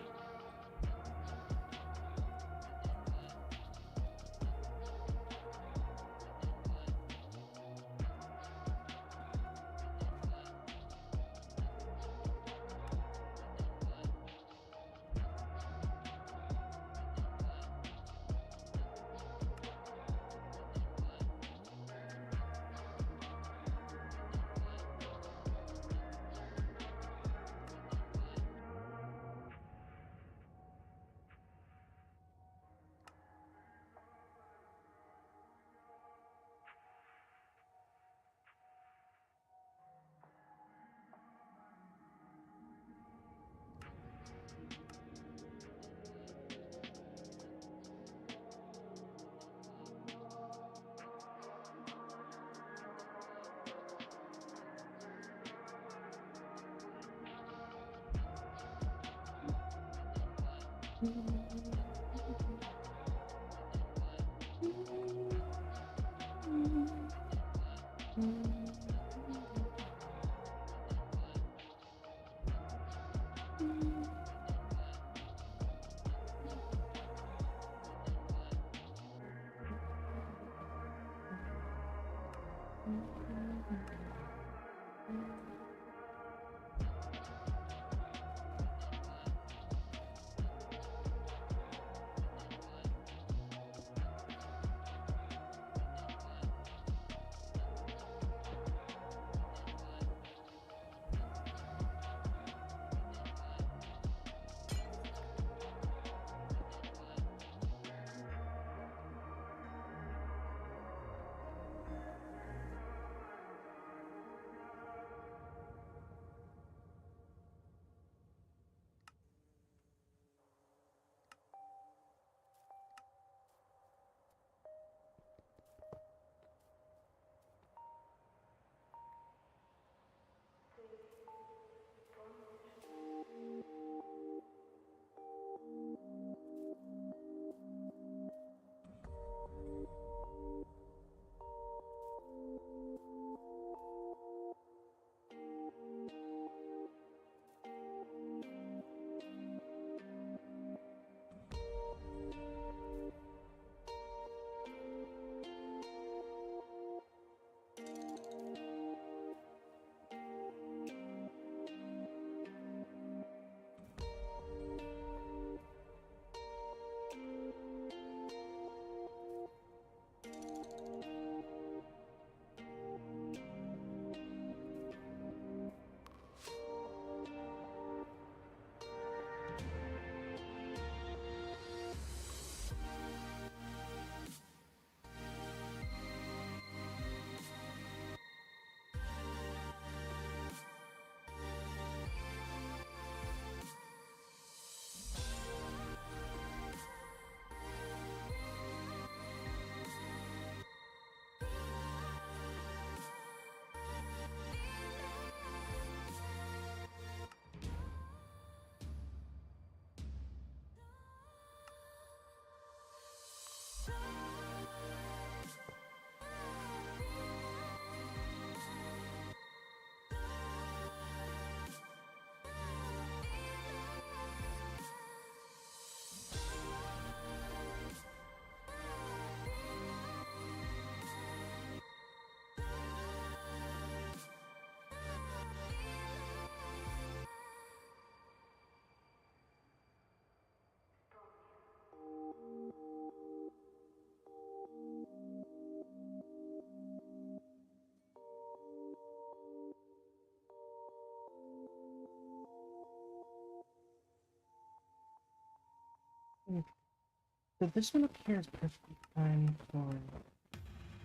So this one up here is perfectly fine for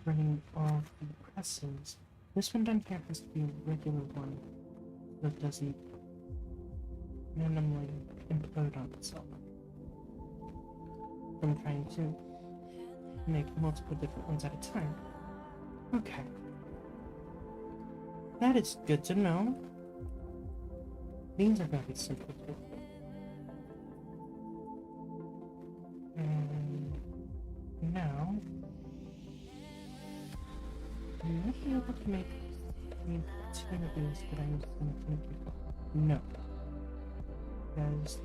running all the presses. This one down here has to be a regular one that doesn't randomly implode on itself. I'm trying to make multiple different ones at a time. Okay. That is good to know. These are very simple too. And now, I might be able to make the two of these that I'm just going to keep. No. Because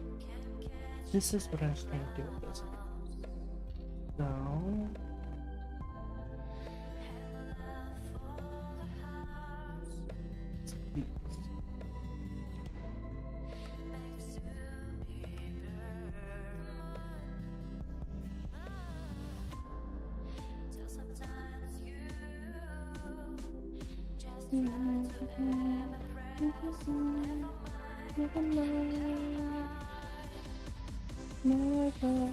this is what I was trying to do with this. So, these. Never.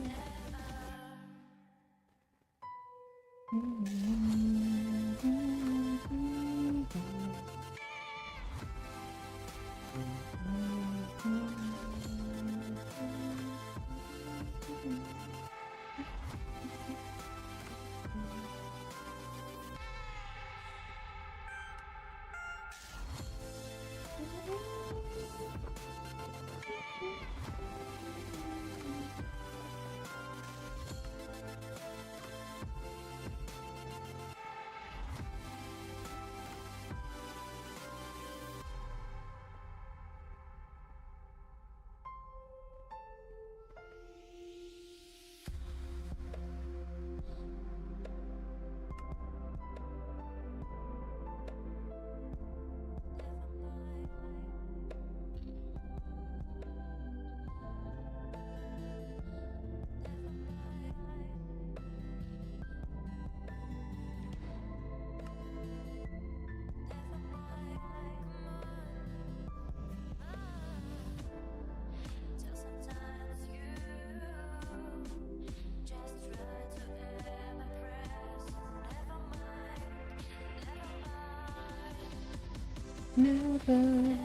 Never.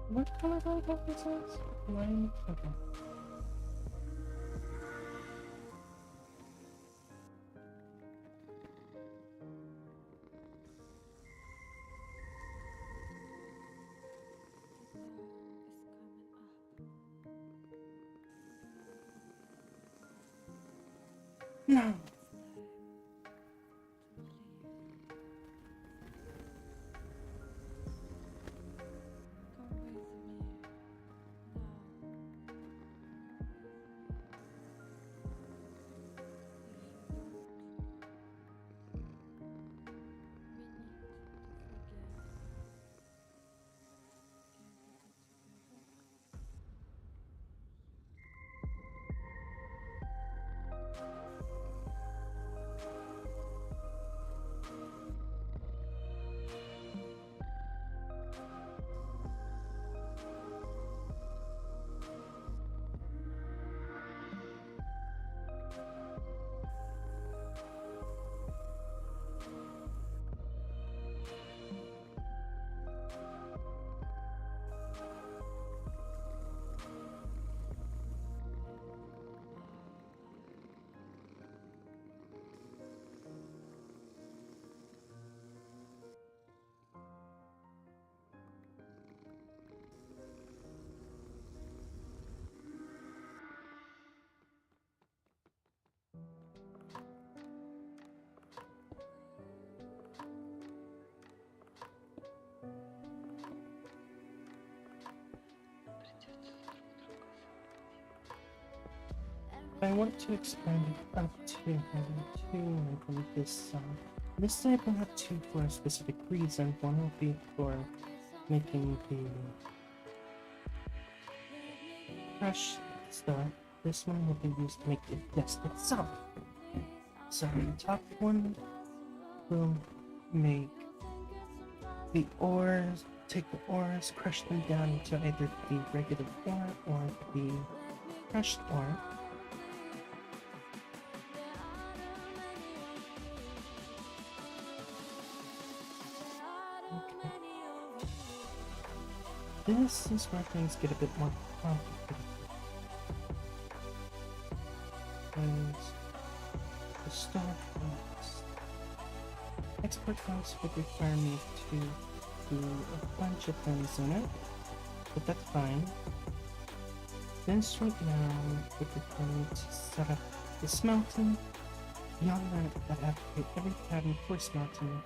What color lollipop is this? Lime? Okay. No! I want to expand it up to having two from this side. This side will have two for a specific reason. One will be for making the crush stuff. This one will be used to make the nest itself. So the top one will make the ores, take the ores, crush them down into either the regular ore or the crushed ore. This is where things get a bit more complicated. Because the store cost. Export costs would require me to do a bunch of things in it, but that's fine. This right now would require me to set up the smelting. Beyond that, I'd activate every pattern for smelting.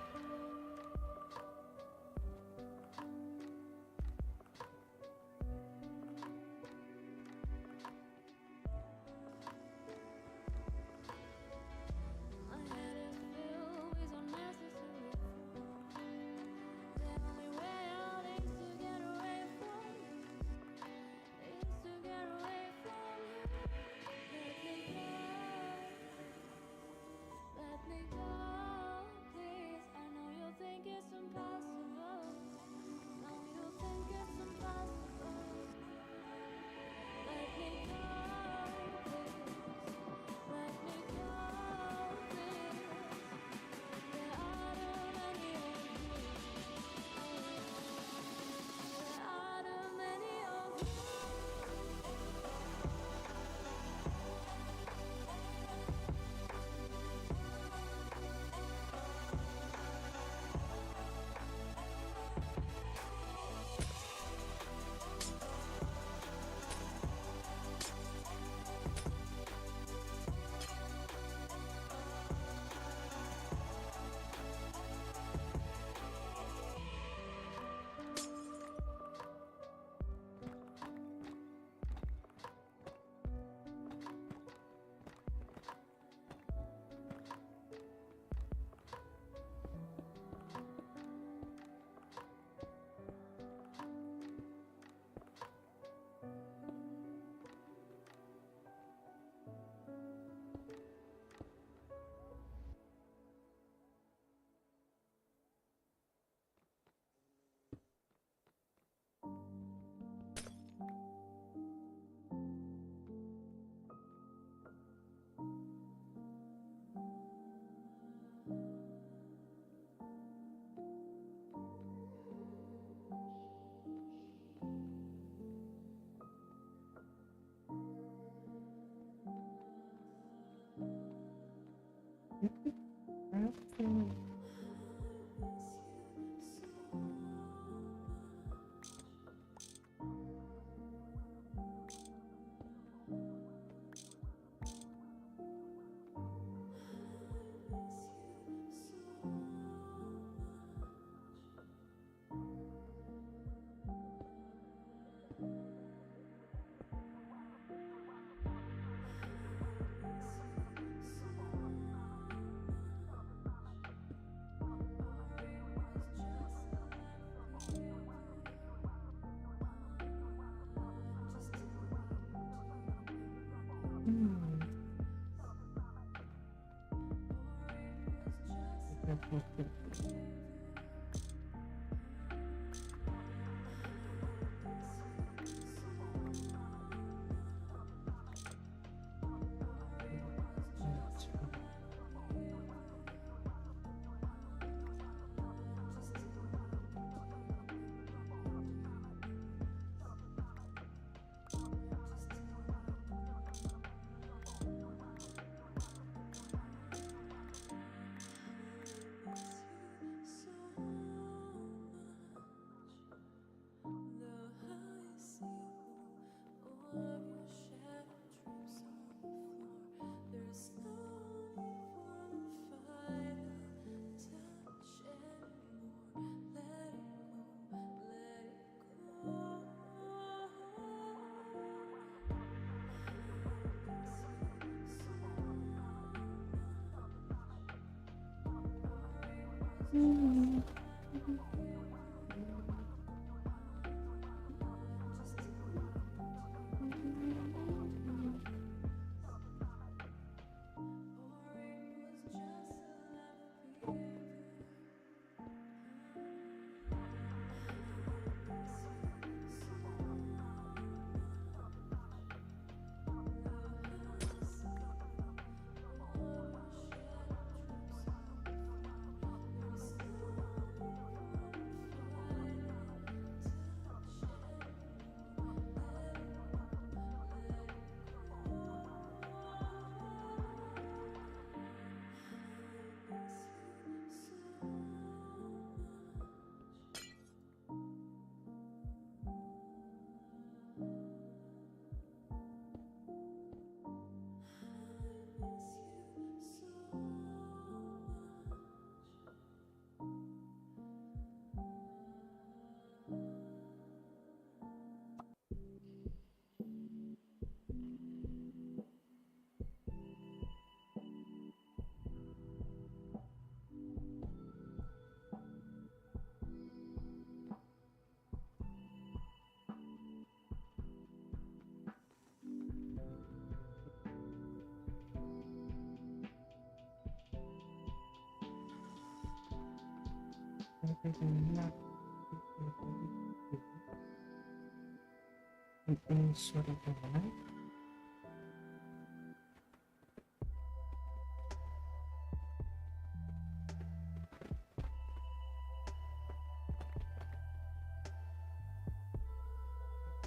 Any sort of overnight.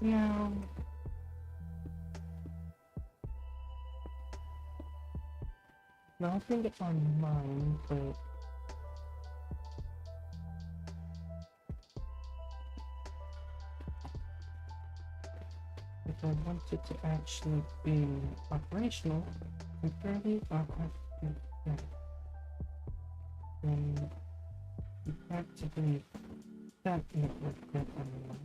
Now, nothing on mine, but if I wanted to actually be operational, completely then you activate that network that I'm on.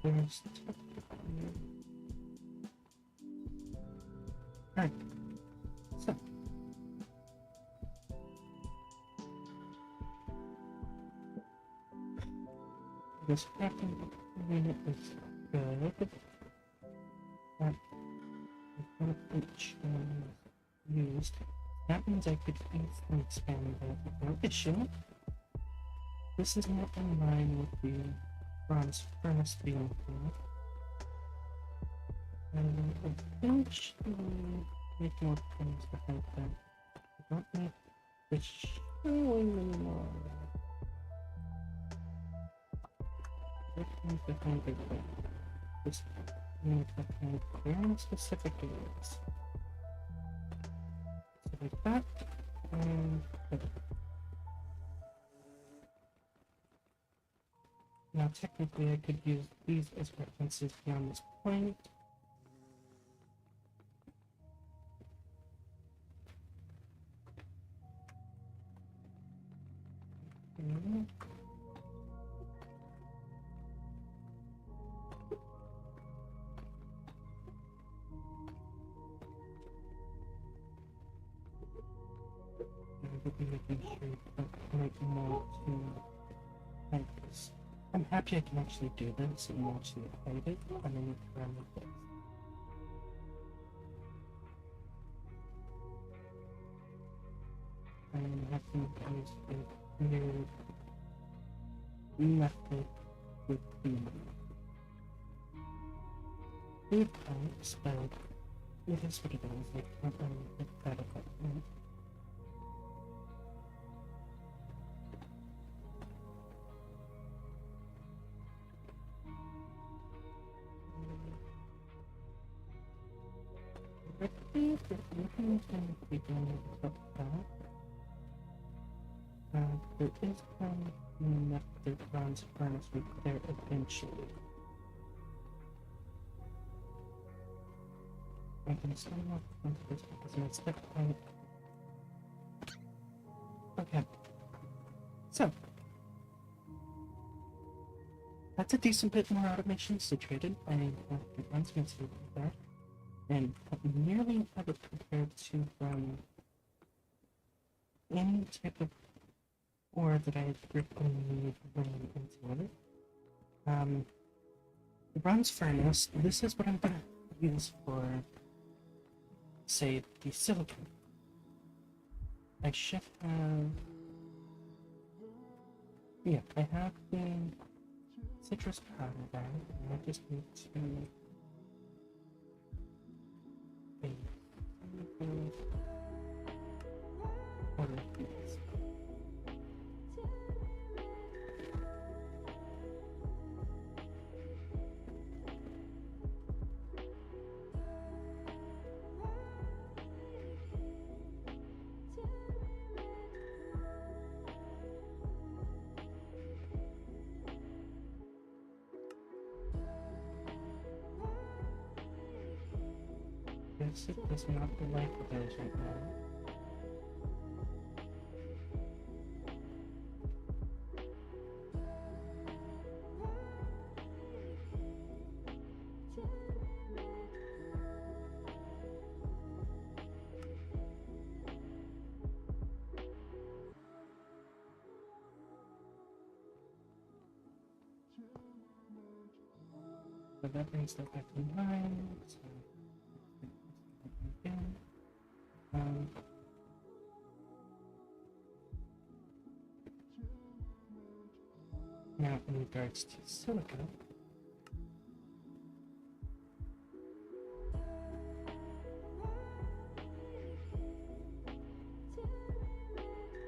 There's Alright, so this second unit is good. That each used. That means I could easily expand that without issue. This is not in line with the bronze furnace being here. And eventually make more things behind that. I don't need the showing anymore. Everything's behind the thing. This means behind very specific areas. So like that, and now technically I could use these as references beyond this point. Okay. I will be making sure that might more to like this. I'm happy I can actually do this and actually hide it underneath around like this. I'm having to use a new method with the food pipes, but it is what it is. I can't really pick that up at the moment. I think there's nothing to be doing about that. There is one method bronze furnace repair eventually. I can still not into this because it's that point. Okay. So that's a decent bit more automation situated. I have the bronze there. And nearly have it prepared to run any type of ore that I really need running into it. The bronze furnace, this is what I'm going to use for, say, the silicon. I should have... Yeah, I have the citrus powder there, and I just need to... order these. Yes, it does not like those right now. So that brings that back in line. So again. Now in regards to silica,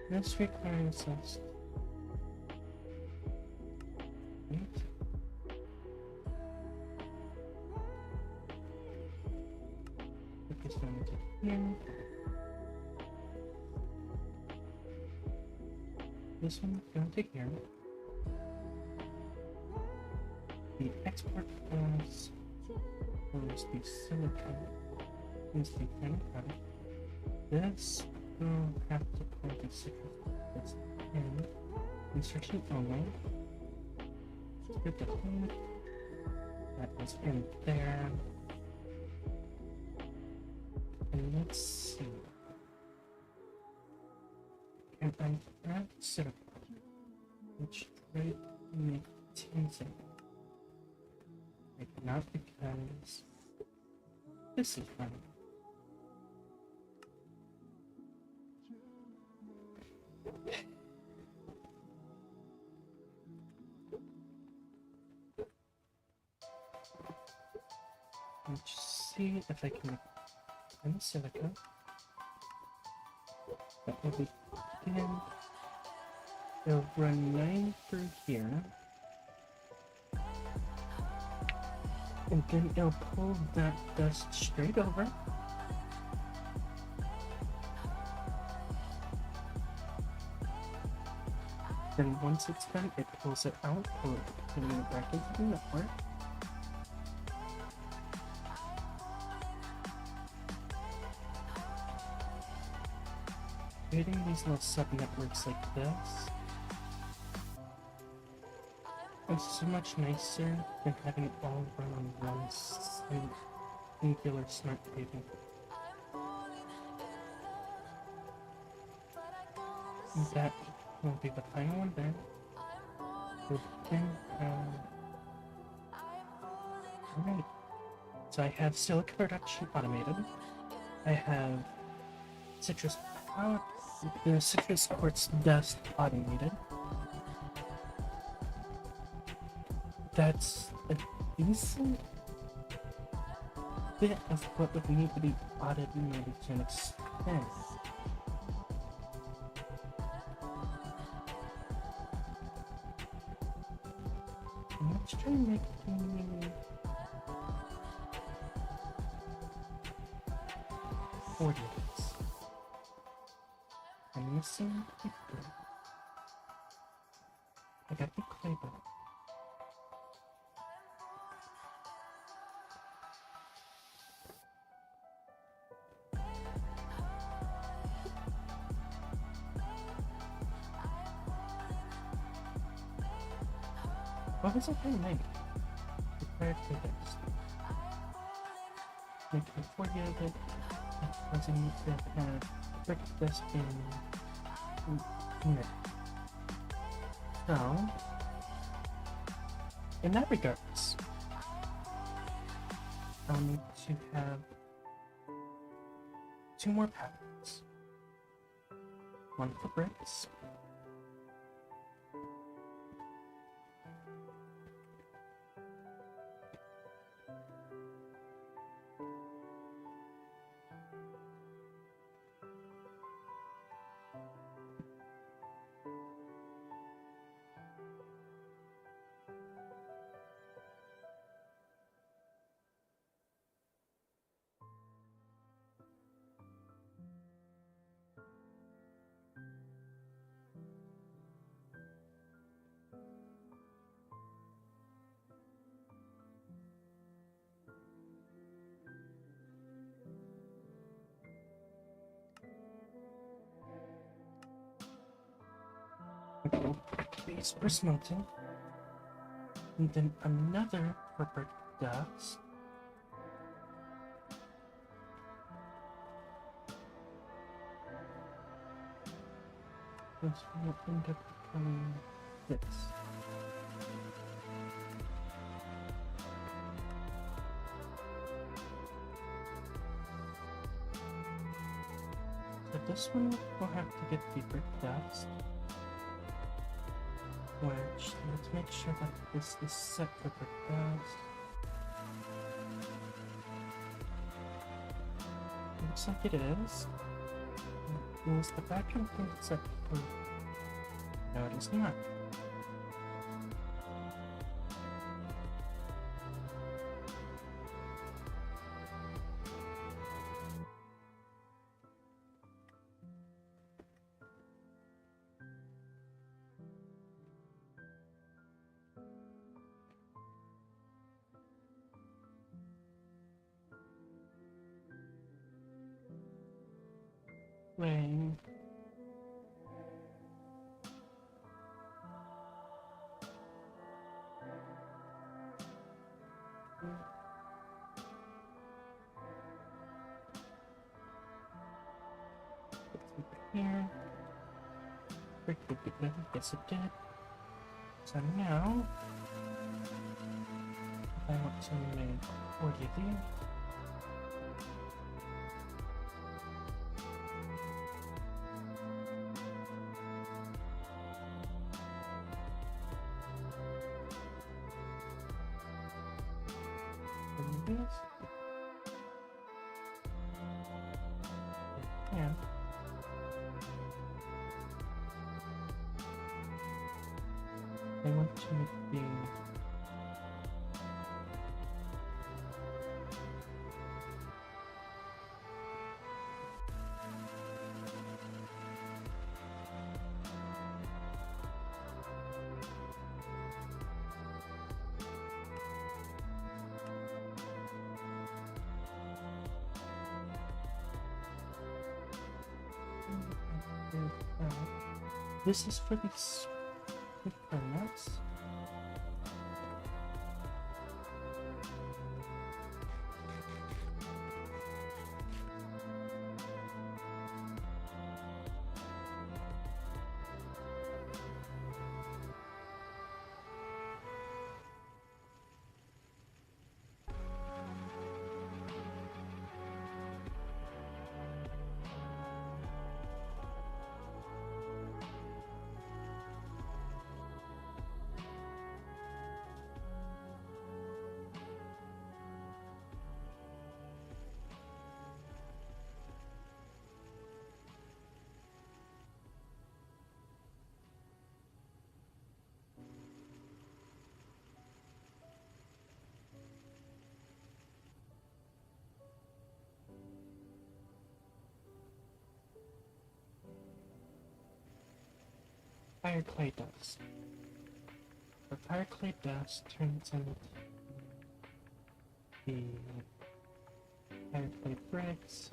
this requires us put this one into here. This one going to here. The export class is the silicon is the final product. This will have to put the citrus that's in insertion only. Get the code that is in there. And let's see. Can I add syrup? Which try to make tinsel. I cannot because this is running. Let's see if I can make silica. That will be 10. It'll run 9 through here. And then it'll pull that dust straight over. Then once it's done, it pulls it out, putting it back into the network. Creating these little sub-networks like this is so much nicer than having it all run on one singular smart cable. That will be the final one there. Okay. Alright. So I have silica production automated. I have citrus power, the citrus quartz dust automated. That's a decent bit of what would need to be automated to an extent. Let's try making 40 of this. I'm missing 50. I got the clay back. What was it going to make? Prepared for this. Make 40 of it. It doesn't need to have brick this in it. So, in that regards, I'll need to have 2 more patterns. One for bricks. Base for smelting, and then another for brick dust. This will end up becoming this. So this one will have to get the brick dust. Which, let's make sure that this is set for brick dust. Looks like it is. Is the background thing set for... No, it is not. Rain. Here. Brick would be good. Yes, it did. So now, if I want to make 40 of these. This. Yeah. I want to make the this is for these nuts. fire clay dust. The fire clay dust turns into the fire clay bricks.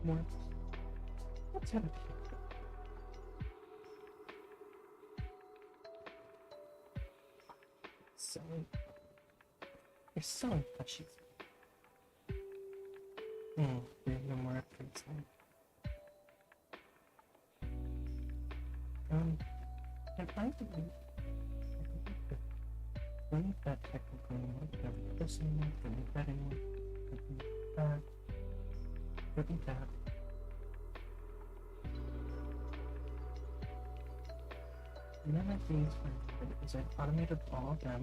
More. What's out of here? Selling. You're selling plushies. We have no more upgrades now. Can I believe don't need that technical anymore. Don't need this anymore. Don't need that anymore. Don't need that. Don't need that. None of these are good because I've automated all of them.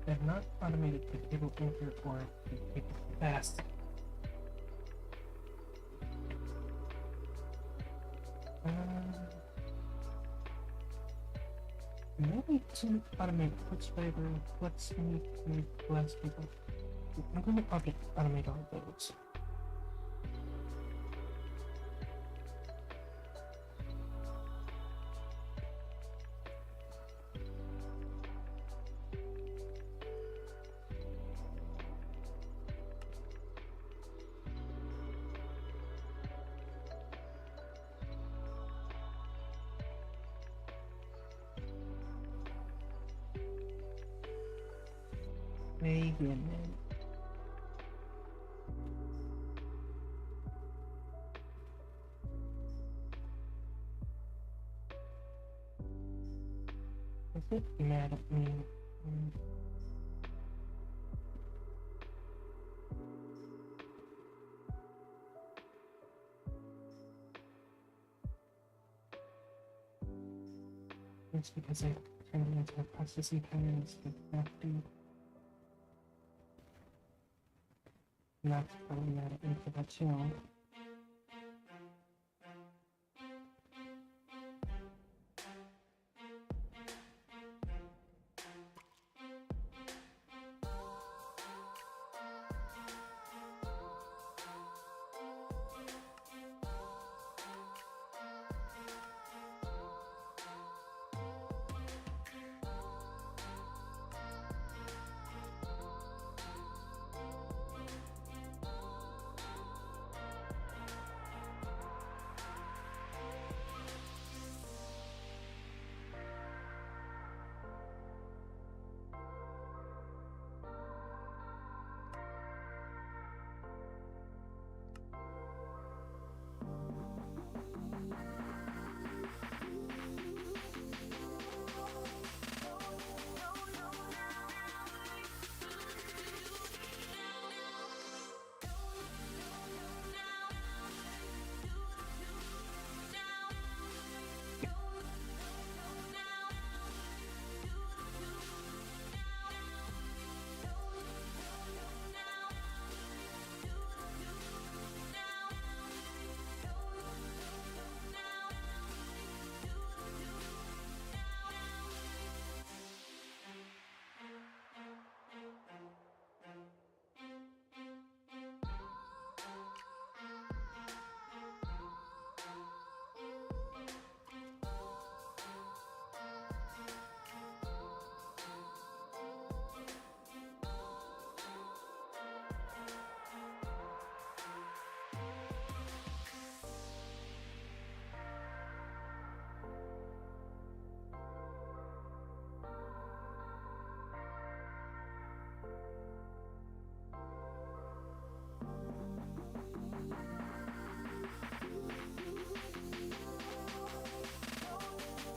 I've not automated the cable anchor or the cable fast. Maybe to automate flux fiber, flux any glass people. I'm going to automate all of those. Wait a minute. Is it mad at me? It's because I turned it into a processing power instead of have to. Not probably mad at me for that too.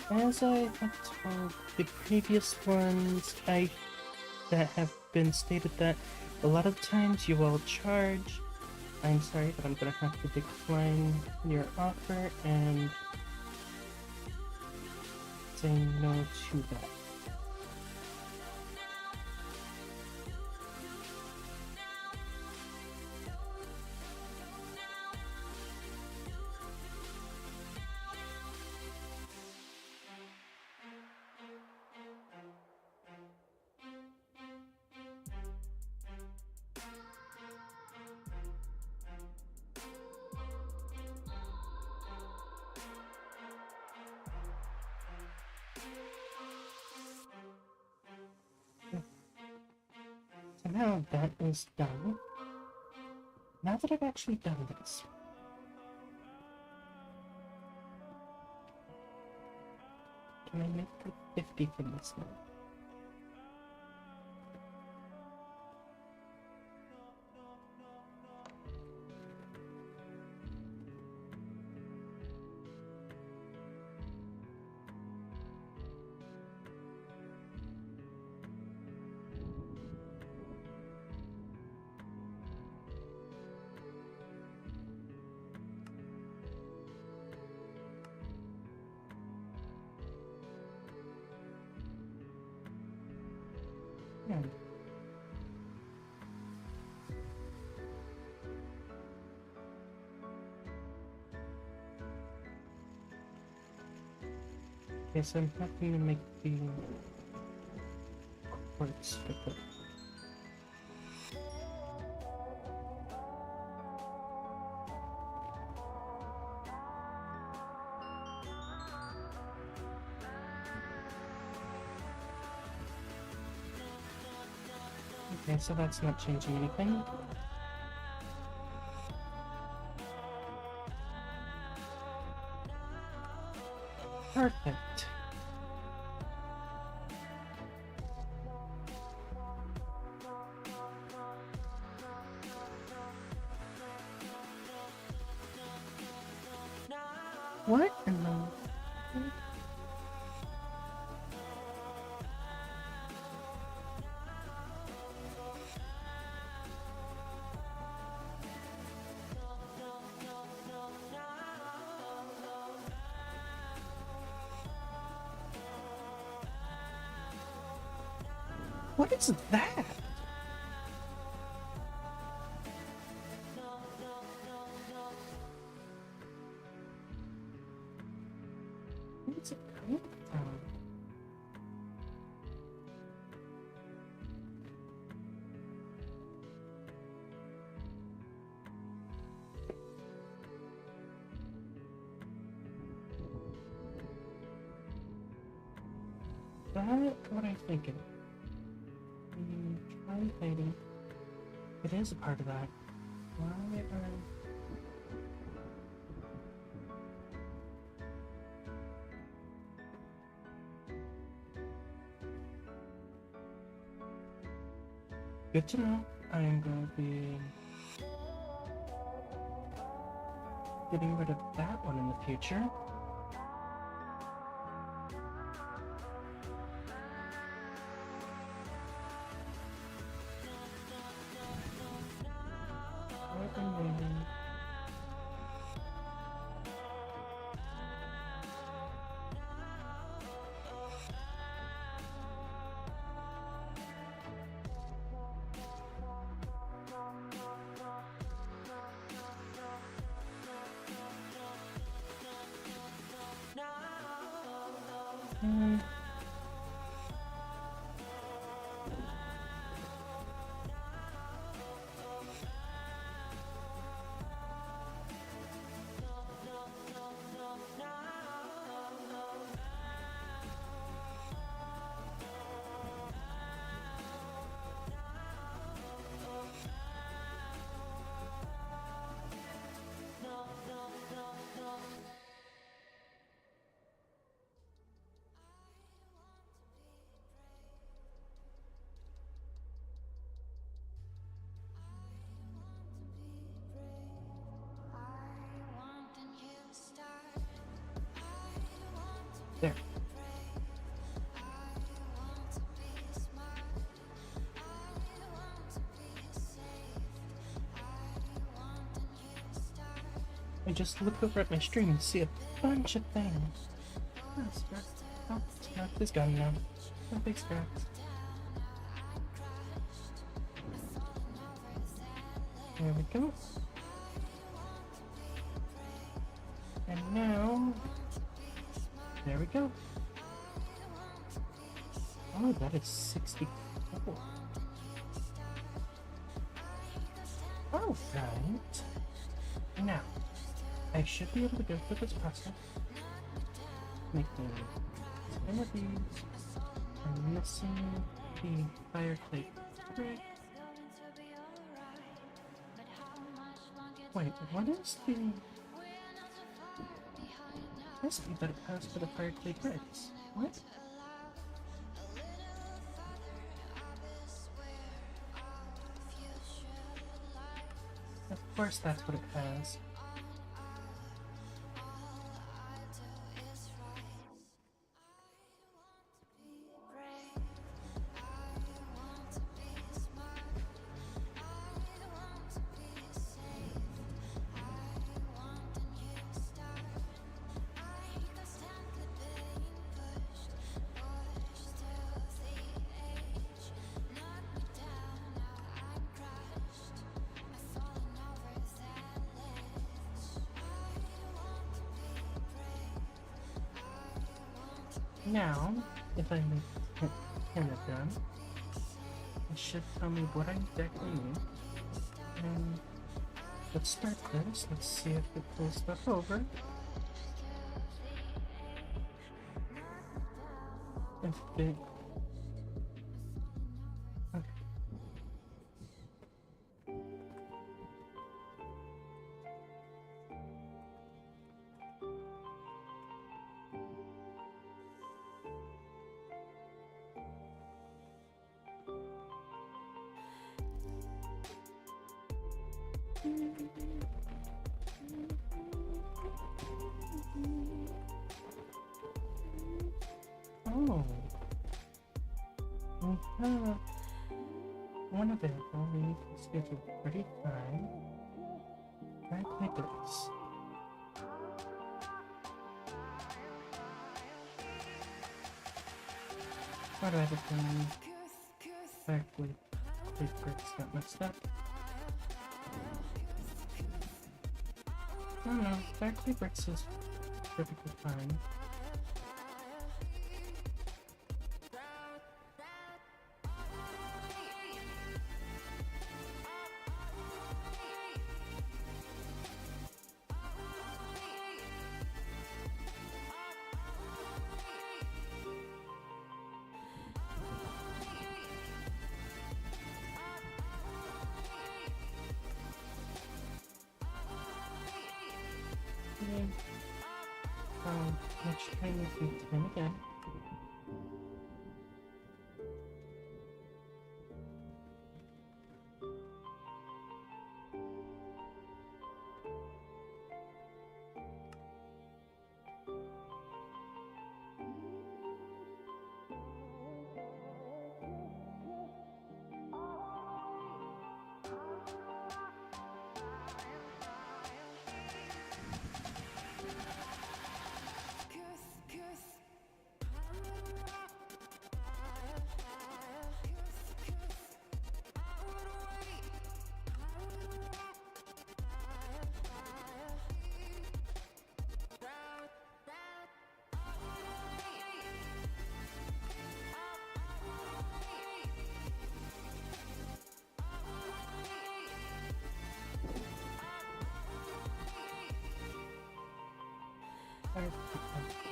As I have told the previous ones, that have been stated that a lot of times you will charge. I'm sorry, but I'm gonna have to decline your offer, and saying no to that. So now that is done. Now that I've actually done this, can I make a 50 from this now? Yeah. Okay, so I'm having to make the quartz with it. Okay, so that's not changing anything. Perfect. What in the... What is that? Where's it coming from? That what I thinking? Try hiding. It is a part of that. Why are... Good to know. I'm going to be getting rid of that one in the future. There. I just looked over at my stream and see a bunch of things. That's right. Oh, scraps is gone now. No big scraps. There we go. And now, there we go. Oh, that is 64. Alright. Now, I should be able to go through this process. Making 10 of these. I'm missing the fire clay brick. Wait, what is the recipe that it has for the fire clay bricks? What? Of course that's what it has. Now, if I make him done, it should tell me what I exactly need. And let's start this. Let's see if it pulls stuff over. If it... Okay. Oh, we have one available. We need to schedule 35 right papers. Why do I have a feeling exactly papers got messed up? No, Factory Bricks is perfectly fine. Let's try making 10 again. Alright,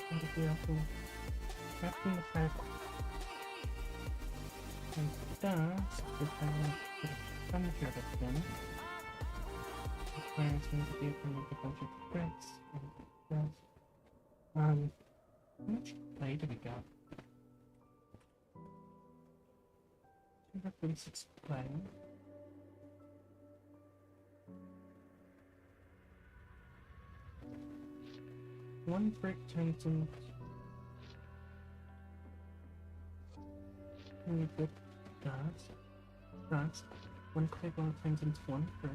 and if we also wrapping the fact like that, if I want to put a furniture of them, requires me to be able to make a bunch of bricks and stuff. How much clay do we got? 236 clay. One brick turns into one brick dust. One clay ball turns into one brick.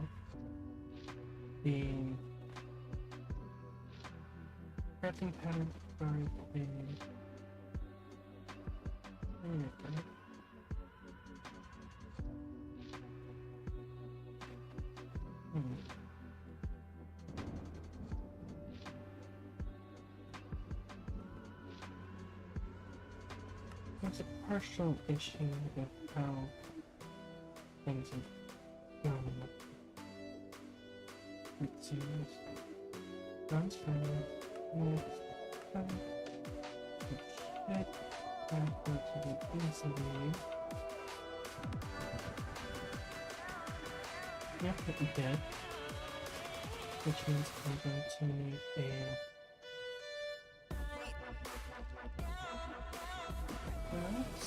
The crafting pattern for the Hmm. There's a partial issue with how things are going. It seems. Transfer. Next time. It should go to the easily. Yep, it did. Which means I'm going to need a press.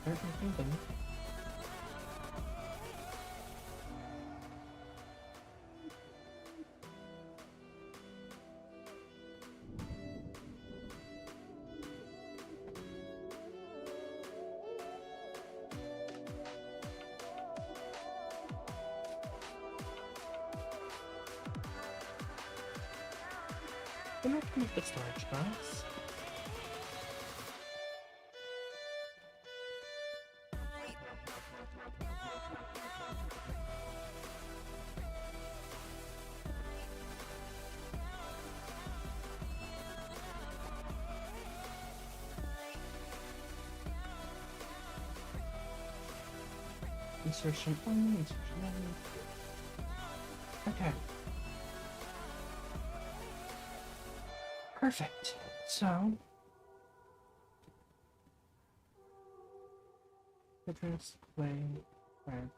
Everything. I'm not gonna make the storage box. Insertion only, insertion only. Okay. Perfect. So, address play fire.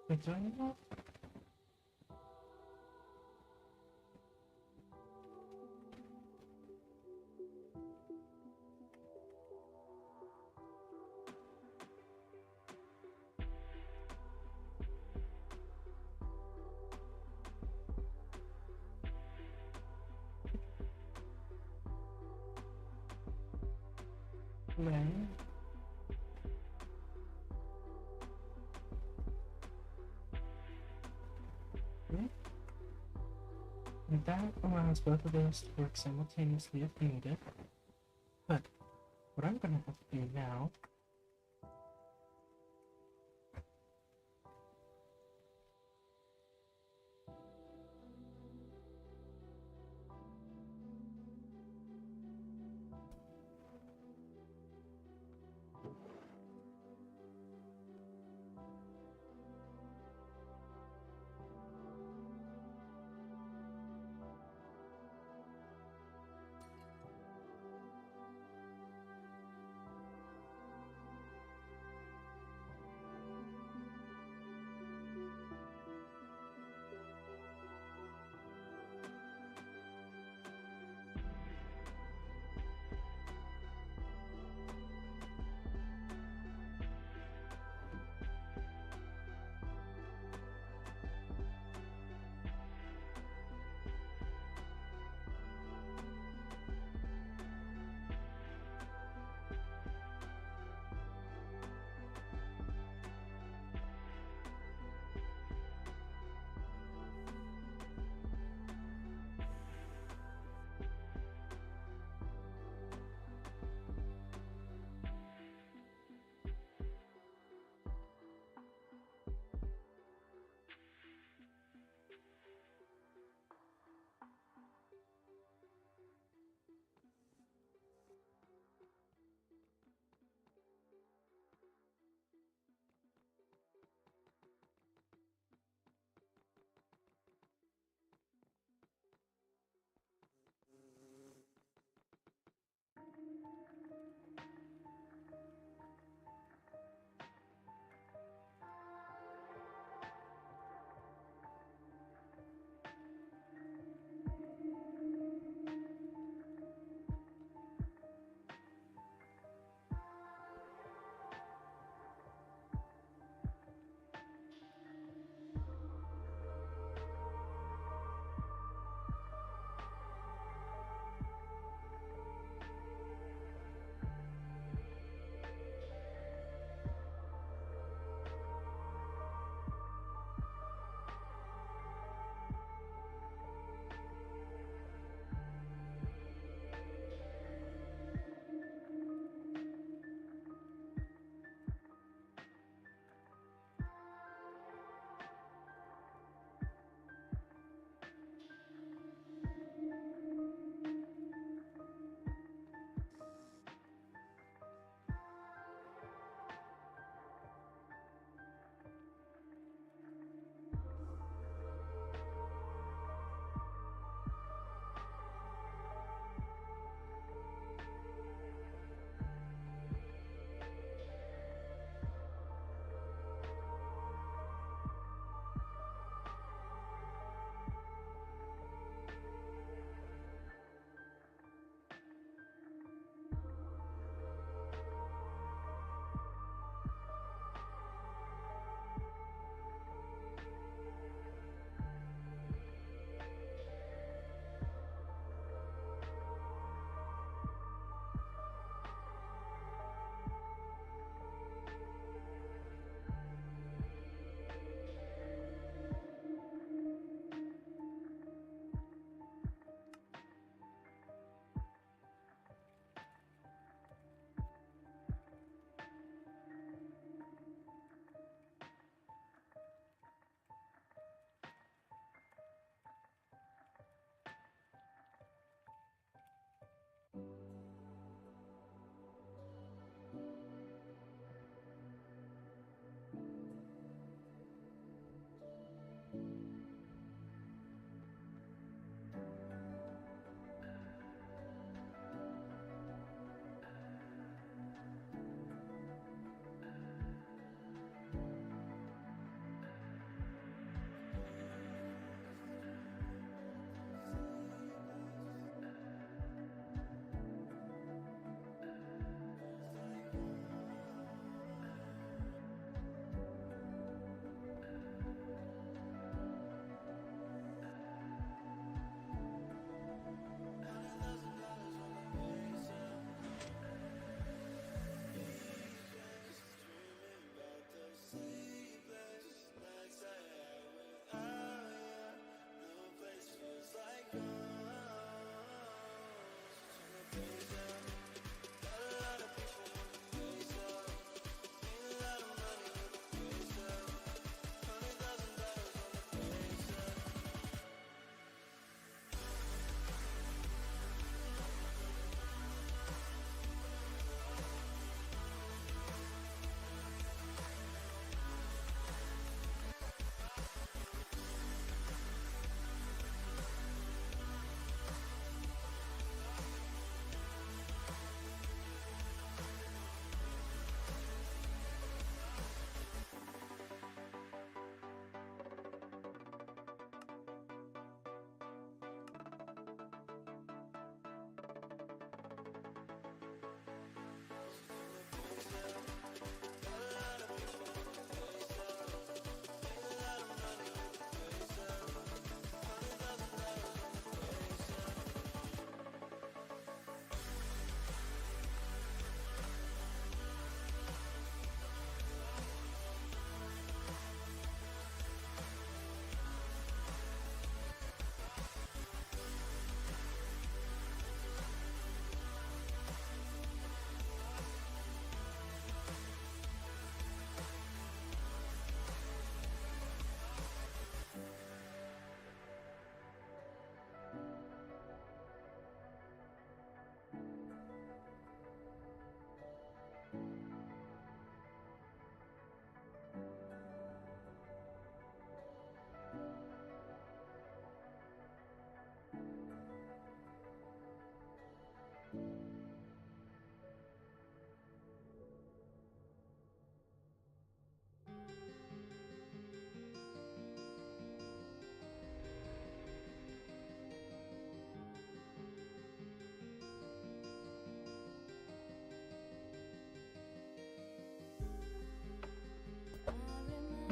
Wait, do I need that? Play. Okay. And that allows both of those to work simultaneously if needed. But what I'm gonna have to do now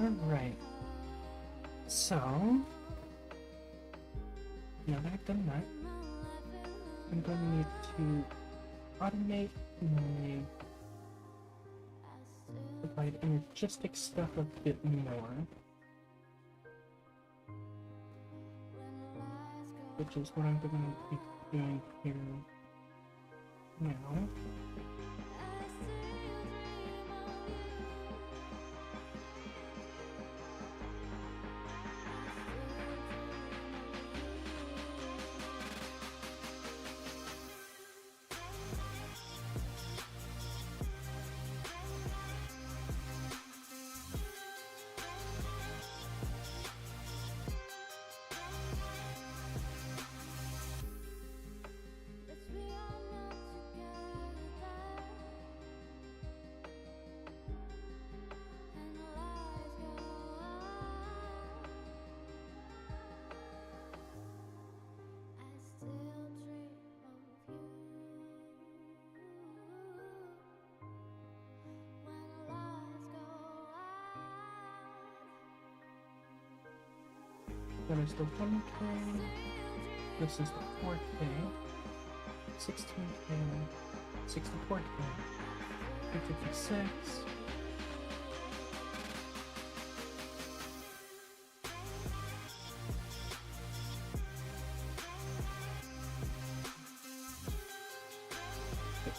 Alright. So, now that I've done that, I'm going to need to automate my provide energistic stuff a bit more. Which is what I'm going to be doing here now. That is the 1K, this is the 4K, 16K, 64K, 256,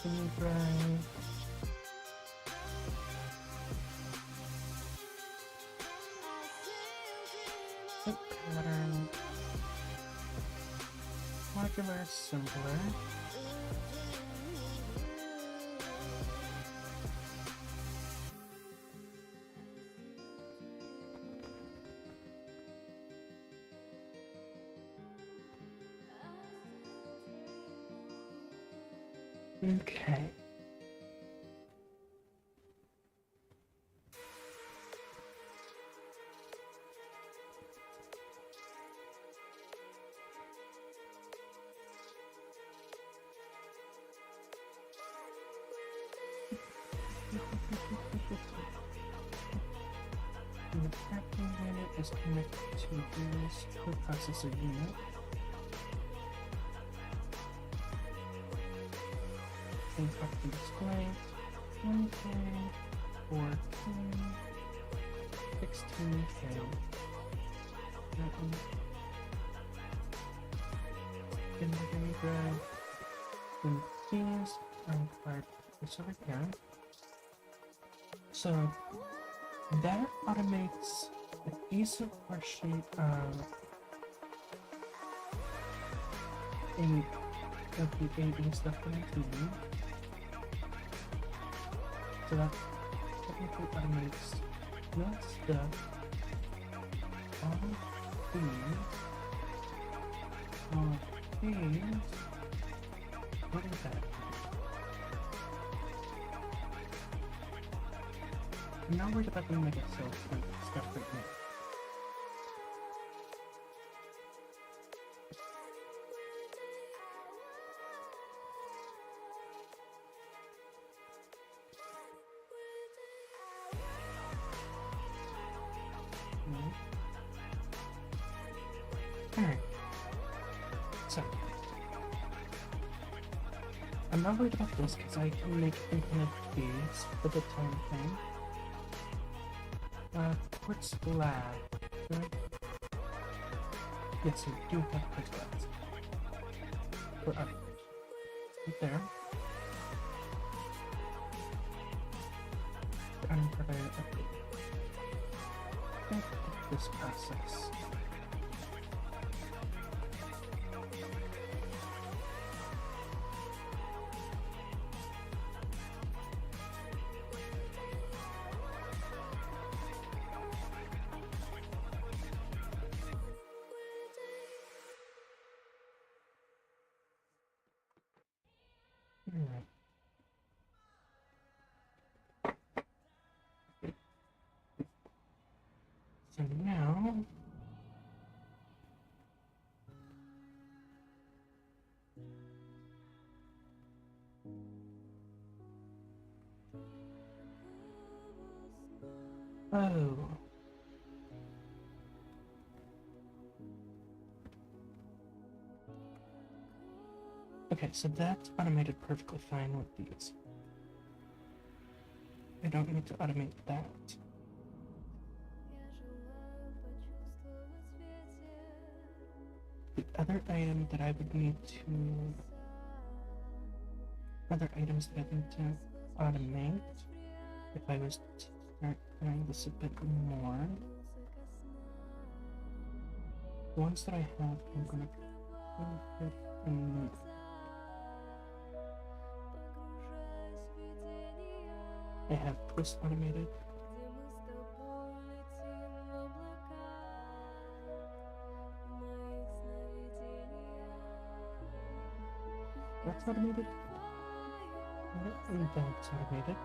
the new drive, pattern, modular assembler, okay. The tracking unit is connected to this coprocessor unit. And copy display 1K, 4K, 16K. In the game drive, then these are required this over here. So that automates a decent portion of the AD stuff that I'm doing. So that technically automates that stuff. All these, what is that? I'm not worried about the mega cell stuff right now. Alright. So, I'm not worried about this because I can make infinite keys for the time thing. Quartz lab, right? Yes, I do have quartz labs. For upgrade. Right there. I'm providing upgrade. This process. Alright. So now oh, Okay, so that's automated perfectly fine with these. I don't need to automate that. The other item that I would need to... Other items that I need to automate, if I was to start doing this a bit more... The ones that I have, I'm gonna put in... I have this automated. That's automated. And that's automated.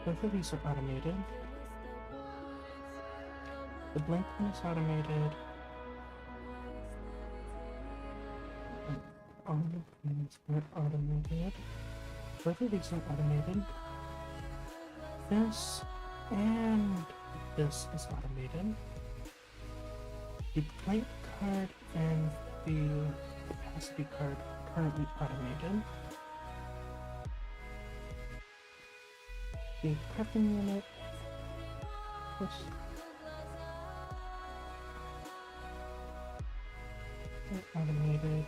Both of these are automated. The blink one is automated. And all of these are automated. Both of these are automated. This and this is automated. The blank card and the capacity card are currently automated. The prepping unit, this, they're automated.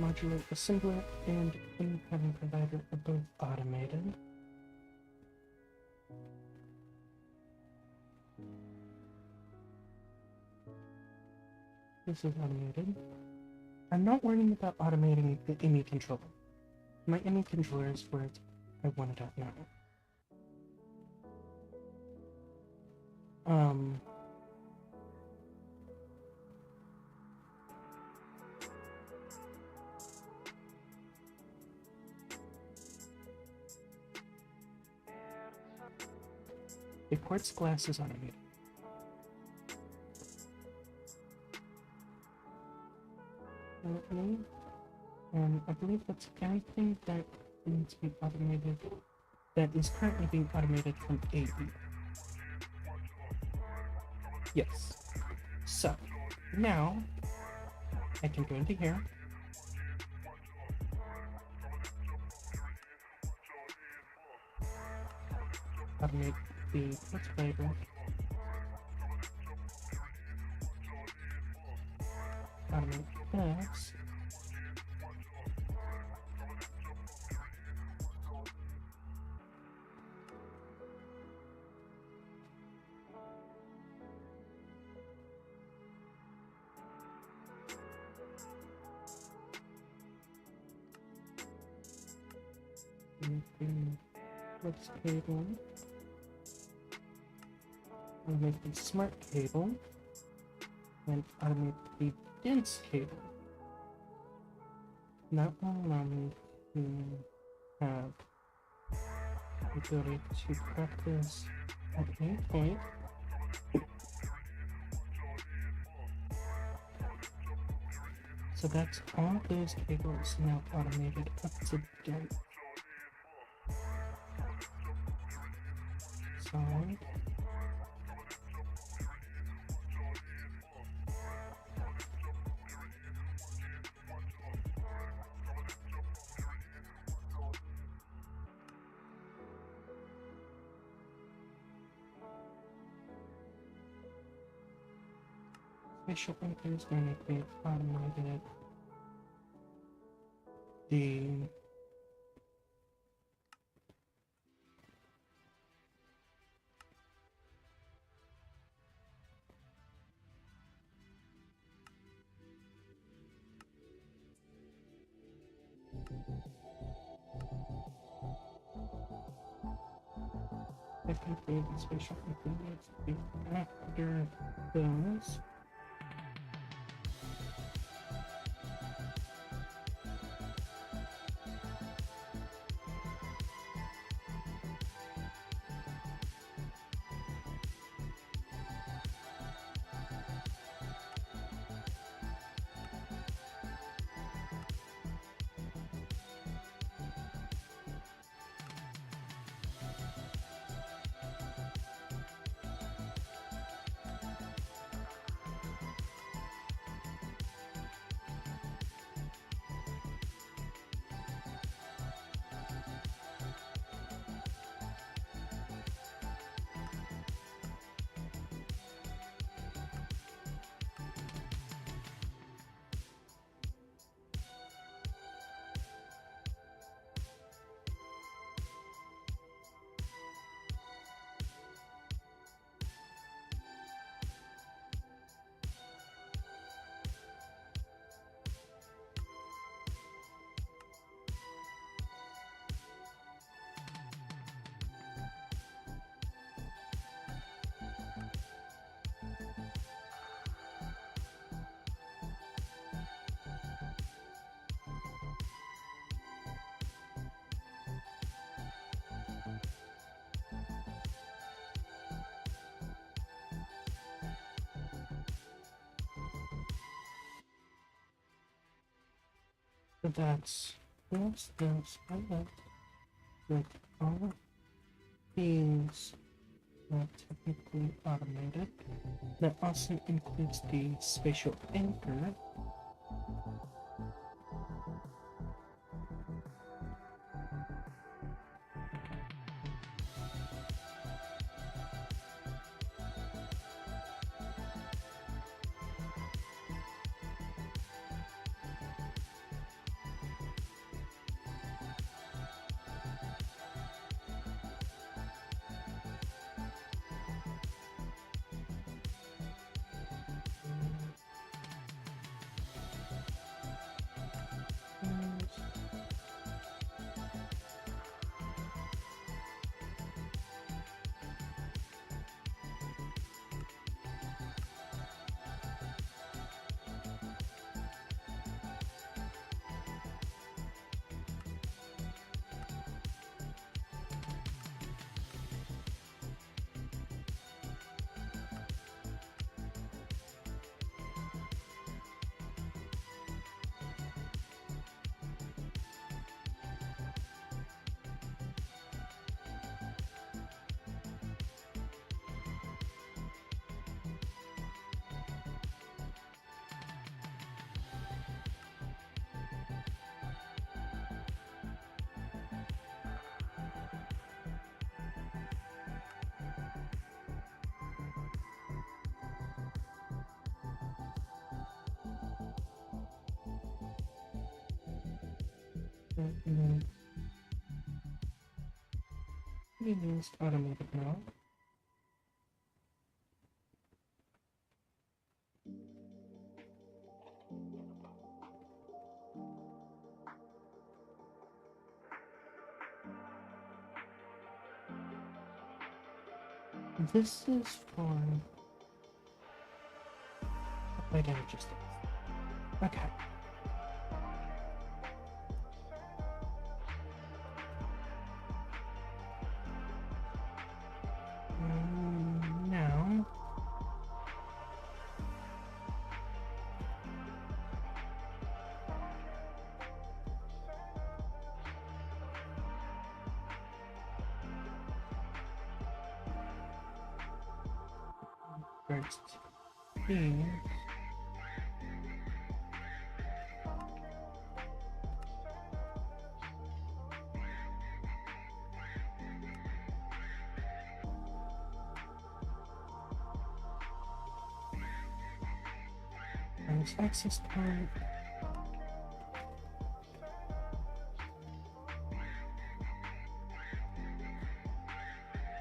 Modular assembler and incoming provider are both automated. This is automated. I'm not worrying about automating the ME controller. My ME controller is where I want it at now. A quartz glass is automated. And I believe that's everything that needs to be automated that is currently being automated from AE. Yes. So, now I can go into here. Automate the quartz flavor. Automate this. Quartz cable. Automate the smart cable. And automate the dense cable. That will allow me to have the ability to practice at any point. So that's all those cables now automated up to date. Solid. Spatial anchor is going to be automated. The technically the spatial anchor needs to be after those. That's this, and that with all things not technically automated. That also includes the spatial anchor. It is automated now. This is for applied energy states. Okay. Now first thing. There's access point.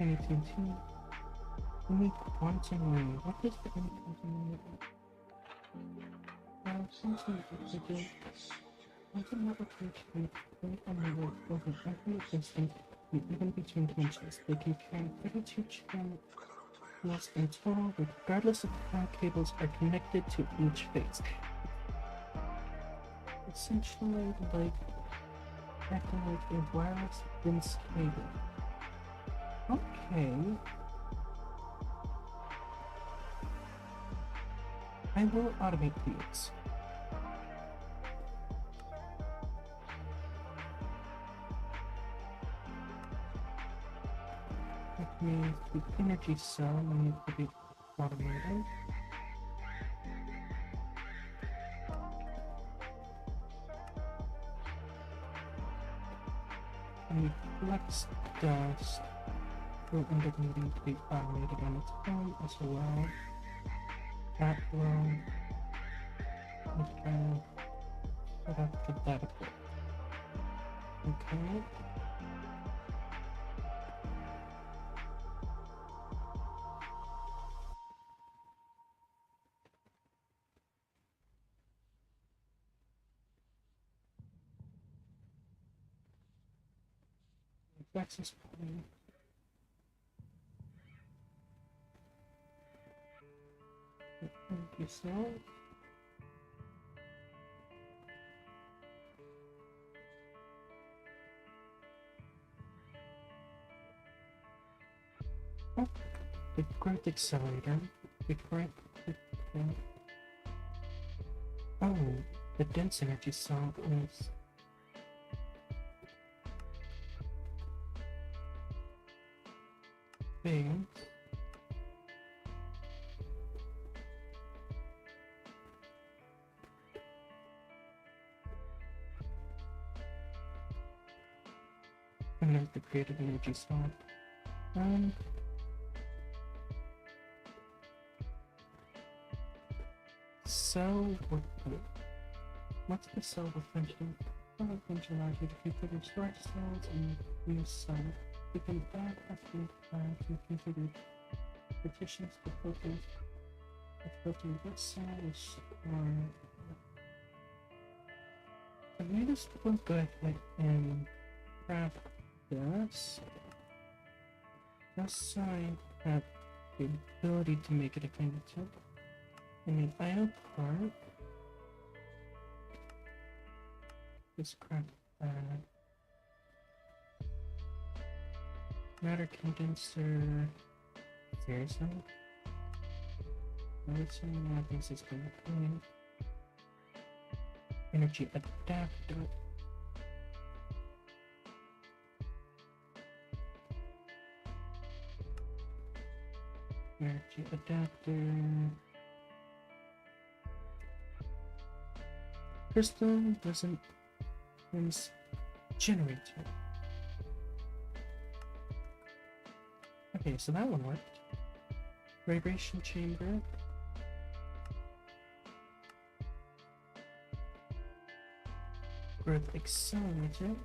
AT&T. Any quantum ring. What is the any quantum ring? Something to do. Quantum network can create a network over every instant, and even between dimensions. They can carry 32 channels in total, regardless of how cables are connected to each phase. Essentially, like acting like a wireless dense cable. Okay. I will automate these. That means the energy cell needs to be automated. And the flex dust will end up needing to be automated on its own as well. That will put up the data port. Okay. Access point. Thank you, so. Oh, the growth accelerator. The growth. Oh, the dense energy cell is big. And there's the creative energy cell. Cell with what's the cell potential? Cell potential allows you to configure storage cells and use cells. You can add to configure partitions to filter. Filter this cell or let me just go ahead and craft this. Just so I have the ability to make it a fingertip. And an IO card. Just craft that. Matter condenser. Seriously? I would say nothing system clean. Energy adapter. Energy adapter. Crystal doesn't use generator. Okay, so that one worked. Vibration chamber. Growth accelerator.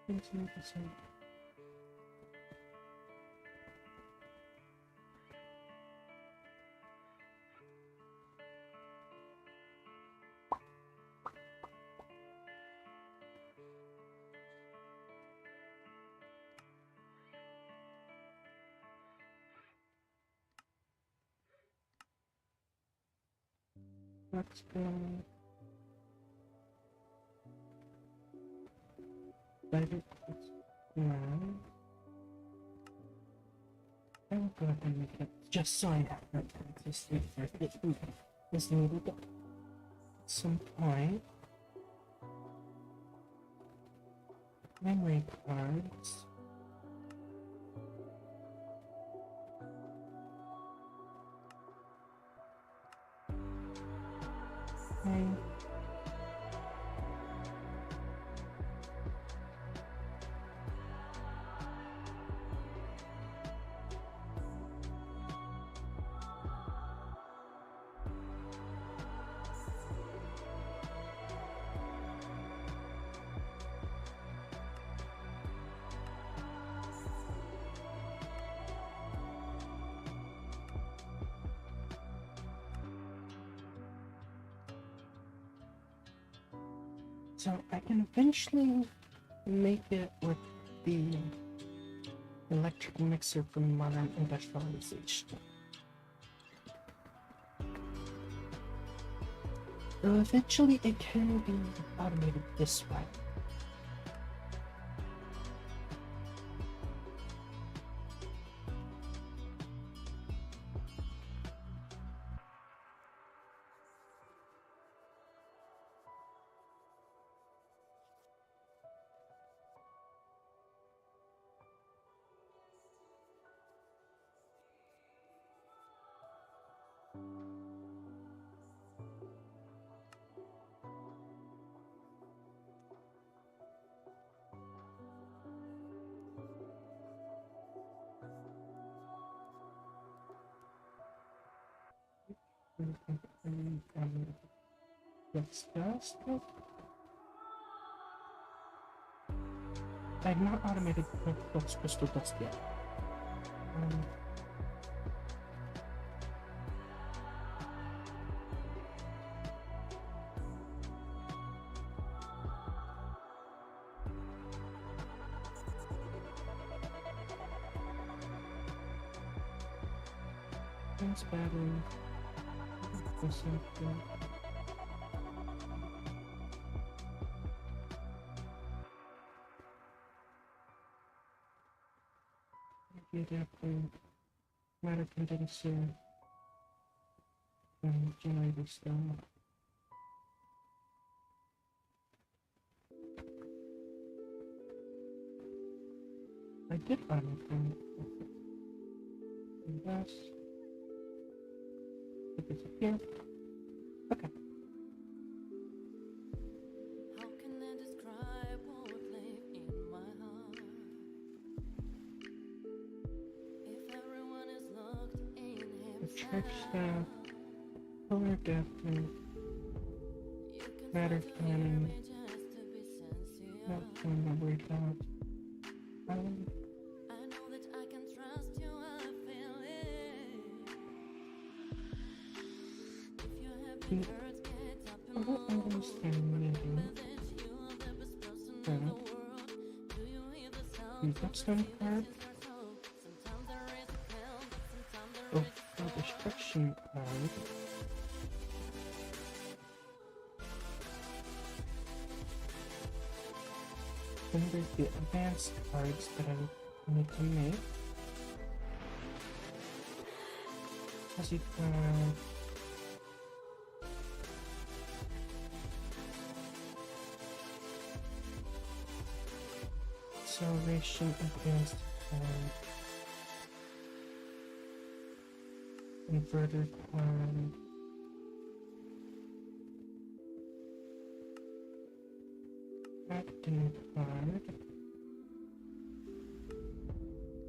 %. Let's go. I will go ahead and make it just so I have that existing is needed at some point. Memory cards. Okay. So I can eventually make it with the electric mixer from modern industrialization. So eventually it can be automated this way. Let's just go. I've not automated those crystal dust yet. Battery. the adapter, matter condenser, and generator stuff. I did find it from this. Put this up here. Okay. How can I describe what live in my heart? If everyone is locked in The himself, church staff, color adapter, you can matter fight to hear cannon, me just to be sincere. not one that worried about. I know that I can trust you, I feel it. If you have been hurt, get up and I don't move. understand what I'm doing. Remember that you are the best person in Yeah. the world. Do you hear the sound Use that stone card. Sometimes there is a cloud, sometimes there Oh, is a the storm. destruction card. Then there's the advanced cards that I need to make. As you can acceleration advanced card. Inverter card. Acting card.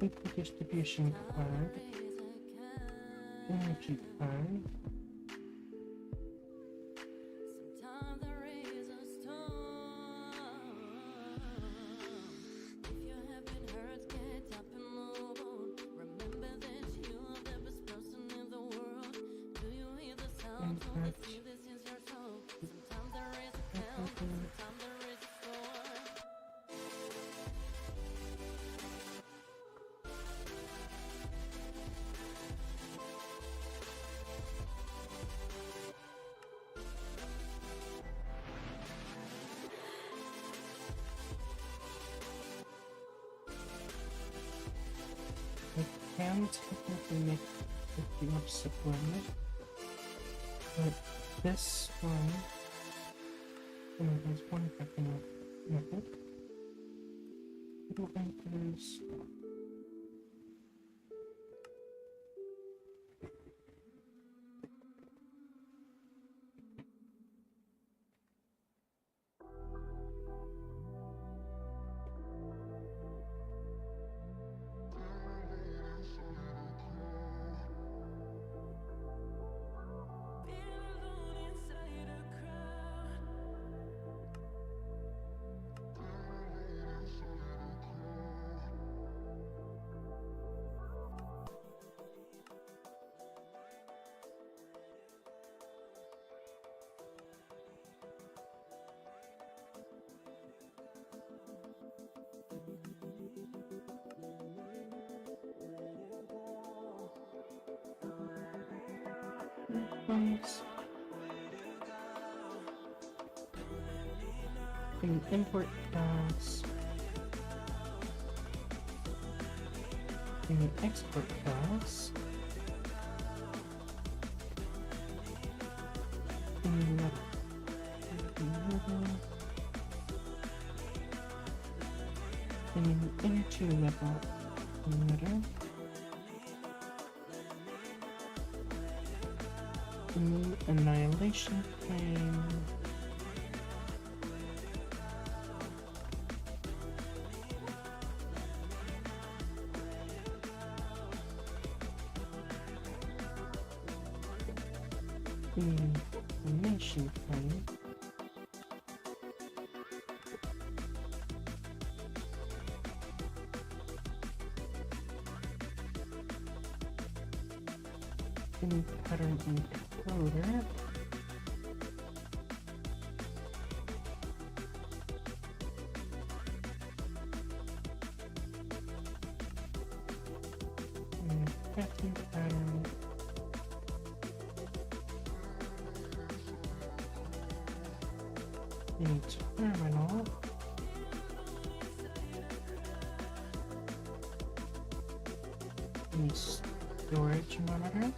Input distribution card. Energy card. Sometimes there is a storm. If you have been hurt, get up and move on. Remember that you are the best person in the world. Do you hear the sound of the sea? This is your soul. Sometimes there is a calm, sometimes there is a storm. I can technically make the opposite one, but this one, there's one fucking method. I don't think there's. Ones. Can import files. Can export files. Into level emitter. Annihilation plane. Information plane. Pattern encoder. Crafting pattern. Terminal. the storage monitor.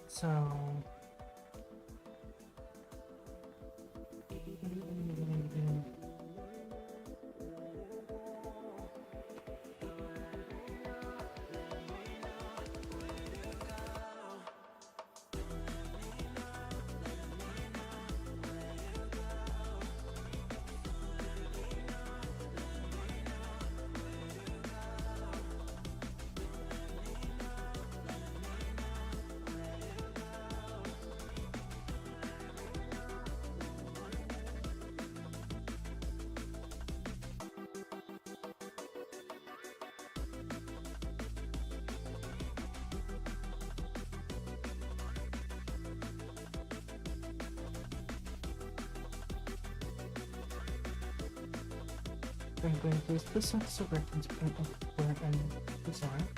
So I'm going to use this as a reference point of where I'm design.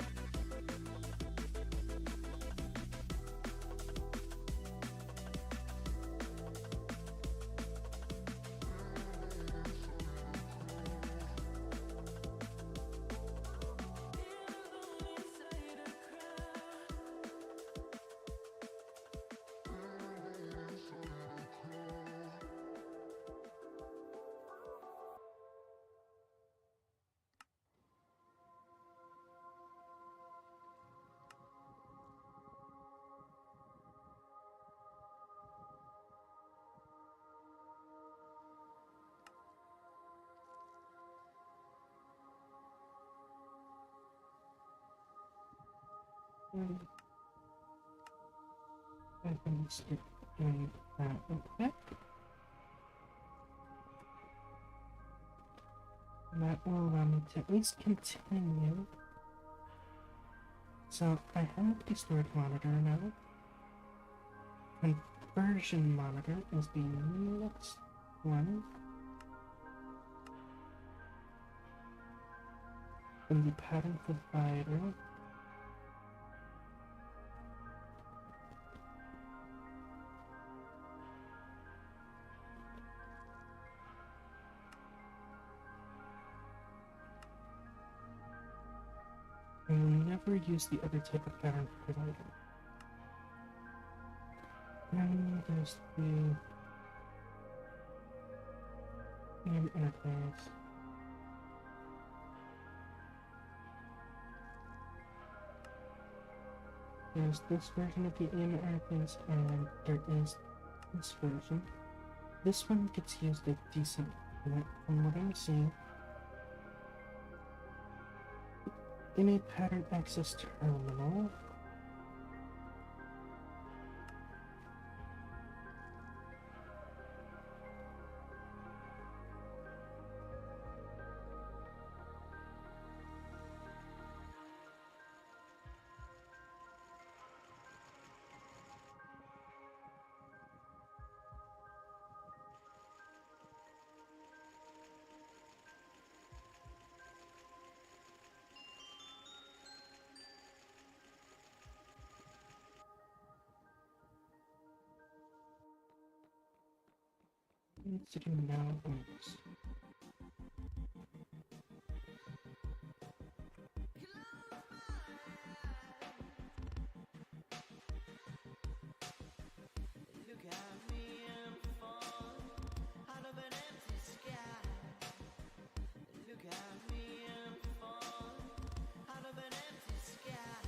I can skip doing that. Okay. That will allow me to at least continue. So I have the storage monitor now. Conversion monitor is the next one. And the pattern provider. I will never use the other type of pattern provider. And there's the interface. There's this version of the interface, and there is this version. This one gets used a decent amount from what I'm seeing. In a pattern access terminal, needs to do now is Look at me, I'm falling out of an empty sky. Look at me, I'm falling out of an empty sky.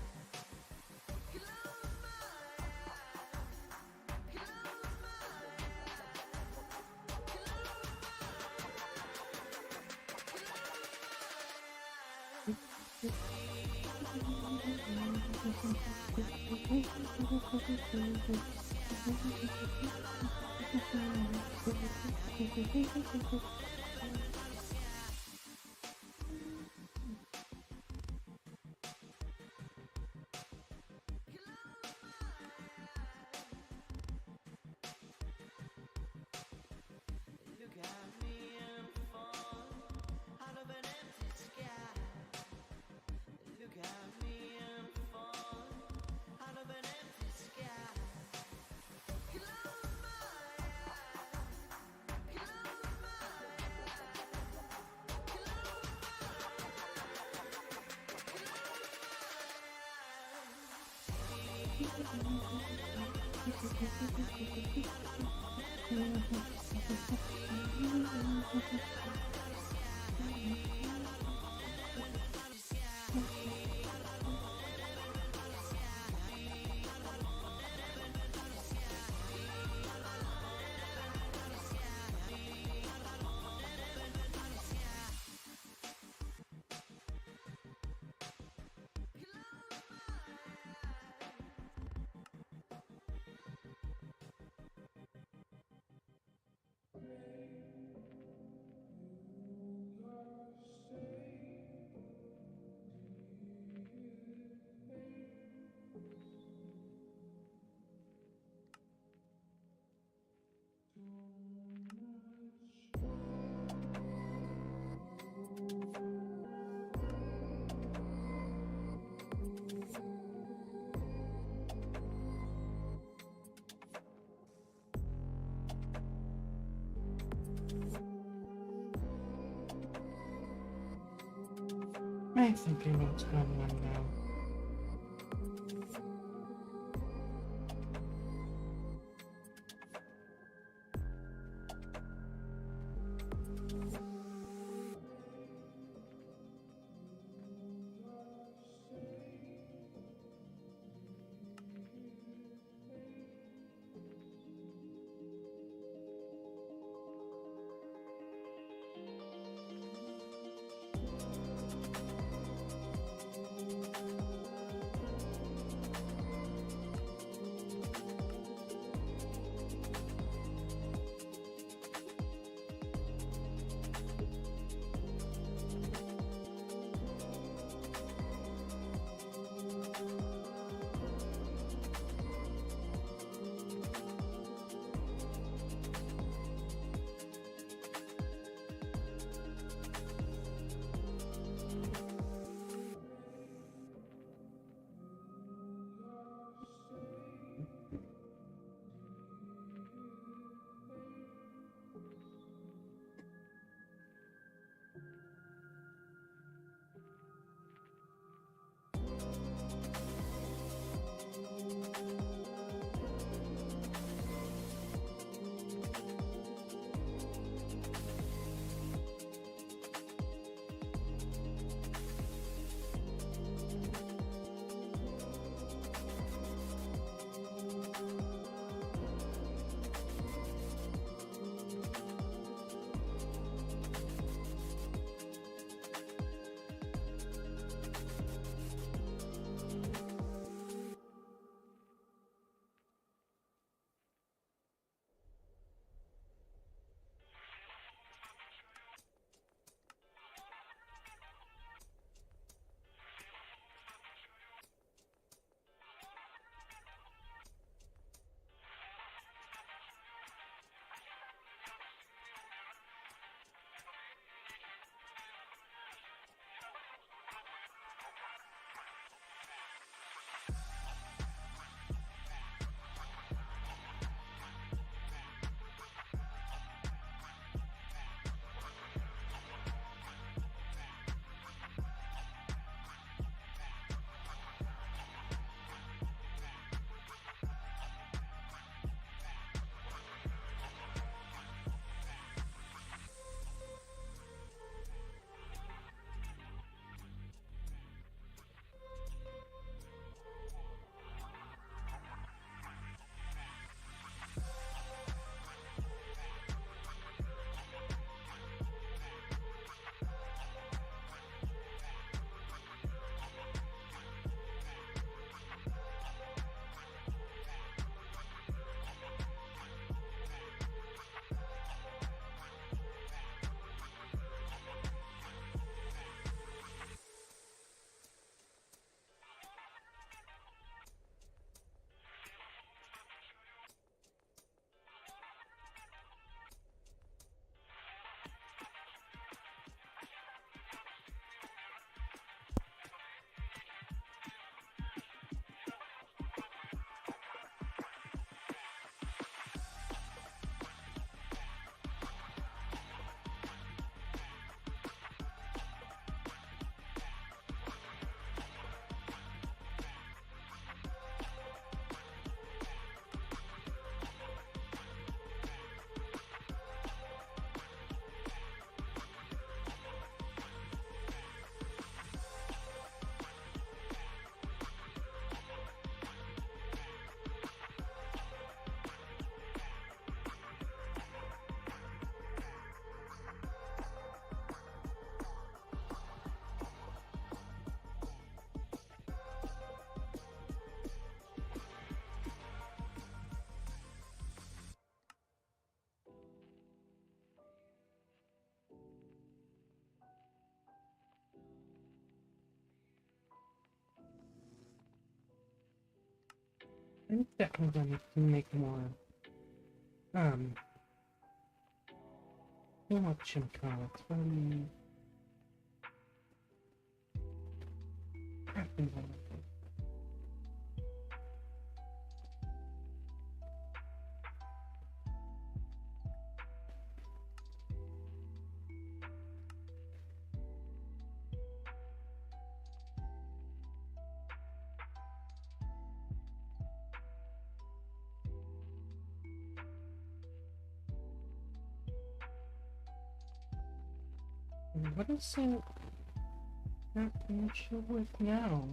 Close my eyes, close my eyes, Look at me, I'm falling out of an empty sky. Look at me, I'm falling out of an empty sky. Close my I think I know what's going on now. think that I'm going to make more, whatchamacallit, crafting one. What is it not initial with now?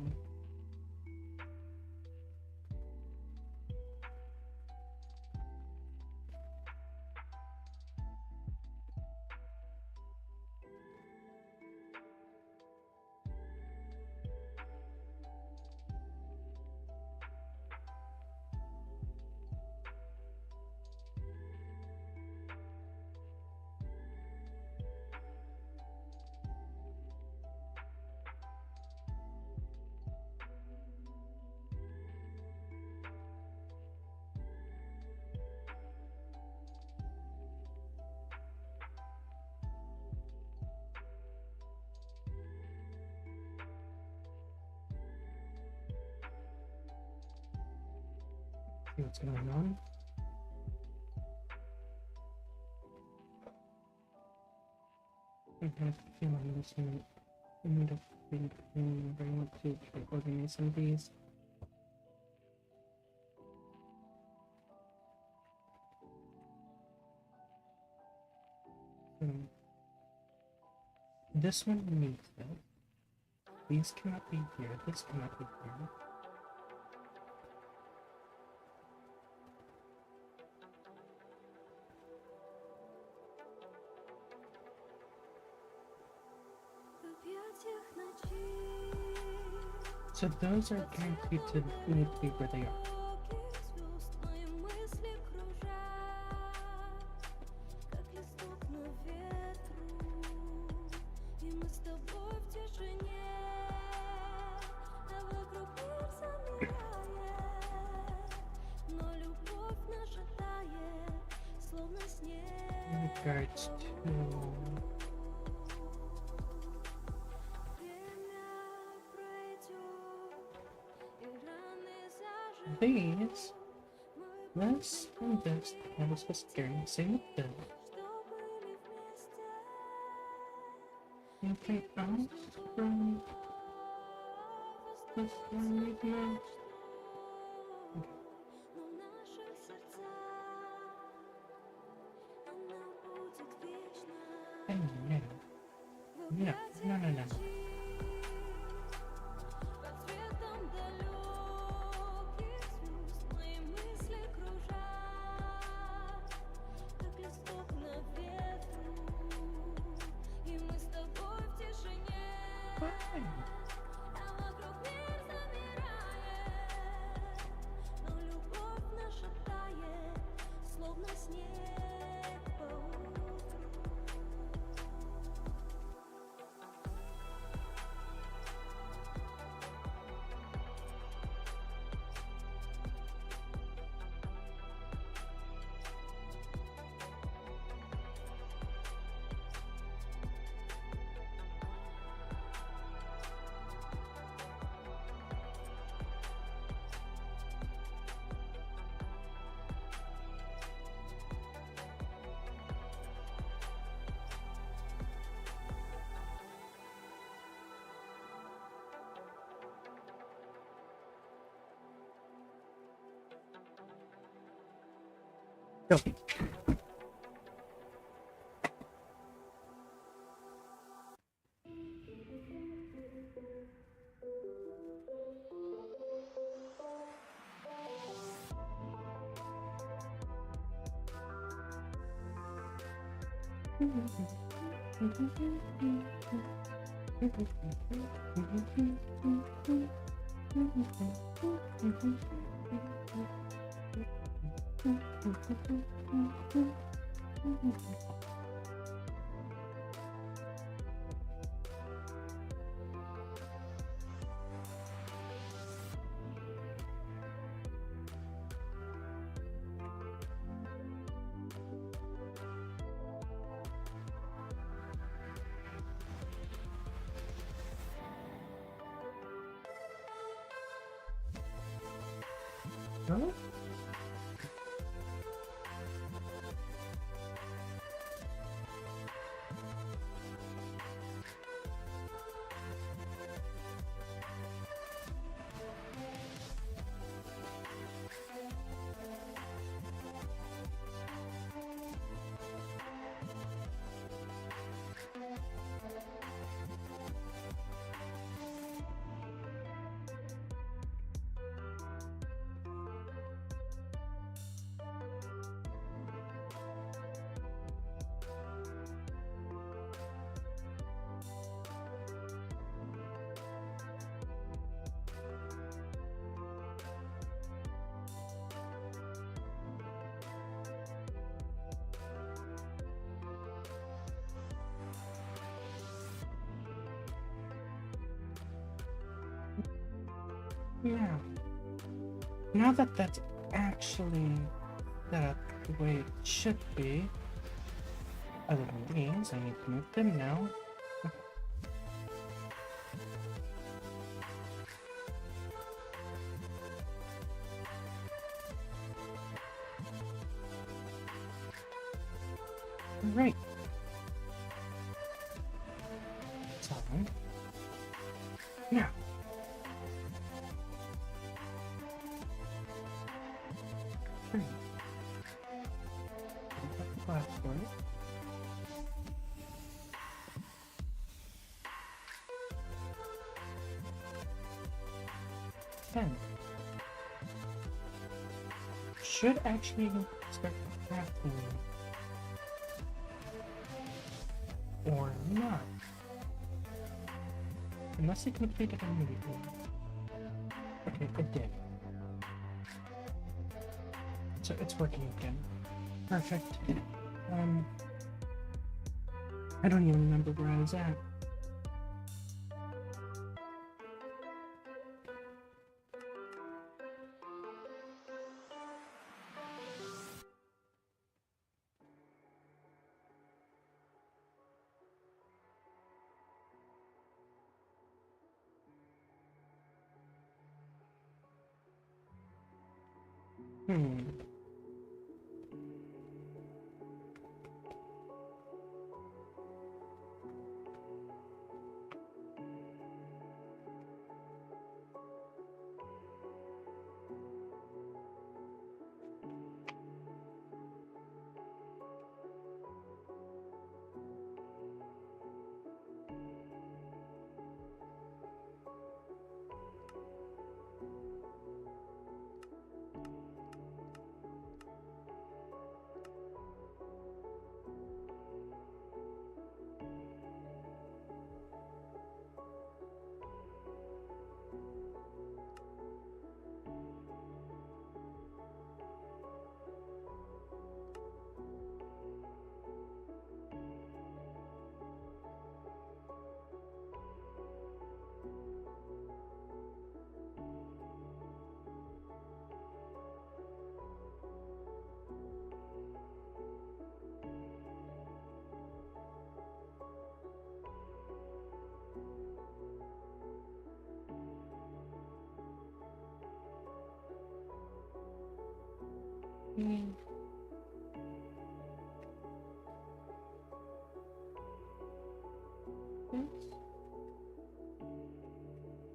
See what's going on. I have a feeling this might end up being very much to try to organize some of these. This one needs that. These cannot be here. This cannot be here. So those are guaranteed to need to be where they are. In regards to these, let's invest in this was scary. Same with them. Anything else from this one right now? Hey, no. No. Go. Huh? Yeah. Now that that's actually set up the way it should be, other than these, I need to move them now. Right. So, now. Three. Glass door. Ten. Should actually start crafting. Or not. Unless it completed immediately. Okay, it did. So it's working again. Perfect. I don't even remember where I was at.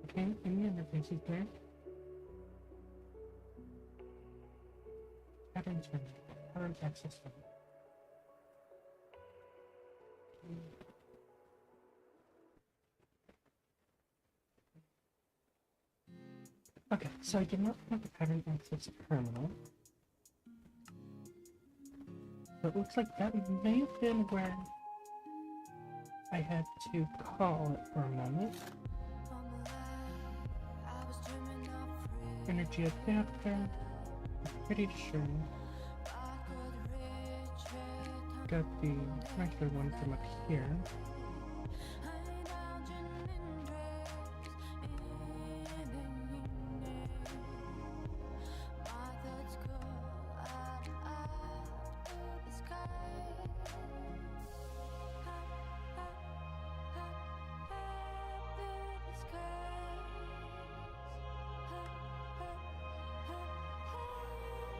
Okay, any interfaces there? Pattern turn. Pattern access them. Okay, so I did not have the pattern access terminal. But it looks like that may have been where I had to call it for a moment. Energy adapter. I'm pretty sure. Got the regular one from up here.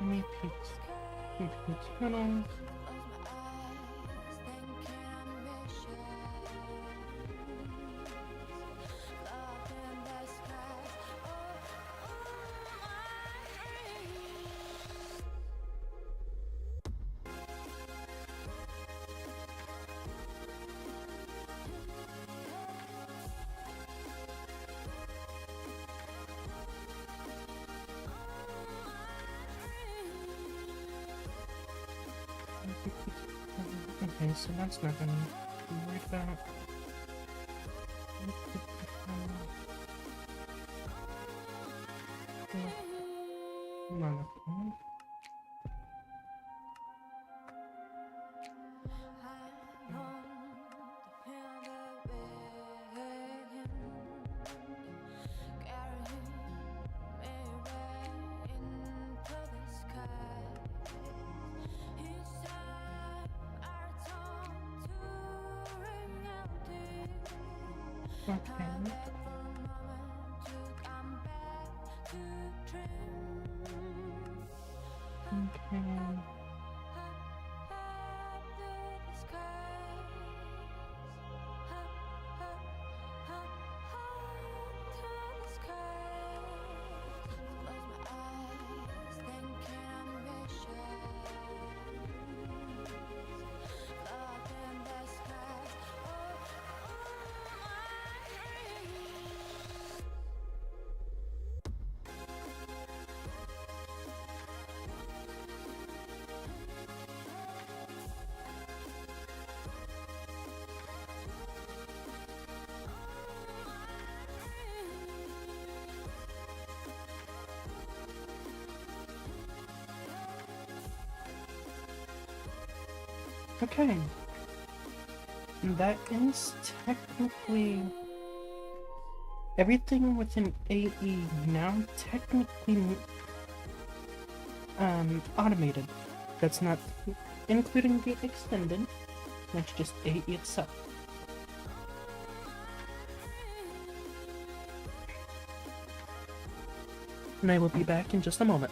MP tunnel. Okay, so that's not gonna be worried about. No. Okay. Okay. Okay. That is technically everything within AE now technically automated. That's not including the extended, that's just AE itself. And I will be back in just a moment.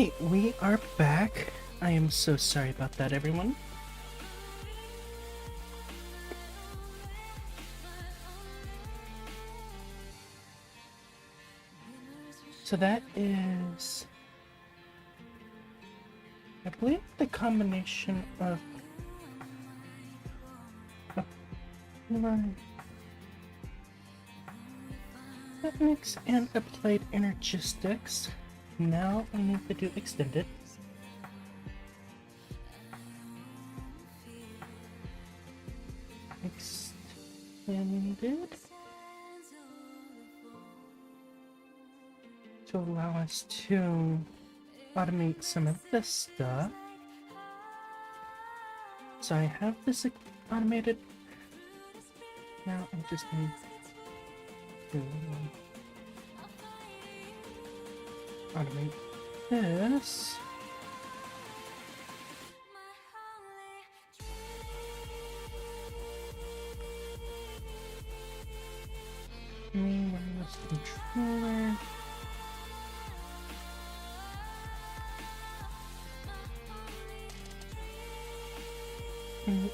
Okay, we are back. I am so sorry about that, everyone. So that is, I believe, the combination of techniques and applied energistics. Now I need to do extended. Extended to allow us to automate some of this stuff. So I have this automated. Now I just need to automate this. Wireless controller.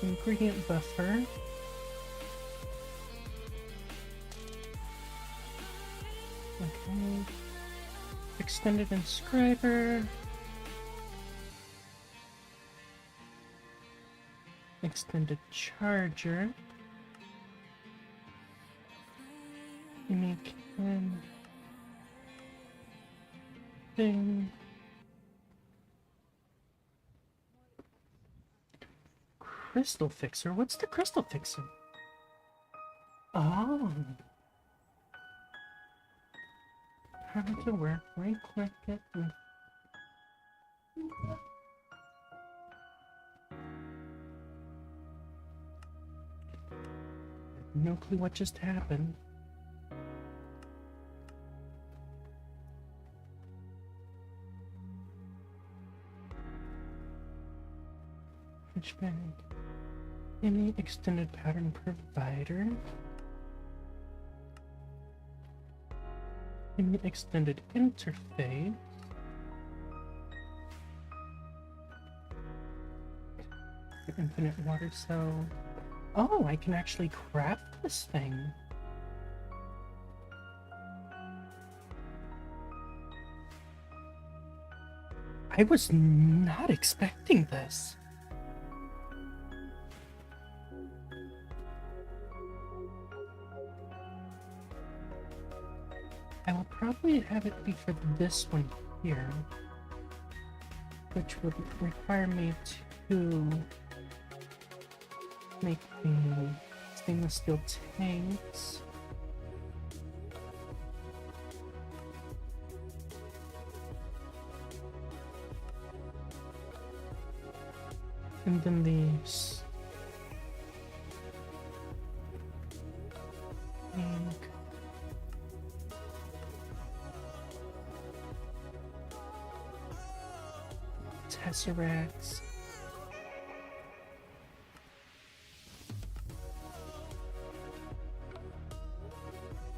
Ingredient buffer. Okay. Extended inscriber. Extended charger. Unique thing. Crystal fixer? What's the crystal fixer? Oh. How does it work? Right click it and no clue what just happened. Fishbag. Any extended pattern provider. Any extended interface. Infinite water cell. Oh, I can actually craft this thing. I was not expecting this. I will probably have it be for this one here, which would require me to make the stainless steel tanks. And then these tesseracts.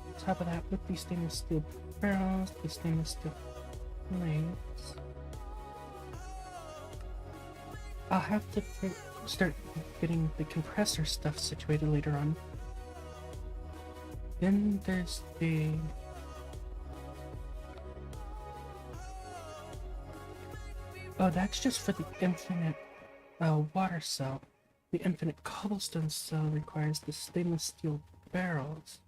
On top of that, with these stainless steel barrels, these stainless steel plates. I'll have to start getting the compressor stuff situated later on. Then there's the oh, that's just for the infinite water cell. The infinite cobblestone cell requires the stainless steel barrels.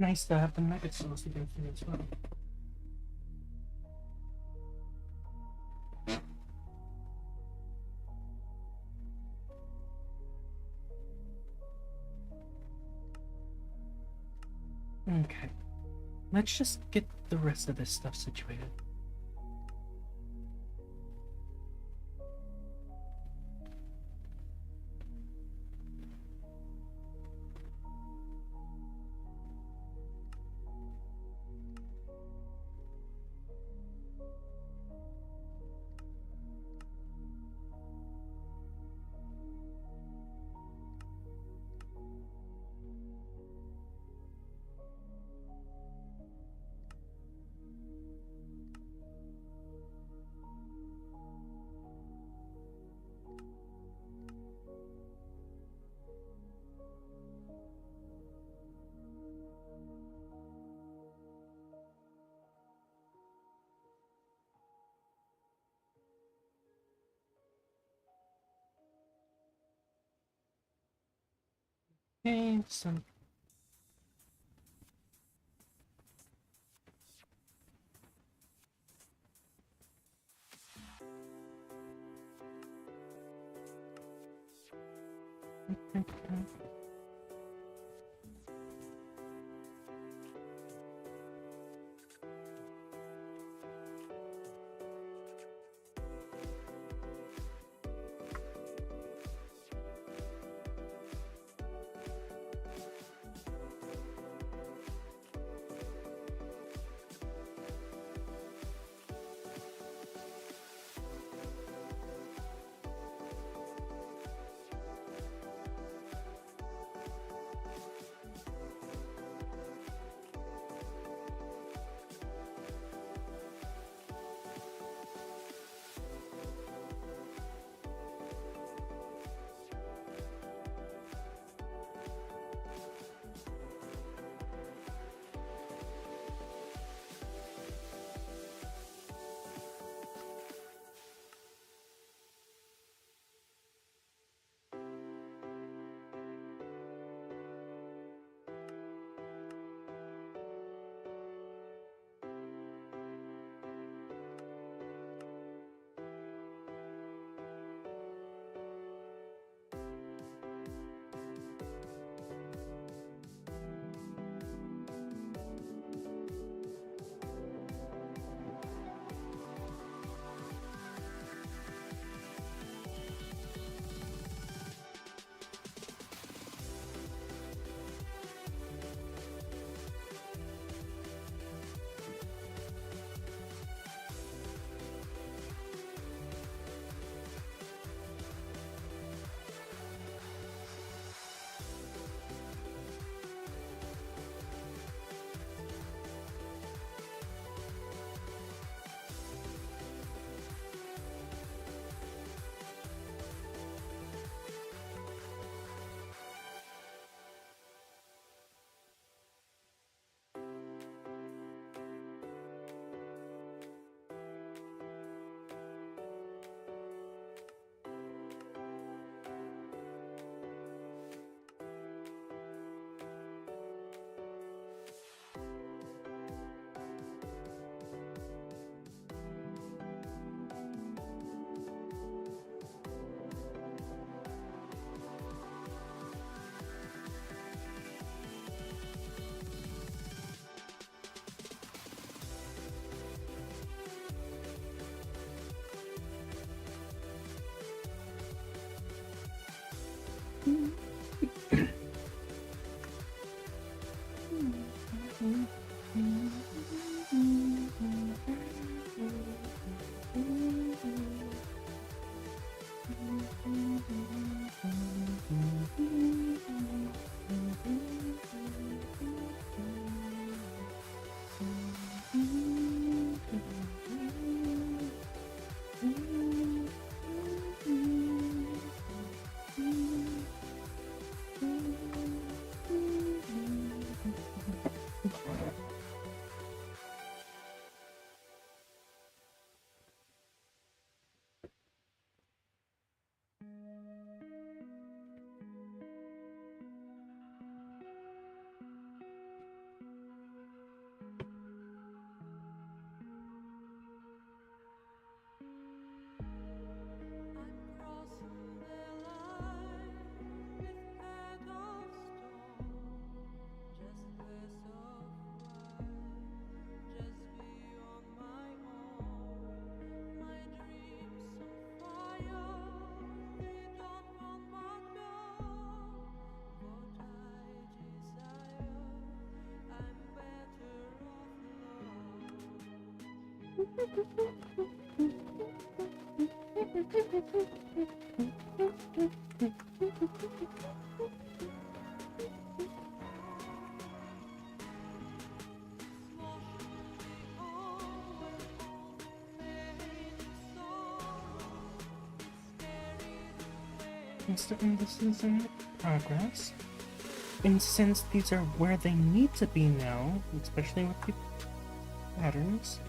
Nice to have the mega cells to go through as well. Okay. Let's just get the rest of this stuff situated. Okay, so And this is in progress. And since these are where they need to be now, especially with the patterns,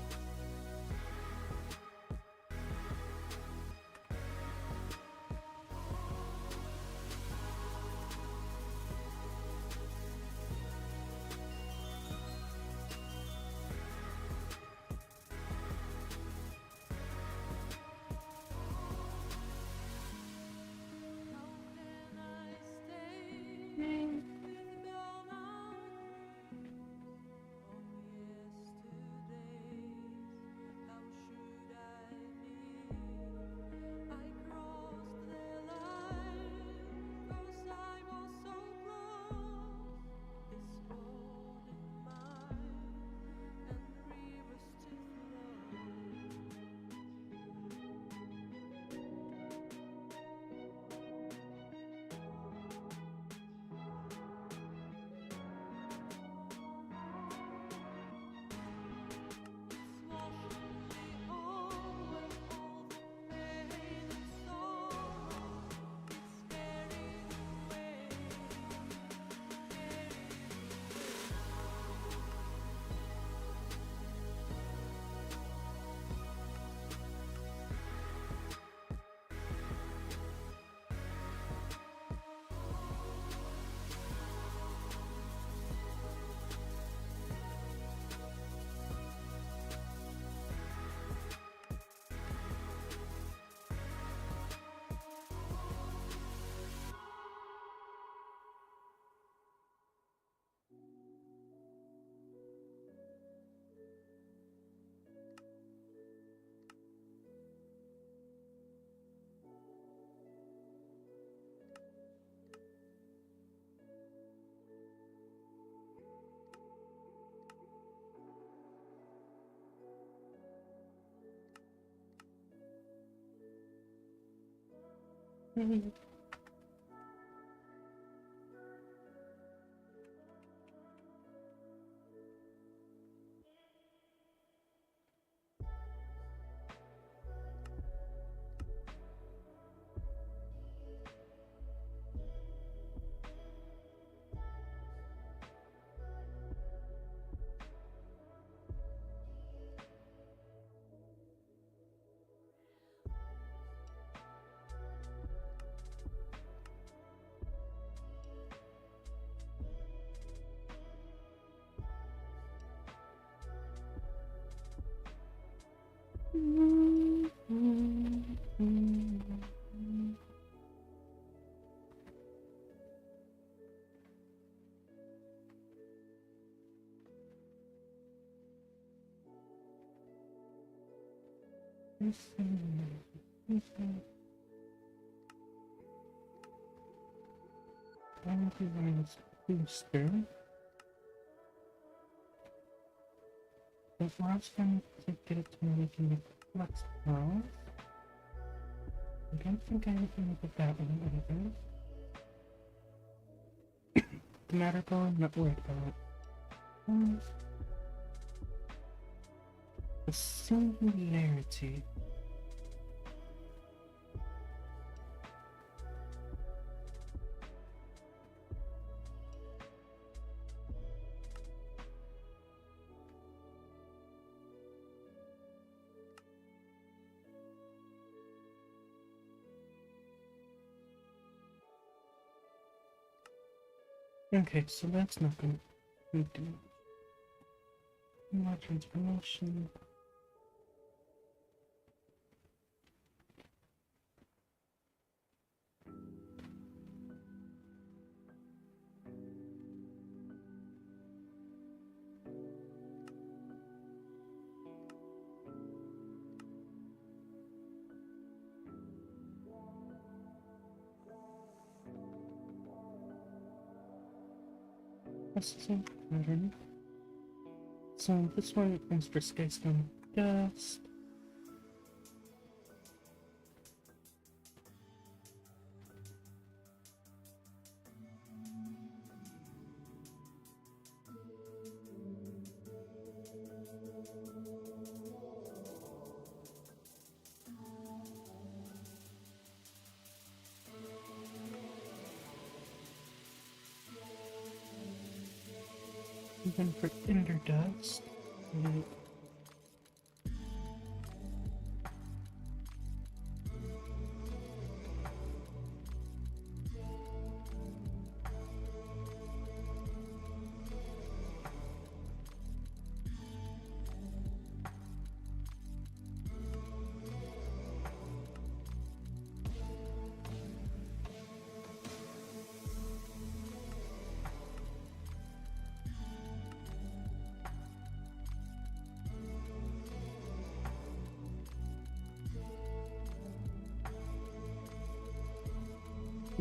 booster. But we're also going to get it to making it flex now. I don't think I have anything with that one either. The matter ball, I'm not worried about. The singularity. Okay, so that's not gonna do. More transformation. Processing pattern. So this one is for Skystone dust. And then for ender dust,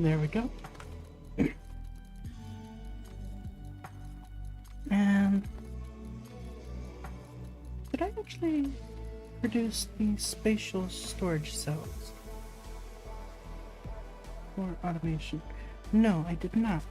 there we go. And did I actually produce the spatial storage cells for automation? No, I did not.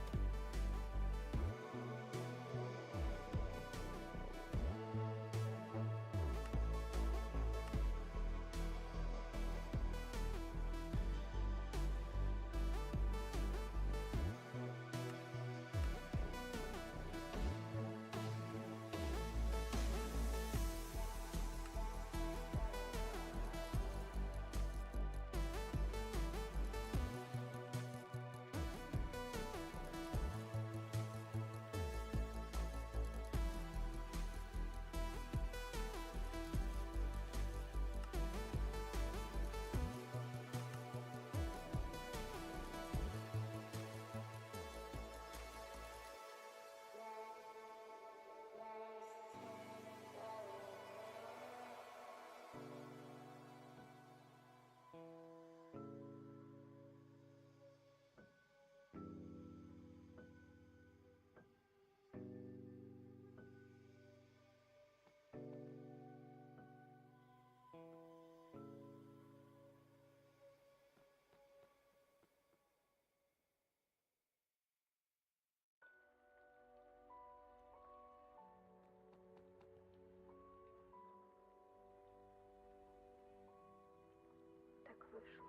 Так вышло.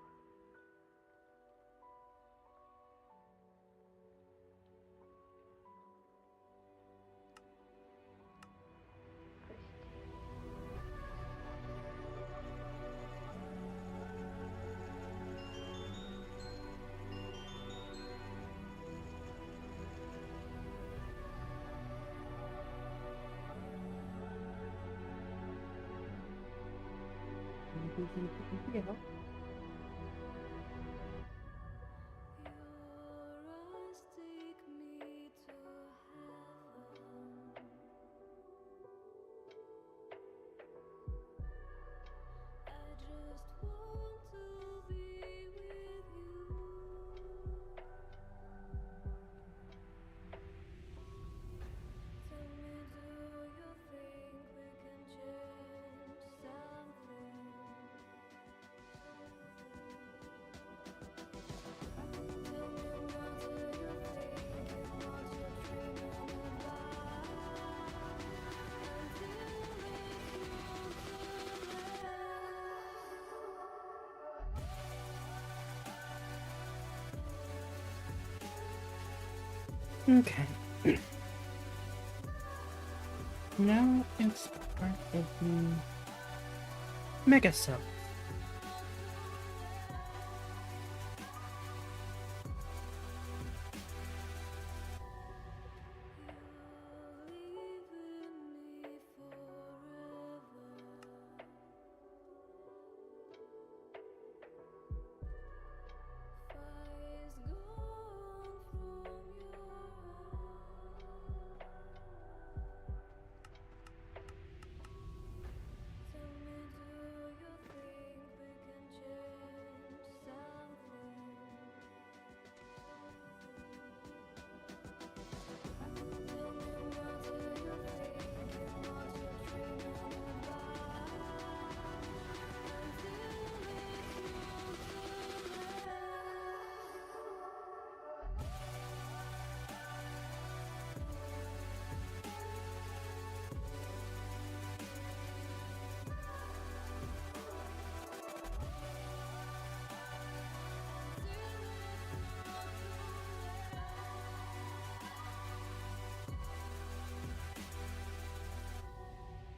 Прости. Your eyes take me to heaven. I just want to be with you. Tell me, do you think we can change something? Tell me, what do you think and what you're dreaming about until it's not too late. Okay. Now it's part of the mega cell. Tell me, do you think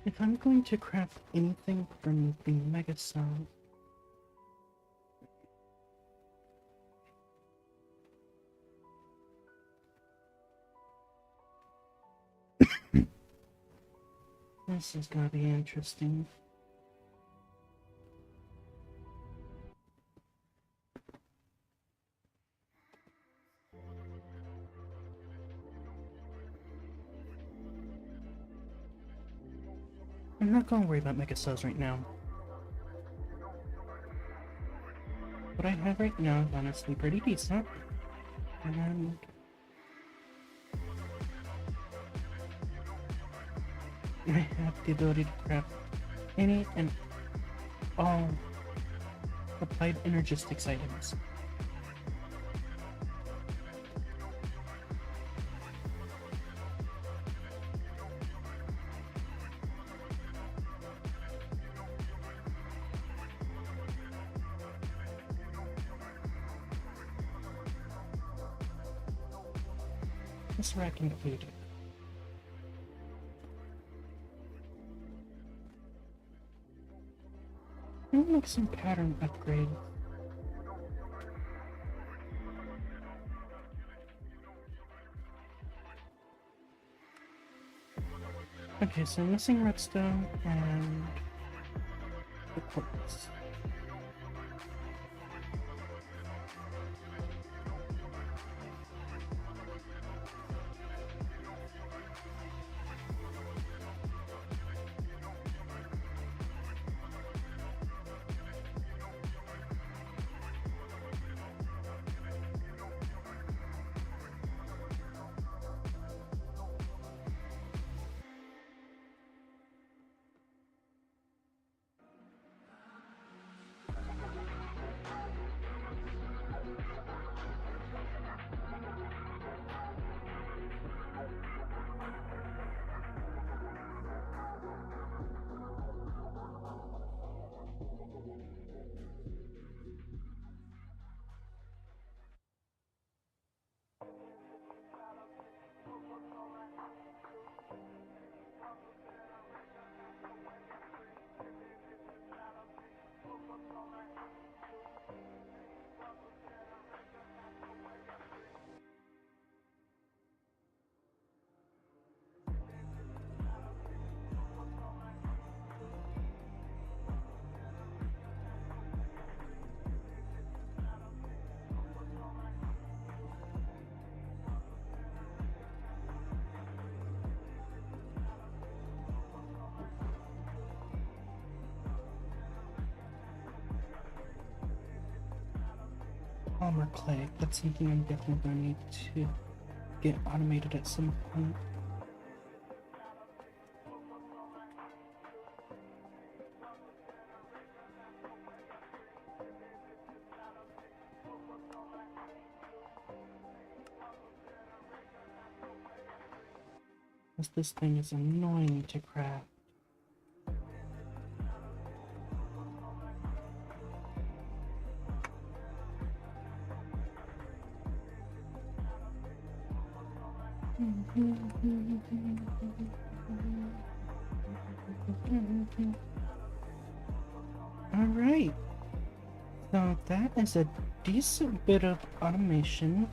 If I'm going to craft anything from the Mega Cell, this is gonna be interesting. I'm not gonna worry about Mega Cells right now. What I have right now is honestly pretty decent. And I have the ability to craft any and all applied energistics items. This rack included. I'm gonna make some pattern upgrades. Okay, so I'm missing redstone and the quartz. Polymer clay. That's something I'm definitely gonna need to get automated at some point. Because this thing is annoying to craft. Alright. So that is a decent bit of automation.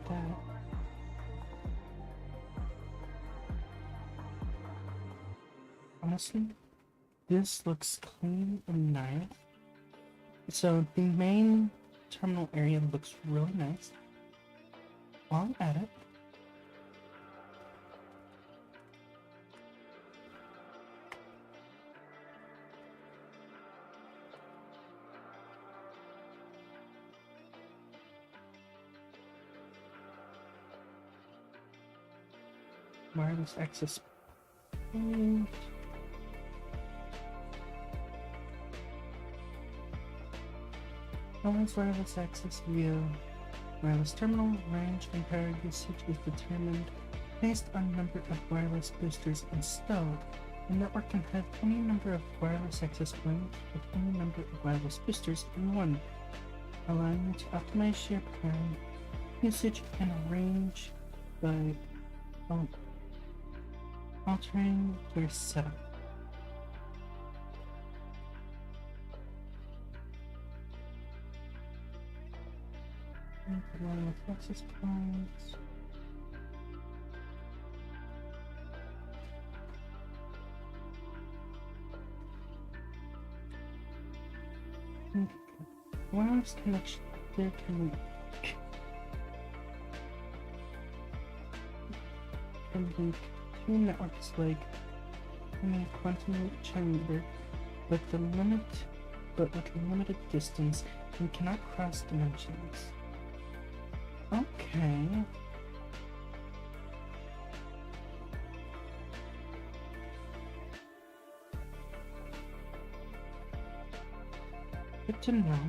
That. Honestly, this looks clean and nice. So the main terminal area looks really nice. While I'm at it, wireless access And always wireless access via wireless terminal. Range and power usage is determined based on number of wireless boosters installed. The network can have any number of wireless access points with any number of wireless boosters in one, allowing you to optimize your power usage and range by altering your setup. Wireless access points. Wireless connection. There can link two networks like in a quantum chamber, but with a limited distance and cannot cross dimensions. Okay. Good to know.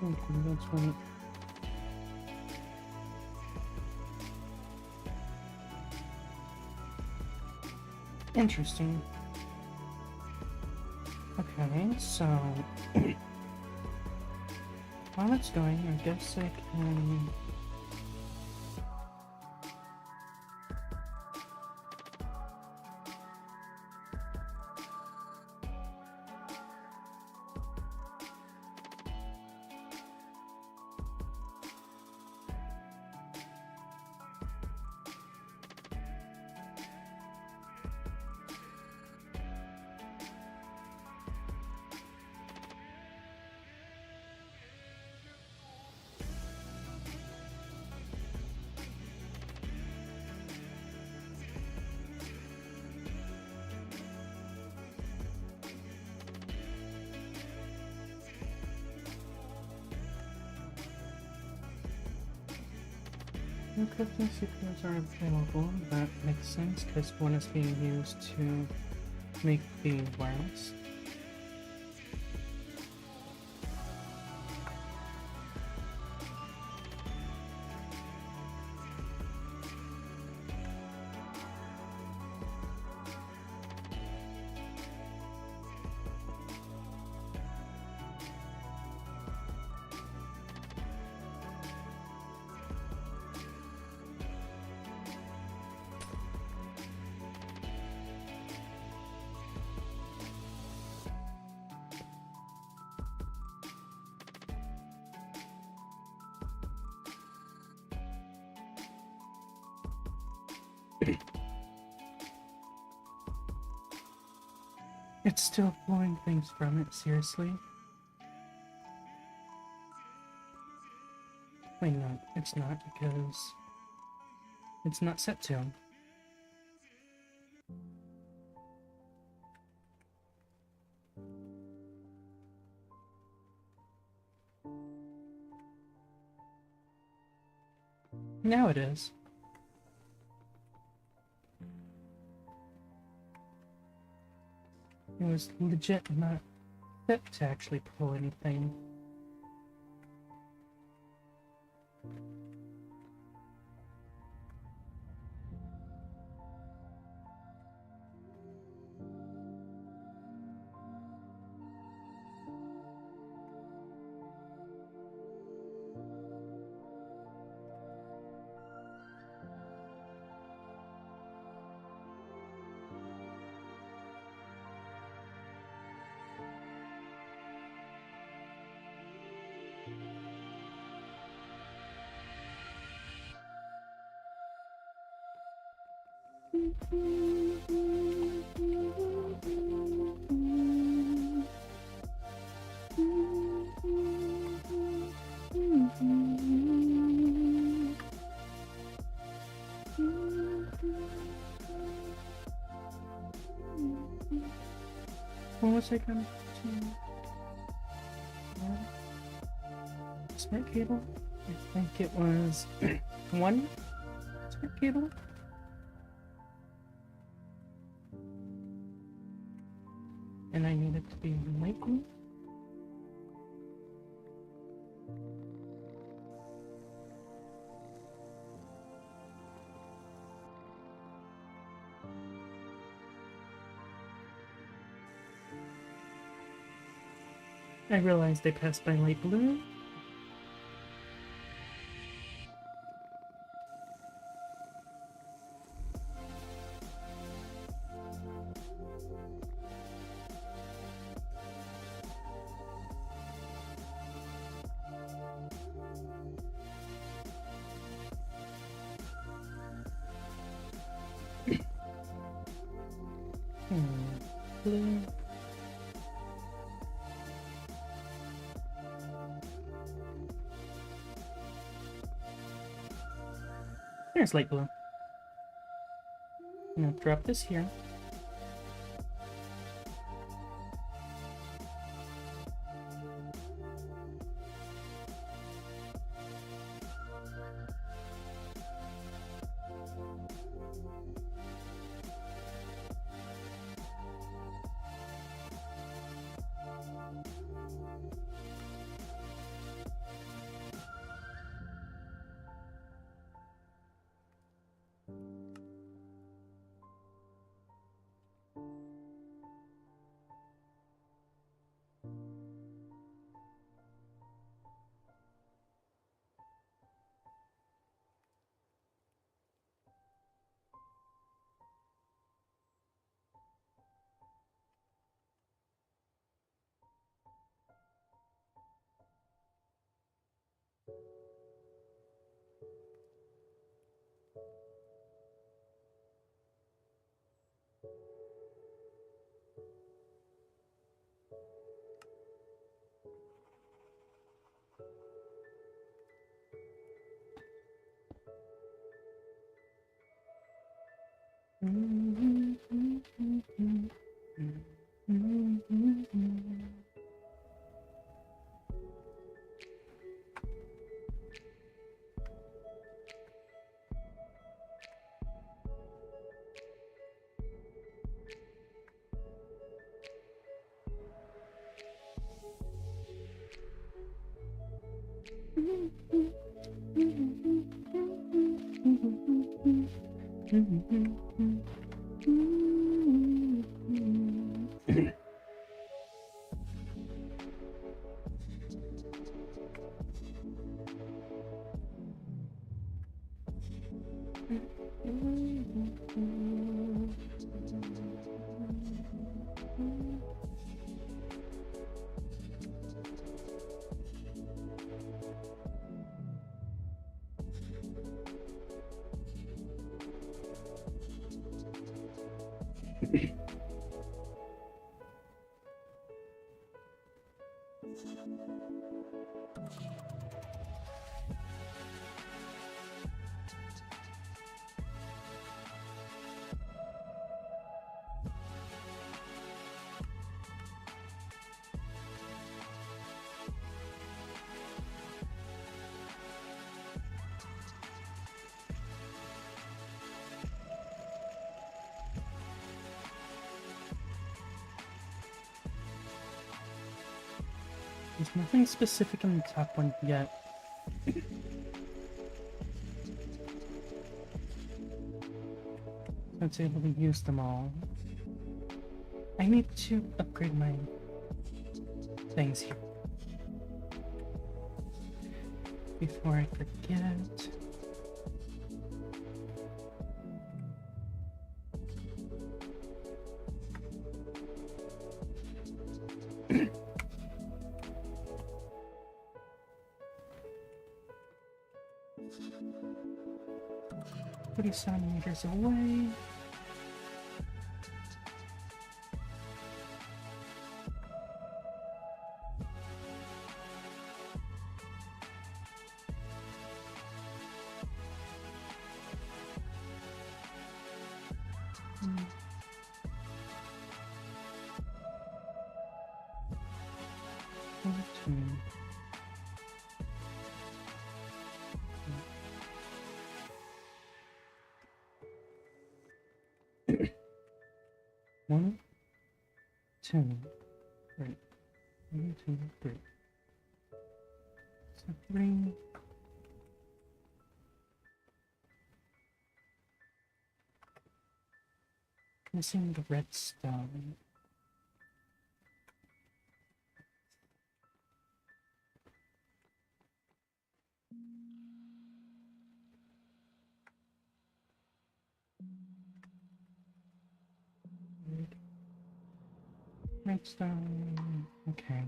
Okay, that's right. Interesting. Okay, so while it's going, I guess I can. Encrypting CPUs are available. That makes sense because one is being used to make the wireless. It's still blowing things from it, seriously? Wait, no, it's not, because it's not set to. Now it is. It was legit not fit to actually pull anything. What was I going to? Smart cable? I think it was one smart cable. And I need it to be lightning. I realized they passed by light blue. Blue. There's light blue. I'm gonna drop this here. There's nothing specific in the top one yet. I was able to use them all. I need to upgrade my things here. Before I forget. Put 7 meters away. One, two, three. 1, 2, 3. So 3. Missing the redstone. Redstone. Okay.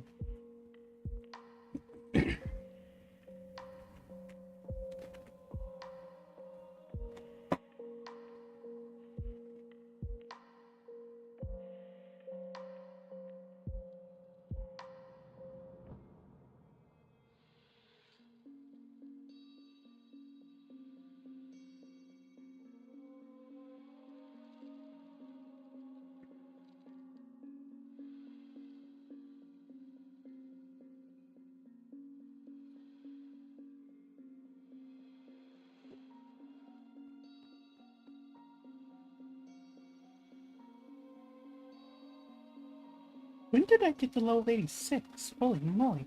When did I get to level 86? Holy moly.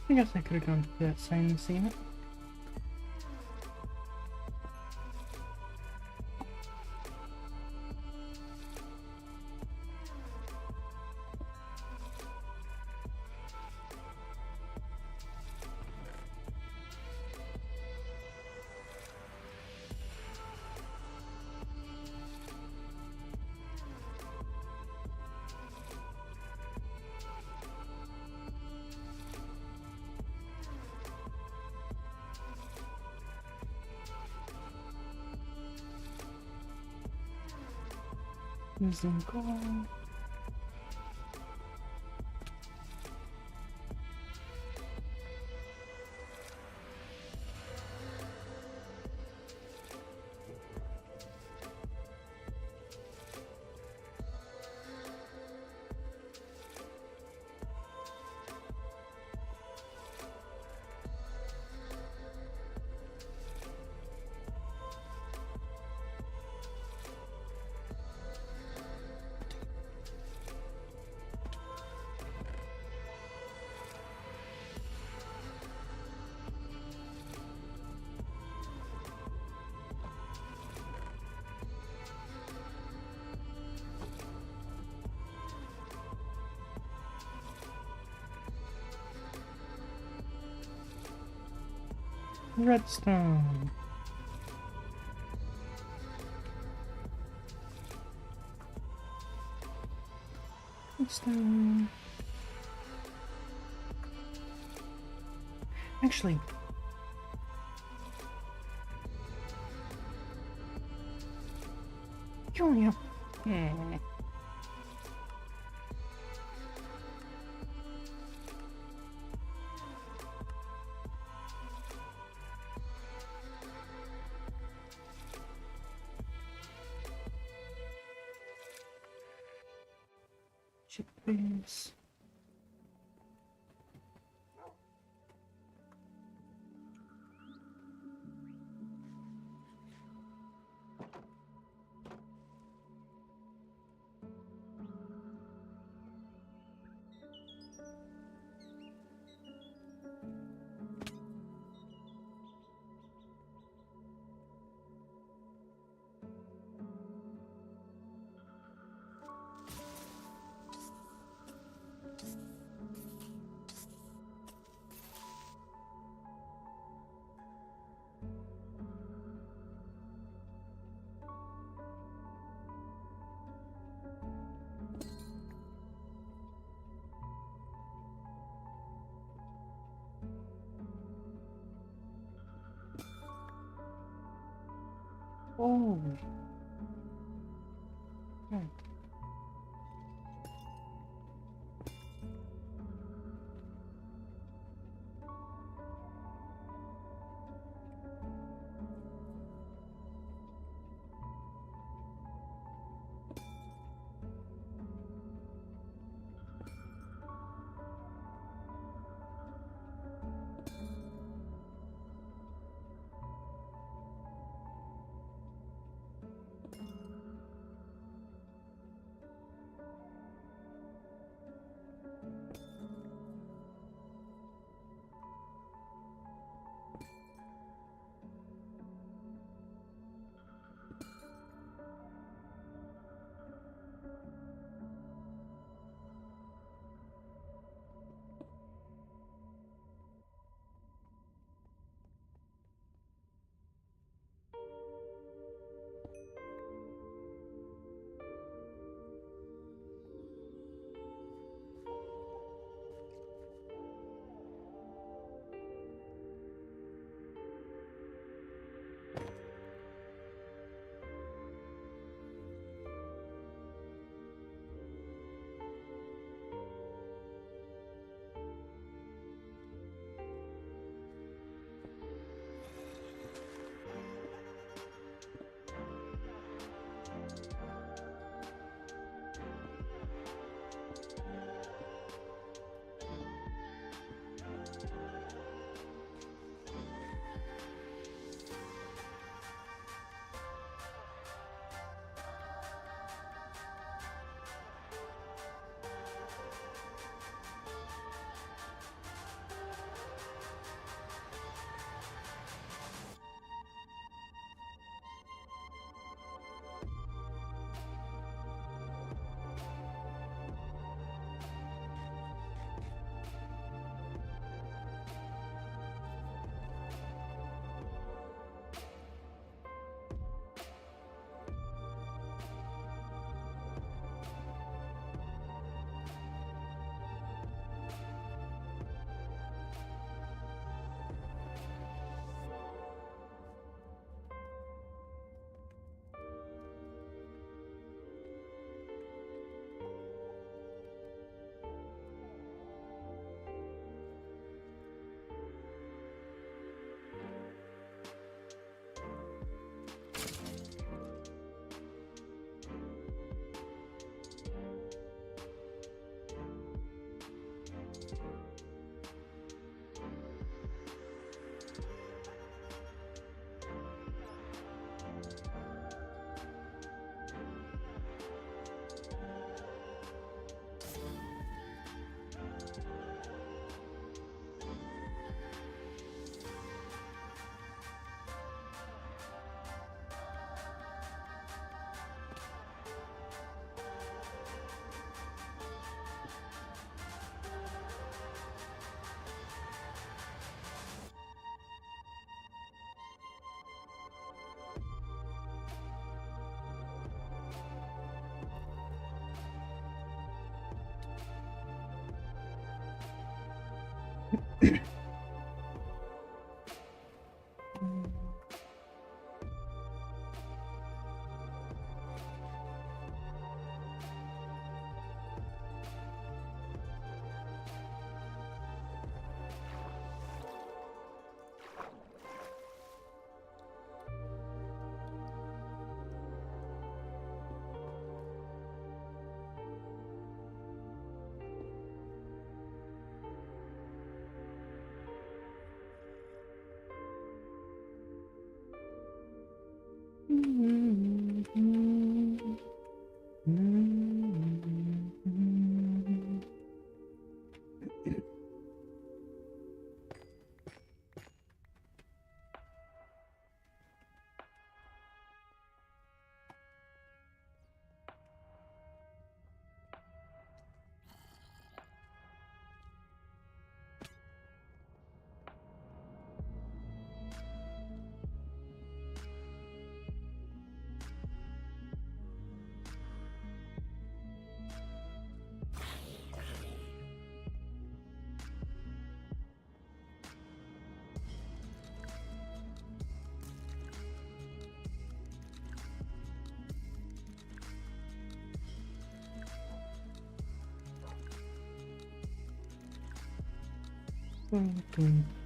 I guess I could have gone to that sign and seen it. Using gold. Redstone. Redstone. Actually, you only have. Chip base. Oh. Right.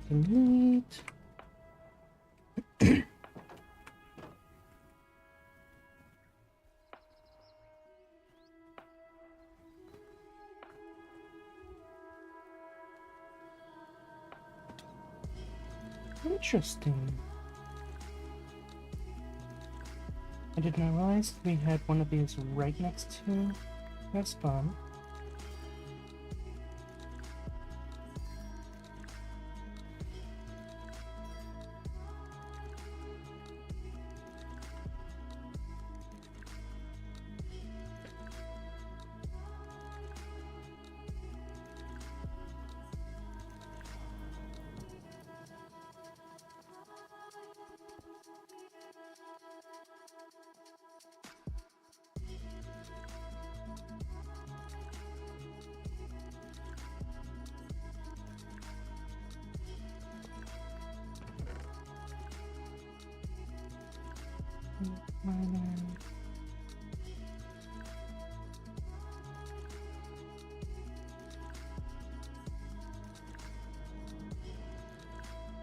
Delete. Interesting. I did not realize we had one of these right next to our spawn.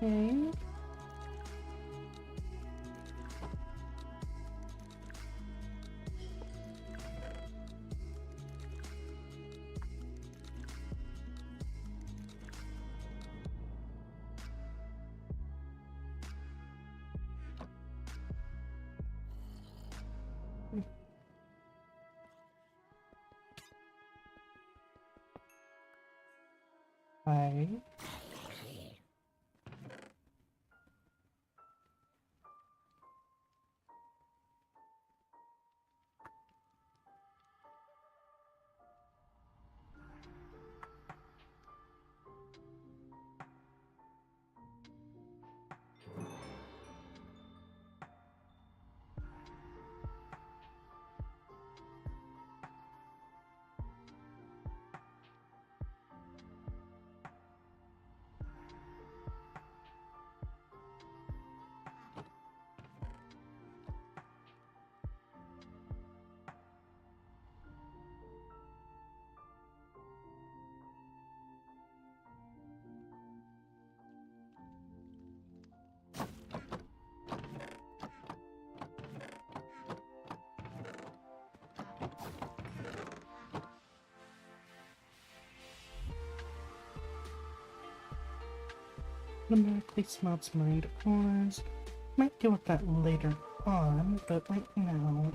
Okay. Hi. Automatically smelts mined ores. Might deal with that later on, but right now.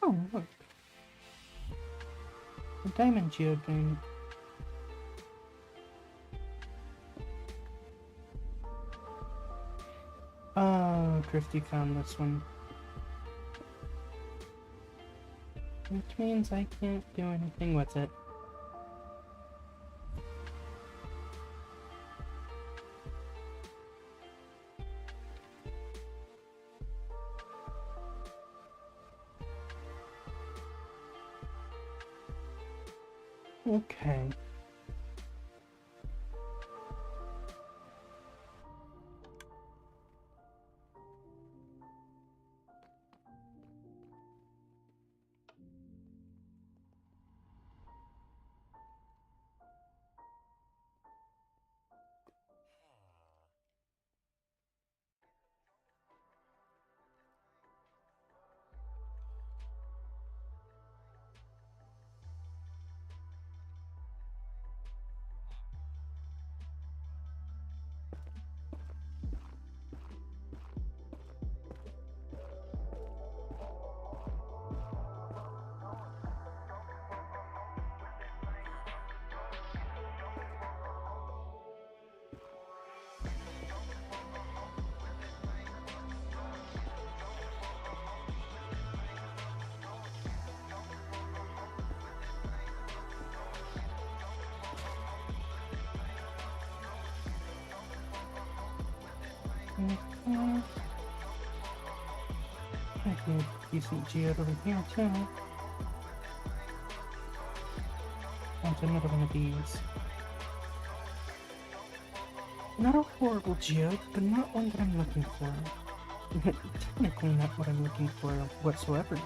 Oh, look. A diamond geode vein. Oh, Drifty found this one. Which means I can't do anything with it. Okay. Okay. I can decent geode over here too. And another one of these. Not a horrible geode, but not one that I'm looking for. Technically not what I'm looking for whatsoever.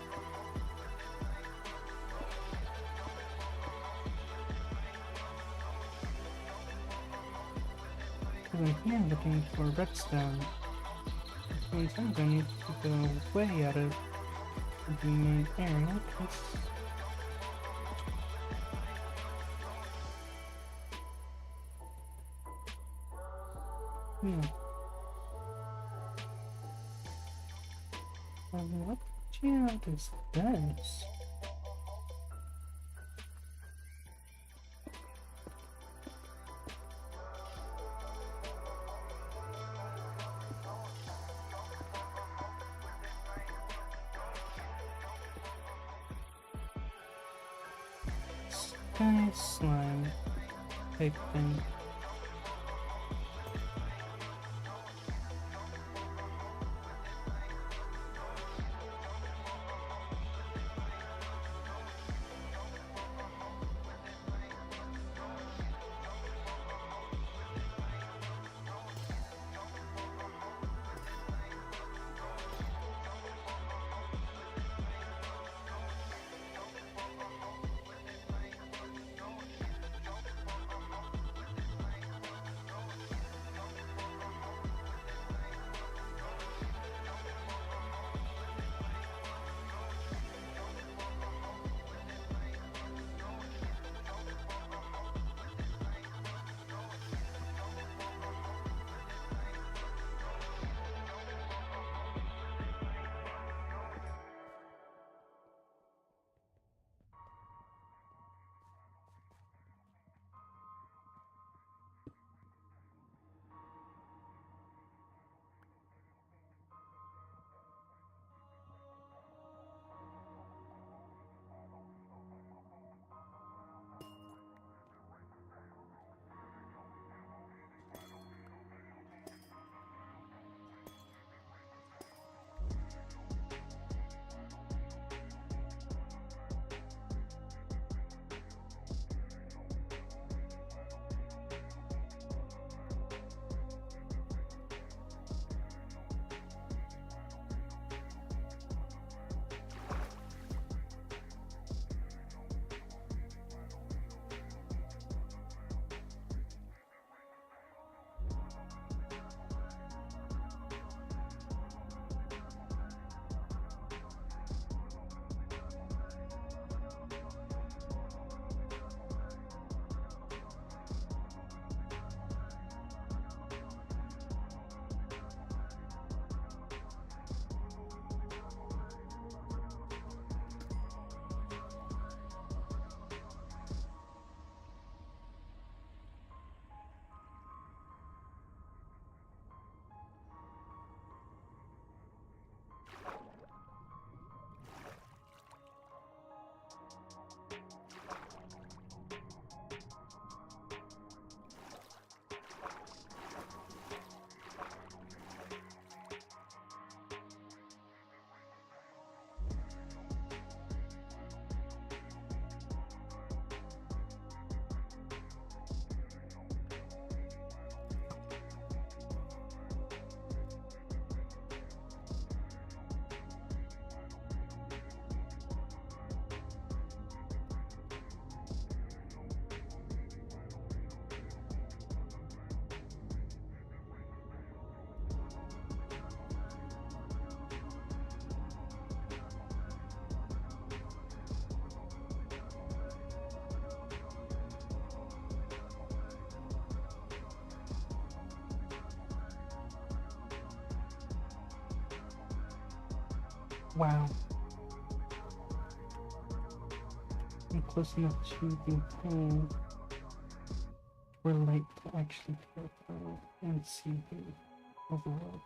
Because I'm here looking for redstone. Which means I'm going to need to go way out of the main area, because... What geode is this? Sky slime type thing. Wow. I'm close enough to the thing for light to actually go through and see the overworld.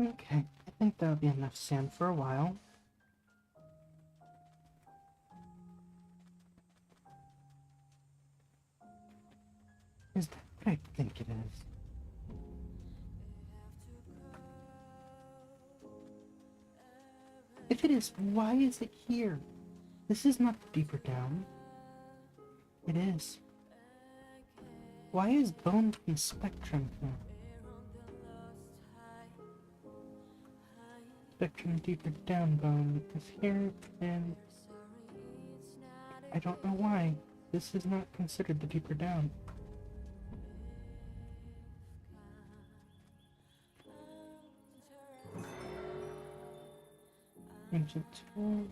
Okay, I think that'll be enough sand for a while. Is that what I think it is? If it is, why is it here? This is not deeper down. It is. Why is Bone from Spectrum here? Spectrum deeper down Bone is here, and I don't know why. This is not considered the deeper down. Ancient tool.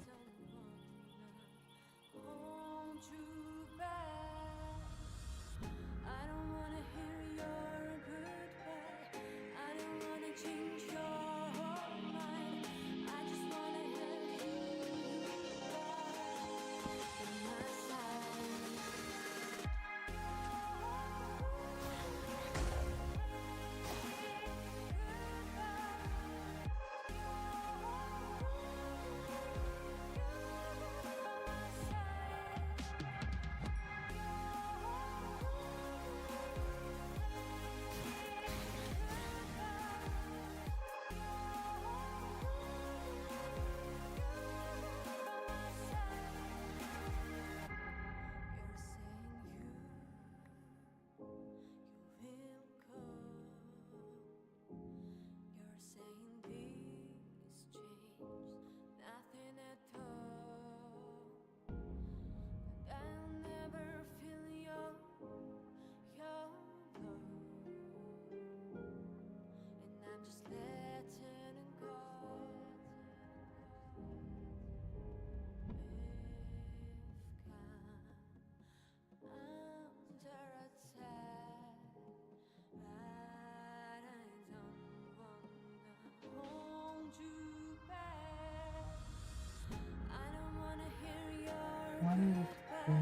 One, two,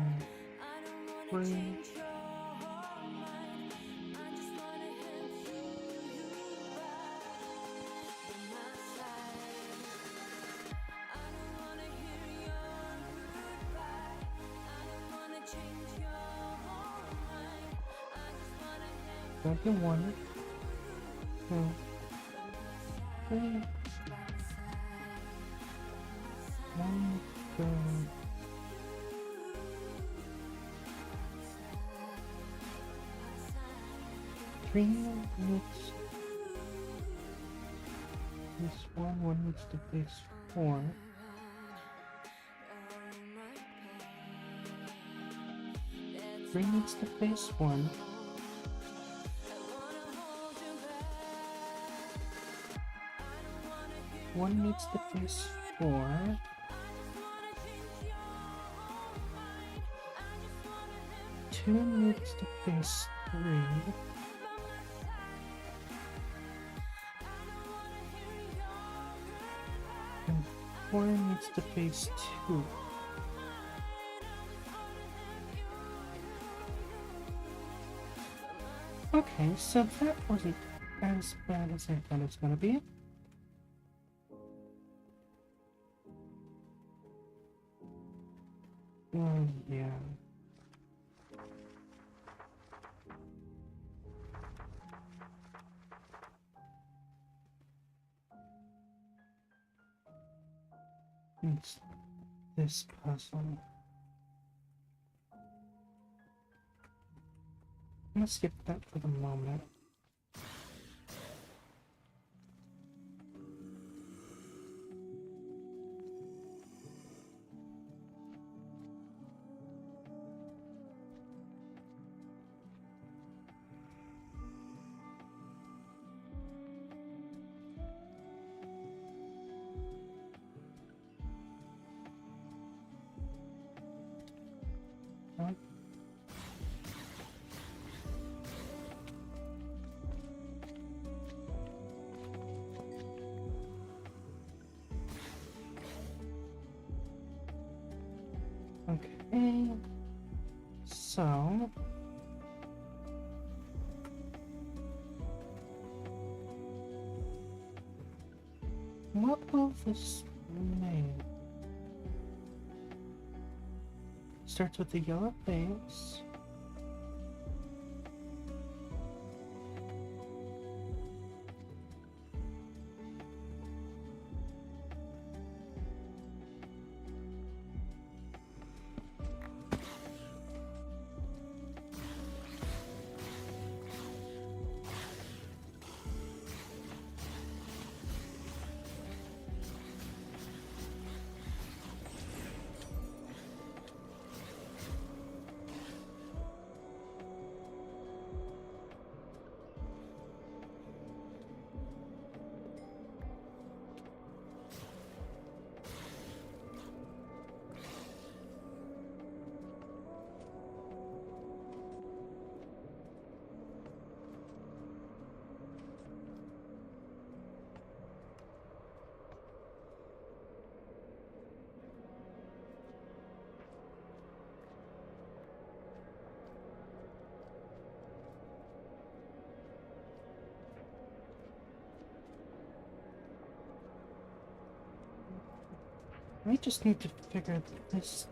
three. Don't do one, two, three. One, two. 3 needs this one needs to face 4. Three needs to face 1. One needs to face 4. Two needs to face 3. And 4 needs to face 2. Okay, so that wasn't as bad as I thought it was gonna be. Oh, yeah. It's this puzzle. I'm gonna skip that for the moment. Okay, so What will this make? Starts with a yellow base. I just need to figure this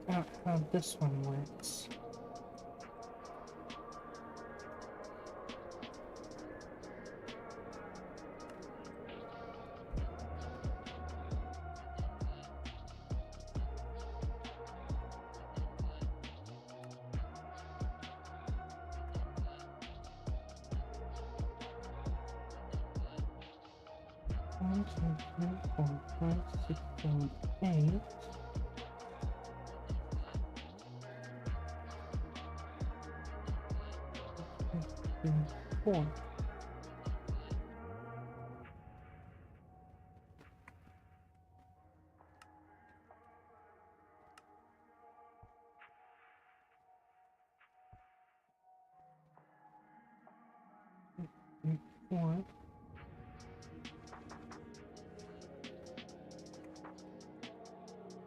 out, how this one works. One, two, three, four, five, six, seven, eight. Three, four. Three, four.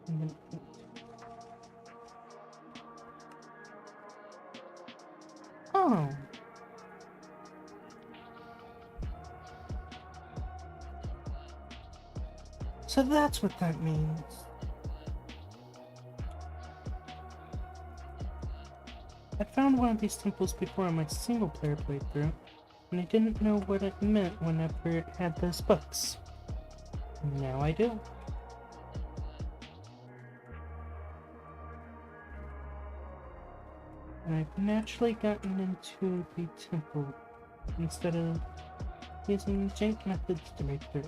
And then eight. Oh. So that's what that means. I found one of these temples before on my single player playthrough, and I didn't know what it meant whenever it had those books. Now I do. And I've naturally gotten into the temple instead of using jank methods to break through.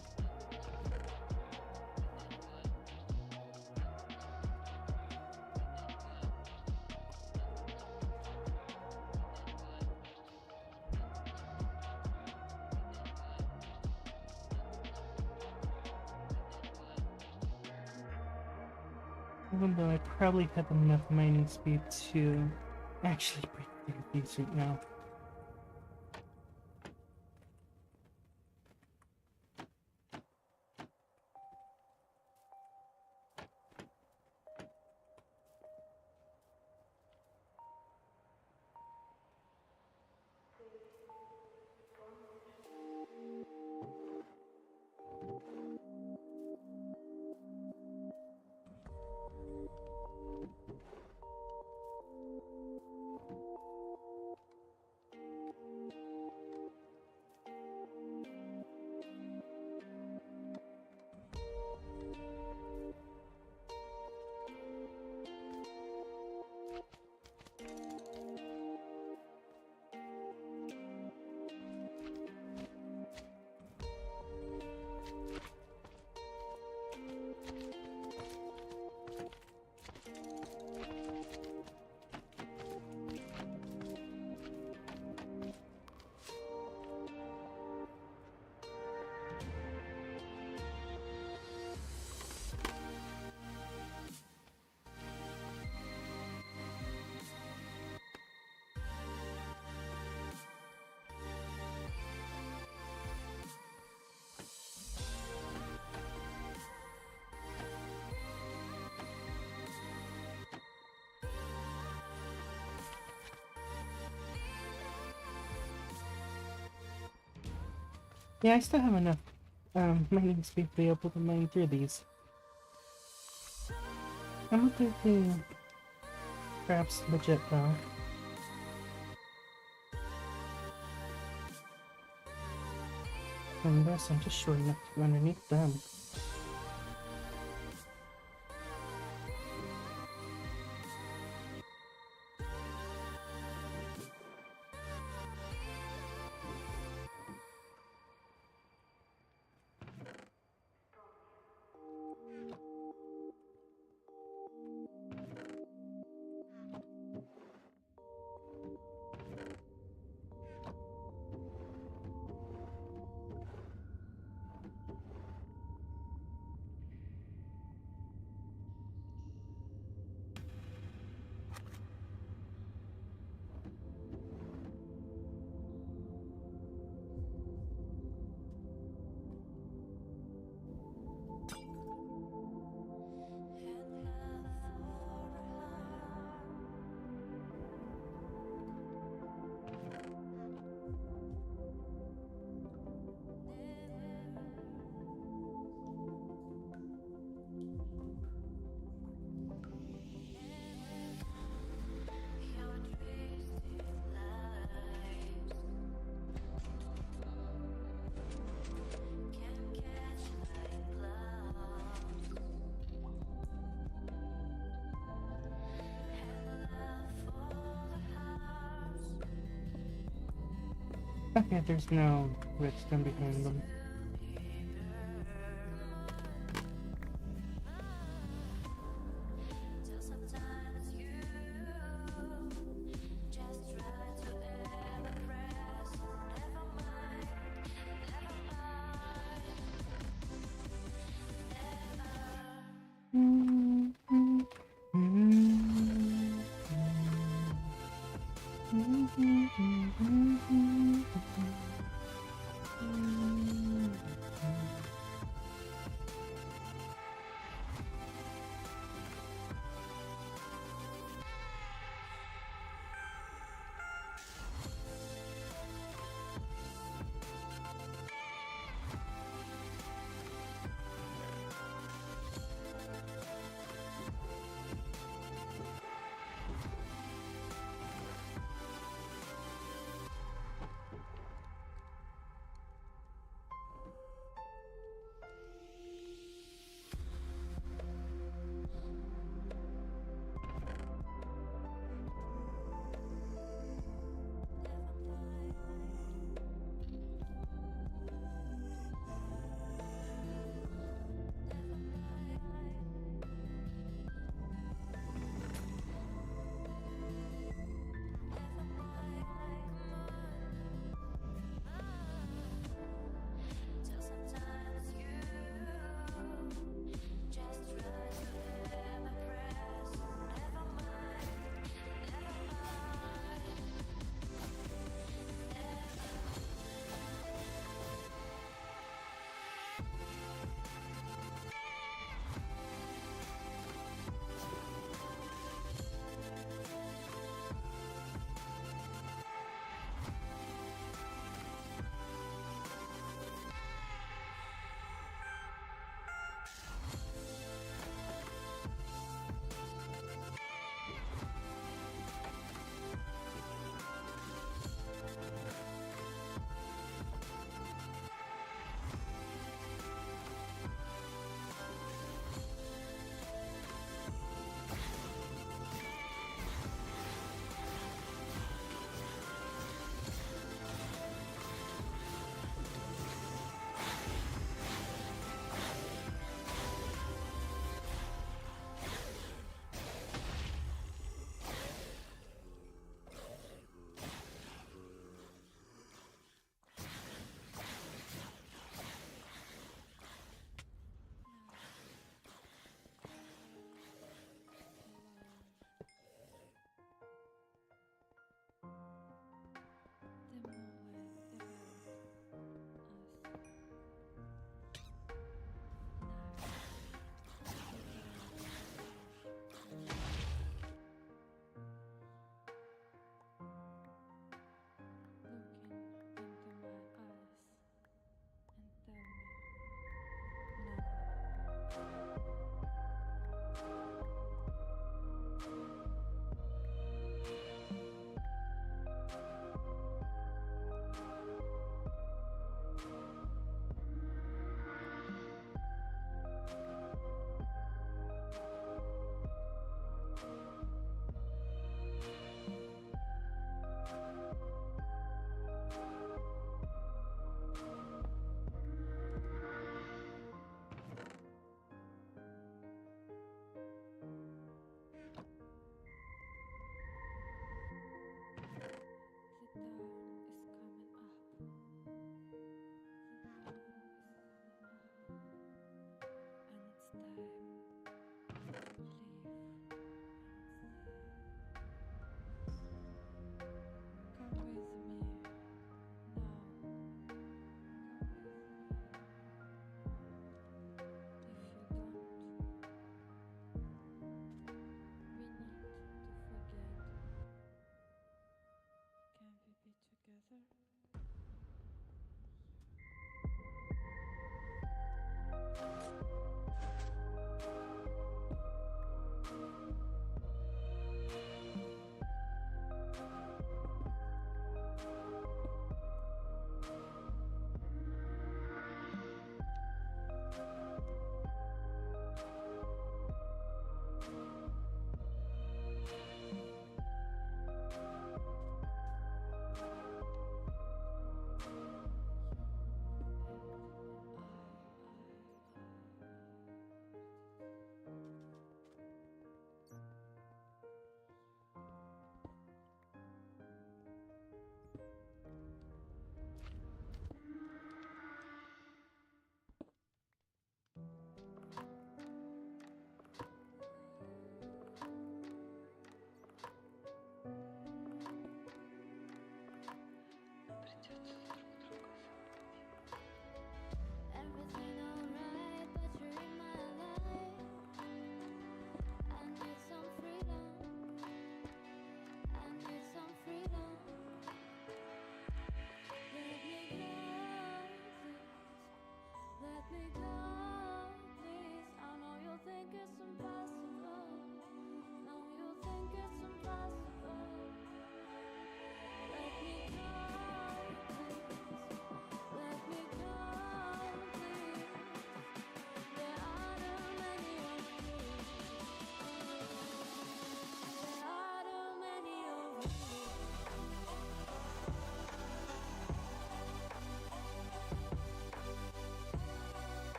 Even though I probably have enough mining speed to actually break through these right now. Yeah, I still have enough mining speed to be able to mine through these. I'm gonna do perhaps legit though. Unless I'm just short enough to underneath them. Okay, there's no redstone behind them.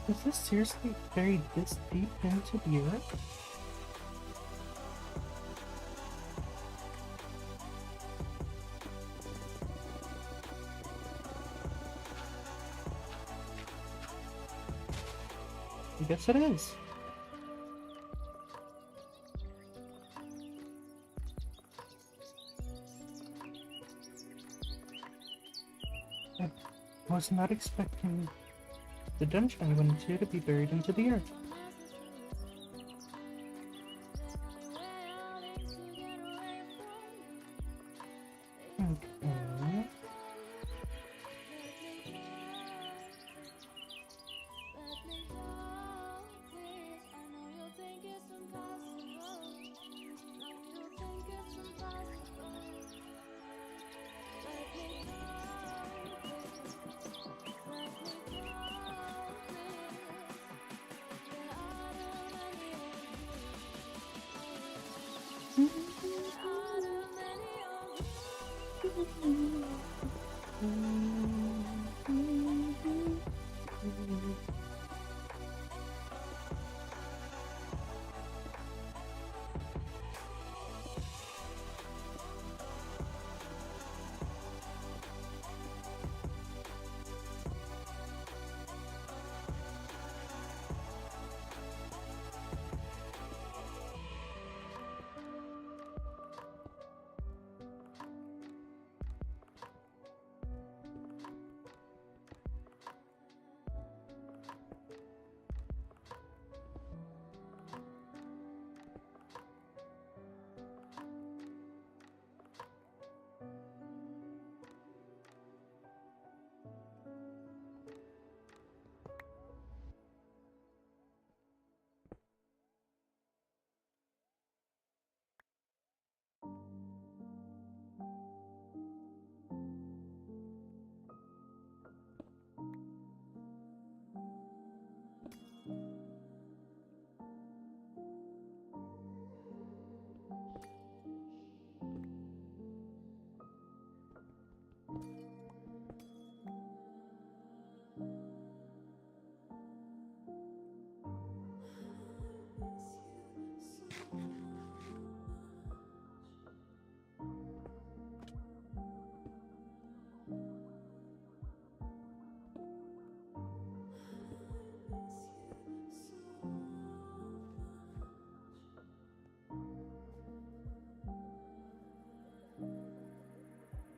Is this seriously buried this deep into the earth? I guess it is. I was not expecting the dungeon I went into to be buried into the earth. Okay.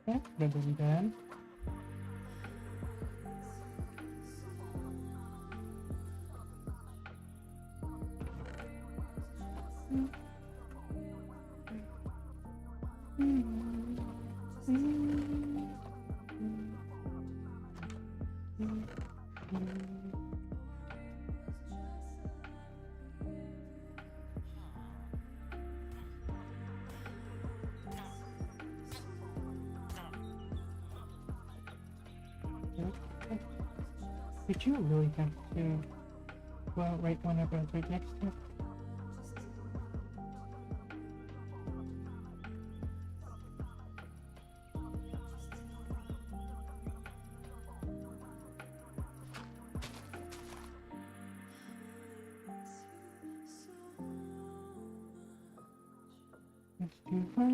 That could have been bad. Did you really have to go out right whenever I was right next to it? It's too far.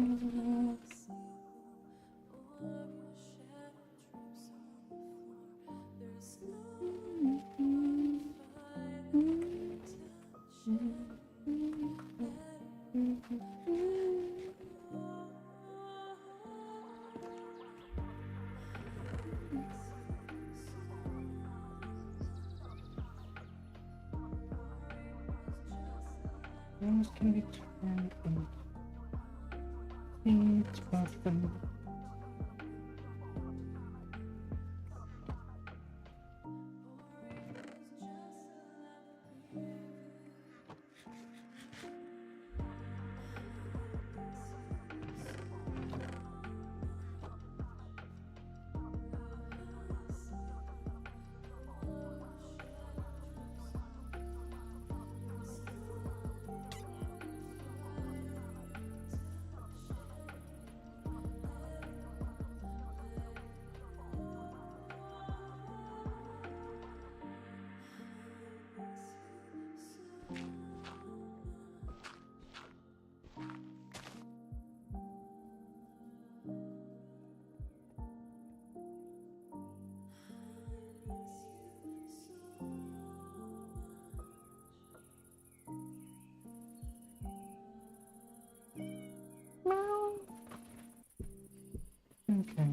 Things can be turned into seeds of them. Okay.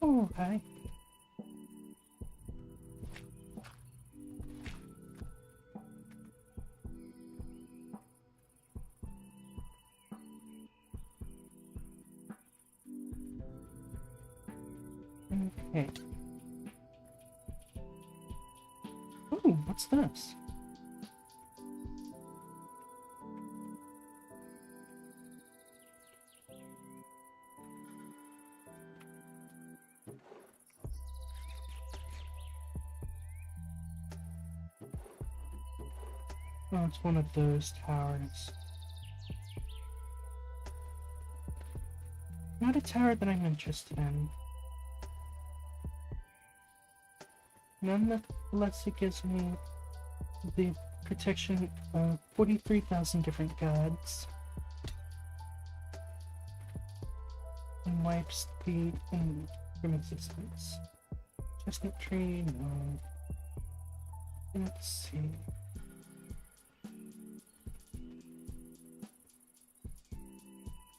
Oh, hi. Okay. Oh, what's this? Oh, it's one of those towers. Not a tower that I'm interested in. Nonetheless, it gives me the protection of 43,000 different gods. And wipes the enemy from existence. Chestnut tree, no. Let's see.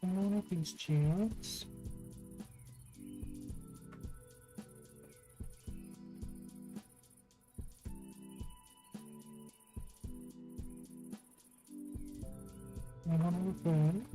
One of these geodes. One of them.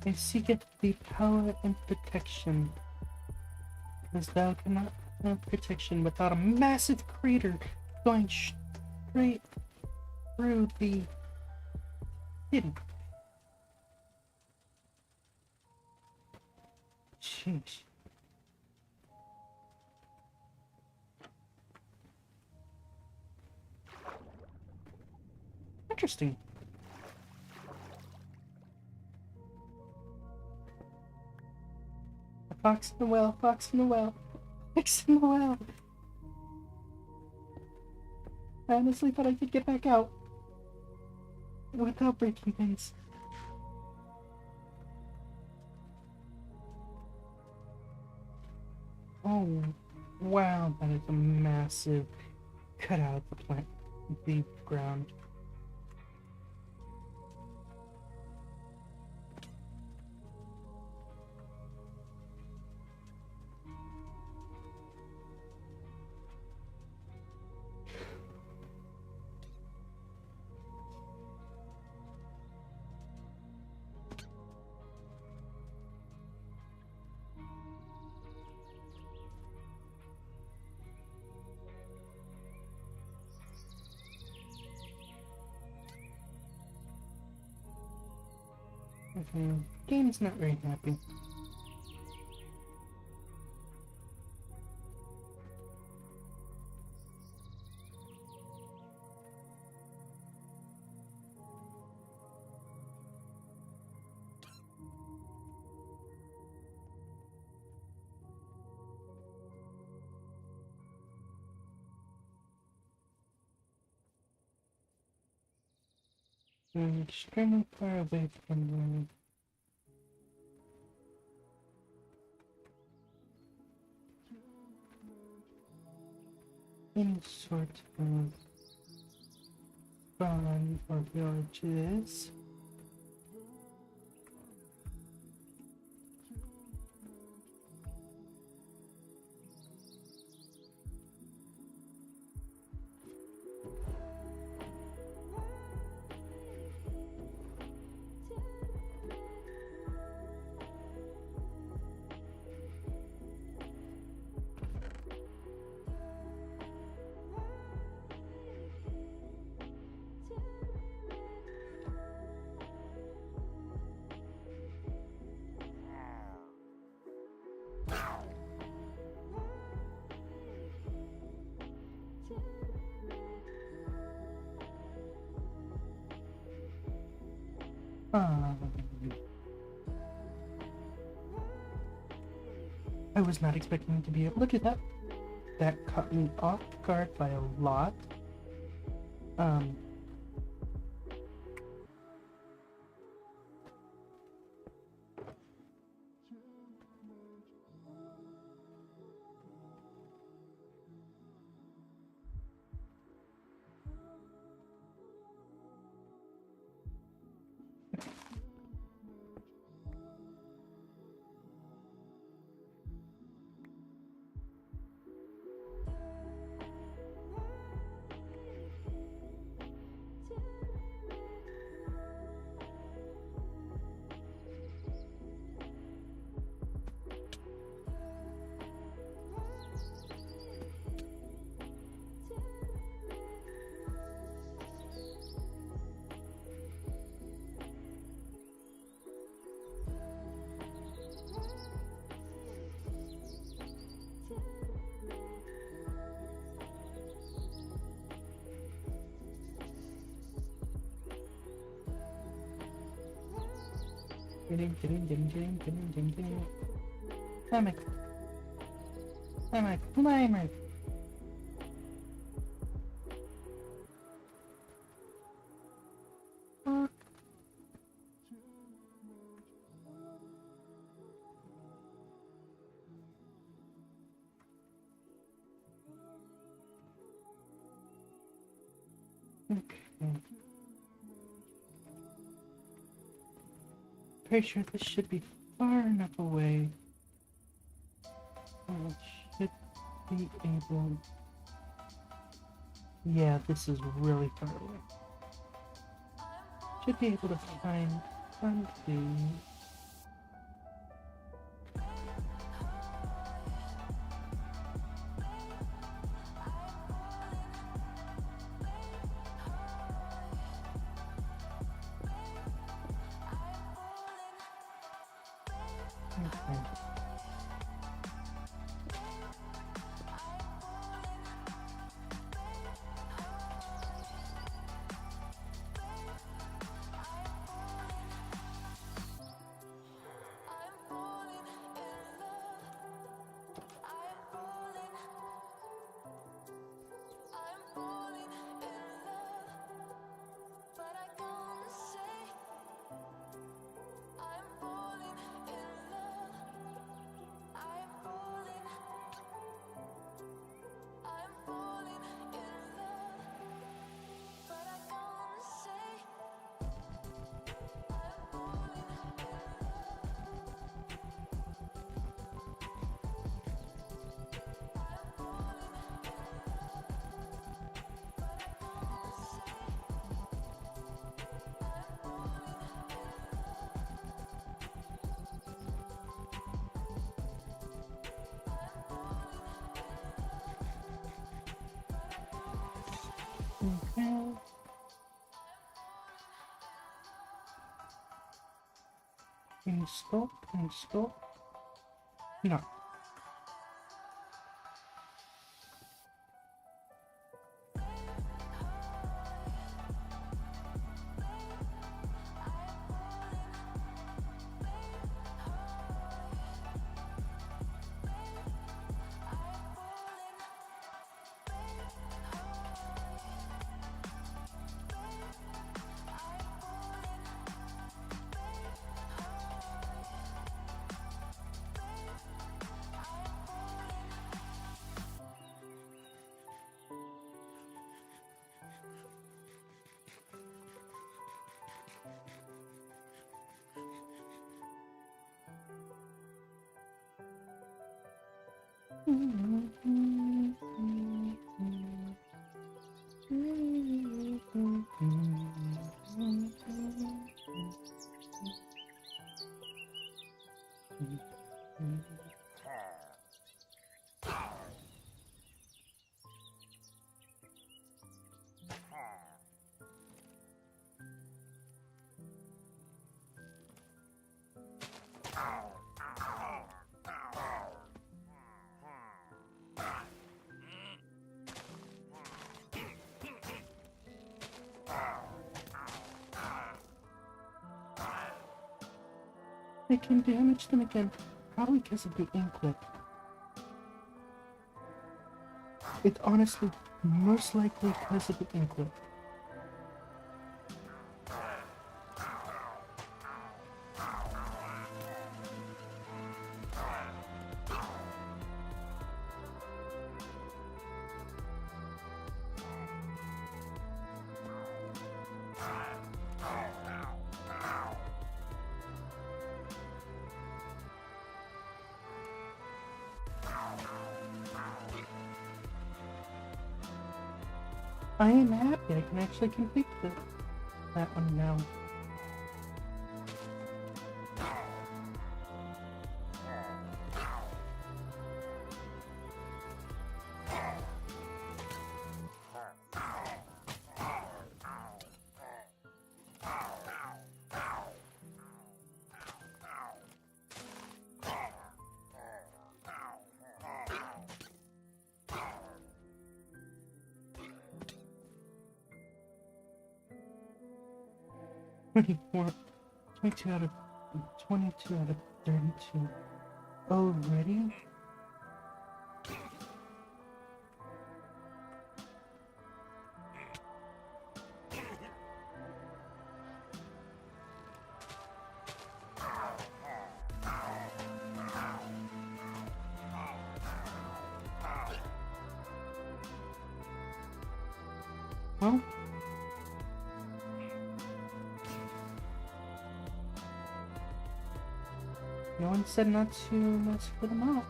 I seeketh the power and protection, as thou cannot have protection without a massive crater going straight through the hidden. Sheesh. Interesting. A fox in the well, fox in the well, fox in the well. I honestly thought I could get back out without breaking things. Oh, wow, that is a massive cutout of the plant, the ground. Okay, game's not very happy. I'm extremely far away from any sort of fun or villages. Um, I was not expecting to be able to do that. That caught me off guard by a lot. Um, I'm a climber. Okay. Pretty sure this should be far enough away. I should be able. Yeah, this is really far away. Should be able to find something. Okay. Okay. Install. No. I can damage them again, probably because of the inklet. It's honestly most likely because of the inklet. I am happy I can actually complete that one now. Twenty-four, 22 out of 22 out of 32. Already? Well, no one said not to split them out.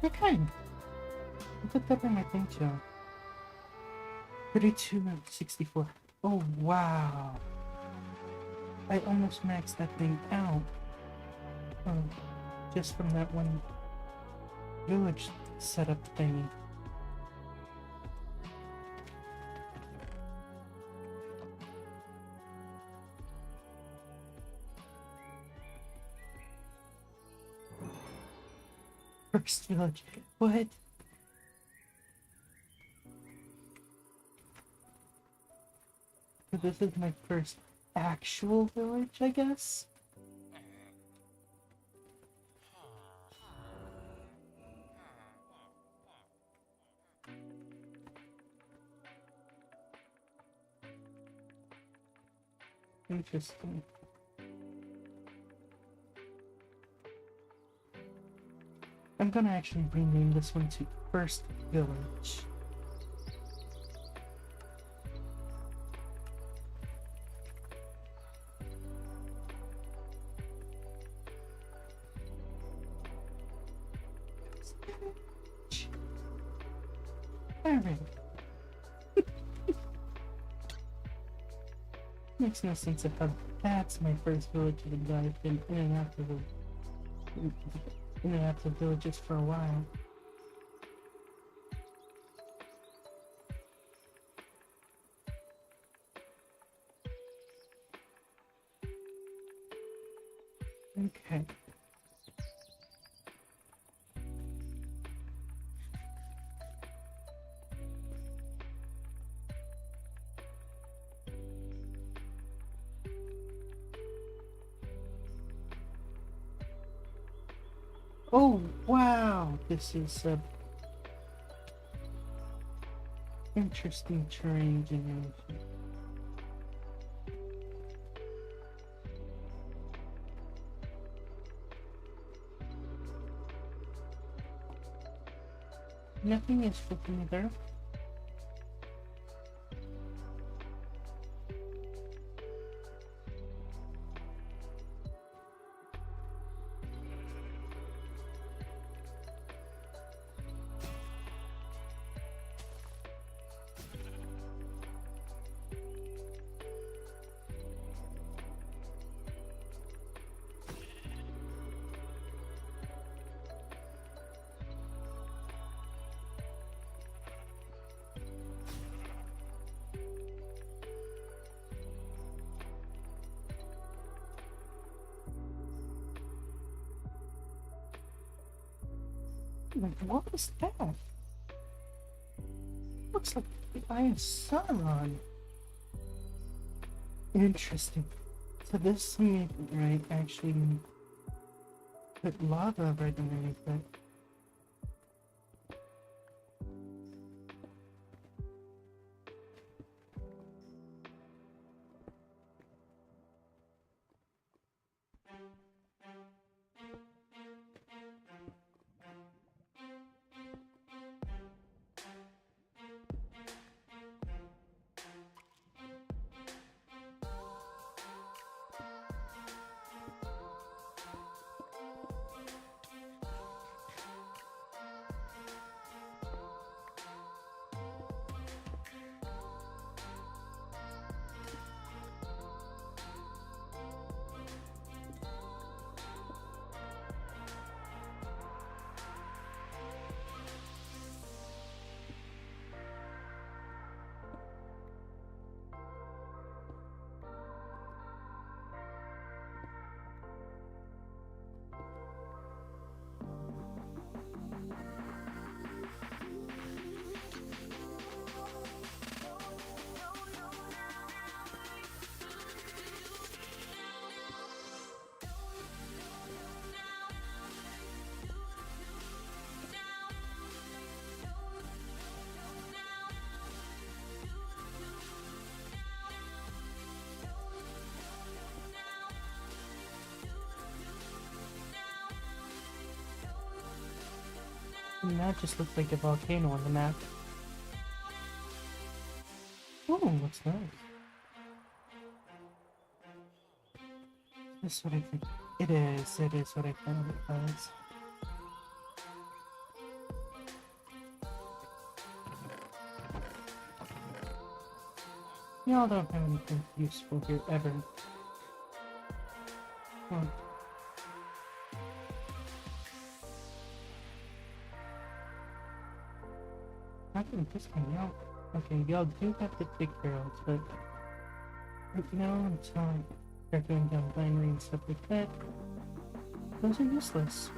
Okay. I put that in my thing too. 32 out of 64. Oh, wow. I almost maxed that thing out. Oh, just from that one village setup thingy. First village. What? So this is my first actual village, I guess? Interesting. I'm gonna actually rename this one to First Village. Alright. Makes no sense of how that's my first village and I've been in and out of the villages for a while. Okay. Oh, wow! This is a interesting terrain generation. Nothing is flipping there. Like, what was that? Looks like the eye of Sauron. Interesting. So this meteorite actually put lava right underneath it. And that just looks like a volcano on the map. Oh, what's that? That's what I think. It is what I found it was. Y'all don't have anything useful here ever. Oh. I think this one, y'all. Okay, y'all do have the big barrels, but right now until I start going down binary and stuff like that, those are useless.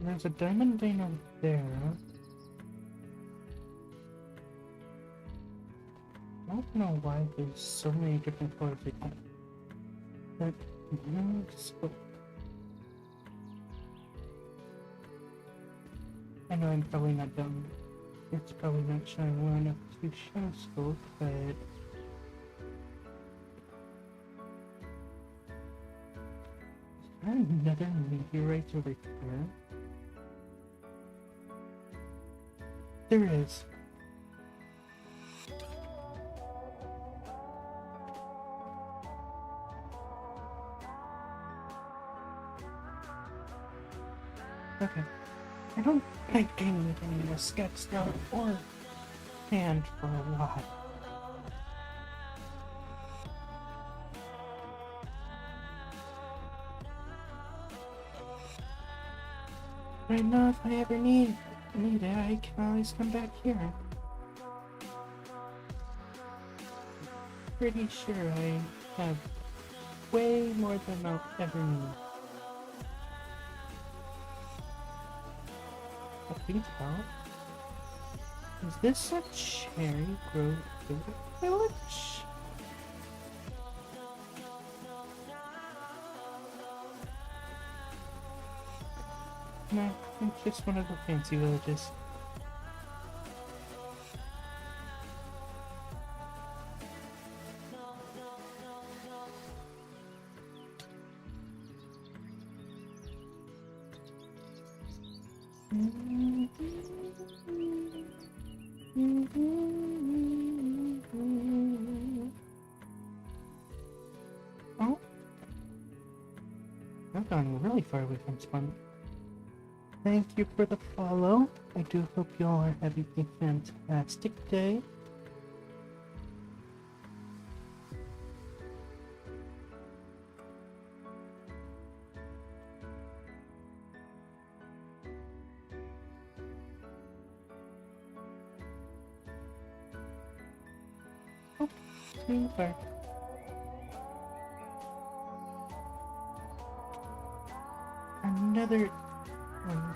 There's a diamond vein over there. I don't know why there's so many different colors like that. But no scope. I know I'm probably not done. It's probably not showing well enough to show scope, but is there another meteorite over here? There is. Okay. I don't think anything in this sketch down or hand for a while. But I know if I ever need it, I can always come back here. Pretty sure I have way more than I'll ever need. I think how? Is this a cherry grove village? No, it's just one of the fancy villages. Oh, I've gone really far away from spawn. Thank you for the follow. I do hope you all are having a fantastic day. Oh, super. Another one.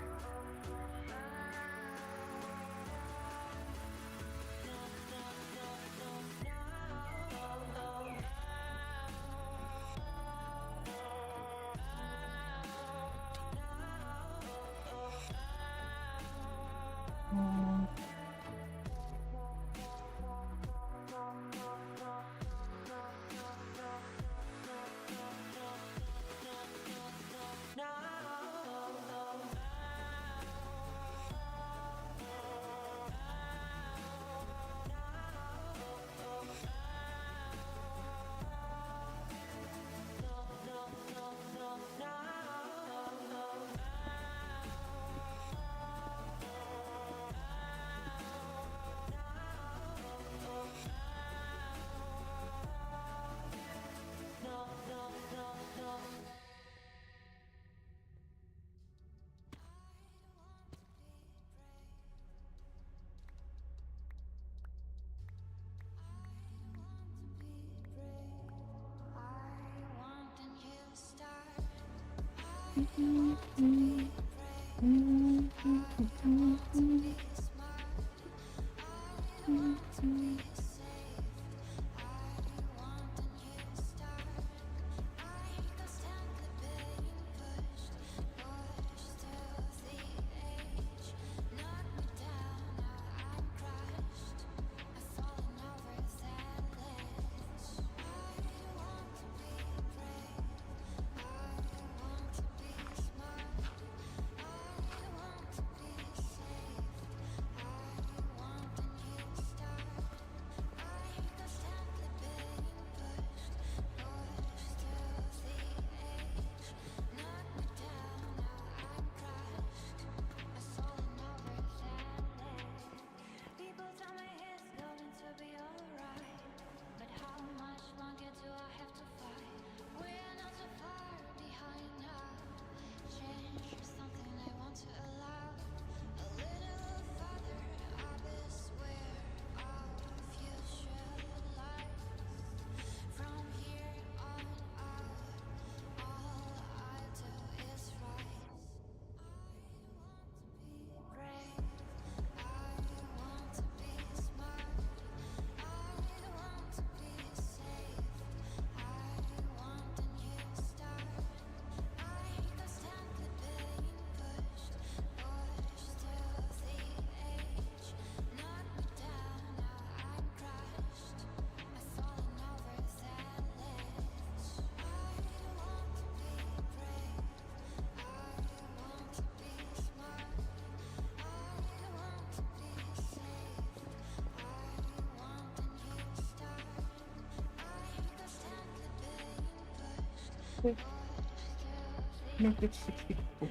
No, it's 64.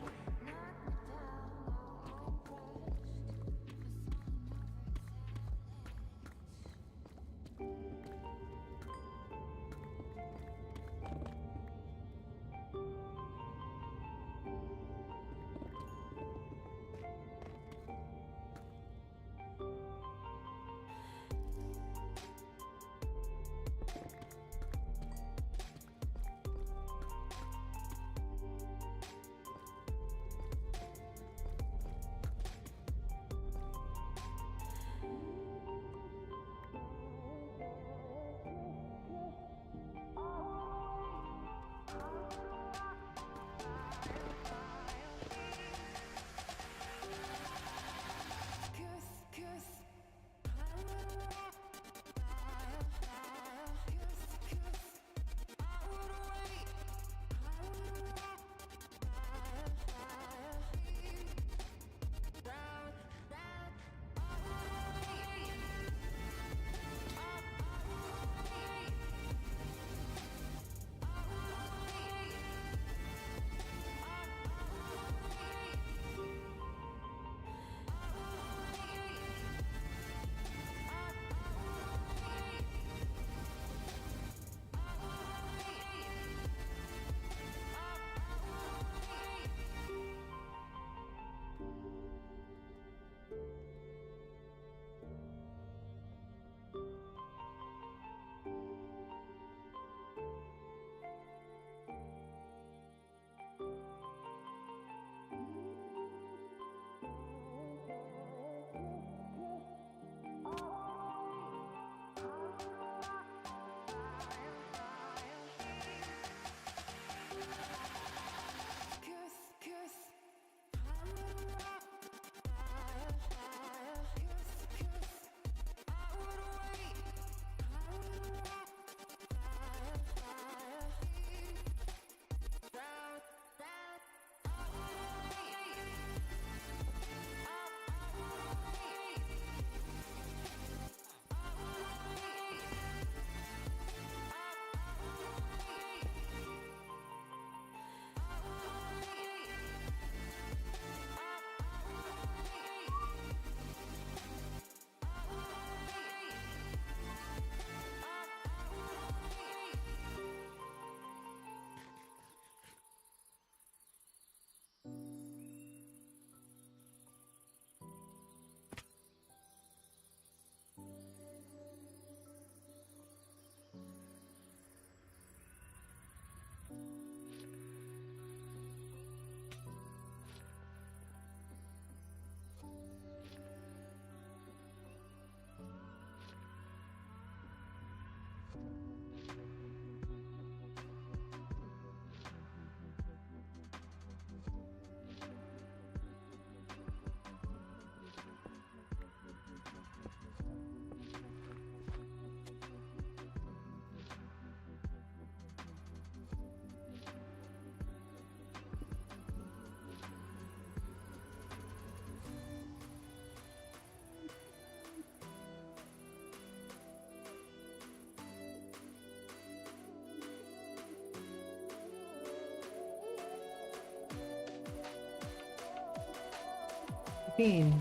beam.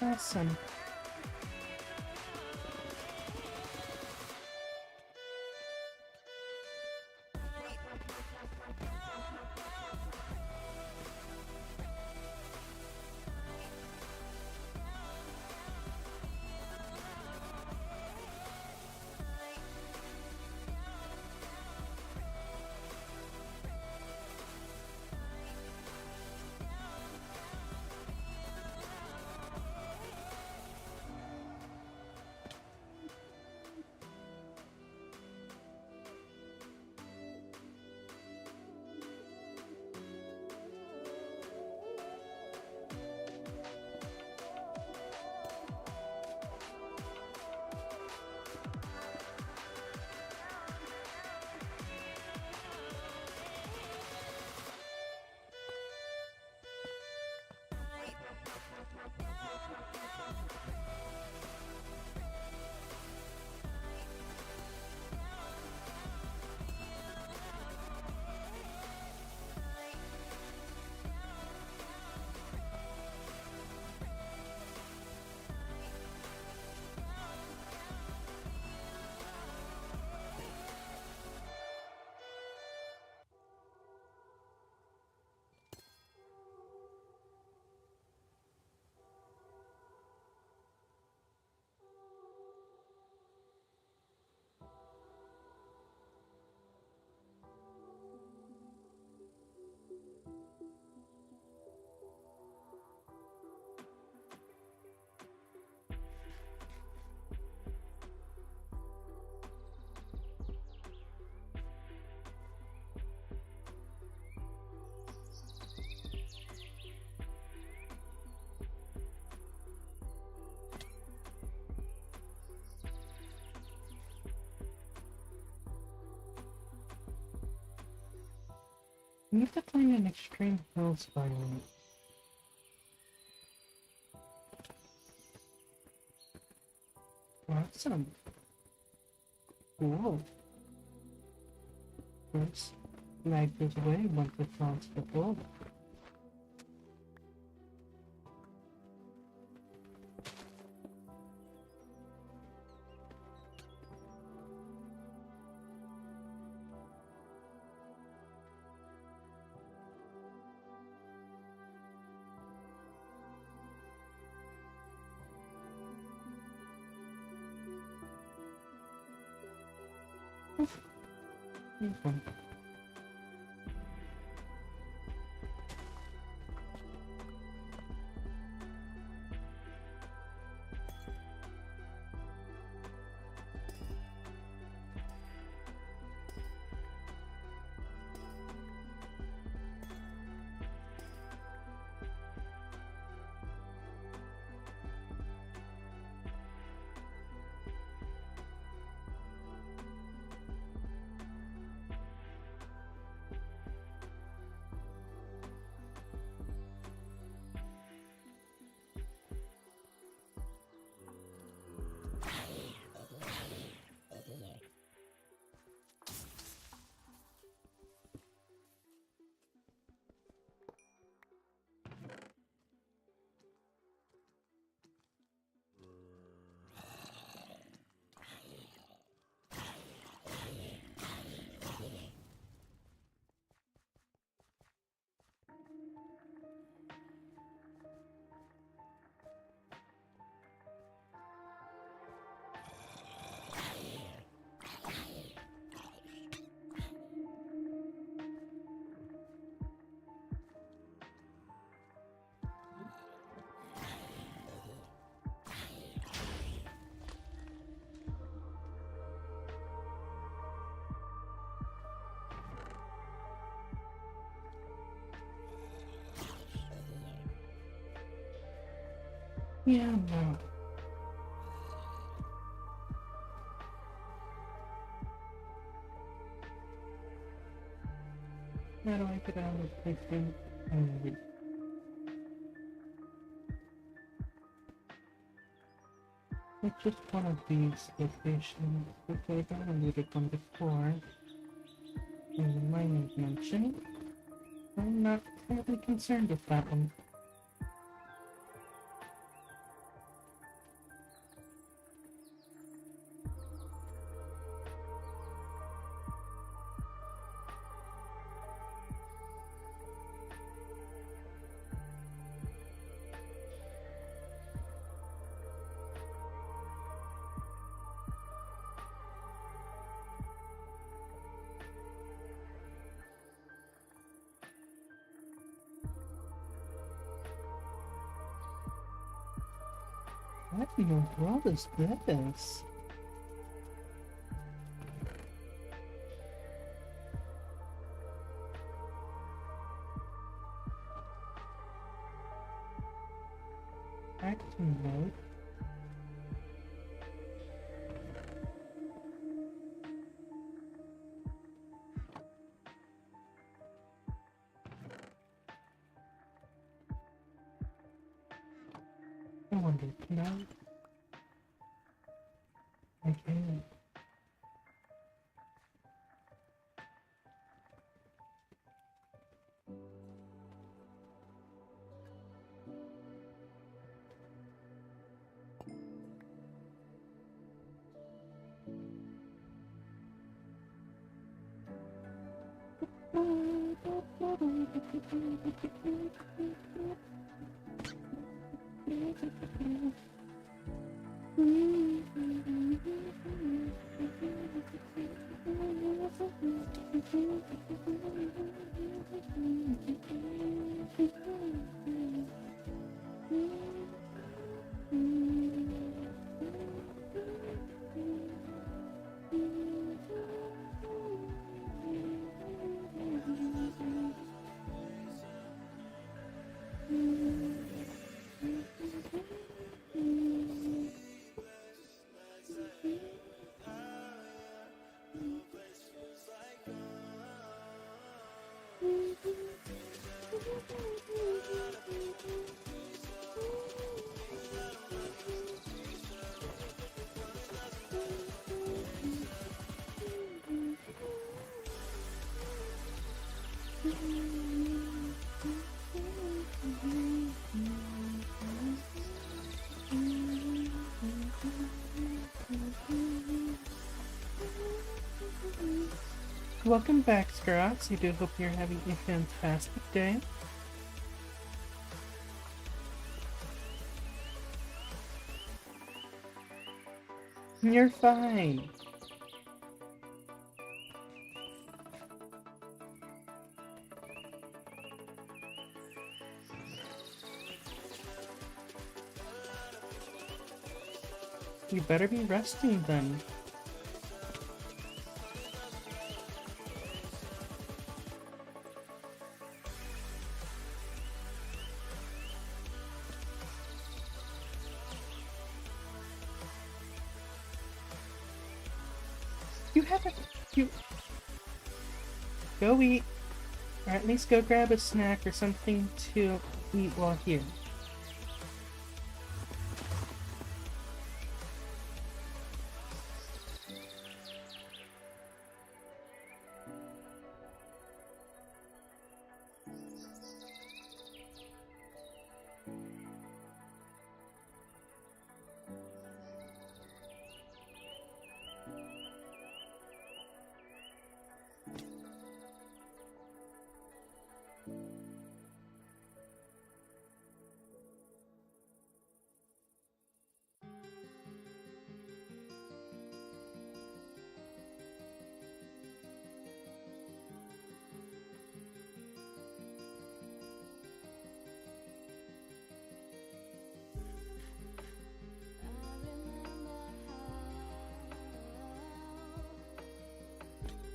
Awesome. I need to find an extreme hill spiral. Awesome. Cool. First, light goes away once it finds the gold. Okay. Yeah, no. How do I get out of this thing? It's just one of these locations because I needed one before in the mining dimension. I'm not terribly concerned with that one. What in the world is this? Acting mode. I wonder, can I? I can. Welcome back, Scrots. I do hope you're having a fantastic day. You're fine. You better be resting then. You haven't. You. Go eat. Or at least go grab a snack or something to eat while here.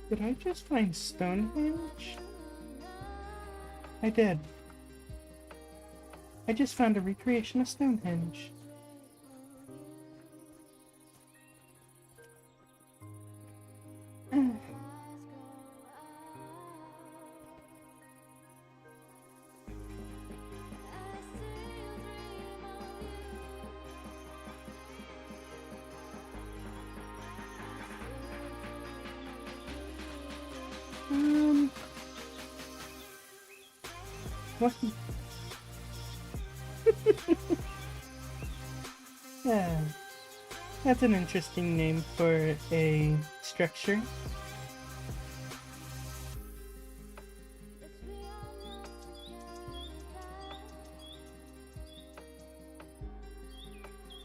Did I just find Stonehenge? I did. I just found a recreation of Stonehenge. What? Yeah, that's an interesting name for a structure. Let's be honest together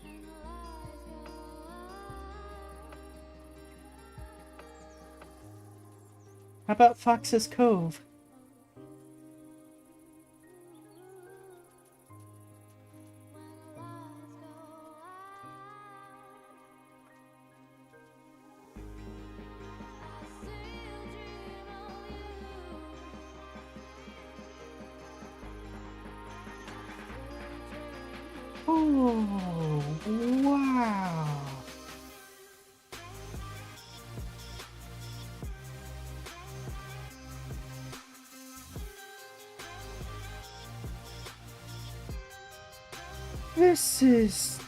and the lights go out. How about Fox's Cove? When the lights go out, I still dream of you. Oh, wow. This is...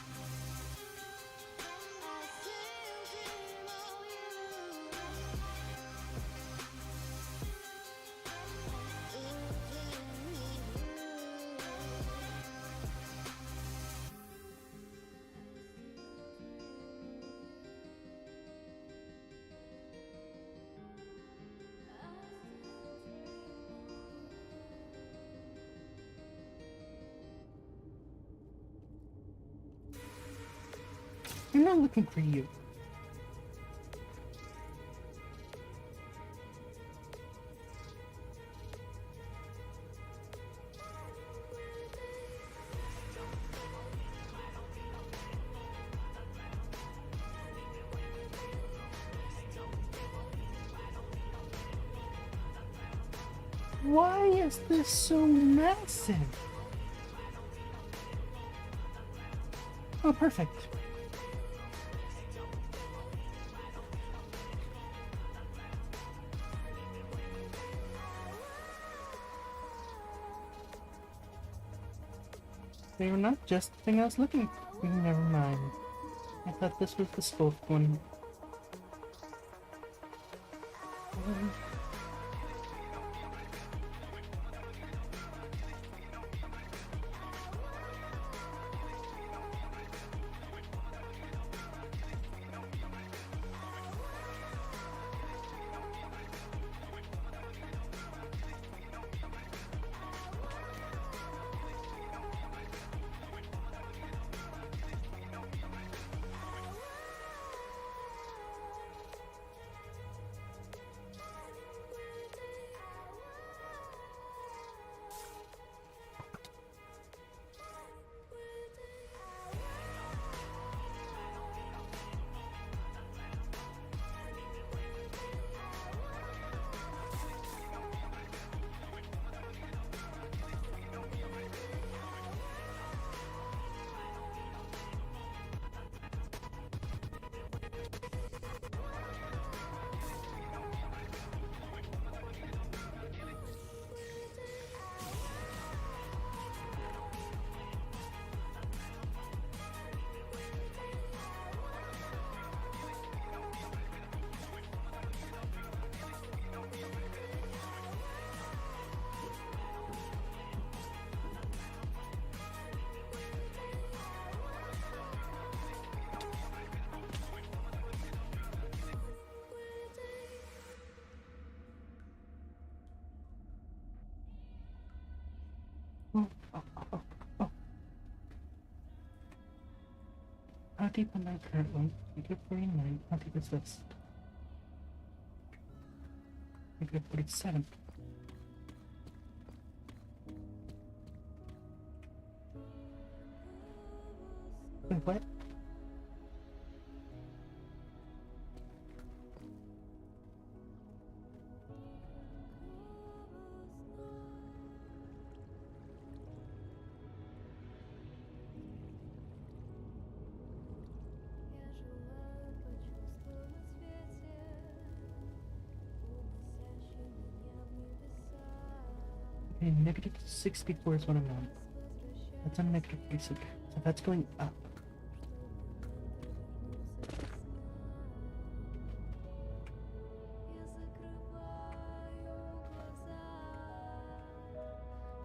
I'm not looking for you. Why is this so massive? Oh, perfect. They were not just the thing I was looking for. Never mind. I thought this was the scope one. Oh, oh, oh, oh. How deep am I currently? Negative 49. How deep is this? Negative 47. Wait, what? Я желаю почувствовать ветер, уносящий меня в небеса. Okay, negative 64 is what I'm on. That's on negative 46. So that's going up. Я закрываю глаза.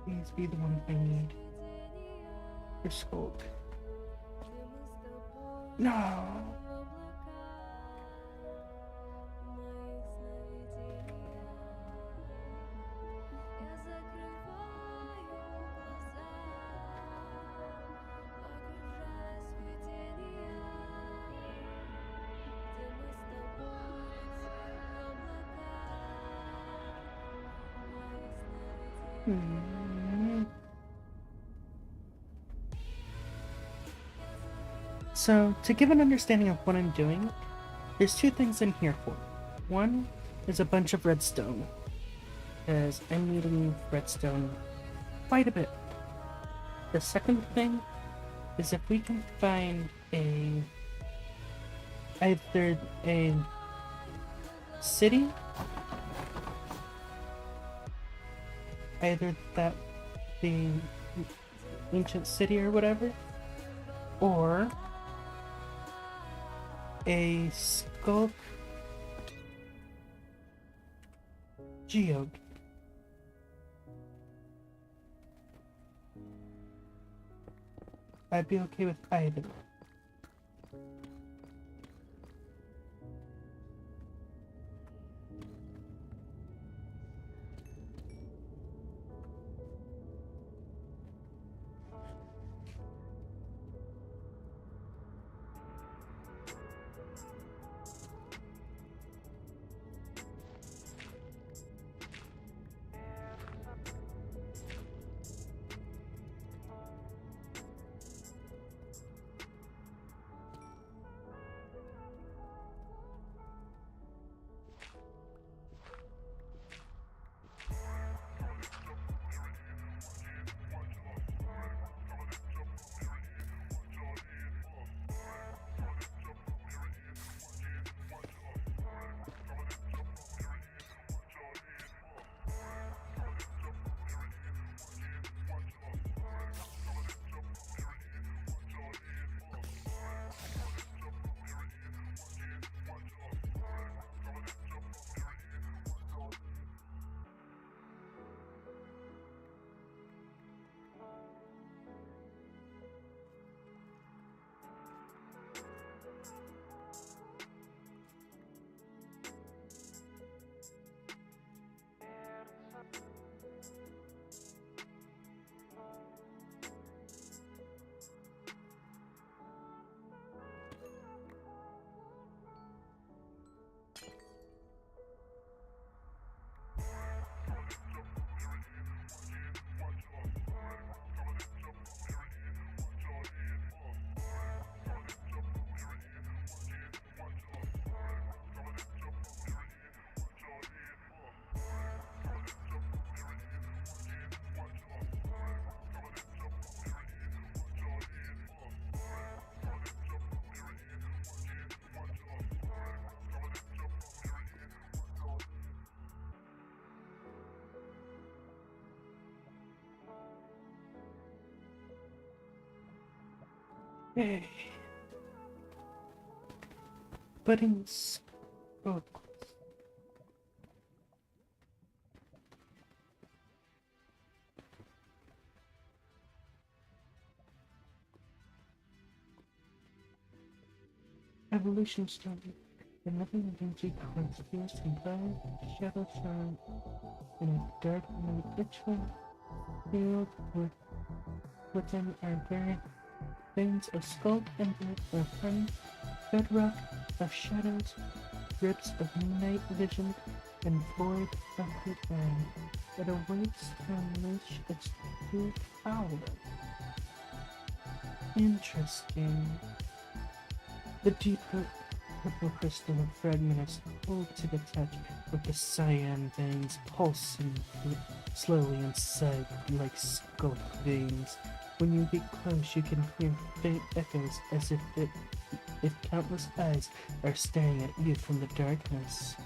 Please must be the one I need. For Skulk. No! Hmm. So, to give an understanding of what I'm doing, there's two things I'm here for. One is a bunch of redstone, because I'm needing redstone quite a bit. The second thing is if we can find either a city, either that the ancient city or whatever, or a Skulk geode. I'd be okay with either. Yay. Budding Skulk. Evolution started. The living energy cleansed fierce and bright shadow shine in a dark night ritual filled with within our very veins of skull and blood of honey, bedrock of shadows, ribs of night vision, and void of the end. It awaits to unleash its true power. Interesting. The deeper purple crystal fragment is cold to the touch, with the cyan veins pulsing slowly inside like skull veins. When you get close, you can hear faint echoes as if countless eyes are staring at you from the darkness.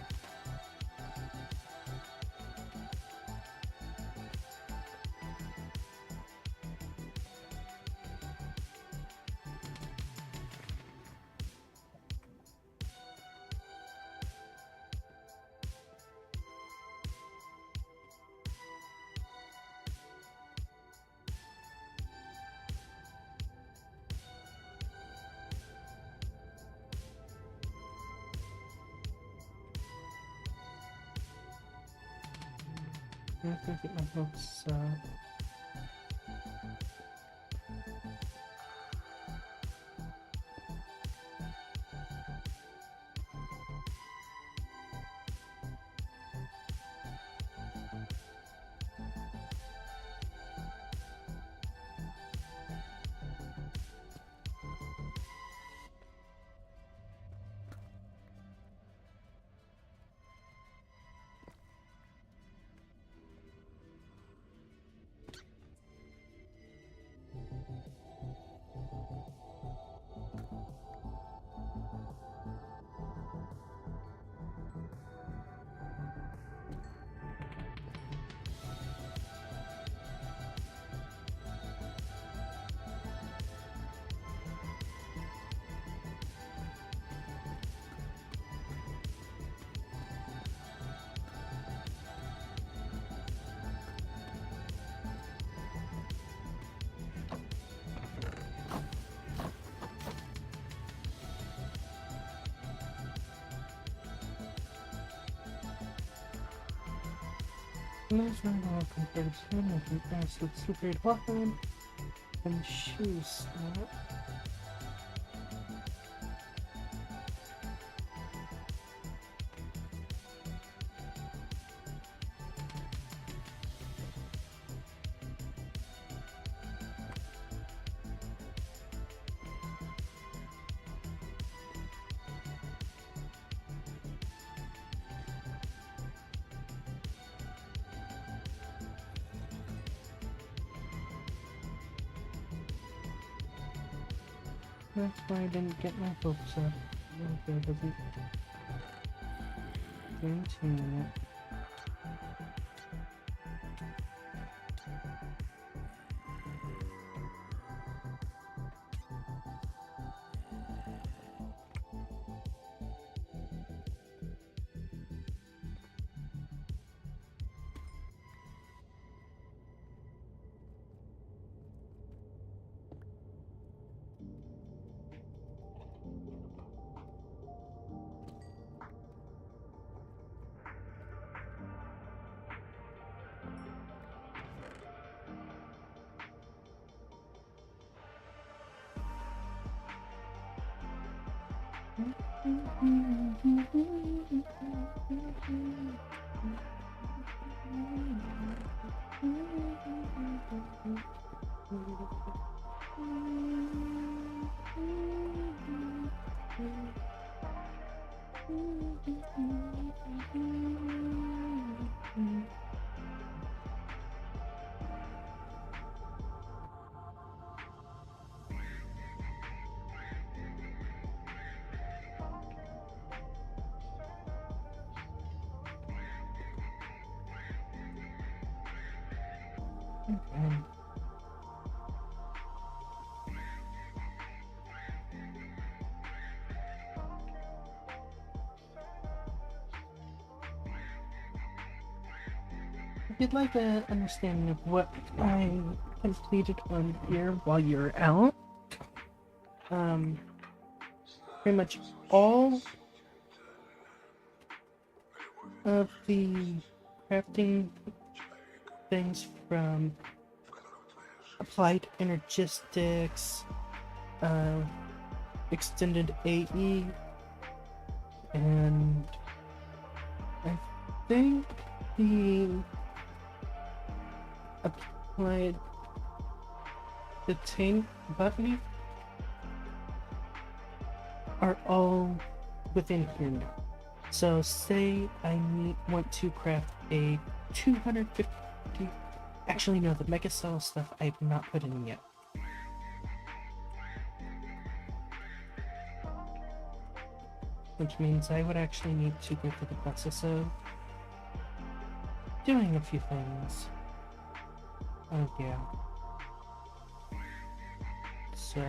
I have to get my hopes up. Those are all compared to him, I think that's the super weapon and shoes. That's why I didn't get my hopes up. Okay, doesn't guarantee it. Okay. If you'd like an understanding of what I completed on here while you're out, pretty much all of the crafting things from applied energistics, extended AE, and I think the applied attain button are all within here now. So say I want to craft a 250. Actually, no, the Mega Cell stuff I've not put in yet. Which means I would actually need to go through the process of doing a few things. Oh yeah. So...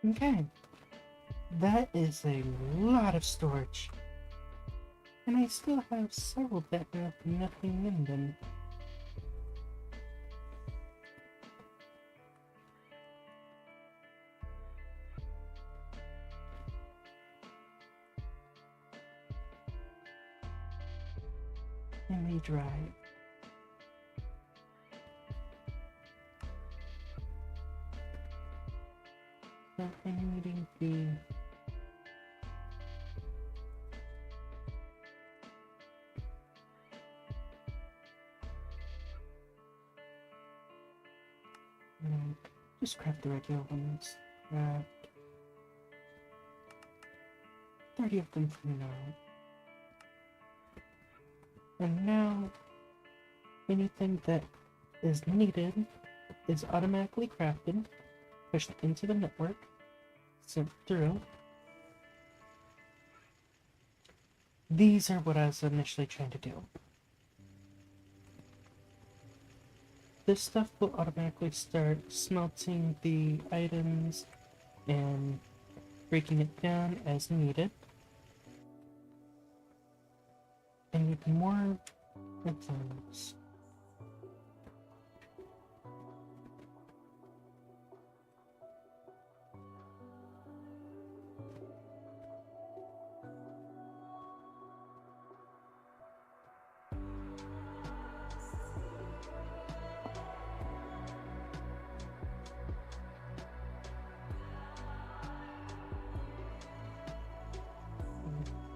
Okay. That is a lot of storage. And I still have several that have nothing in them. And they drive. So I'm needing the just craft the regular ones. Craft 30 of them for now. And now, anything that is needed is automatically crafted, pushed into the network, sent through. These are what I was initially trying to do. This stuff will automatically start smelting the items and breaking it down as needed. I need more of those.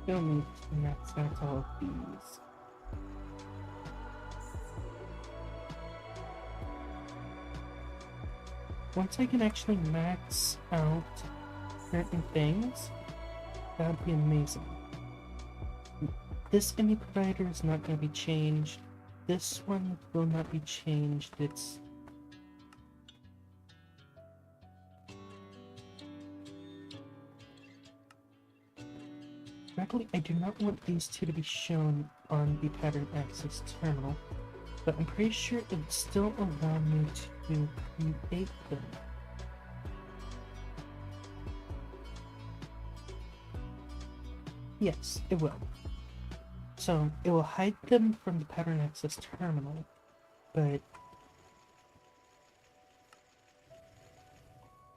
Still need to max out all of these. Once I can actually max out certain things, that would be amazing. This ME provider is not going to be changed. This one will not be changed. It's Frankly, I do not want these two to be shown on the pattern access terminal, but I'm pretty sure it would still allow me to create them. Yes, it will. So, it will hide them from the pattern access terminal, but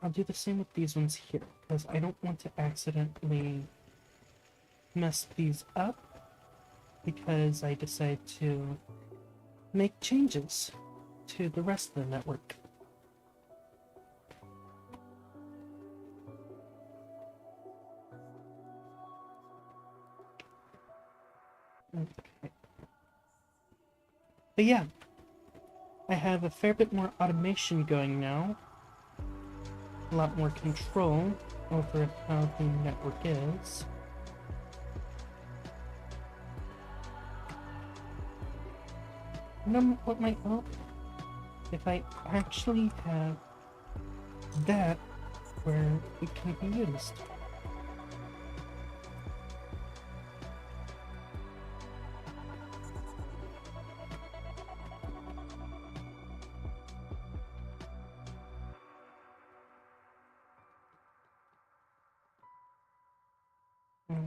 I'll do the same with these ones here, because I don't want to accidentally mess these up because I decide to make changes to the rest of the network. Okay. But yeah, I have a fair bit more automation going now. A lot more control over how the network is. You know what might help? If I actually have that where it can be used.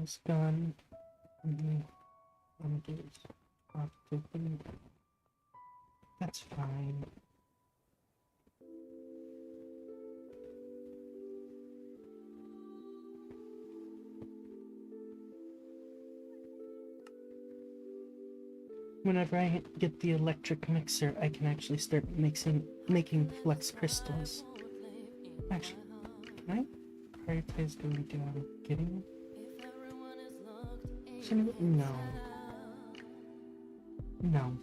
It's gone. That's fine. Whenever I get the electric mixer, I can actually start making flex crystals. Actually, can I prioritize going down getting? No. No.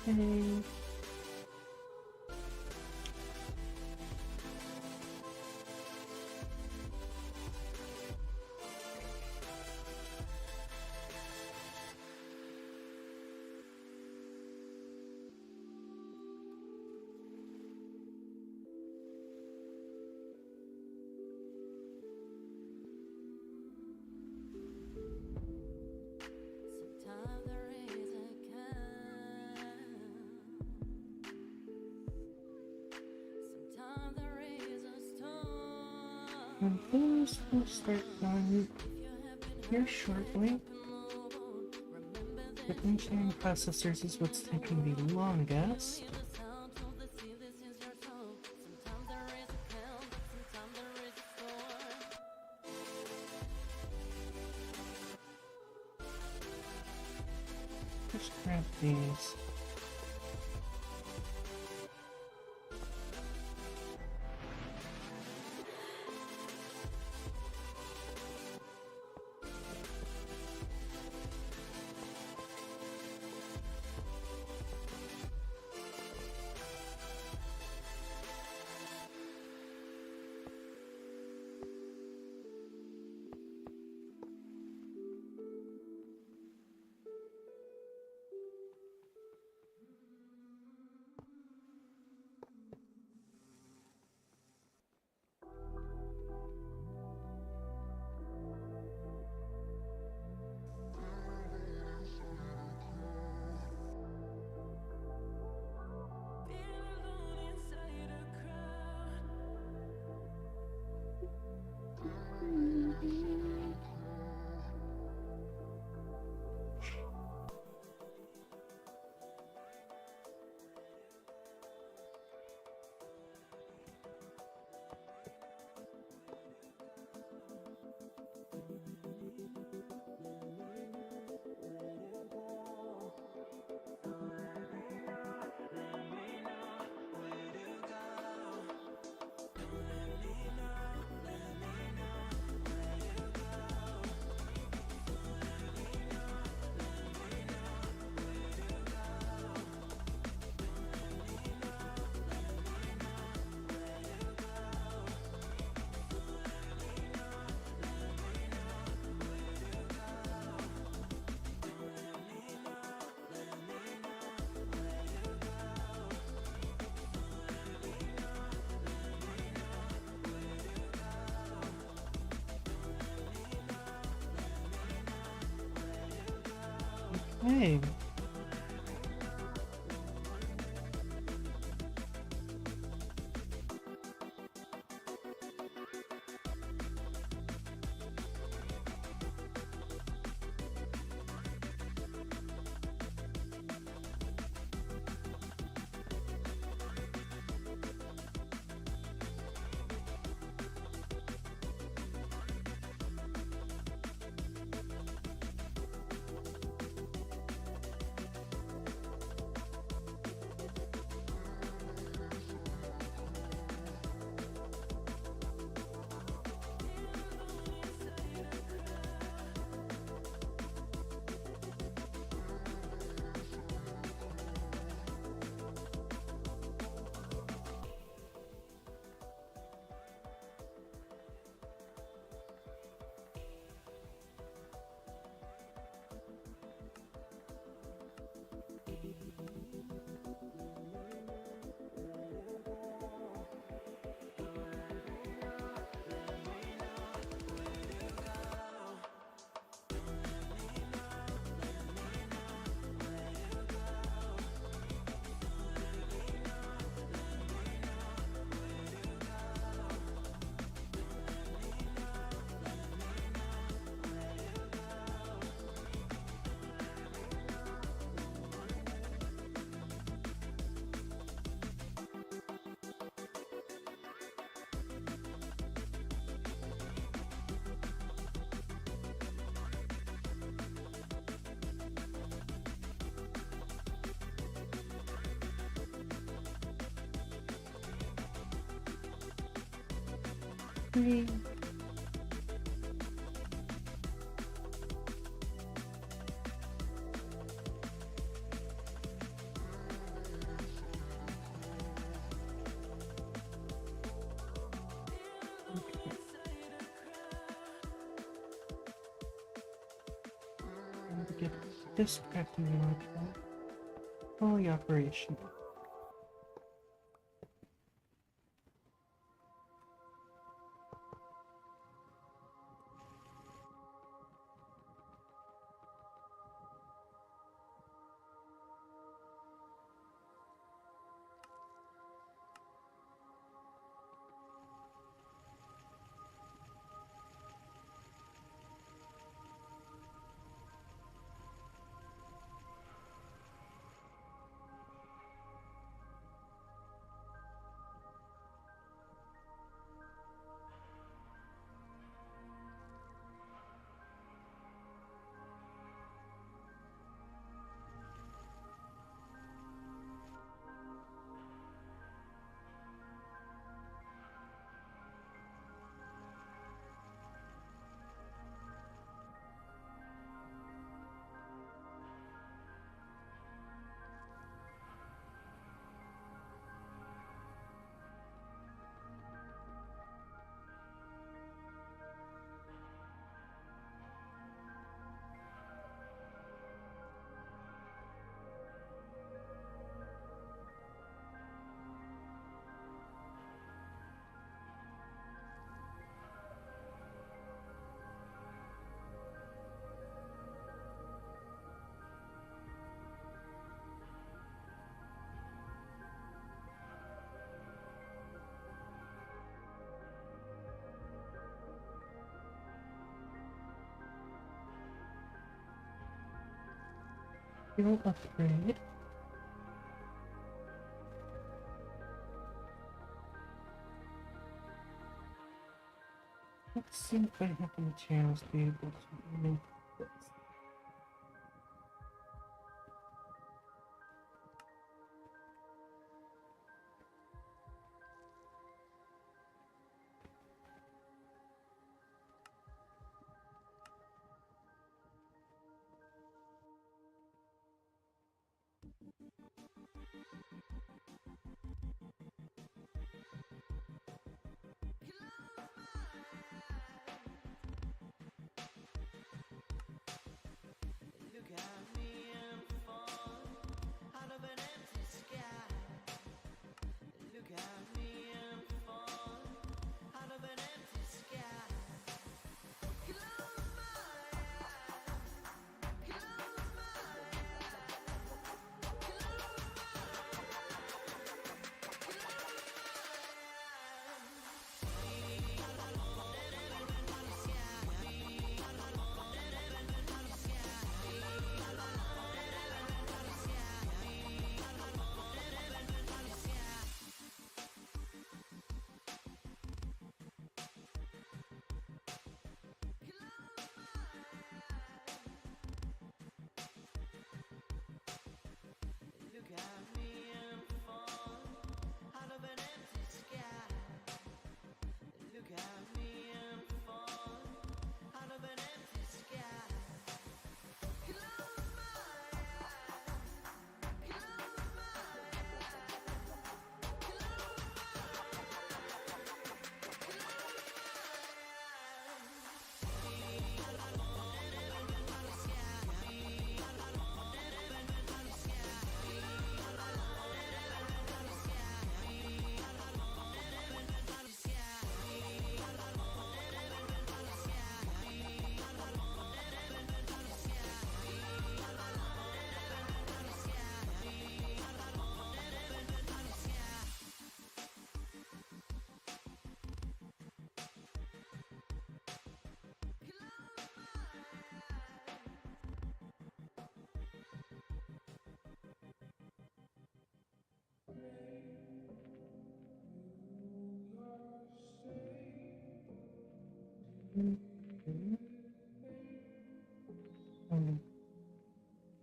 Okay. Sometimes there is a kind. Sometimes there is a storm. And things will start going If you have been here hurt, shortly. move on. Remember The that engineering processors is what's taking the longest. hear the sound of the sea. This is your song. Sometimes there is a calm, sometimes there is a storm. Let's grab these. Hey. Hey. able to get this crafting module fully operational. Skill upgrade. Let's see if I have any channels to be able to make this. Look at me, I'm falling out of an empty sky. Look at me, I'm falling out of an empty sky. Close my eyes, close my eyes, close Look at me, I'm falling out of an empty sky. Look at me, I'm falling out of an empty sky. Close my eyes, close my eyes, close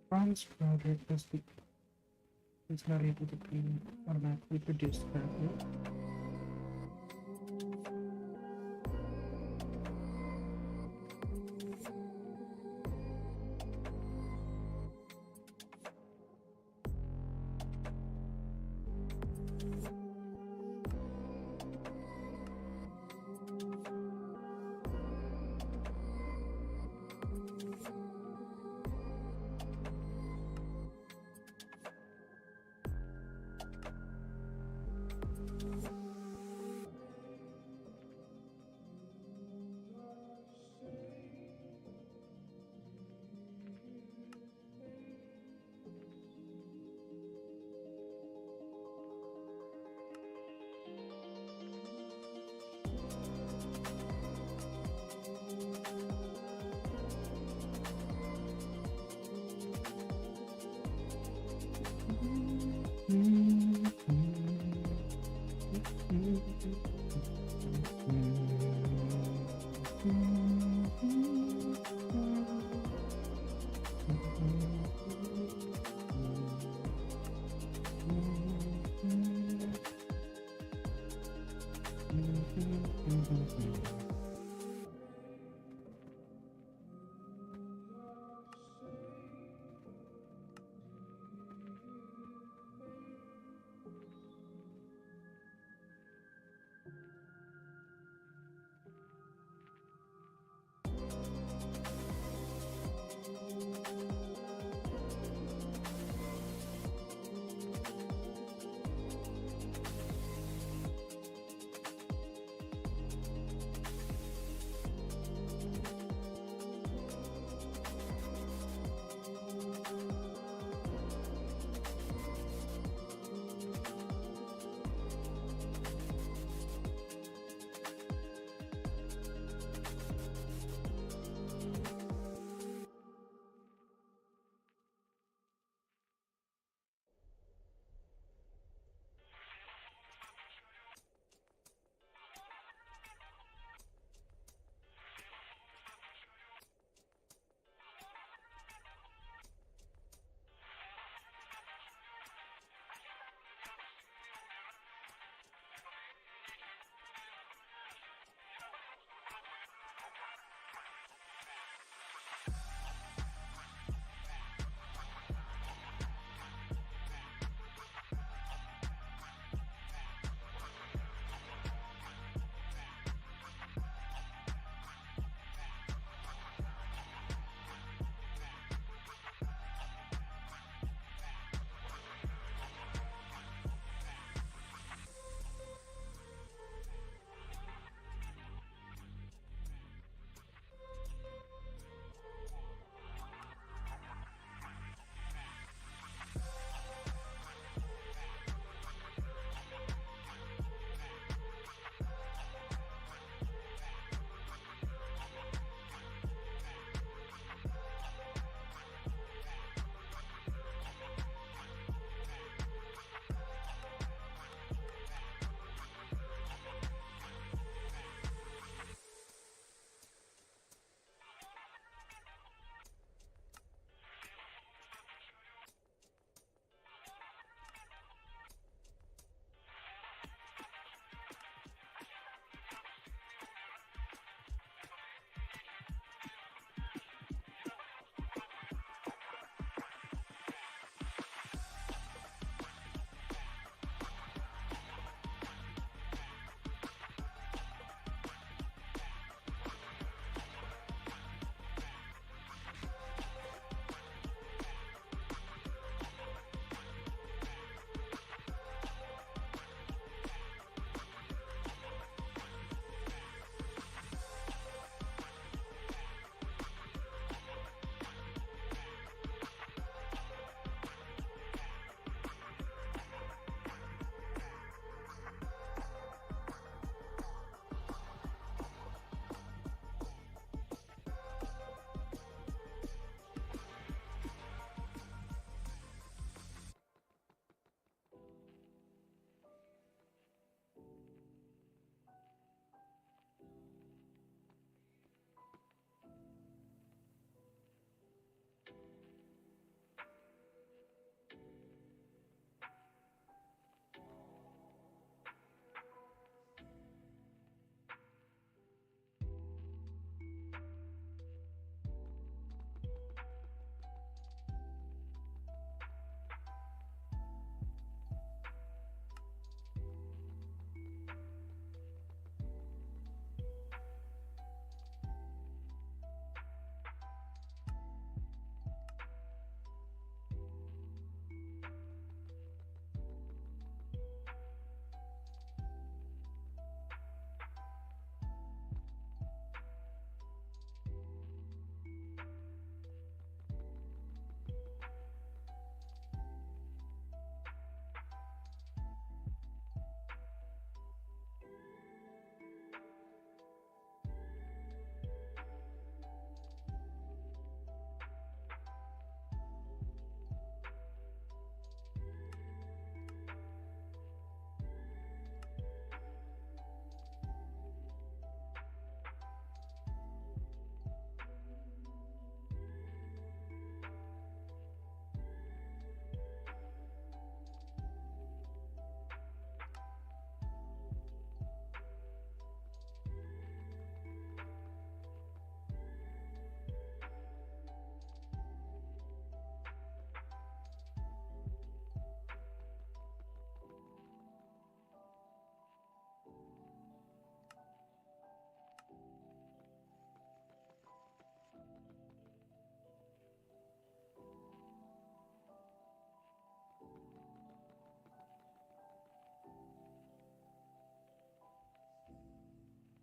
Bronze powder is not able to be automatically produced currently.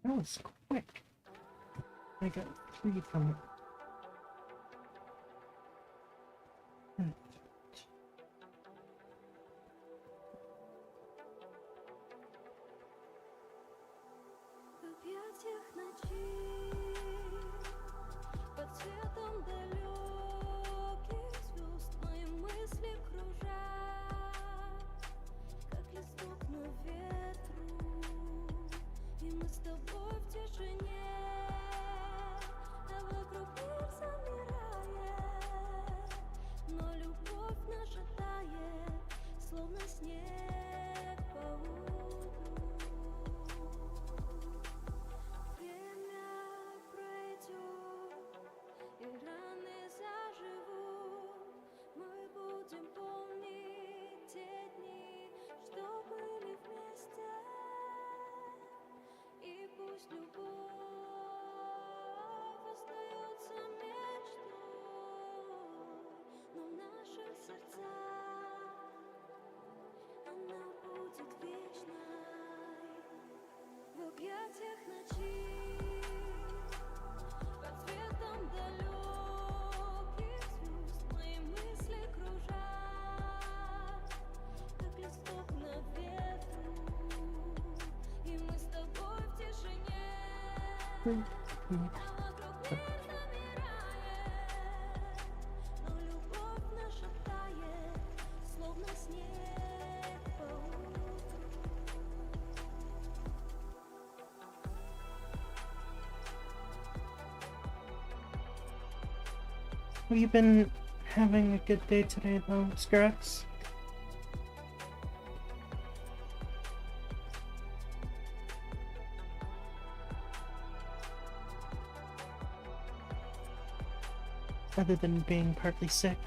That was quick. I got 3 from it. В объятиях ночи, под светом далеких звезд мои мысли кружат, как листок на ветру, и мы с тобой в тишине, а вокруг мир замирает, но любовь наша тает, словно снег по утру. Время пройдет, и раны заживут. Мы будем помнить те дни, что были вместе. И пусть любовь остается мечтой, но в наших сердцах она будет вечной. В объятиях ночи, под светом далеких звезд мои мысли кружат, как листок на ветру, и мы с тобой в тишине, а вокруг мир замирает, но любовь наша тает, словно снег по утру. Have you been having a good day today, though, Scrax? Other than being partly sick.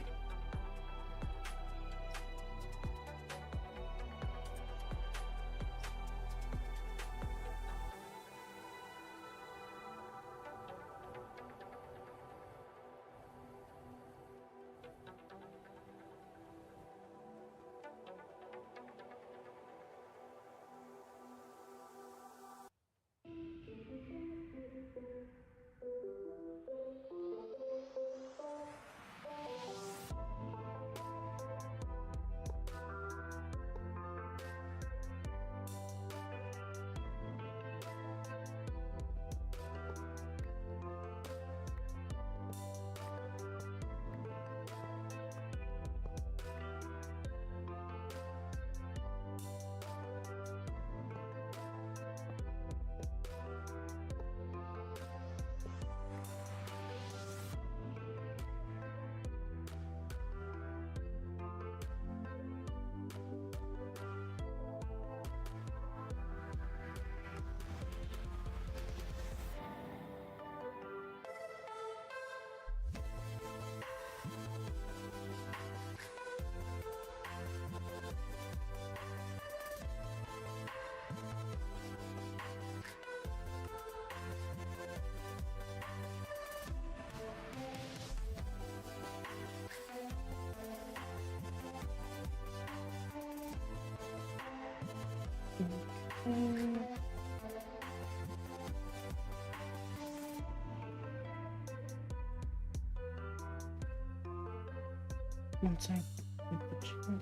Once I hit the chin.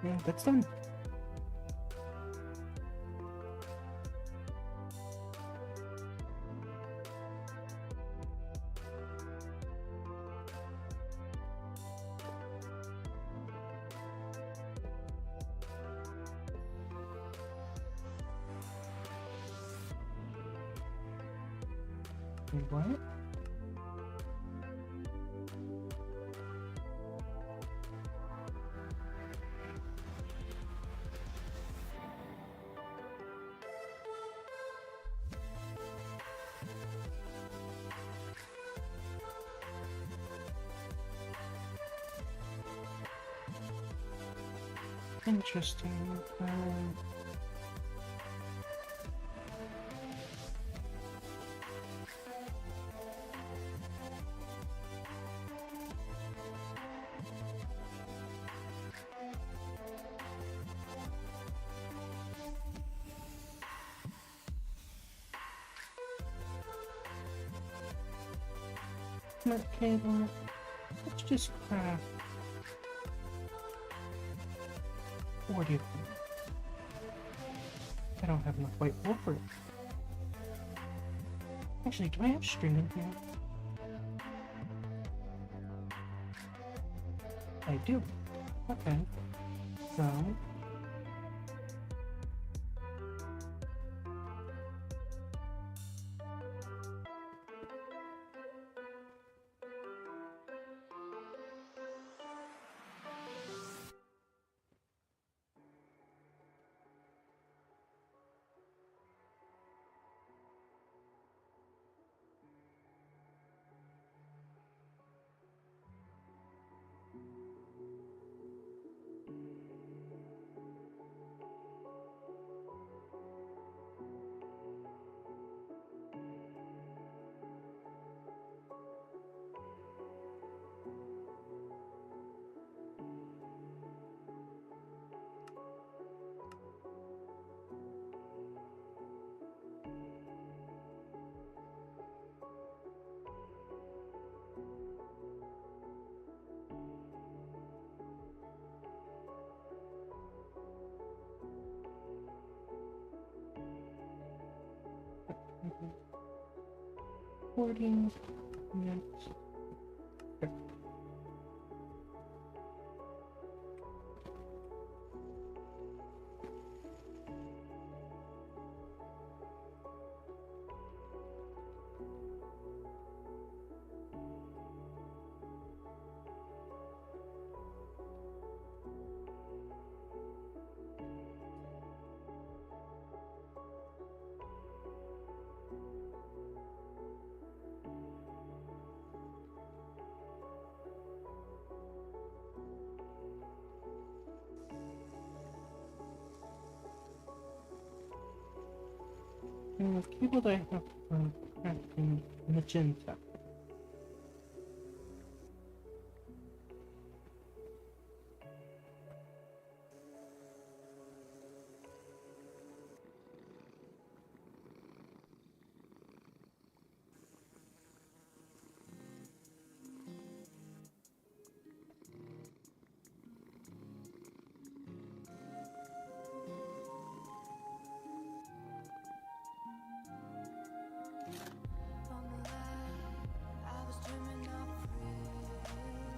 Yeah, that's done. Wait, what? Interesting. Okay, let's just craft 40 of them. I don't have enough white wool for it. Actually, do I have string in here? I do. Okay. So... Mhm. 40 minutes. And the cable that I have for crafting magenta. On the line, I was dreaming of freedom.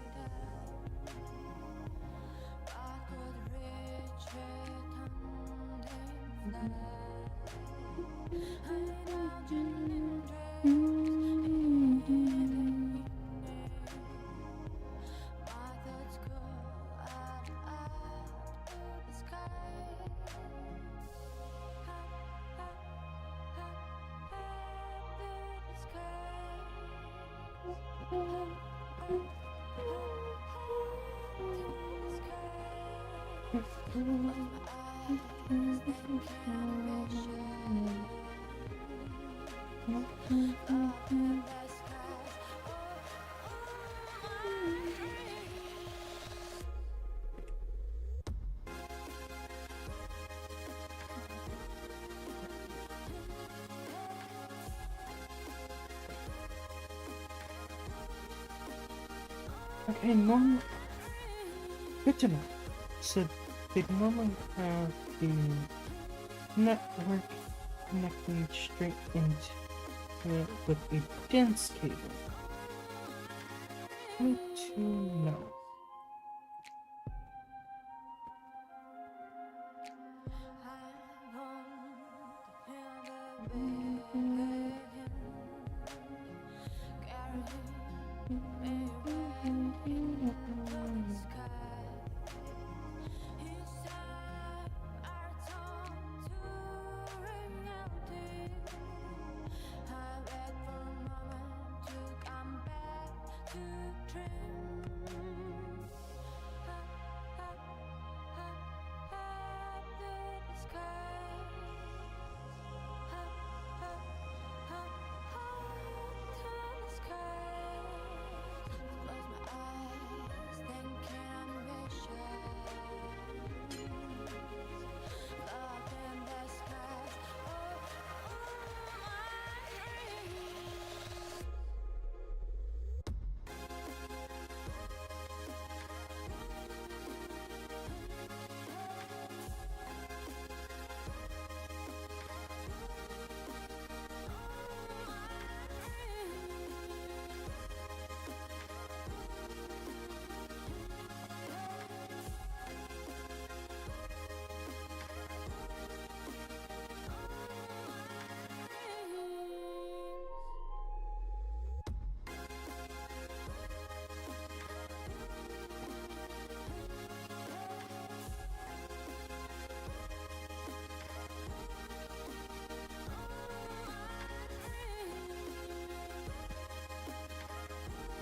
I could reach it and fly. I imagine dreams in my thoughts go up to the sky. Okay, normal. Good to know. So they normally have the network connecting straight into it with a dense cable. Good to know.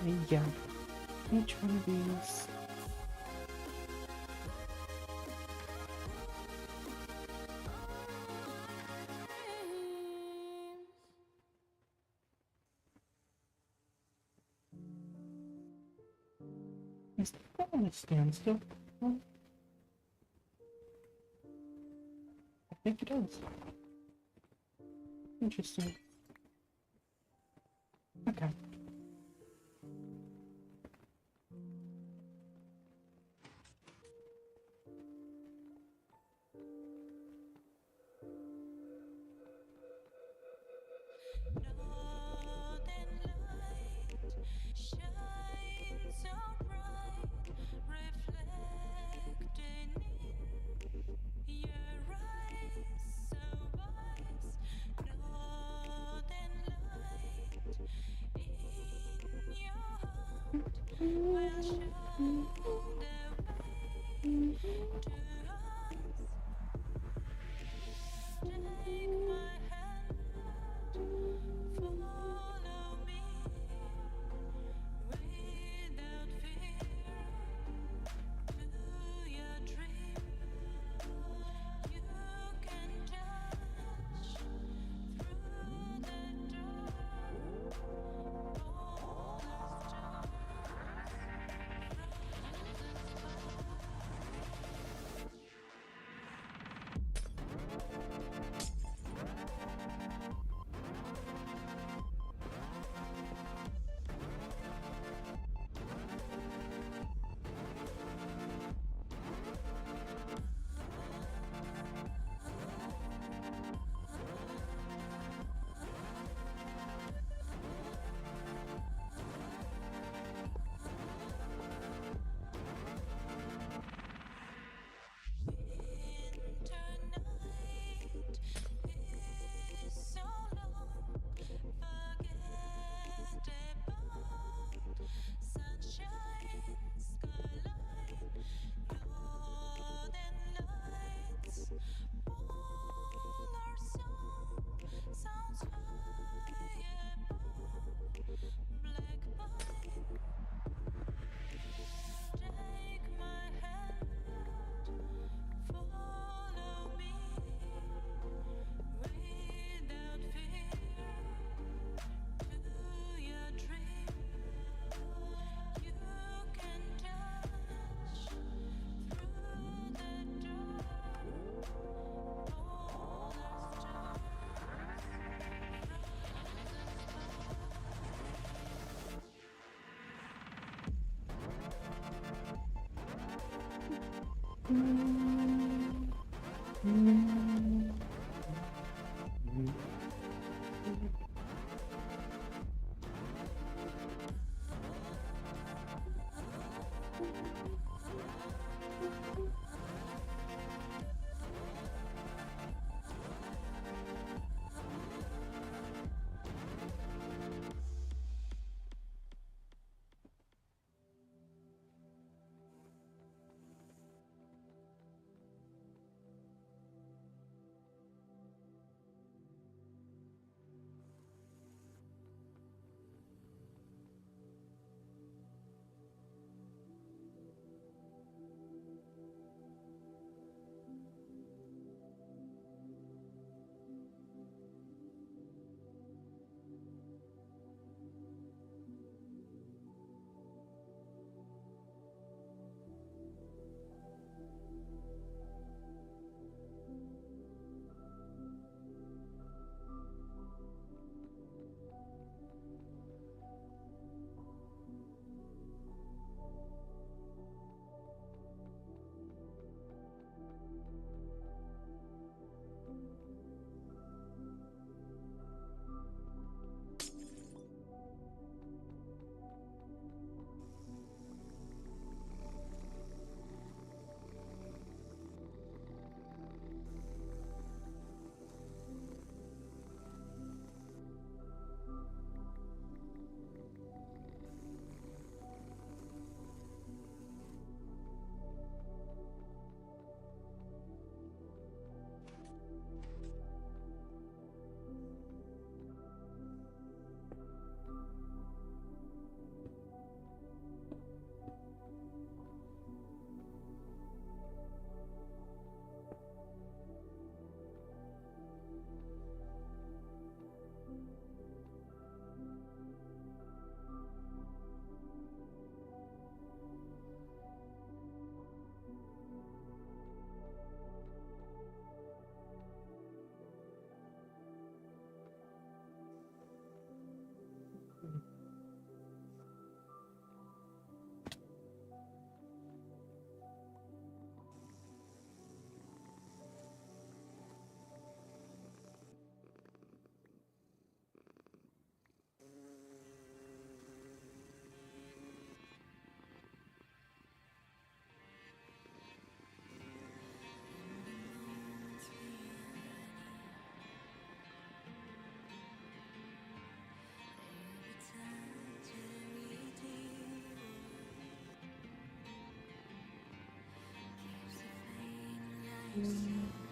Yeah, each one of these. Is that on a standstill? Well, I think it is. Interesting. Okay. Northern light shines so bright, reflecting in your eyes so wise. Northern light in your heart will show the way to us. Take my hand, follow me without fear to your dream. You can touch through the door, all the stars Tonight is so long, forgettable. Sunshine, skyline, northern lights, polar song sounds high above. Black pine, take my hand. Follow me without fear to your dream. You can touch through the door, all the stars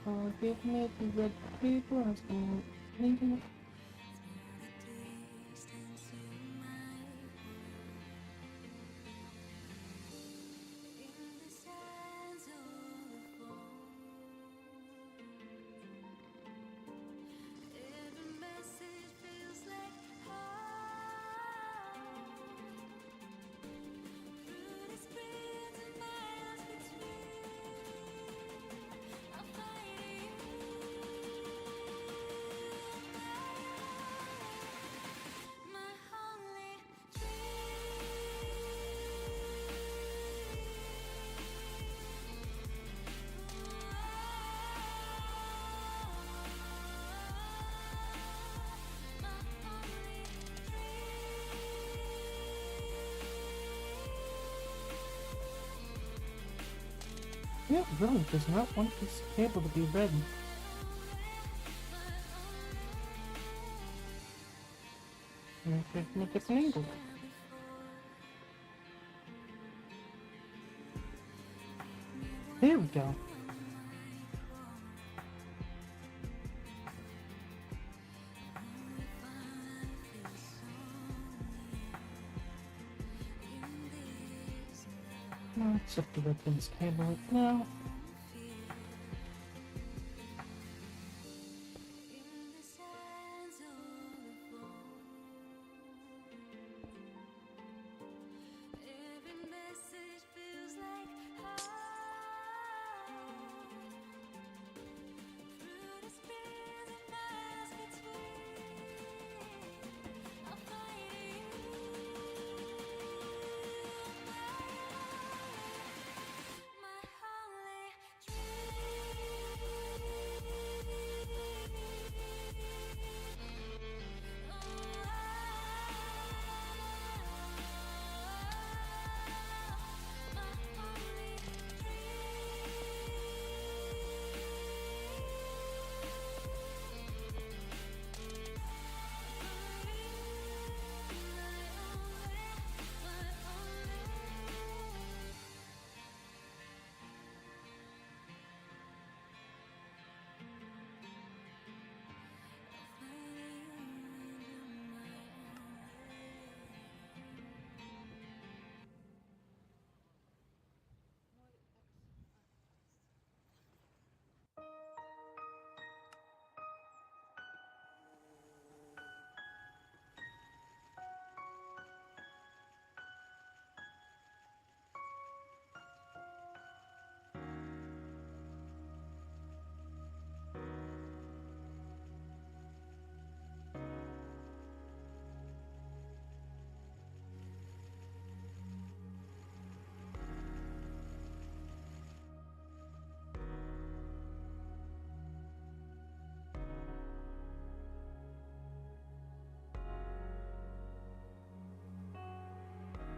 Forgive me the red people has been thinking. Yeah, really does not want this cable to be red. Okay, from a different angle. There we go. Let's set the red pins cable right now.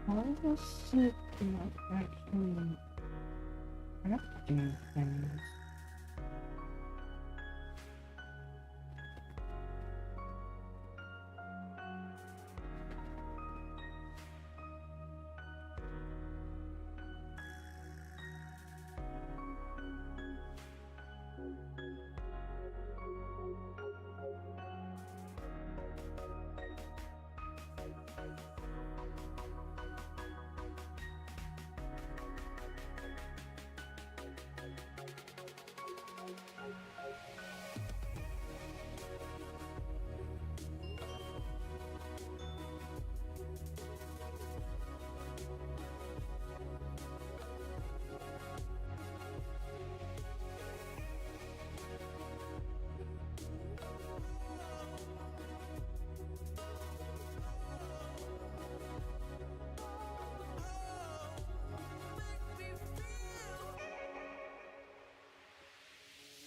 Why is it not actually acting things?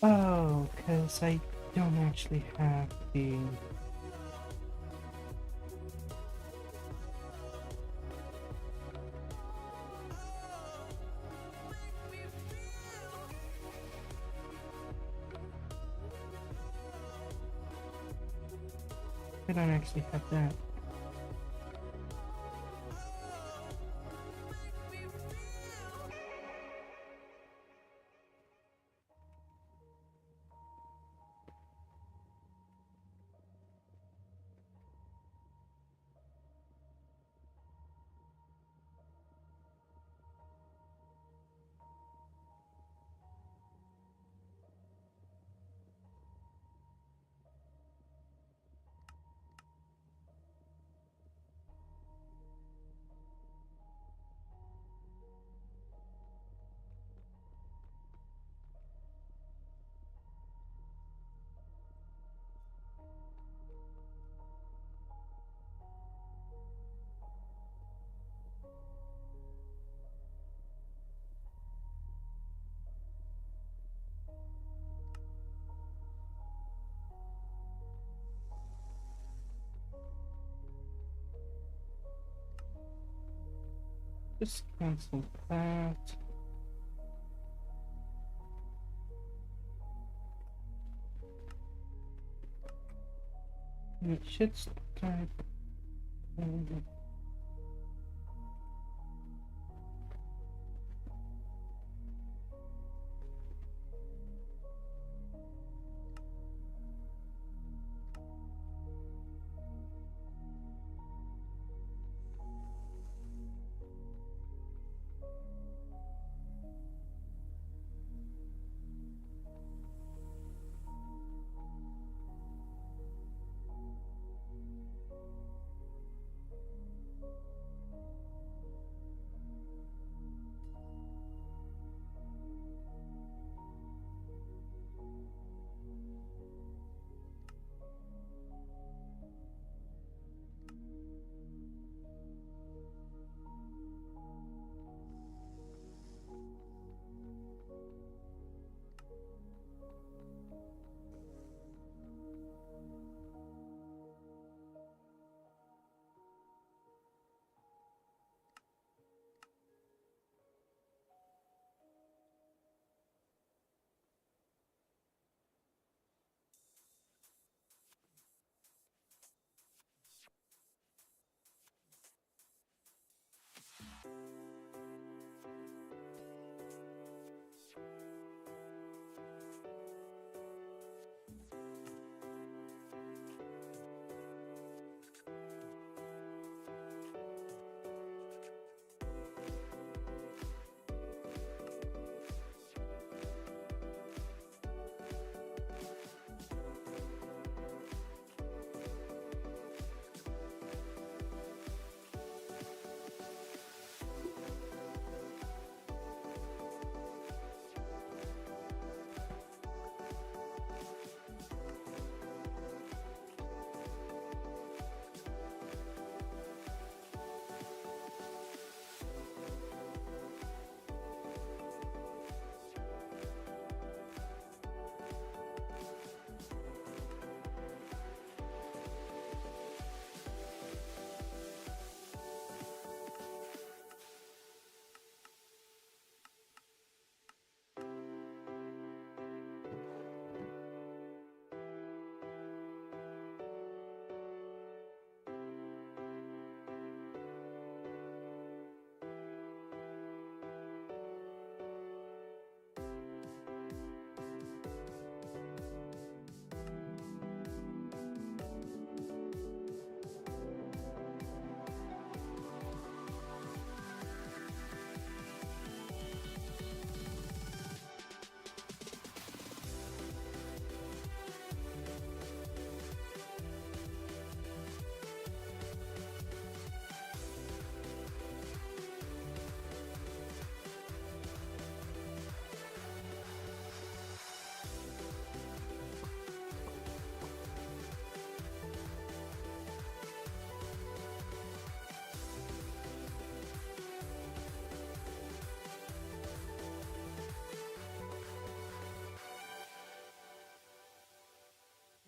Oh, because I don't actually have the... I don't actually have that. just cancel that. And it should start.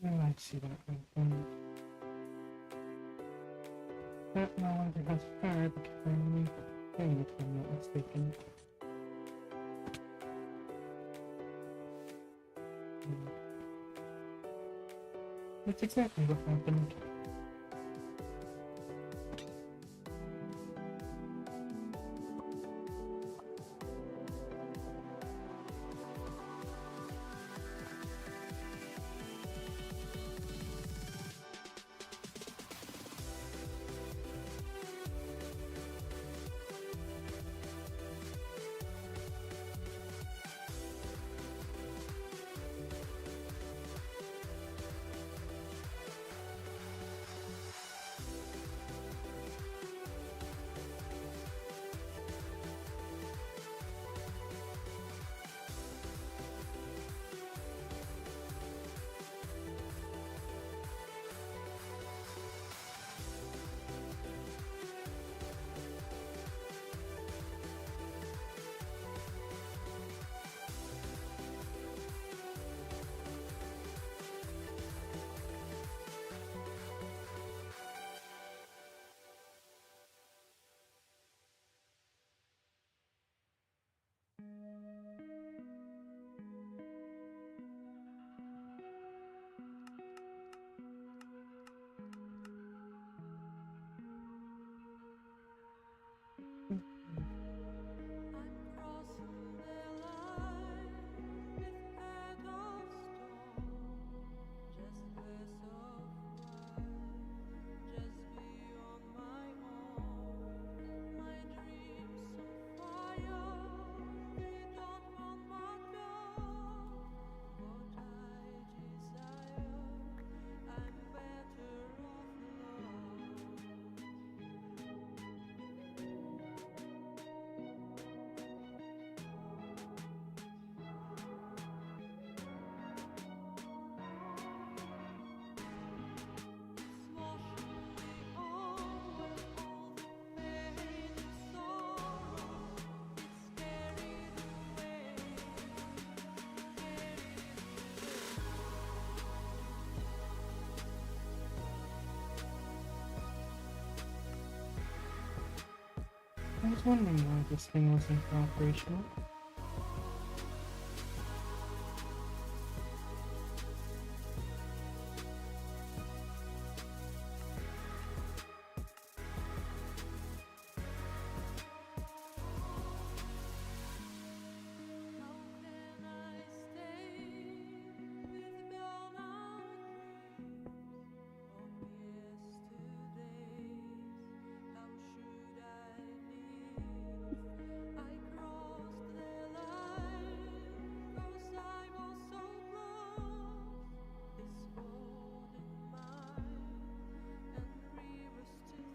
Oh, I see that one. That no longer has fire because I'm playing it, if I'm not mistaken. That's exactly what happened. I was wondering why this thing wasn't operational. How can I stay without our dreams of yesterdays? How should I live? I crossed the line 'cause I was so close. This world is mine and rivers to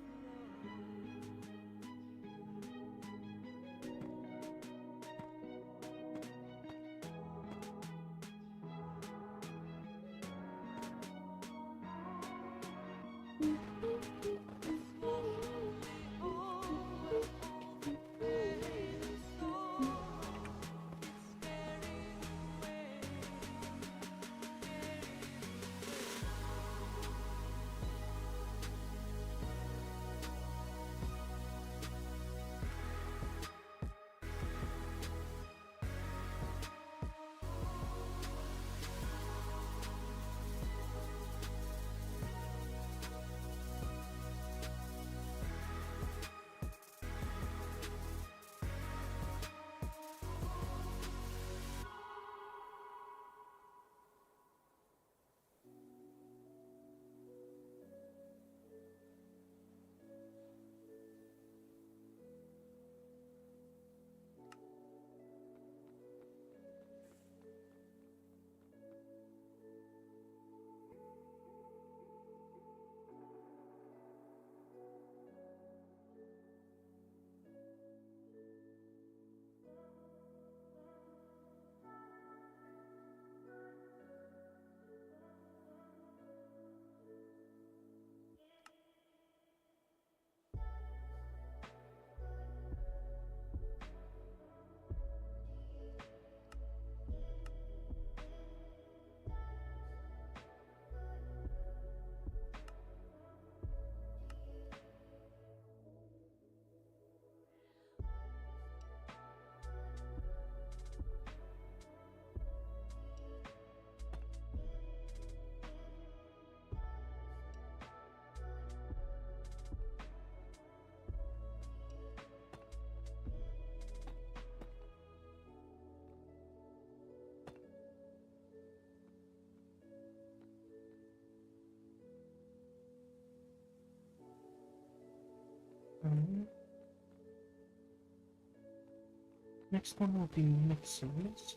Next one will be mixers.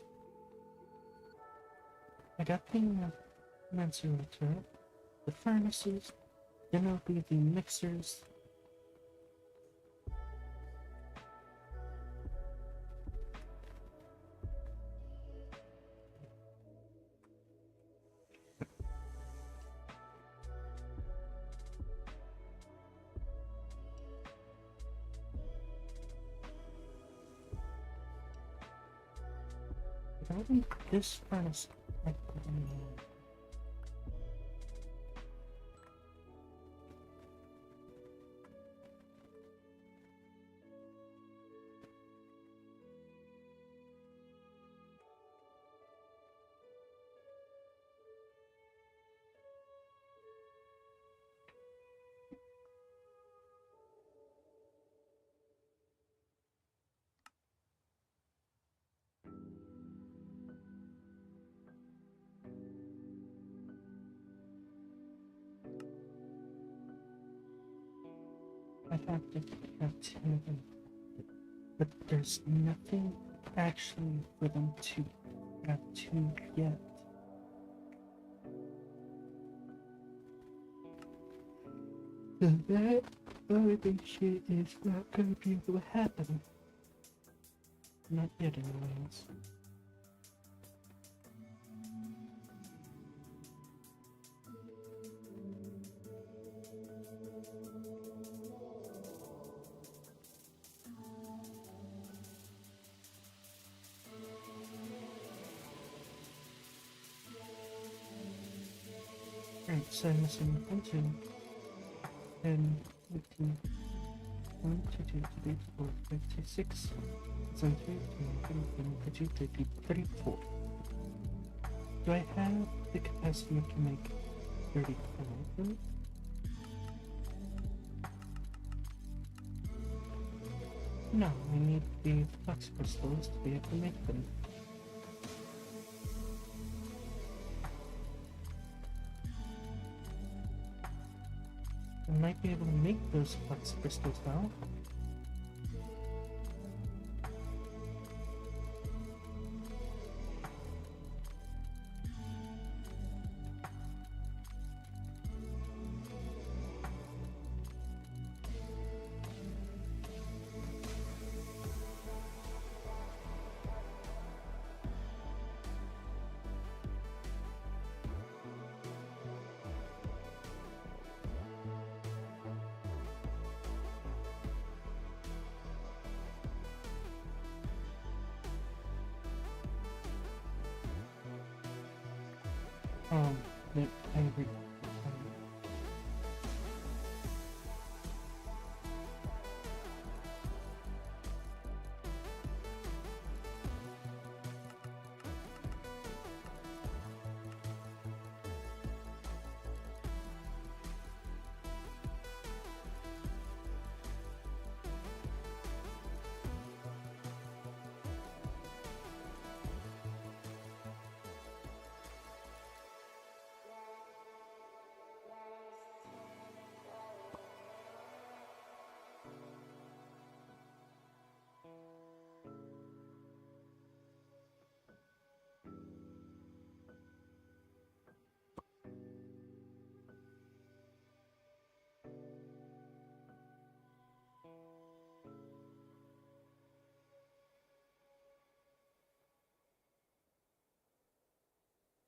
I got the mensurator, the furnaces, then it'll be the mixers. Regarding this furnace, I have to have 10 of them, but there's nothing actually for them to have to yet. So that other shit is not gonna be able to happen. Not yet, anyways. Right, so I'm missing 1, 2, 10, 15, 1, 2, 2, 3, 4, 5, 6, 7, 8, 9, 10, 11, 12, 13, 34. Do I have the capacity to make 35? No, I need the flux crystals to be able to make them. I might be able to make those flux crystals now. Yep, I agree.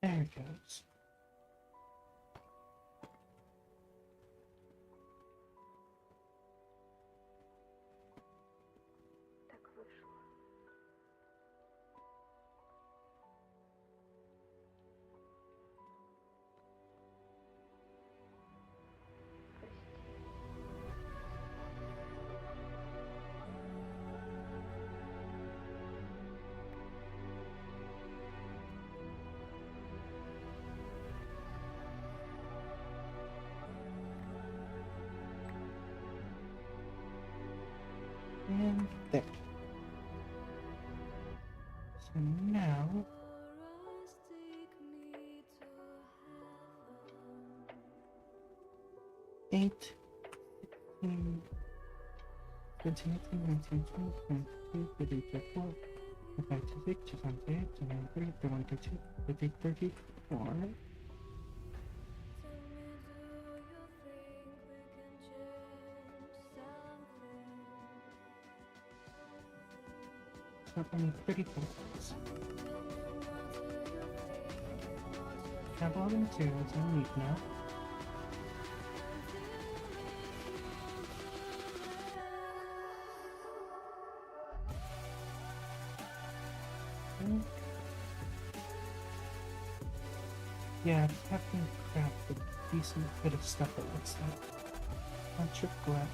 There it goes. Так вышло. Прости. And there. So now, eight, 17, 18, 19, 20, 22, 23, 24, 25, 26, 27, 28, 29, 30, 31, 32, 33, 34. So only 34 points. Have all the materials I need now. Okay. Yeah, I have to craft a decent bit of stuff it looks like. Bunch of glass.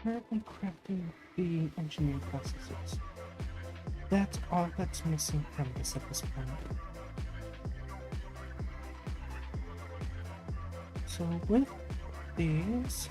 currently crafting the engineering processes. That's all that's missing from this at this point. So with these,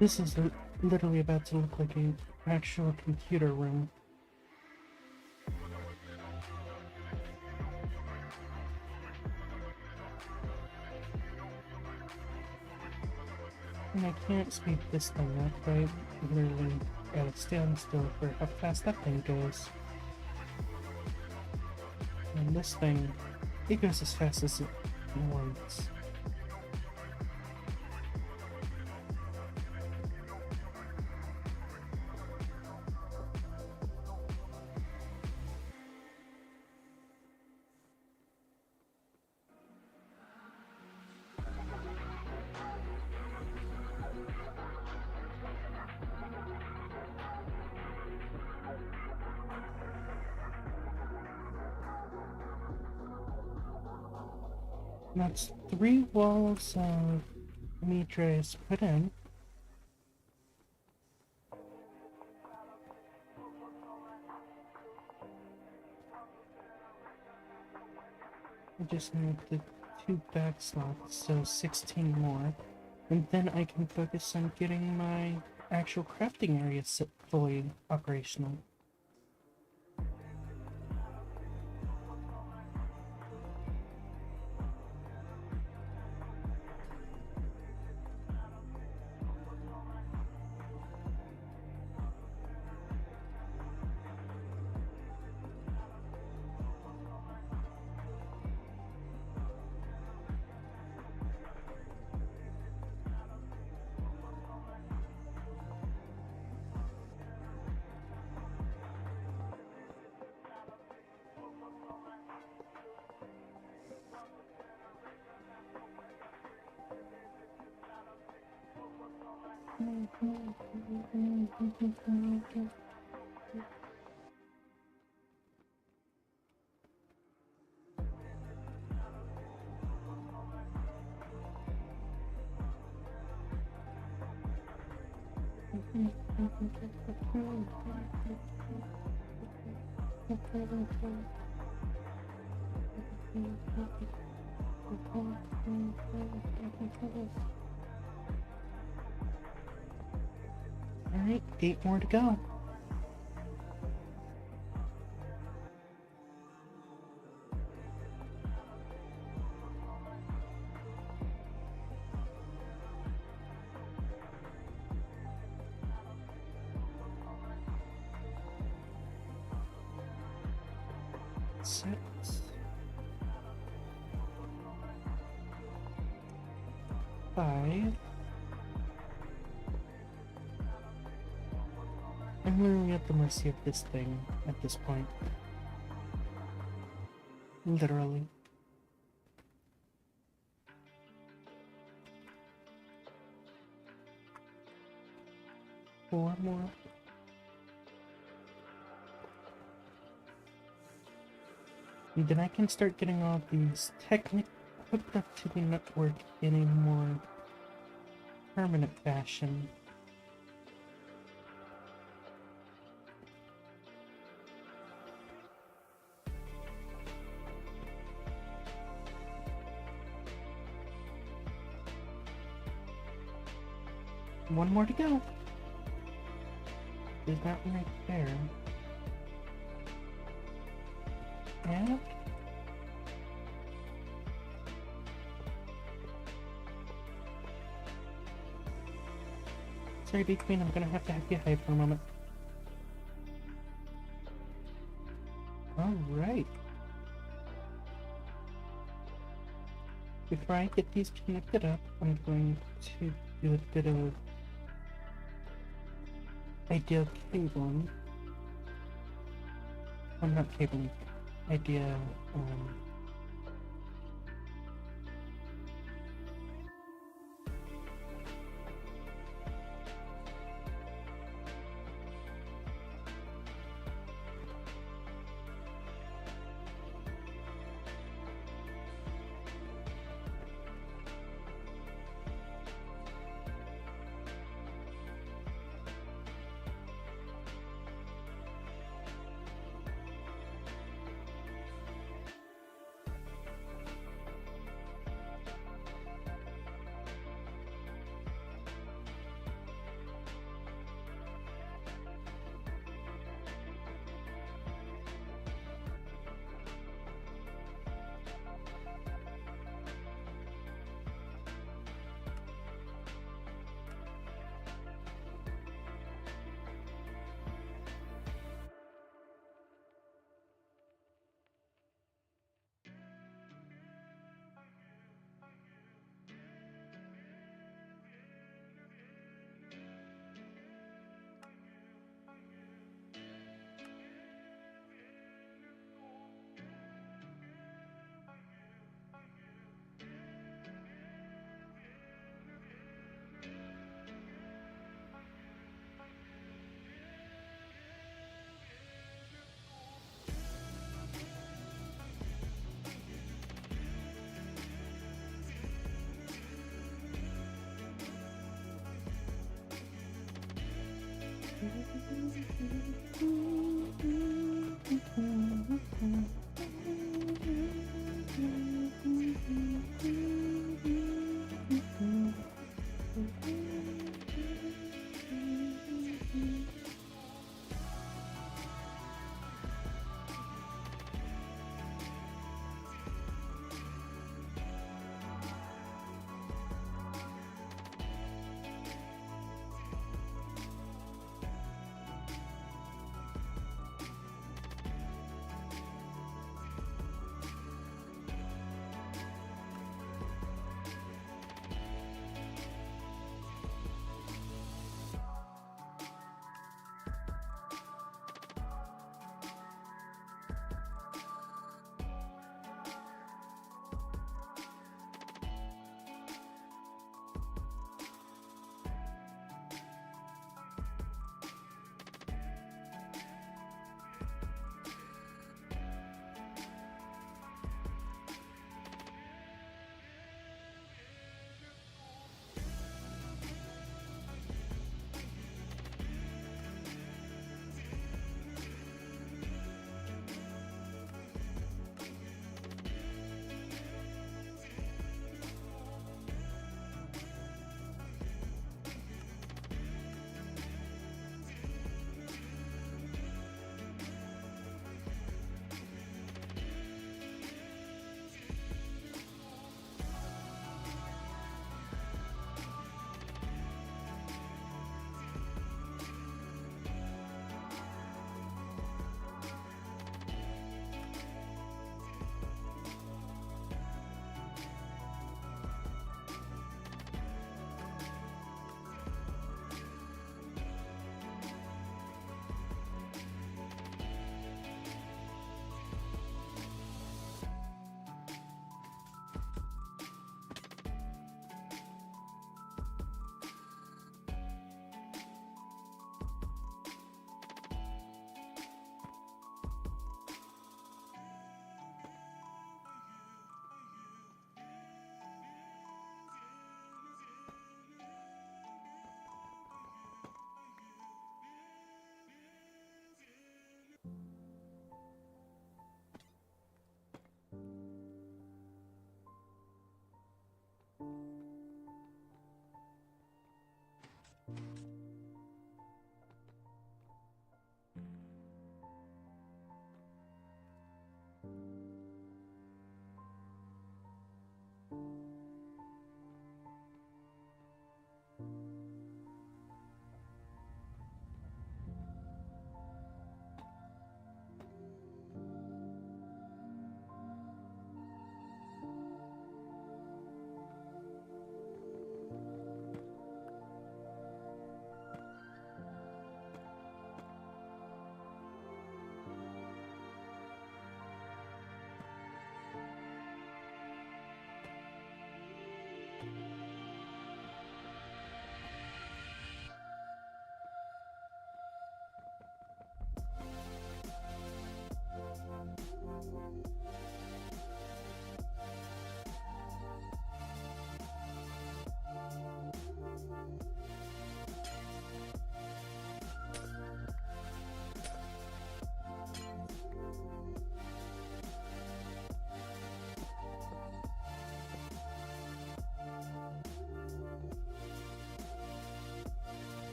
this is literally about to look like an actual computer room. And I can't speed this thing up, right? Literally at a standstill for how fast that thing goes. And this thing, it goes as fast as it wants. That's 3 walls of Midra's put in. I just need the 2 back slots, so 16 more. And then I can focus on getting my actual crafting area fully operational. Alright, 8 more to go. Six. 5. I'm literally at the mercy of this thing at this point. Literally. Four more. And then I can start getting all these techniques hooked up to the network in a more permanent fashion. One more to go. Is that right there? And sorry, B Queen, I'm gonna have to you hide for a moment. Alright. Before I get these connected up, I'm going to do a bit of idea cabling. I'm not cabling. Idea.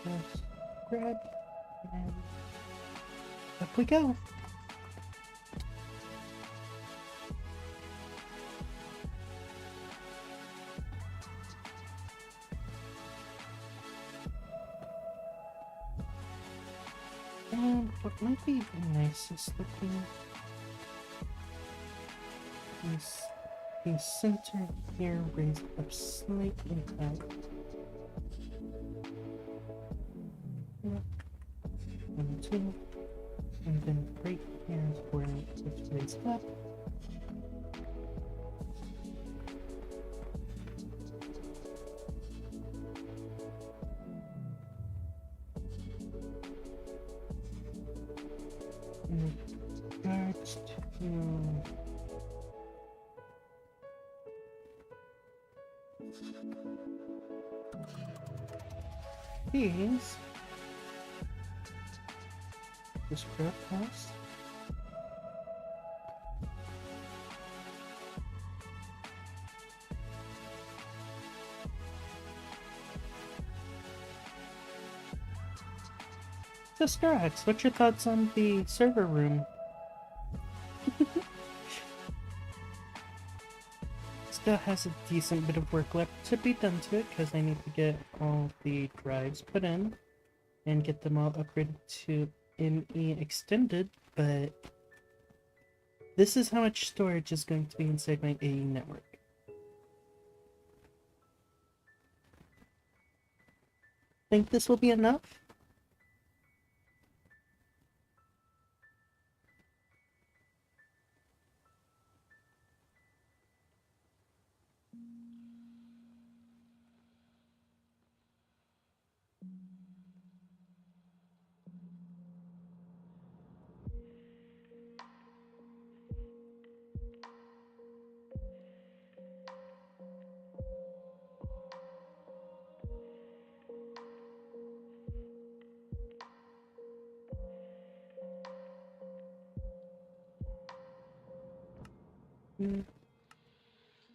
Let's grab and up we go. And what might be the nicest looking is the center here raised up slightly high. And two, and then right here is where it's raised up. In regards to these, just grab past. So Scrax, what's your thoughts on the server room? Still has a decent bit of work left to be done to it because I need to get all the drives put in and get them all upgraded to ME extended, but this is how much storage is going to be inside my AE network. Think this will be enough?